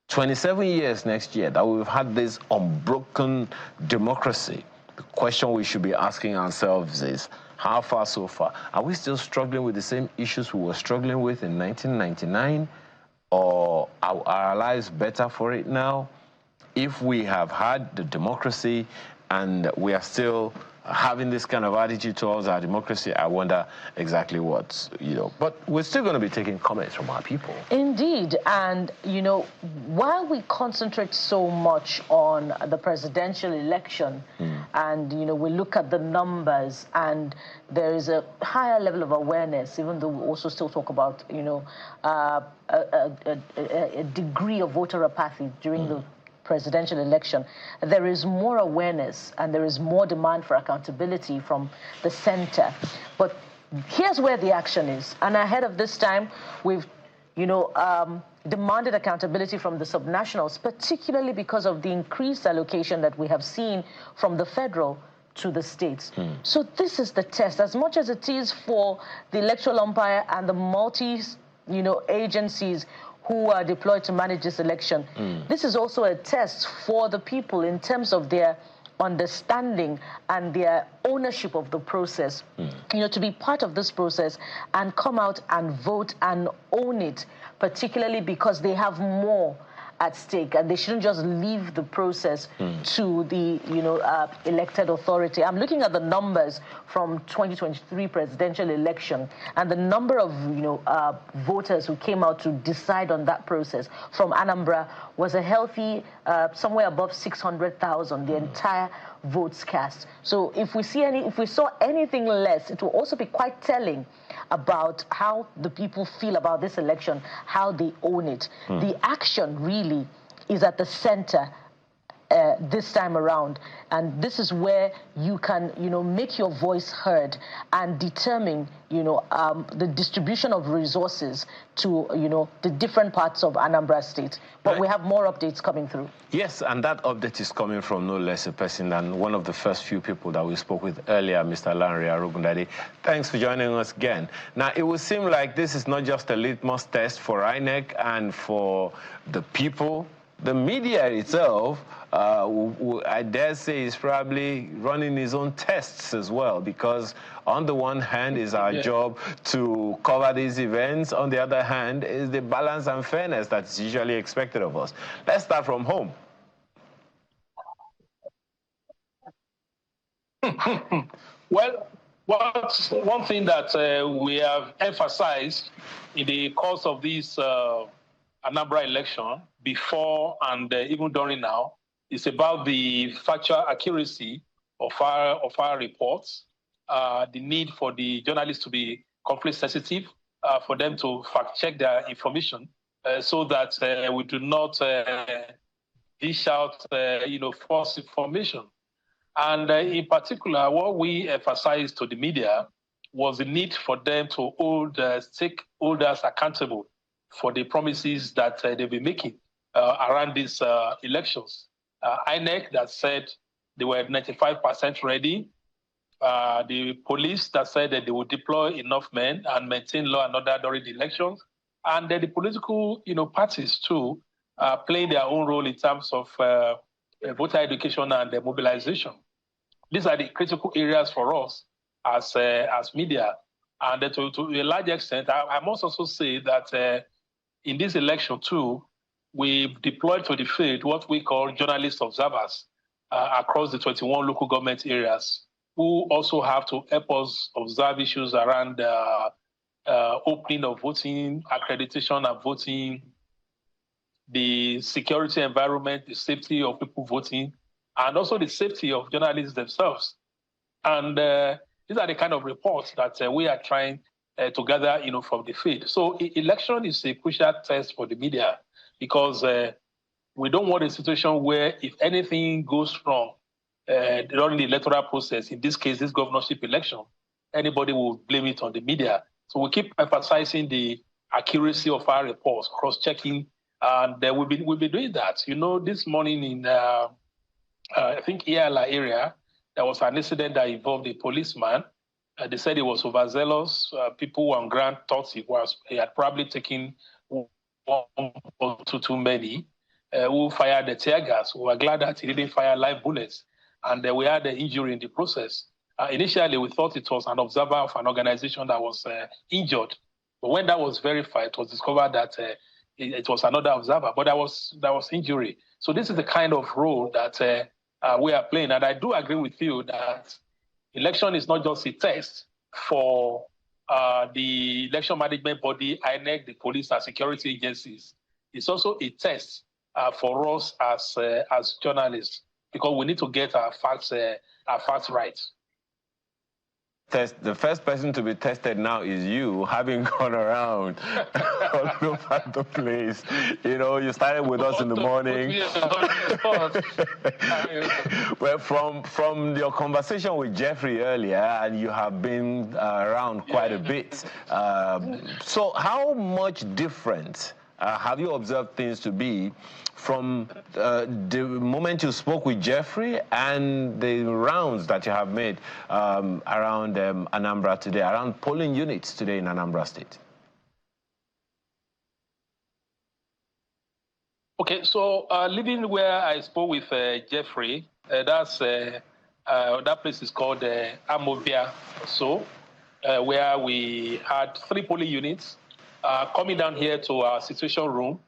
27 years next year that we've had this unbroken democracy. The question we should be asking ourselves is, how far so far? Are we still struggling with the same issues we were struggling with in 1999? Or are our lives better for it now? If we have had the democracy and we are still having this kind of attitude towards our democracy, I wonder exactly what, But we're still going to be taking comments from our people. Indeed. And, while we concentrate so much on the presidential election, and, we look at the numbers, and there is a higher level of awareness, even though we also still talk about, a degree of voter apathy during the presidential election, there is more awareness and there is more demand for accountability from the center. But here's where the action is. And ahead of this time, we've, demanded accountability from the subnationals, particularly because of the increased allocation that we have seen from the federal to the states. So this is the test, as much as it is for the electoral umpire and the agencies who are deployed to manage this election. This is also a test for the people in terms of their understanding and their ownership of the process, to be part of this process and come out and vote and own it, particularly because they have more at stake, and they shouldn't just leave the process to the elected authority. I'm looking at the numbers from 2023 presidential election, and the number of voters who came out to decide on that process from Anambra was a healthy somewhere above 600,000, the entire votes cast. So if we saw anything less, it will also be quite telling about how the people feel about this election, how they own it. The action really is at the center this time around, and this is where you can make your voice heard and determine the distribution of resources to the different parts of Anambra State. But we have more updates coming through. Yes, and that update is coming from no less a person than one of the first few people that we spoke with earlier, Mr. Lanre Arugundade. Thanks for joining us again. Now, it would seem like this is not just a litmus test for INEC and for the people. The media itself, I dare say, is probably running its own tests as well, because on the one hand is our job to cover these events. On the other hand is the balance and fairness that's usually expected of us. Let's start from home. Well, one thing that we have emphasized in the course of this Anambra election, before and even during now, is about the factual accuracy of our reports, the need for the journalists to be conflict sensitive, for them to fact check their information, so that we do not dish out false information. And in particular, what we emphasized to the media was the need for them to hold stakeholders accountable for the promises that they've been making around these elections. INEC that said they were 95% ready. The police that said that they would deploy enough men and maintain law and order during the elections. And then the political parties too playing their own role in terms of voter education and mobilization. These are the critical areas for us as media. And to a large extent, I must also say that in this election too, we've deployed to the field what we call journalist observers. across the 21 local government areas who also have to help us observe issues around opening of voting, accreditation of voting, the security environment, the safety of people voting, and also the safety of journalists themselves. And these are the kind of reports that we are trying to gather, from the field. So election is a crucial test for the media because we don't want a situation where if anything goes wrong during the electoral process, in this case, this governorship election, anybody will blame it on the media. So we keep emphasizing the accuracy of our reports, cross-checking, and we'll be doing that. This morning in, I think, Iyala area, there was an incident that involved a policeman. They said he was overzealous. People on ground thought he had probably taken one or two too many who fired the tear gas. We were glad that he didn't fire live bullets. And we had an injury in the process. Initially, we thought it was an observer of an organization that was injured. But when that was verified, it was discovered that it was another observer, but that was injury. So this is the kind of role that we are playing. And I do agree with you that election is not just a test for the election management body, INEC, the police and security agencies. It's also a test for us as journalists, because we need to get our facts right. The first person to be tested now is you, having gone around all over the place. You started with us in the morning. Well, from your conversation with Jeffrey earlier, and you have been around quite a bit. So how much different have you observed things to be from the moment you spoke with Jeffrey and the rounds that you have made around Anambra today, around polling units today in Anambra State? Okay, so living where I spoke with Jeffrey, that place is called Amobia, where we had 3 polling units. Coming down here to our situation room,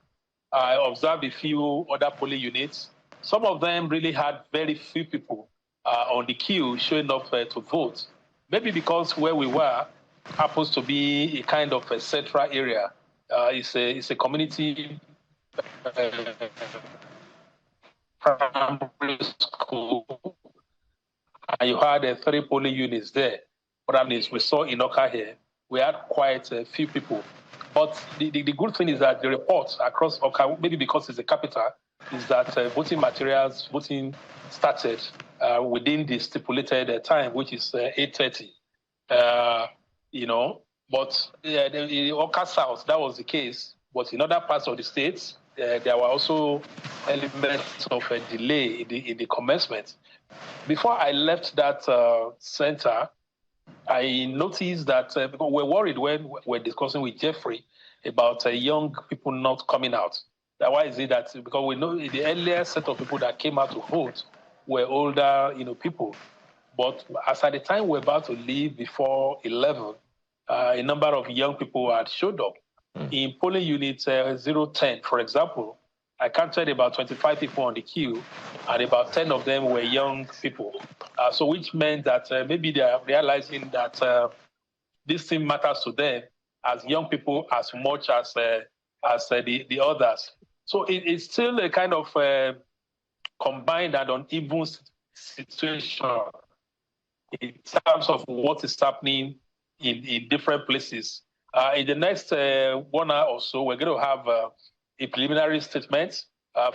I observed a few other polling units. Some of them really had very few people on the queue showing up to vote. Maybe because where we were happens to be a kind of a central area. It's a community primary school, and you had 3 polling units there. What that means, we saw Inauguration here. We had quite a few people. But the good thing is that the reports across Oka, maybe because it's the capital, is that voting started within the stipulated time, which is 8:30. But in Oka South, that was the case. But in other parts of the states, there were also elements of a delay in the commencement. Before I left that center, I noticed that because we're worried when we're discussing with Jeffrey about young people not coming out. Why is it that? Because we know the earlier set of people that came out to vote were older, people. But as at the time we're about to leave before 11, a number of young people had showed up. In polling unit 010, for example, I counted about 25 people on the queue, and about 10 of them were young people. So which meant that maybe they are realizing that this thing matters to them as young people as much as the others. So it's still a kind of combined and uneven situation in terms of what is happening in different places. In the next 1 hour or so, we're going to have a preliminary statement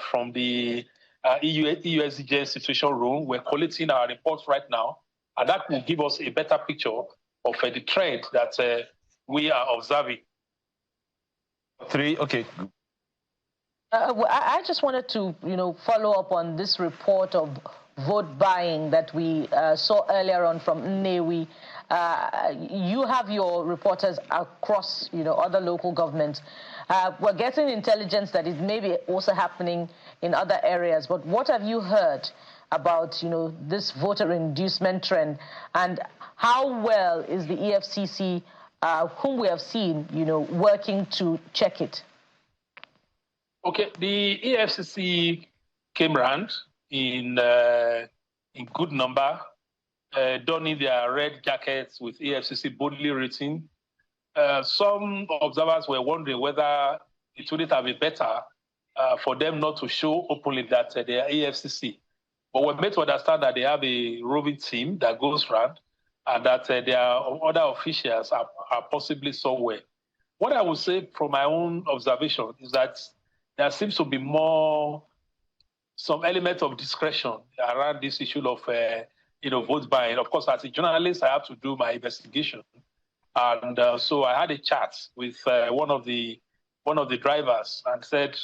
from the EUSDJ situation room. We're collecting our reports right now, and that will give us a better picture of the trend that we are observing. Okay. I just wanted to, follow up on this report of vote buying that we saw earlier on from Nnewi. You have your reporters across, other local governments. We're getting intelligence that it may be also happening in other areas. But what have you heard about, this voter inducement trend, and how well is the EFCC, whom we have seen, working to check it? Okay, the EFCC came around in good number, donning their red jackets with EFCC boldly written. Some observers were wondering whether it wouldn't have been better for them not to show openly that they are EFCC. But we're made to understand that they have a roving team that goes around and that there are other officials are possibly somewhere. What I would say from my own observation is that there seems to be some element of discretion around this issue of vote buying. Of course, as a journalist, I have to do my investigation. And so I had a chat with one of the drivers and said,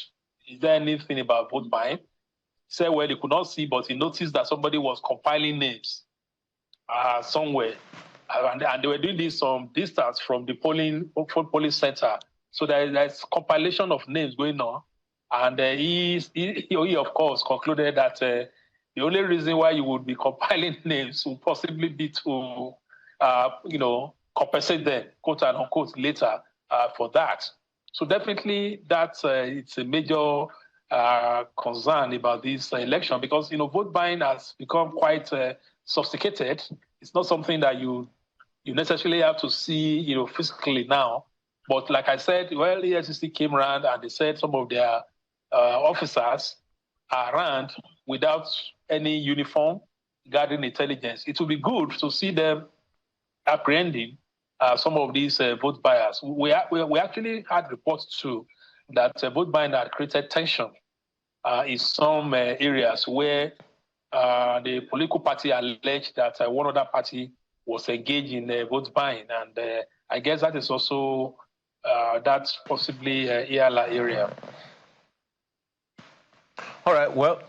is there anything about vote buying? He said, well, he could not see, but he noticed that somebody was compiling names somewhere. And they were doing this some distance from the polling center. So there's compilation of names going on. And he of course, concluded that the only reason why you would be compiling names would possibly be to, compensate them, quote and unquote, later for that. So definitely it's a major concern about this election because, vote buying has become quite sophisticated. It's not something that you necessarily have to see, physically now. But like I said, well, the EFCC came around and they said some of their officers are around without any uniform guarding intelligence. It would be good to see them apprehending some of these vote buyers. We actually had reports too that vote buying had created tension in some areas where the political party alleged that one other party was engaged in vote buying, and I guess that is also that's possibly EALA area. All right. Well,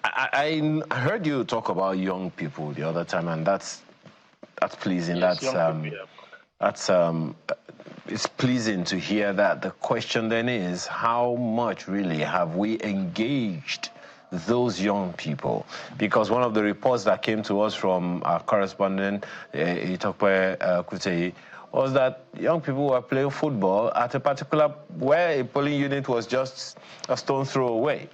I heard you talk about young people the other time, and that's pleasing. Yes, it's pleasing to hear that. The question then is, how much really have we engaged those young people? Because one of the reports that came to us from our correspondent, Itokwe Kutei, was that young people were playing football at a particular, where a polling unit was just a stone throw away.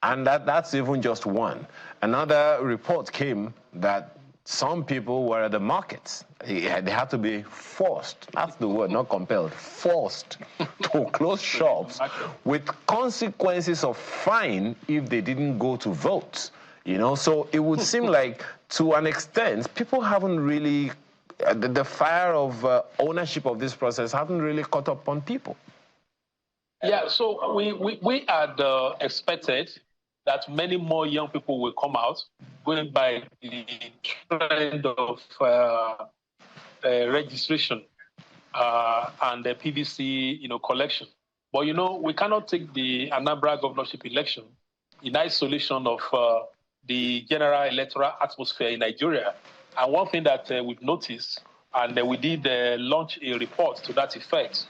And that's even just one. Another report came that some people were at the markets. They had to be forced, that's the word, not compelled, forced to close shops with consequences of fine if they didn't go to vote. So it would seem like, to an extent, people haven't really, the fire of ownership of this process haven't really caught up on people. Yeah, so we had expected that many more young people will come out, going by the trend of registration and the PVC, collection. But we cannot take the Anambra governorship election in isolation of the general electoral atmosphere in Nigeria. And one thing that we've noticed, and we did launch a report to that effect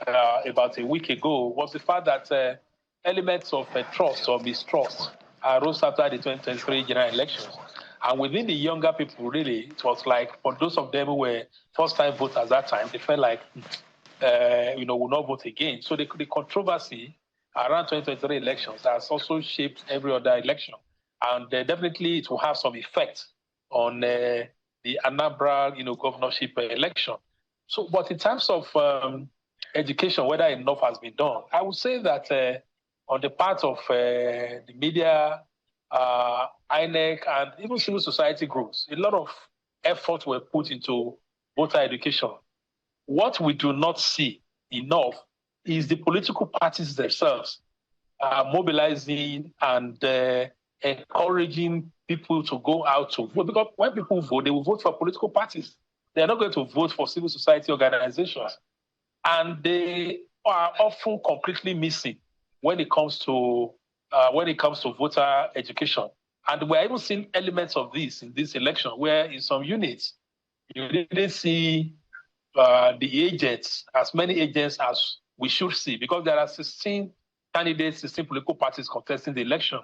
about a week ago, was the fact that elements of trust or mistrust arose after the 2023 general elections. And within the younger people, really, it was like, for those of them who were first-time voters at that time, they felt like, will not vote again. So the controversy around 2023 elections has also shaped every other election. And definitely it will have some effect on the Anambra, governorship election. So, but in terms of education, whether enough has been done, I would say that on the part of the media, INEC, and even civil society groups, a lot of efforts were put into voter education. What we do not see enough is the political parties themselves mobilizing and encouraging people to go out to vote. Because when people vote, they will vote for political parties. They are not going to vote for civil society organizations. And they are often completely missing when it comes to voter education. And we're even seeing elements of this in this election, where in some units, you didn't see the agents, as many agents as we should see, because there are 16 candidates, 16 political parties contesting the election,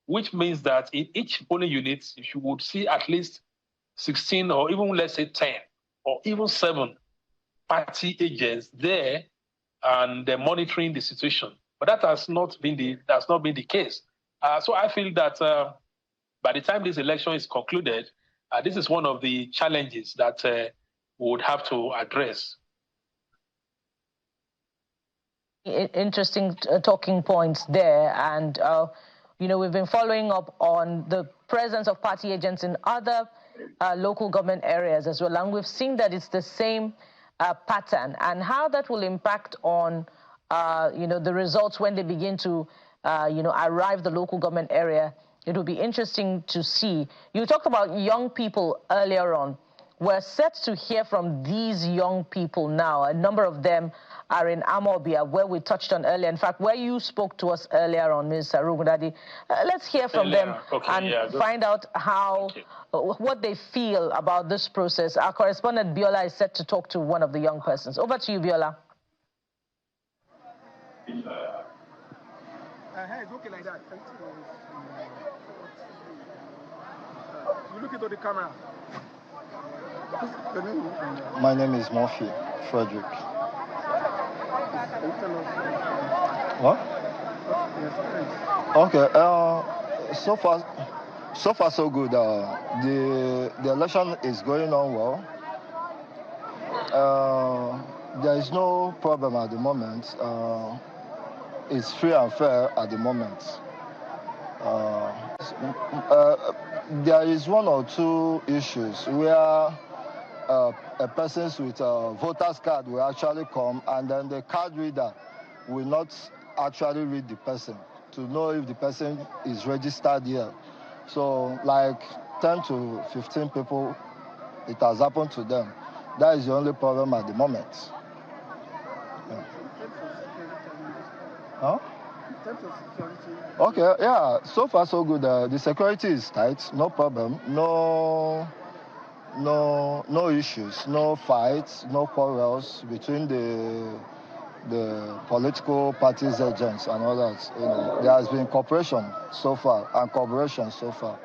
which means that in each polling unit, you would see at least 16 or even, let's say, 10 or even 7 party agents there, and they're monitoring the situation. But that has not been the case. So I feel that by the time this election is concluded, this is one of the challenges that we would have to address. Interesting talking points there, and we've been following up on the presence of party agents in other local government areas as well, and we've seen that it's the same pattern, and how that will impact on the results when they begin to arrive the local government area. It will be interesting to see. You talked about young people earlier on. We're set to hear from these young people now. A number of them are in Amobia, where we touched on earlier. In fact, where you spoke to us earlier on, Ms. Arugundade. Let's hear from them and find out what they feel about this process. Our correspondent, Biola, is set to talk to one of the young persons. Over to you, Biola. It's okay like that. You look into the camera. My name is Murphy Frederick. What? Okay. So far so good. The election is going on well. There is no problem at the moment. It's free and fair at the moment. There is one or two issues where a person with a voter's card will actually come, and then the card reader will not actually read the person to know if the person is registered here. So like 10 to 15 people, it has happened to them. That is the only problem at the moment. Yeah. Huh? Okay, yeah, so far so good. The security is tight, no problem, no issues, no fights, no quarrels between the political parties' agents and all that. There has been cooperation so far and cooperation so far.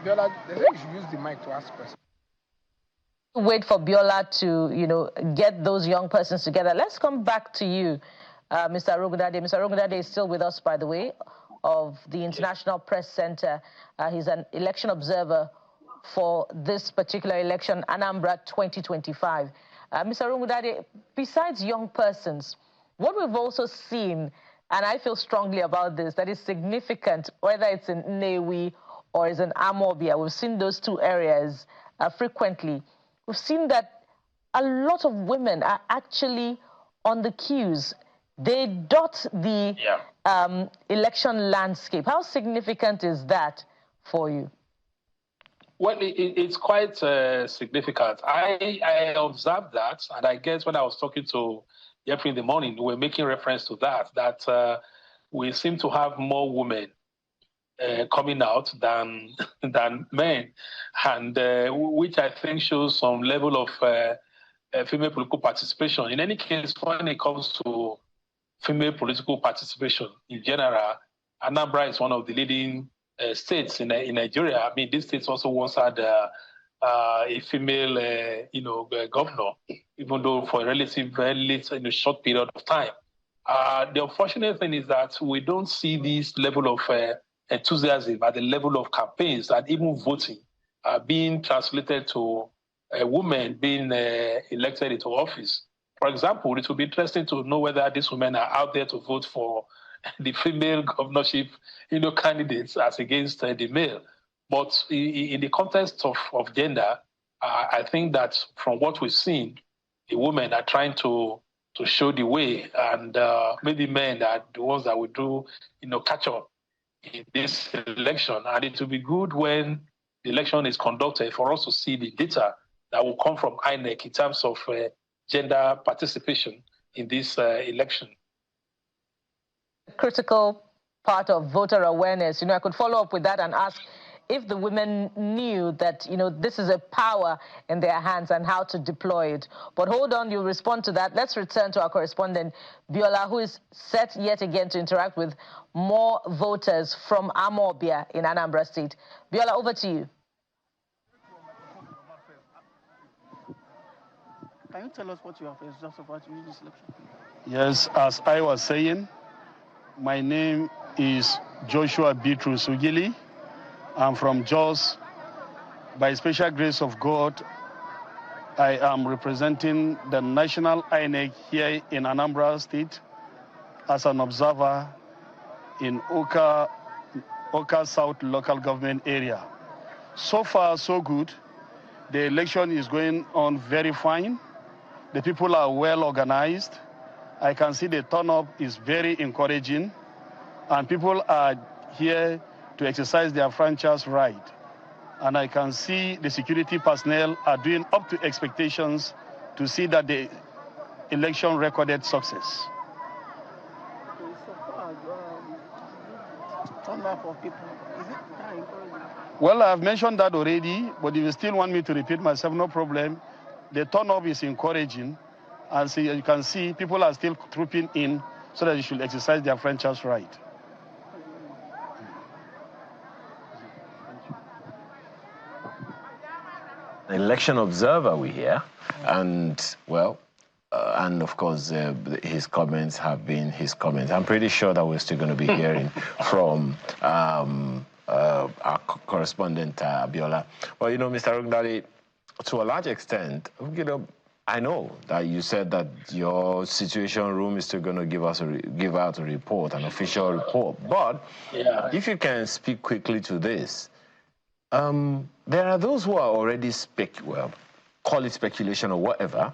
Biola, they say you should use the mic to ask questions. Wait for Biola to, get those young persons together. Let's come back to you, Mr. Arugundade. Mr. Arugundade is still with us, by the way, of the International Press Center. He's an election observer for this particular election, Anambra 2025. Mr. Arugundade, besides young persons, what we've also seen, and I feel strongly about this, that is significant, whether it's in Nnewi or is in Amobia, we've seen those two areas frequently. We've seen that a lot of women are actually on the queues. They dot the election landscape. How significant is that for you? Well, it's quite significant. I observed that, and I guess when I was talking to Jeffrey in the morning, we were making reference to that we seem to have more women coming out than men, and which I think shows some level of female political participation. In any case, when it comes to female political participation in general, Anambra is one of the leading states in Nigeria. I mean, this state also once had a female, governor, even though for a relatively short period of time. The unfortunate thing is that we don't see this level of enthusiasm at the level of campaigns and even voting being translated to women being elected into office. For example, it will be interesting to know whether these women are out there to vote for the female governorship, candidates as against the male. But in the context of gender, I think that from what we've seen, the women are trying to show the way, and maybe men are the ones that will do, catch up in this election. And it will be good when the election is conducted for us to see the data that will come from INEC in terms of gender participation in this election. Critical part of voter awareness. I could follow up with that and ask, if the women knew that, this is a power in their hands and how to deploy it. But hold on, you'll respond to that. Let's return to our correspondent, Biola, who is set yet again to interact with more voters from Amobia in Anambra State. Biola, over to you. Can you tell us what you have faced just about this election? Yes, as I was saying, my name is Joshua Bitrus Ugili. I'm from Jos. By special grace of God, I am representing the national INEC here in Anambra State as an observer in Oka South local government area. So far, so good. The election is going on very fine. The people are well organized. I can see the turn-up is very encouraging, and people are here to exercise their franchise right. And I can see the security personnel are doing up to expectations to see that the election recorded success. Turnout of people, is it encouraging? Well, I've mentioned that already, but if you still want me to repeat myself, no problem. The turn-up is encouraging, and so you can see people are still trooping in so that they should exercise their franchise right. Election observer we hear, and well, and of course his comments have been his comments. I'm pretty sure that we're still going to be hearing from our correspondent Abiola. Well, Mr. Rugdali, to a large extent, I know that you said that your situation room is still going to give out a report, an official report. But if you can speak quickly to this, there are those who are already call it speculation or whatever,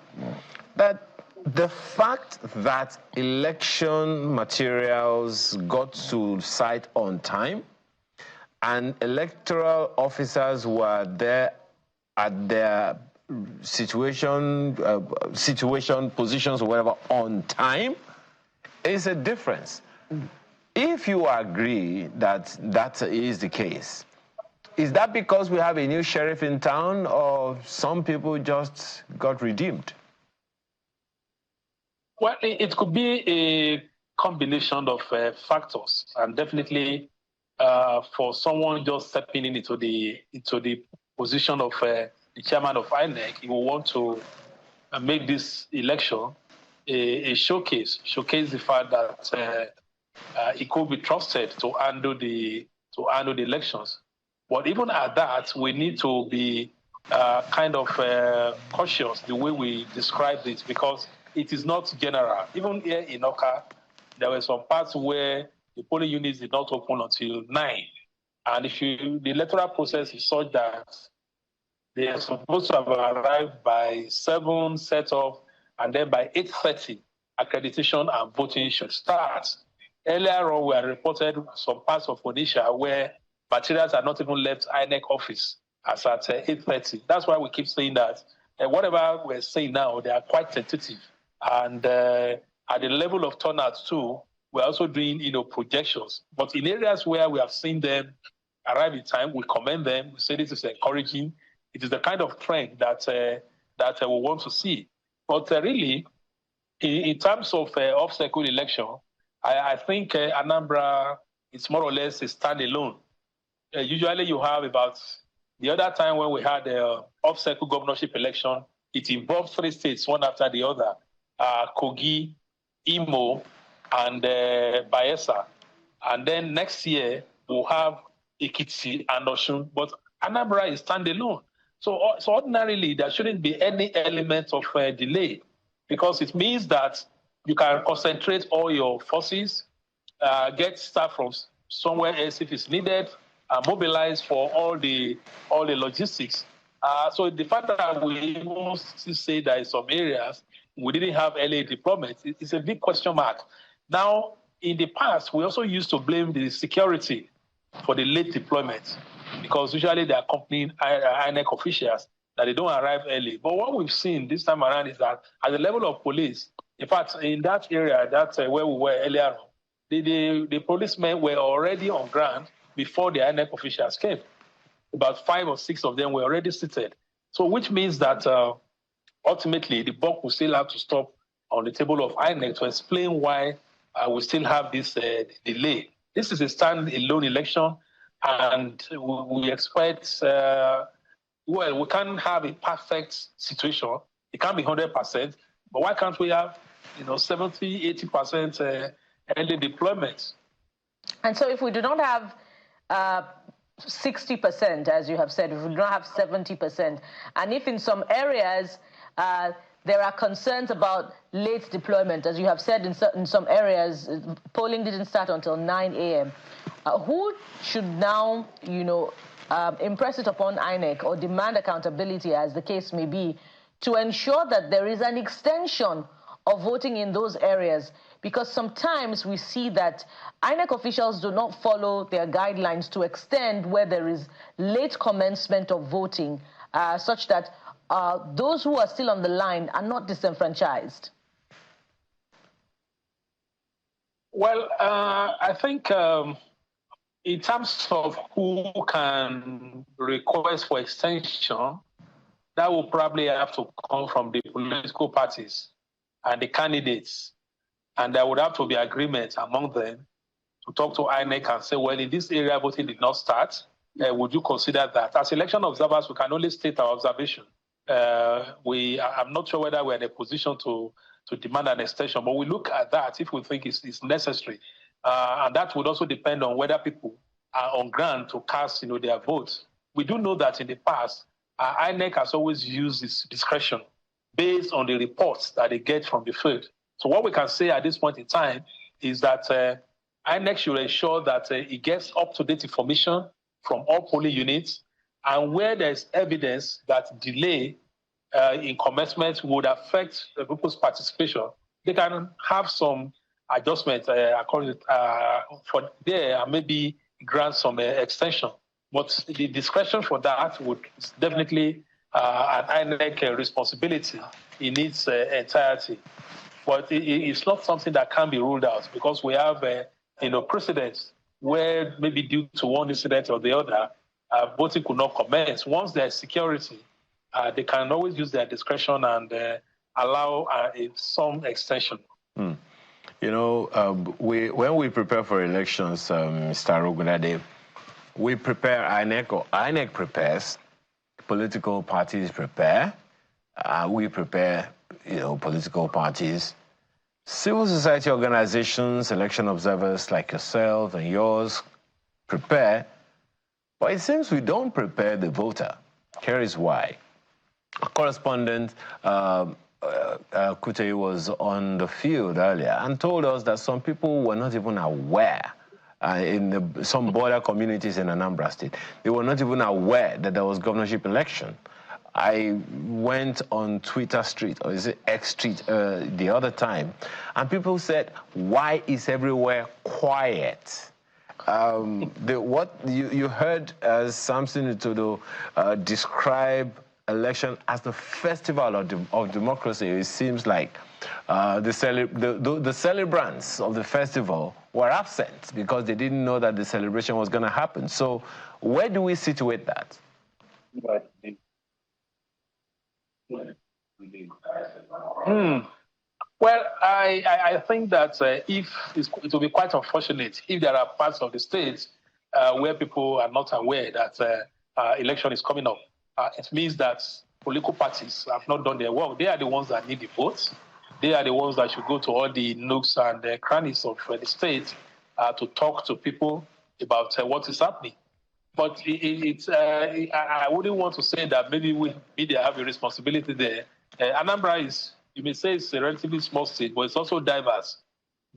that the fact that election materials got to site on time and electoral officers were there at their positions or whatever on time is a difference. If you agree that that is the case, is that because we have a new sheriff in town, or some people just got redeemed? Well, it could be a combination of factors, and definitely for someone just stepping into the position of the chairman of INEC, he will want to make this election a showcase the fact that he could be trusted to handle the elections. But even at that, we need to be kind of cautious the way we describe this, because it is not general. Even here in Oka, there were some parts where the polling units did not open until 9. And the electoral process is such that they are supposed to have arrived by 7, set off, and then by 8:30, accreditation and voting should start. Earlier on, we had reported some parts of Onitsha where materials are not even left INEC office as at 8:30. That's why we keep saying that whatever we're saying now, they are quite tentative. And at the level of turnout too, we're also doing projections. But in areas where we have seen them arrive in time, we commend them. We say this is encouraging. It is the kind of trend that we want to see. But really, in terms of off-cycle election, I think Anambra is more or less a standalone. Usually you have about, the other time when we had the off-cycle governorship election, it involved 3 states, one after the other, Kogi, Imo, and Bayelsa. And then next year, we'll have Ekiti and Osun, but Anambra is standalone. So ordinarily, there shouldn't be any element of delay, because it means that you can concentrate all your forces, get staff from somewhere else if it's needed, mobilize for all the logistics. So the fact that we even still say that in some areas we didn't have early deployment, it's a big question mark. Now, in the past, we also used to blame the security for the late deployment, because usually they are accompanying INEC officials that they don't arrive early. But what we've seen this time around is that at the level of police, in fact, in that area, that's where we were earlier on, the policemen were already on ground before the INEC officials came. about 5 or 6 of them were already seated. So which means that ultimately the buck will still have to stop on the table of INEC to explain why we still have this delay. This is a stand-alone election, and we expect, well, we can't have a perfect situation. It can't be 100%, but why can't we have, 70, 80% early deployment? And so if we do not have 60%, as you have said, if we do not have 70%, and if in some areas there are concerns about late deployment, as you have said, in some areas, polling didn't start until 9 a.m. Who should now, impress it upon INEC or demand accountability, as the case may be, to ensure that there is an extension of voting in those areas? Because sometimes we see that INEC officials do not follow their guidelines to extend where there is late commencement of voting, such that those who are still on the line are not disenfranchised. Well, I think in terms of who can request for extension, that will probably have to come from the political parties and the candidates. And there would have to be agreement among them to talk to INEC and say, well, in this area, voting did not start. Would you consider that? As election observers, we can only state our observation. I'm not sure whether we're in a position to demand an extension, but we look at that if we think it's necessary. And that would also depend on whether people are on ground to cast their votes. We do know that in the past, INEC has always used its discretion based on the reports that they get from the field. So what we can say at this point in time is that INEC should ensure that it gets up-to-date information from all polling units, and where there's evidence that delay in commencement would affect people's participation, they can have some adjustment for there and maybe grant some extension. But the discretion for that would definitely an INEC responsibility in its entirety. But it's not something that can be ruled out, because we have precedents where maybe due to one incident or the other, voting could not commence. Once there's security, they can always use their discretion and allow some extension. When we prepare for elections, Mr. Rogunade, we prepare INEC, or INEC prepares, political parties prepare, we prepare, political parties, civil society organizations, election observers like yourself and yours prepare, but it seems we don't prepare the voter. Here is why. A correspondent, Kute, was on the field earlier and told us that some people were not even aware in some border communities in Anambra State. They were not even aware that there was governorship election. I went on Twitter Street, or is it X Street, the other time, and people said, why is everywhere quiet? What you heard Samson Itodo describe election as the festival of democracy. It seems like the celebrants of the festival were absent because they didn't know that the celebration was going to happen. So where do we situate that? Well, I think that it will be quite unfortunate if there are parts of the state where people are not aware that election is coming up. It means that political parties have not done their work. They are the ones that need the votes. They are the ones that should go to all the nooks and crannies of the state to talk to people about what is happening. But I wouldn't want to say that maybe we media have a responsibility there. Anambra is, you may say it's a relatively small state, but it's also diverse.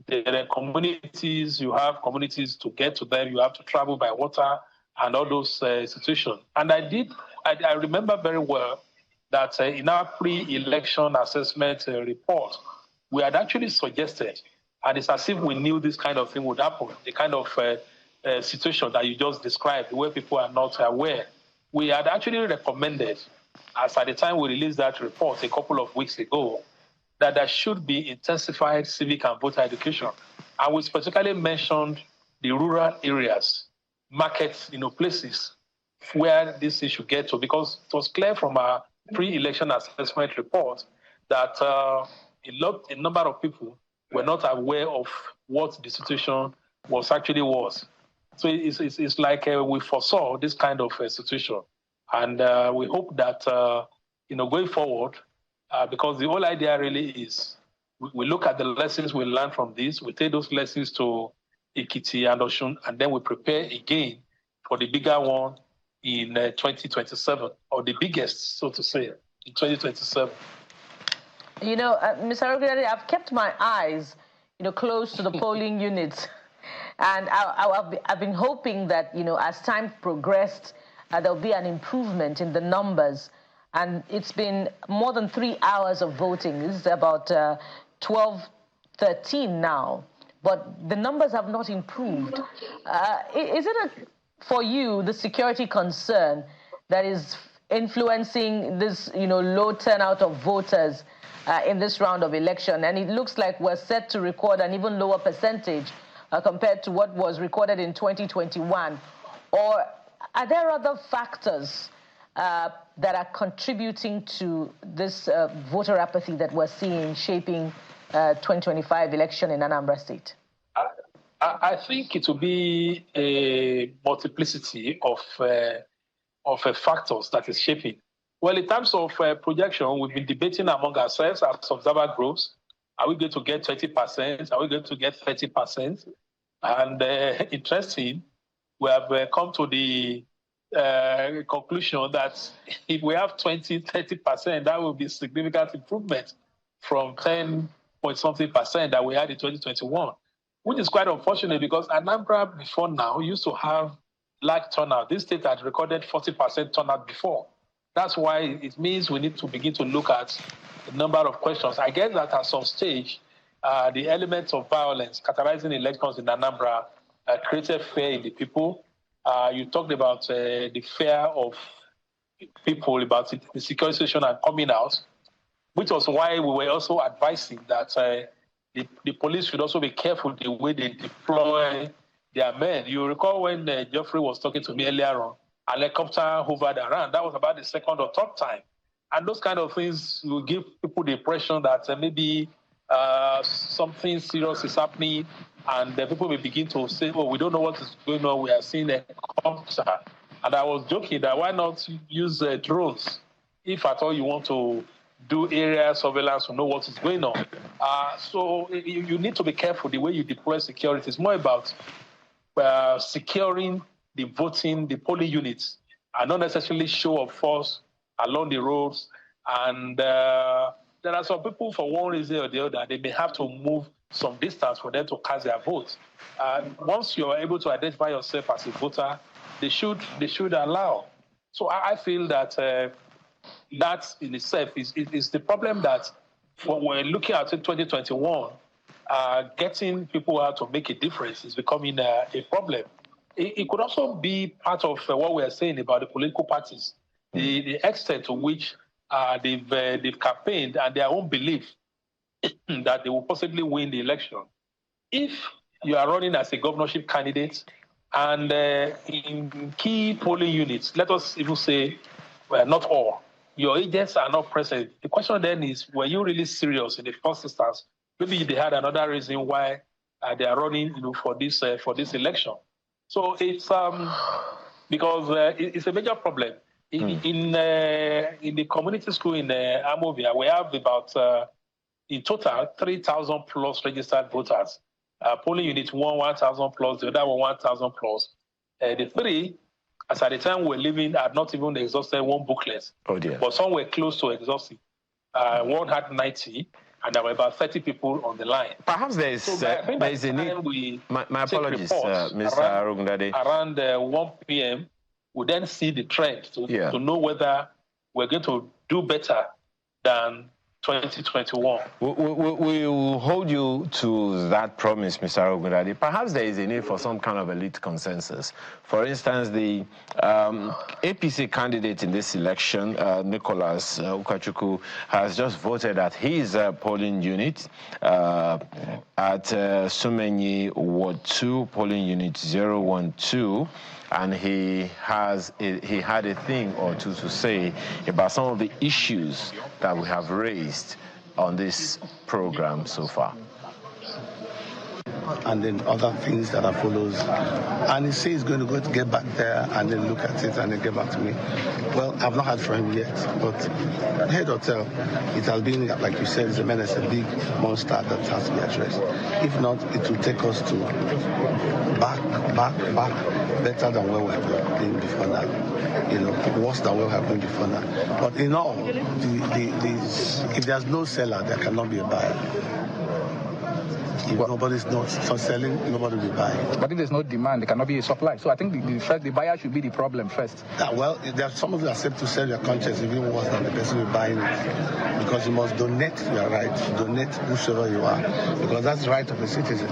There are communities, you have communities to get to them, you have to travel by water and all those situations. And I remember very well that in our pre-election assessment report, we had actually suggested, and it's as if we knew this kind of thing would happen, the kind of situation that you just described, where people are not aware. We had actually recommended, as at the time we released that report a couple of weeks ago, that there should be intensified civic and voter education. And we specifically mentioned the rural areas, markets, places where this issue gets to, because it was clear from our pre-election assessment report that a number of people were not aware of what the situation actually was. So it's like we foresaw this kind of situation. And we hope that, going forward, because the whole idea really is we look at the lessons we learned from this, we take those lessons to Ekiti and Osun, and then we prepare again for the bigger one in 2027, or the biggest, so to say, in 2027. Mr. Arugudade, I've kept my eyes, close to the polling units. And I've been hoping that, as time progressed, there'll be an improvement in the numbers. And it's been more than 3 hours of voting. This is about 12:13 now. But the numbers have not improved. Is it for you the security concern that is influencing this, low turnout of voters in this round of election? And it looks like we're set to record an even lower percentage compared to what was recorded in 2021. Or are there other factors that are contributing to this voter apathy that we're seeing shaping 2025 election in Anambra State? I think it will be a multiplicity of factors that is shaping. Well, in terms of projection, we've been debating among ourselves as observer groups. Are we going to get 20%? Are we going to get 30%? And interesting, we have come to the conclusion that if we have 20-30%, that will be significant improvement from 10-point-something% that we had in 2021, which is quite unfortunate because Anambra before now used to have large turnout. This state had recorded 40% turnout before. That's why it means we need to begin to look at a number of questions. I guess that at some stage, the elements of violence characterizing elections in Anambra created fear in the people. You talked about the fear of people about the security situation and coming out, which was why we were also advising that the police should also be careful the way they deploy their men. You recall when Geoffrey was talking to me earlier on, a helicopter hovered around. That was about the second or third time. And those kind of things will give people the impression that maybe something serious is happening, and people may begin to say, oh, we don't know what is going on. We are seeing a helicopter. And I was joking that why not use drones if at all you want to do area surveillance to know what is going on. So you need to be careful the way you deploy security. It's more about securing the polling units, and not necessarily show of force along the roads. And there are some people, for one reason or the other, they may have to move some distance for them to cast their vote. Once you are able to identify yourself as a voter, they should allow. So I feel that that in itself is the problem that when we're looking at 2021, getting people out to make a difference is becoming a problem. It could also be part of what we are saying about the political parties, the extent to which they've campaigned and their own belief that they will possibly win the election. If you are running as a governorship candidate and in key polling units, let us even say, well, not all, your agents are not present. The question then is, were you really serious in the first instance? Maybe they had another reason why they are running, for this election. So it's because it's a major problem. In the community school in Amovia, we have about in total 3,000 plus registered voters. Polling unit 1,000 plus, the other one 1,000 plus. The three, as at the time we're living, had not even exhausted one booklet. Oh dear. But some were close to exhausting. One had 90, and there were about 30 people on the line. Perhaps there is a need. My apologies, Mr. Arugudade. Around 1 p.m., we then see the trend to know whether we're going to do better than 2021. We will hold you to that promise, Mr. Arugudade. Perhaps there is a need for some kind of elite consensus. For instance, the APC candidate in this election, Nicholas Ukachukwu, has just voted at his polling unit at Sumenyi Ward 2, polling unit 012. and he had a thing or two to say about some of the issues that we have raised on this program so far. And then other things that are follows. And he says he's going to go to get back there and then look at it and then get back to me. Well, I've not heard from him yet, but head or tail, it has been, like you said, it's a menace, a big monster that has to be addressed. If not, it will take us to back, better than where we have been before now. You know, worse than where we have been before now. But in all, if there's no seller, there cannot be a buyer. If nobody's not selling, nobody will buy. But if there's no demand, there cannot be a supply. So I think the buyer should be the problem first. Well, there are some of you accept to sell your conscience even worse than the person who is buying it. Because you must donate your right, donate whosoever you are. Because that's the right of a citizen.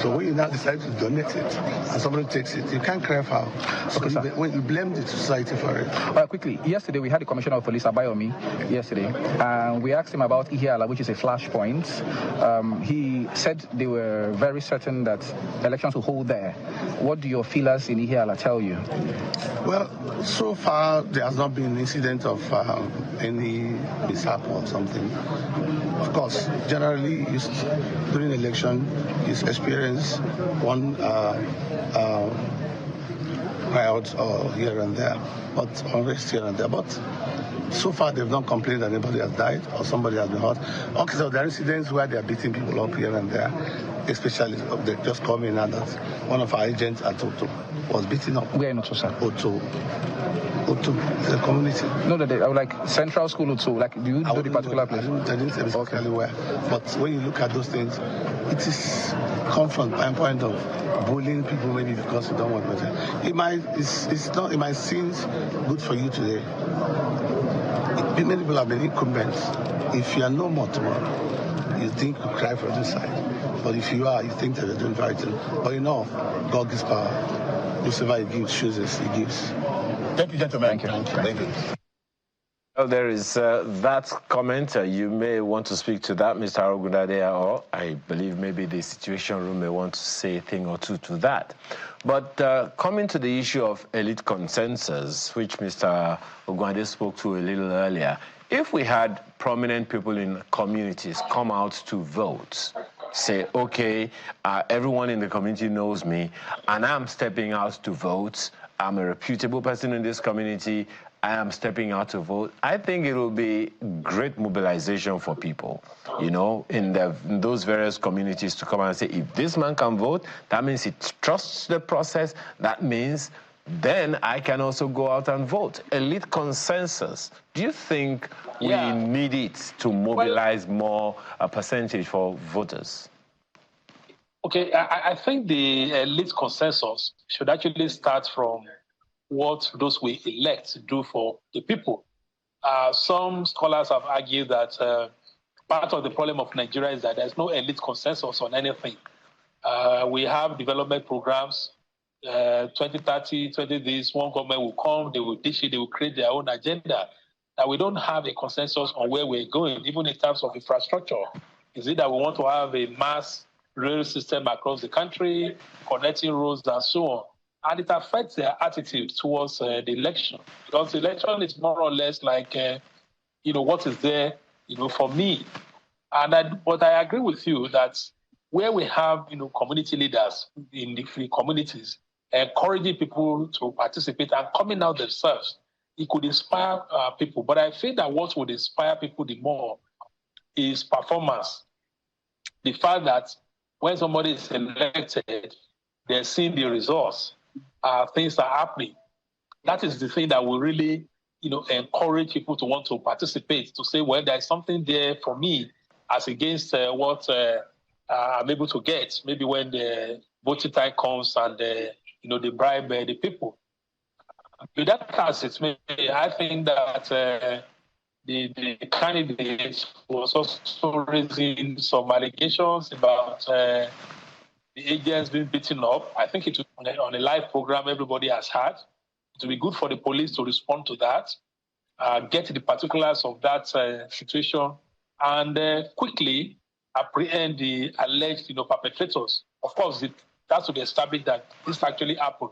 So when you now decide to donate it and somebody takes it, you can't cry foul. Okay, when you blame the society for it. Quickly, yesterday we had the Commissioner of Police, Abayomi, yesterday, and we asked him about Ihiala, which is a flashpoint. He said they were very certain that elections will hold there. What do your feelers in Ihiala tell you? Well, so far there has not been an incident of any mishap or something. Of course, generally during election, you experience one riot or here and there, but unrest here and there. But so far, they've not complained that anybody has died or somebody has been hurt. Okay, so there are incidents where they are beating people up here and there, especially they just called me now that one of our agents at Oto was beaten up. Where in Oto, sir? Oto, the community. No, they are like Central School Oto. Like, do you know the particular place? I didn't say exactly where. But when you look at those things, it is confront by a point of bullying people maybe because you don't want to. It might seem good for you today. Many people have been incumbents. If you are no more tomorrow, you think you cry for this side. But if you are, you think that you're doing right. But you know, God gives power. Whosoever he gives, chooses, he gives. Thank you, gentlemen. Thank you. Well, there is that comment. You may want to speak to that, Mr. Ogundade, or I believe maybe the Situation Room may want to say a thing or two to that. But coming to the issue of elite consensus, which Mr. Ogundade spoke to a little earlier, if we had prominent people in communities come out to vote, say, okay, everyone in the community knows me, and I'm stepping out to vote, I'm a reputable person in this community, I am stepping out to vote, I think it will be great mobilization for people, you know, in those various communities to come and say, if this man can vote, that means he trusts the process, that means then I can also go out and vote. Elite consensus. Do you think we need it to mobilize more a percentage for voters? Okay, I think the elite consensus should actually start from what those we elect do for the people. Some scholars have argued that part of the problem of Nigeria is that there's no elite consensus on anything. We have development programs, 2030, 20 this, one government will come, they will dish it, they will create their own agenda. That we don't have a consensus on where we're going, even in terms of infrastructure. Is it that we want to have a mass rail system across the country, connecting roads and so on? And it affects their attitude towards the election. Because the election is more or less like, what is there, for me. But I agree with you that where we have, community leaders in the free communities, encouraging people to participate and coming out themselves, it could inspire people. But I think that what would inspire people the more is performance. The fact that when somebody is elected, they're seeing the results. Things are happening. That is the thing that will really, encourage people to want to participate, to say, well, there's something there for me as against what I'm able to get. Maybe when the voting time comes and, they bribe the people. With that as it may, I think that the candidate was also raising some allegations about the agents being beaten up. I think it was on a live program everybody has had. It will be good for the police to respond to that, get the particulars of that situation, and quickly apprehend the alleged perpetrators. Of course, it has to be established that this actually happened.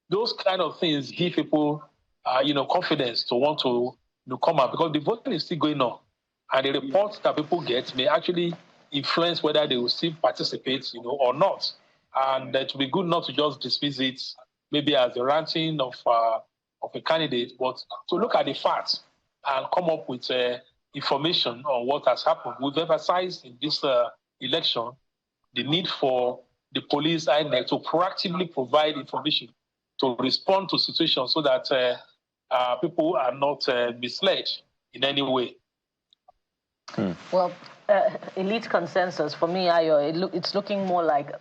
those kind of things give people, confidence to want to come out, because the voting is still going on. And the reports that people get may actually influence whether they will still participate, or not. And it will be good not to just dismiss it maybe as the ranting of a candidate, but to look at the facts and come up with information on what has happened. We've emphasized in this election the need for the police, INEC, to proactively provide information to respond to situations so that people are not misled in any way. Well, elite consensus, for me, Ayo, it's looking more like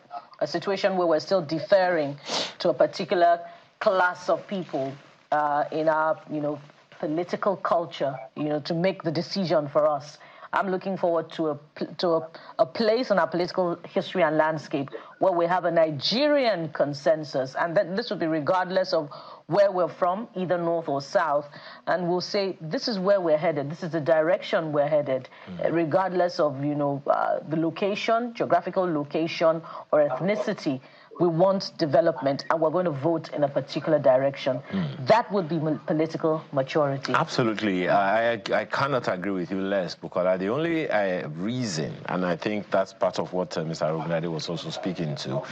a situation where we're still deferring to a particular class of people in our, political culture, to make the decision for us. I'm looking forward to a place in our political history and landscape where we have a Nigerian consensus, and that this will be regardless of where we're from, either north or south, and we'll say this is where we're headed, this is the direction we're headed, regardless of the location, geographical location, or ethnicity. We want development, and we're going to vote in a particular direction. That would be political maturity. Absolutely. I cannot agree with you less, Bukola. The only reason, and I think that's part of what Mr. Arugunade was also speaking to,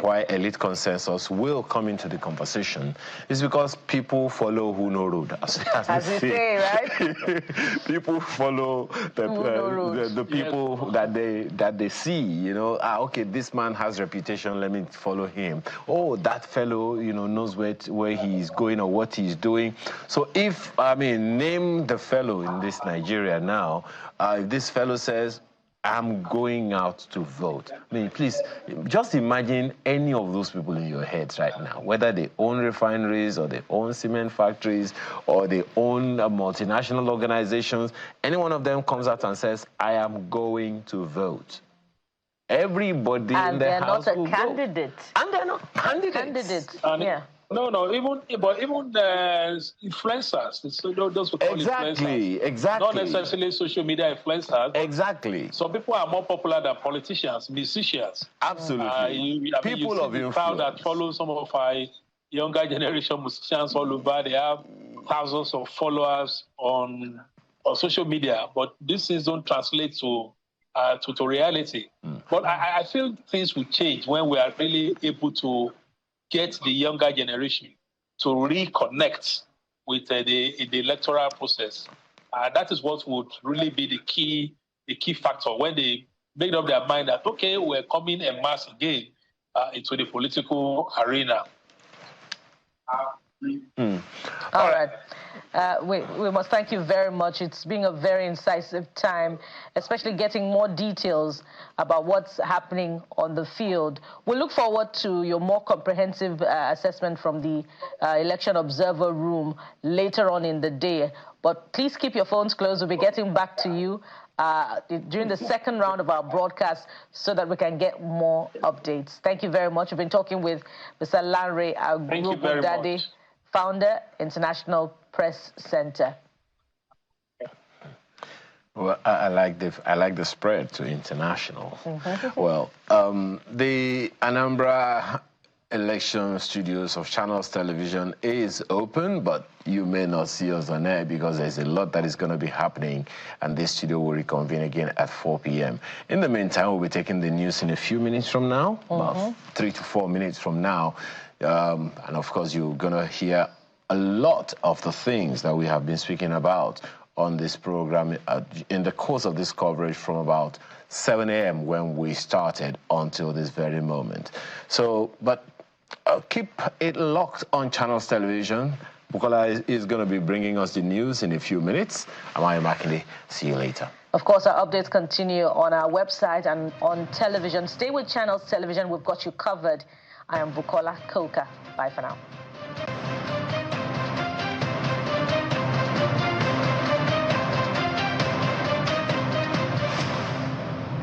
why elite consensus will come into the conversation, is because people follow who know road, as we say, right? People follow the people that they see. Okay, this man has reputation, let me follow him. Oh, that fellow, knows where he's going or what he's doing. So if, name the fellow in this Nigeria now, if this fellow says, I'm going out to vote. Please, just imagine any of those people in your heads right now, whether they own refineries or they own cement factories or they own multinational organizations. Any one of them comes out and says, I am going to vote. Everybody in the house will go. And they're not a candidate. And they're not candidates. Yeah. No, even influencers, those who call influencers. Exactly. Not necessarily social media influencers. Exactly. Some people are more popular than politicians, musicians. Absolutely. People of influence. The crowd that follow some of our younger generation musicians all over, they have thousands of followers on social media, but these things don't translate to reality. But I feel things will change when we are really able to get the younger generation to reconnect with the electoral process. That is what would really be the key factor when they make up their mind that, okay, we're coming en masse again into the political arena. All right. We must thank you very much. It's been a very incisive time, especially getting more details about what's happening on the field. We look forward to your more comprehensive assessment from the election observer room later on in the day. But please keep your phones closed. We'll be getting back to you during the second round of our broadcast so that we can get more updates. Thank you very much. We've been talking with Mr. Lanre Agbogbodade, founder, International Press Center. Well, I like the spread to international. Well, the Anambra election studios of Channels Television is open, but you may not see us on air because there's a lot that is going to be happening, and this studio will reconvene again at 4 p.m. In the meantime, we'll be taking the news in a few minutes from now, about 3 to 4 minutes from now. And of course, you're going to hear a lot of the things that we have been speaking about on this program in the course of this coverage from about 7 a.m. when we started until this very moment. So, but keep it locked on Channels Television. Bukola is going to be bringing us the news in a few minutes. I'm Ayo Makinde. See you later. Of course, our updates continue on our website and on television. Stay with Channels Television. We've got you covered. I am Bukola Koka. Bye for now.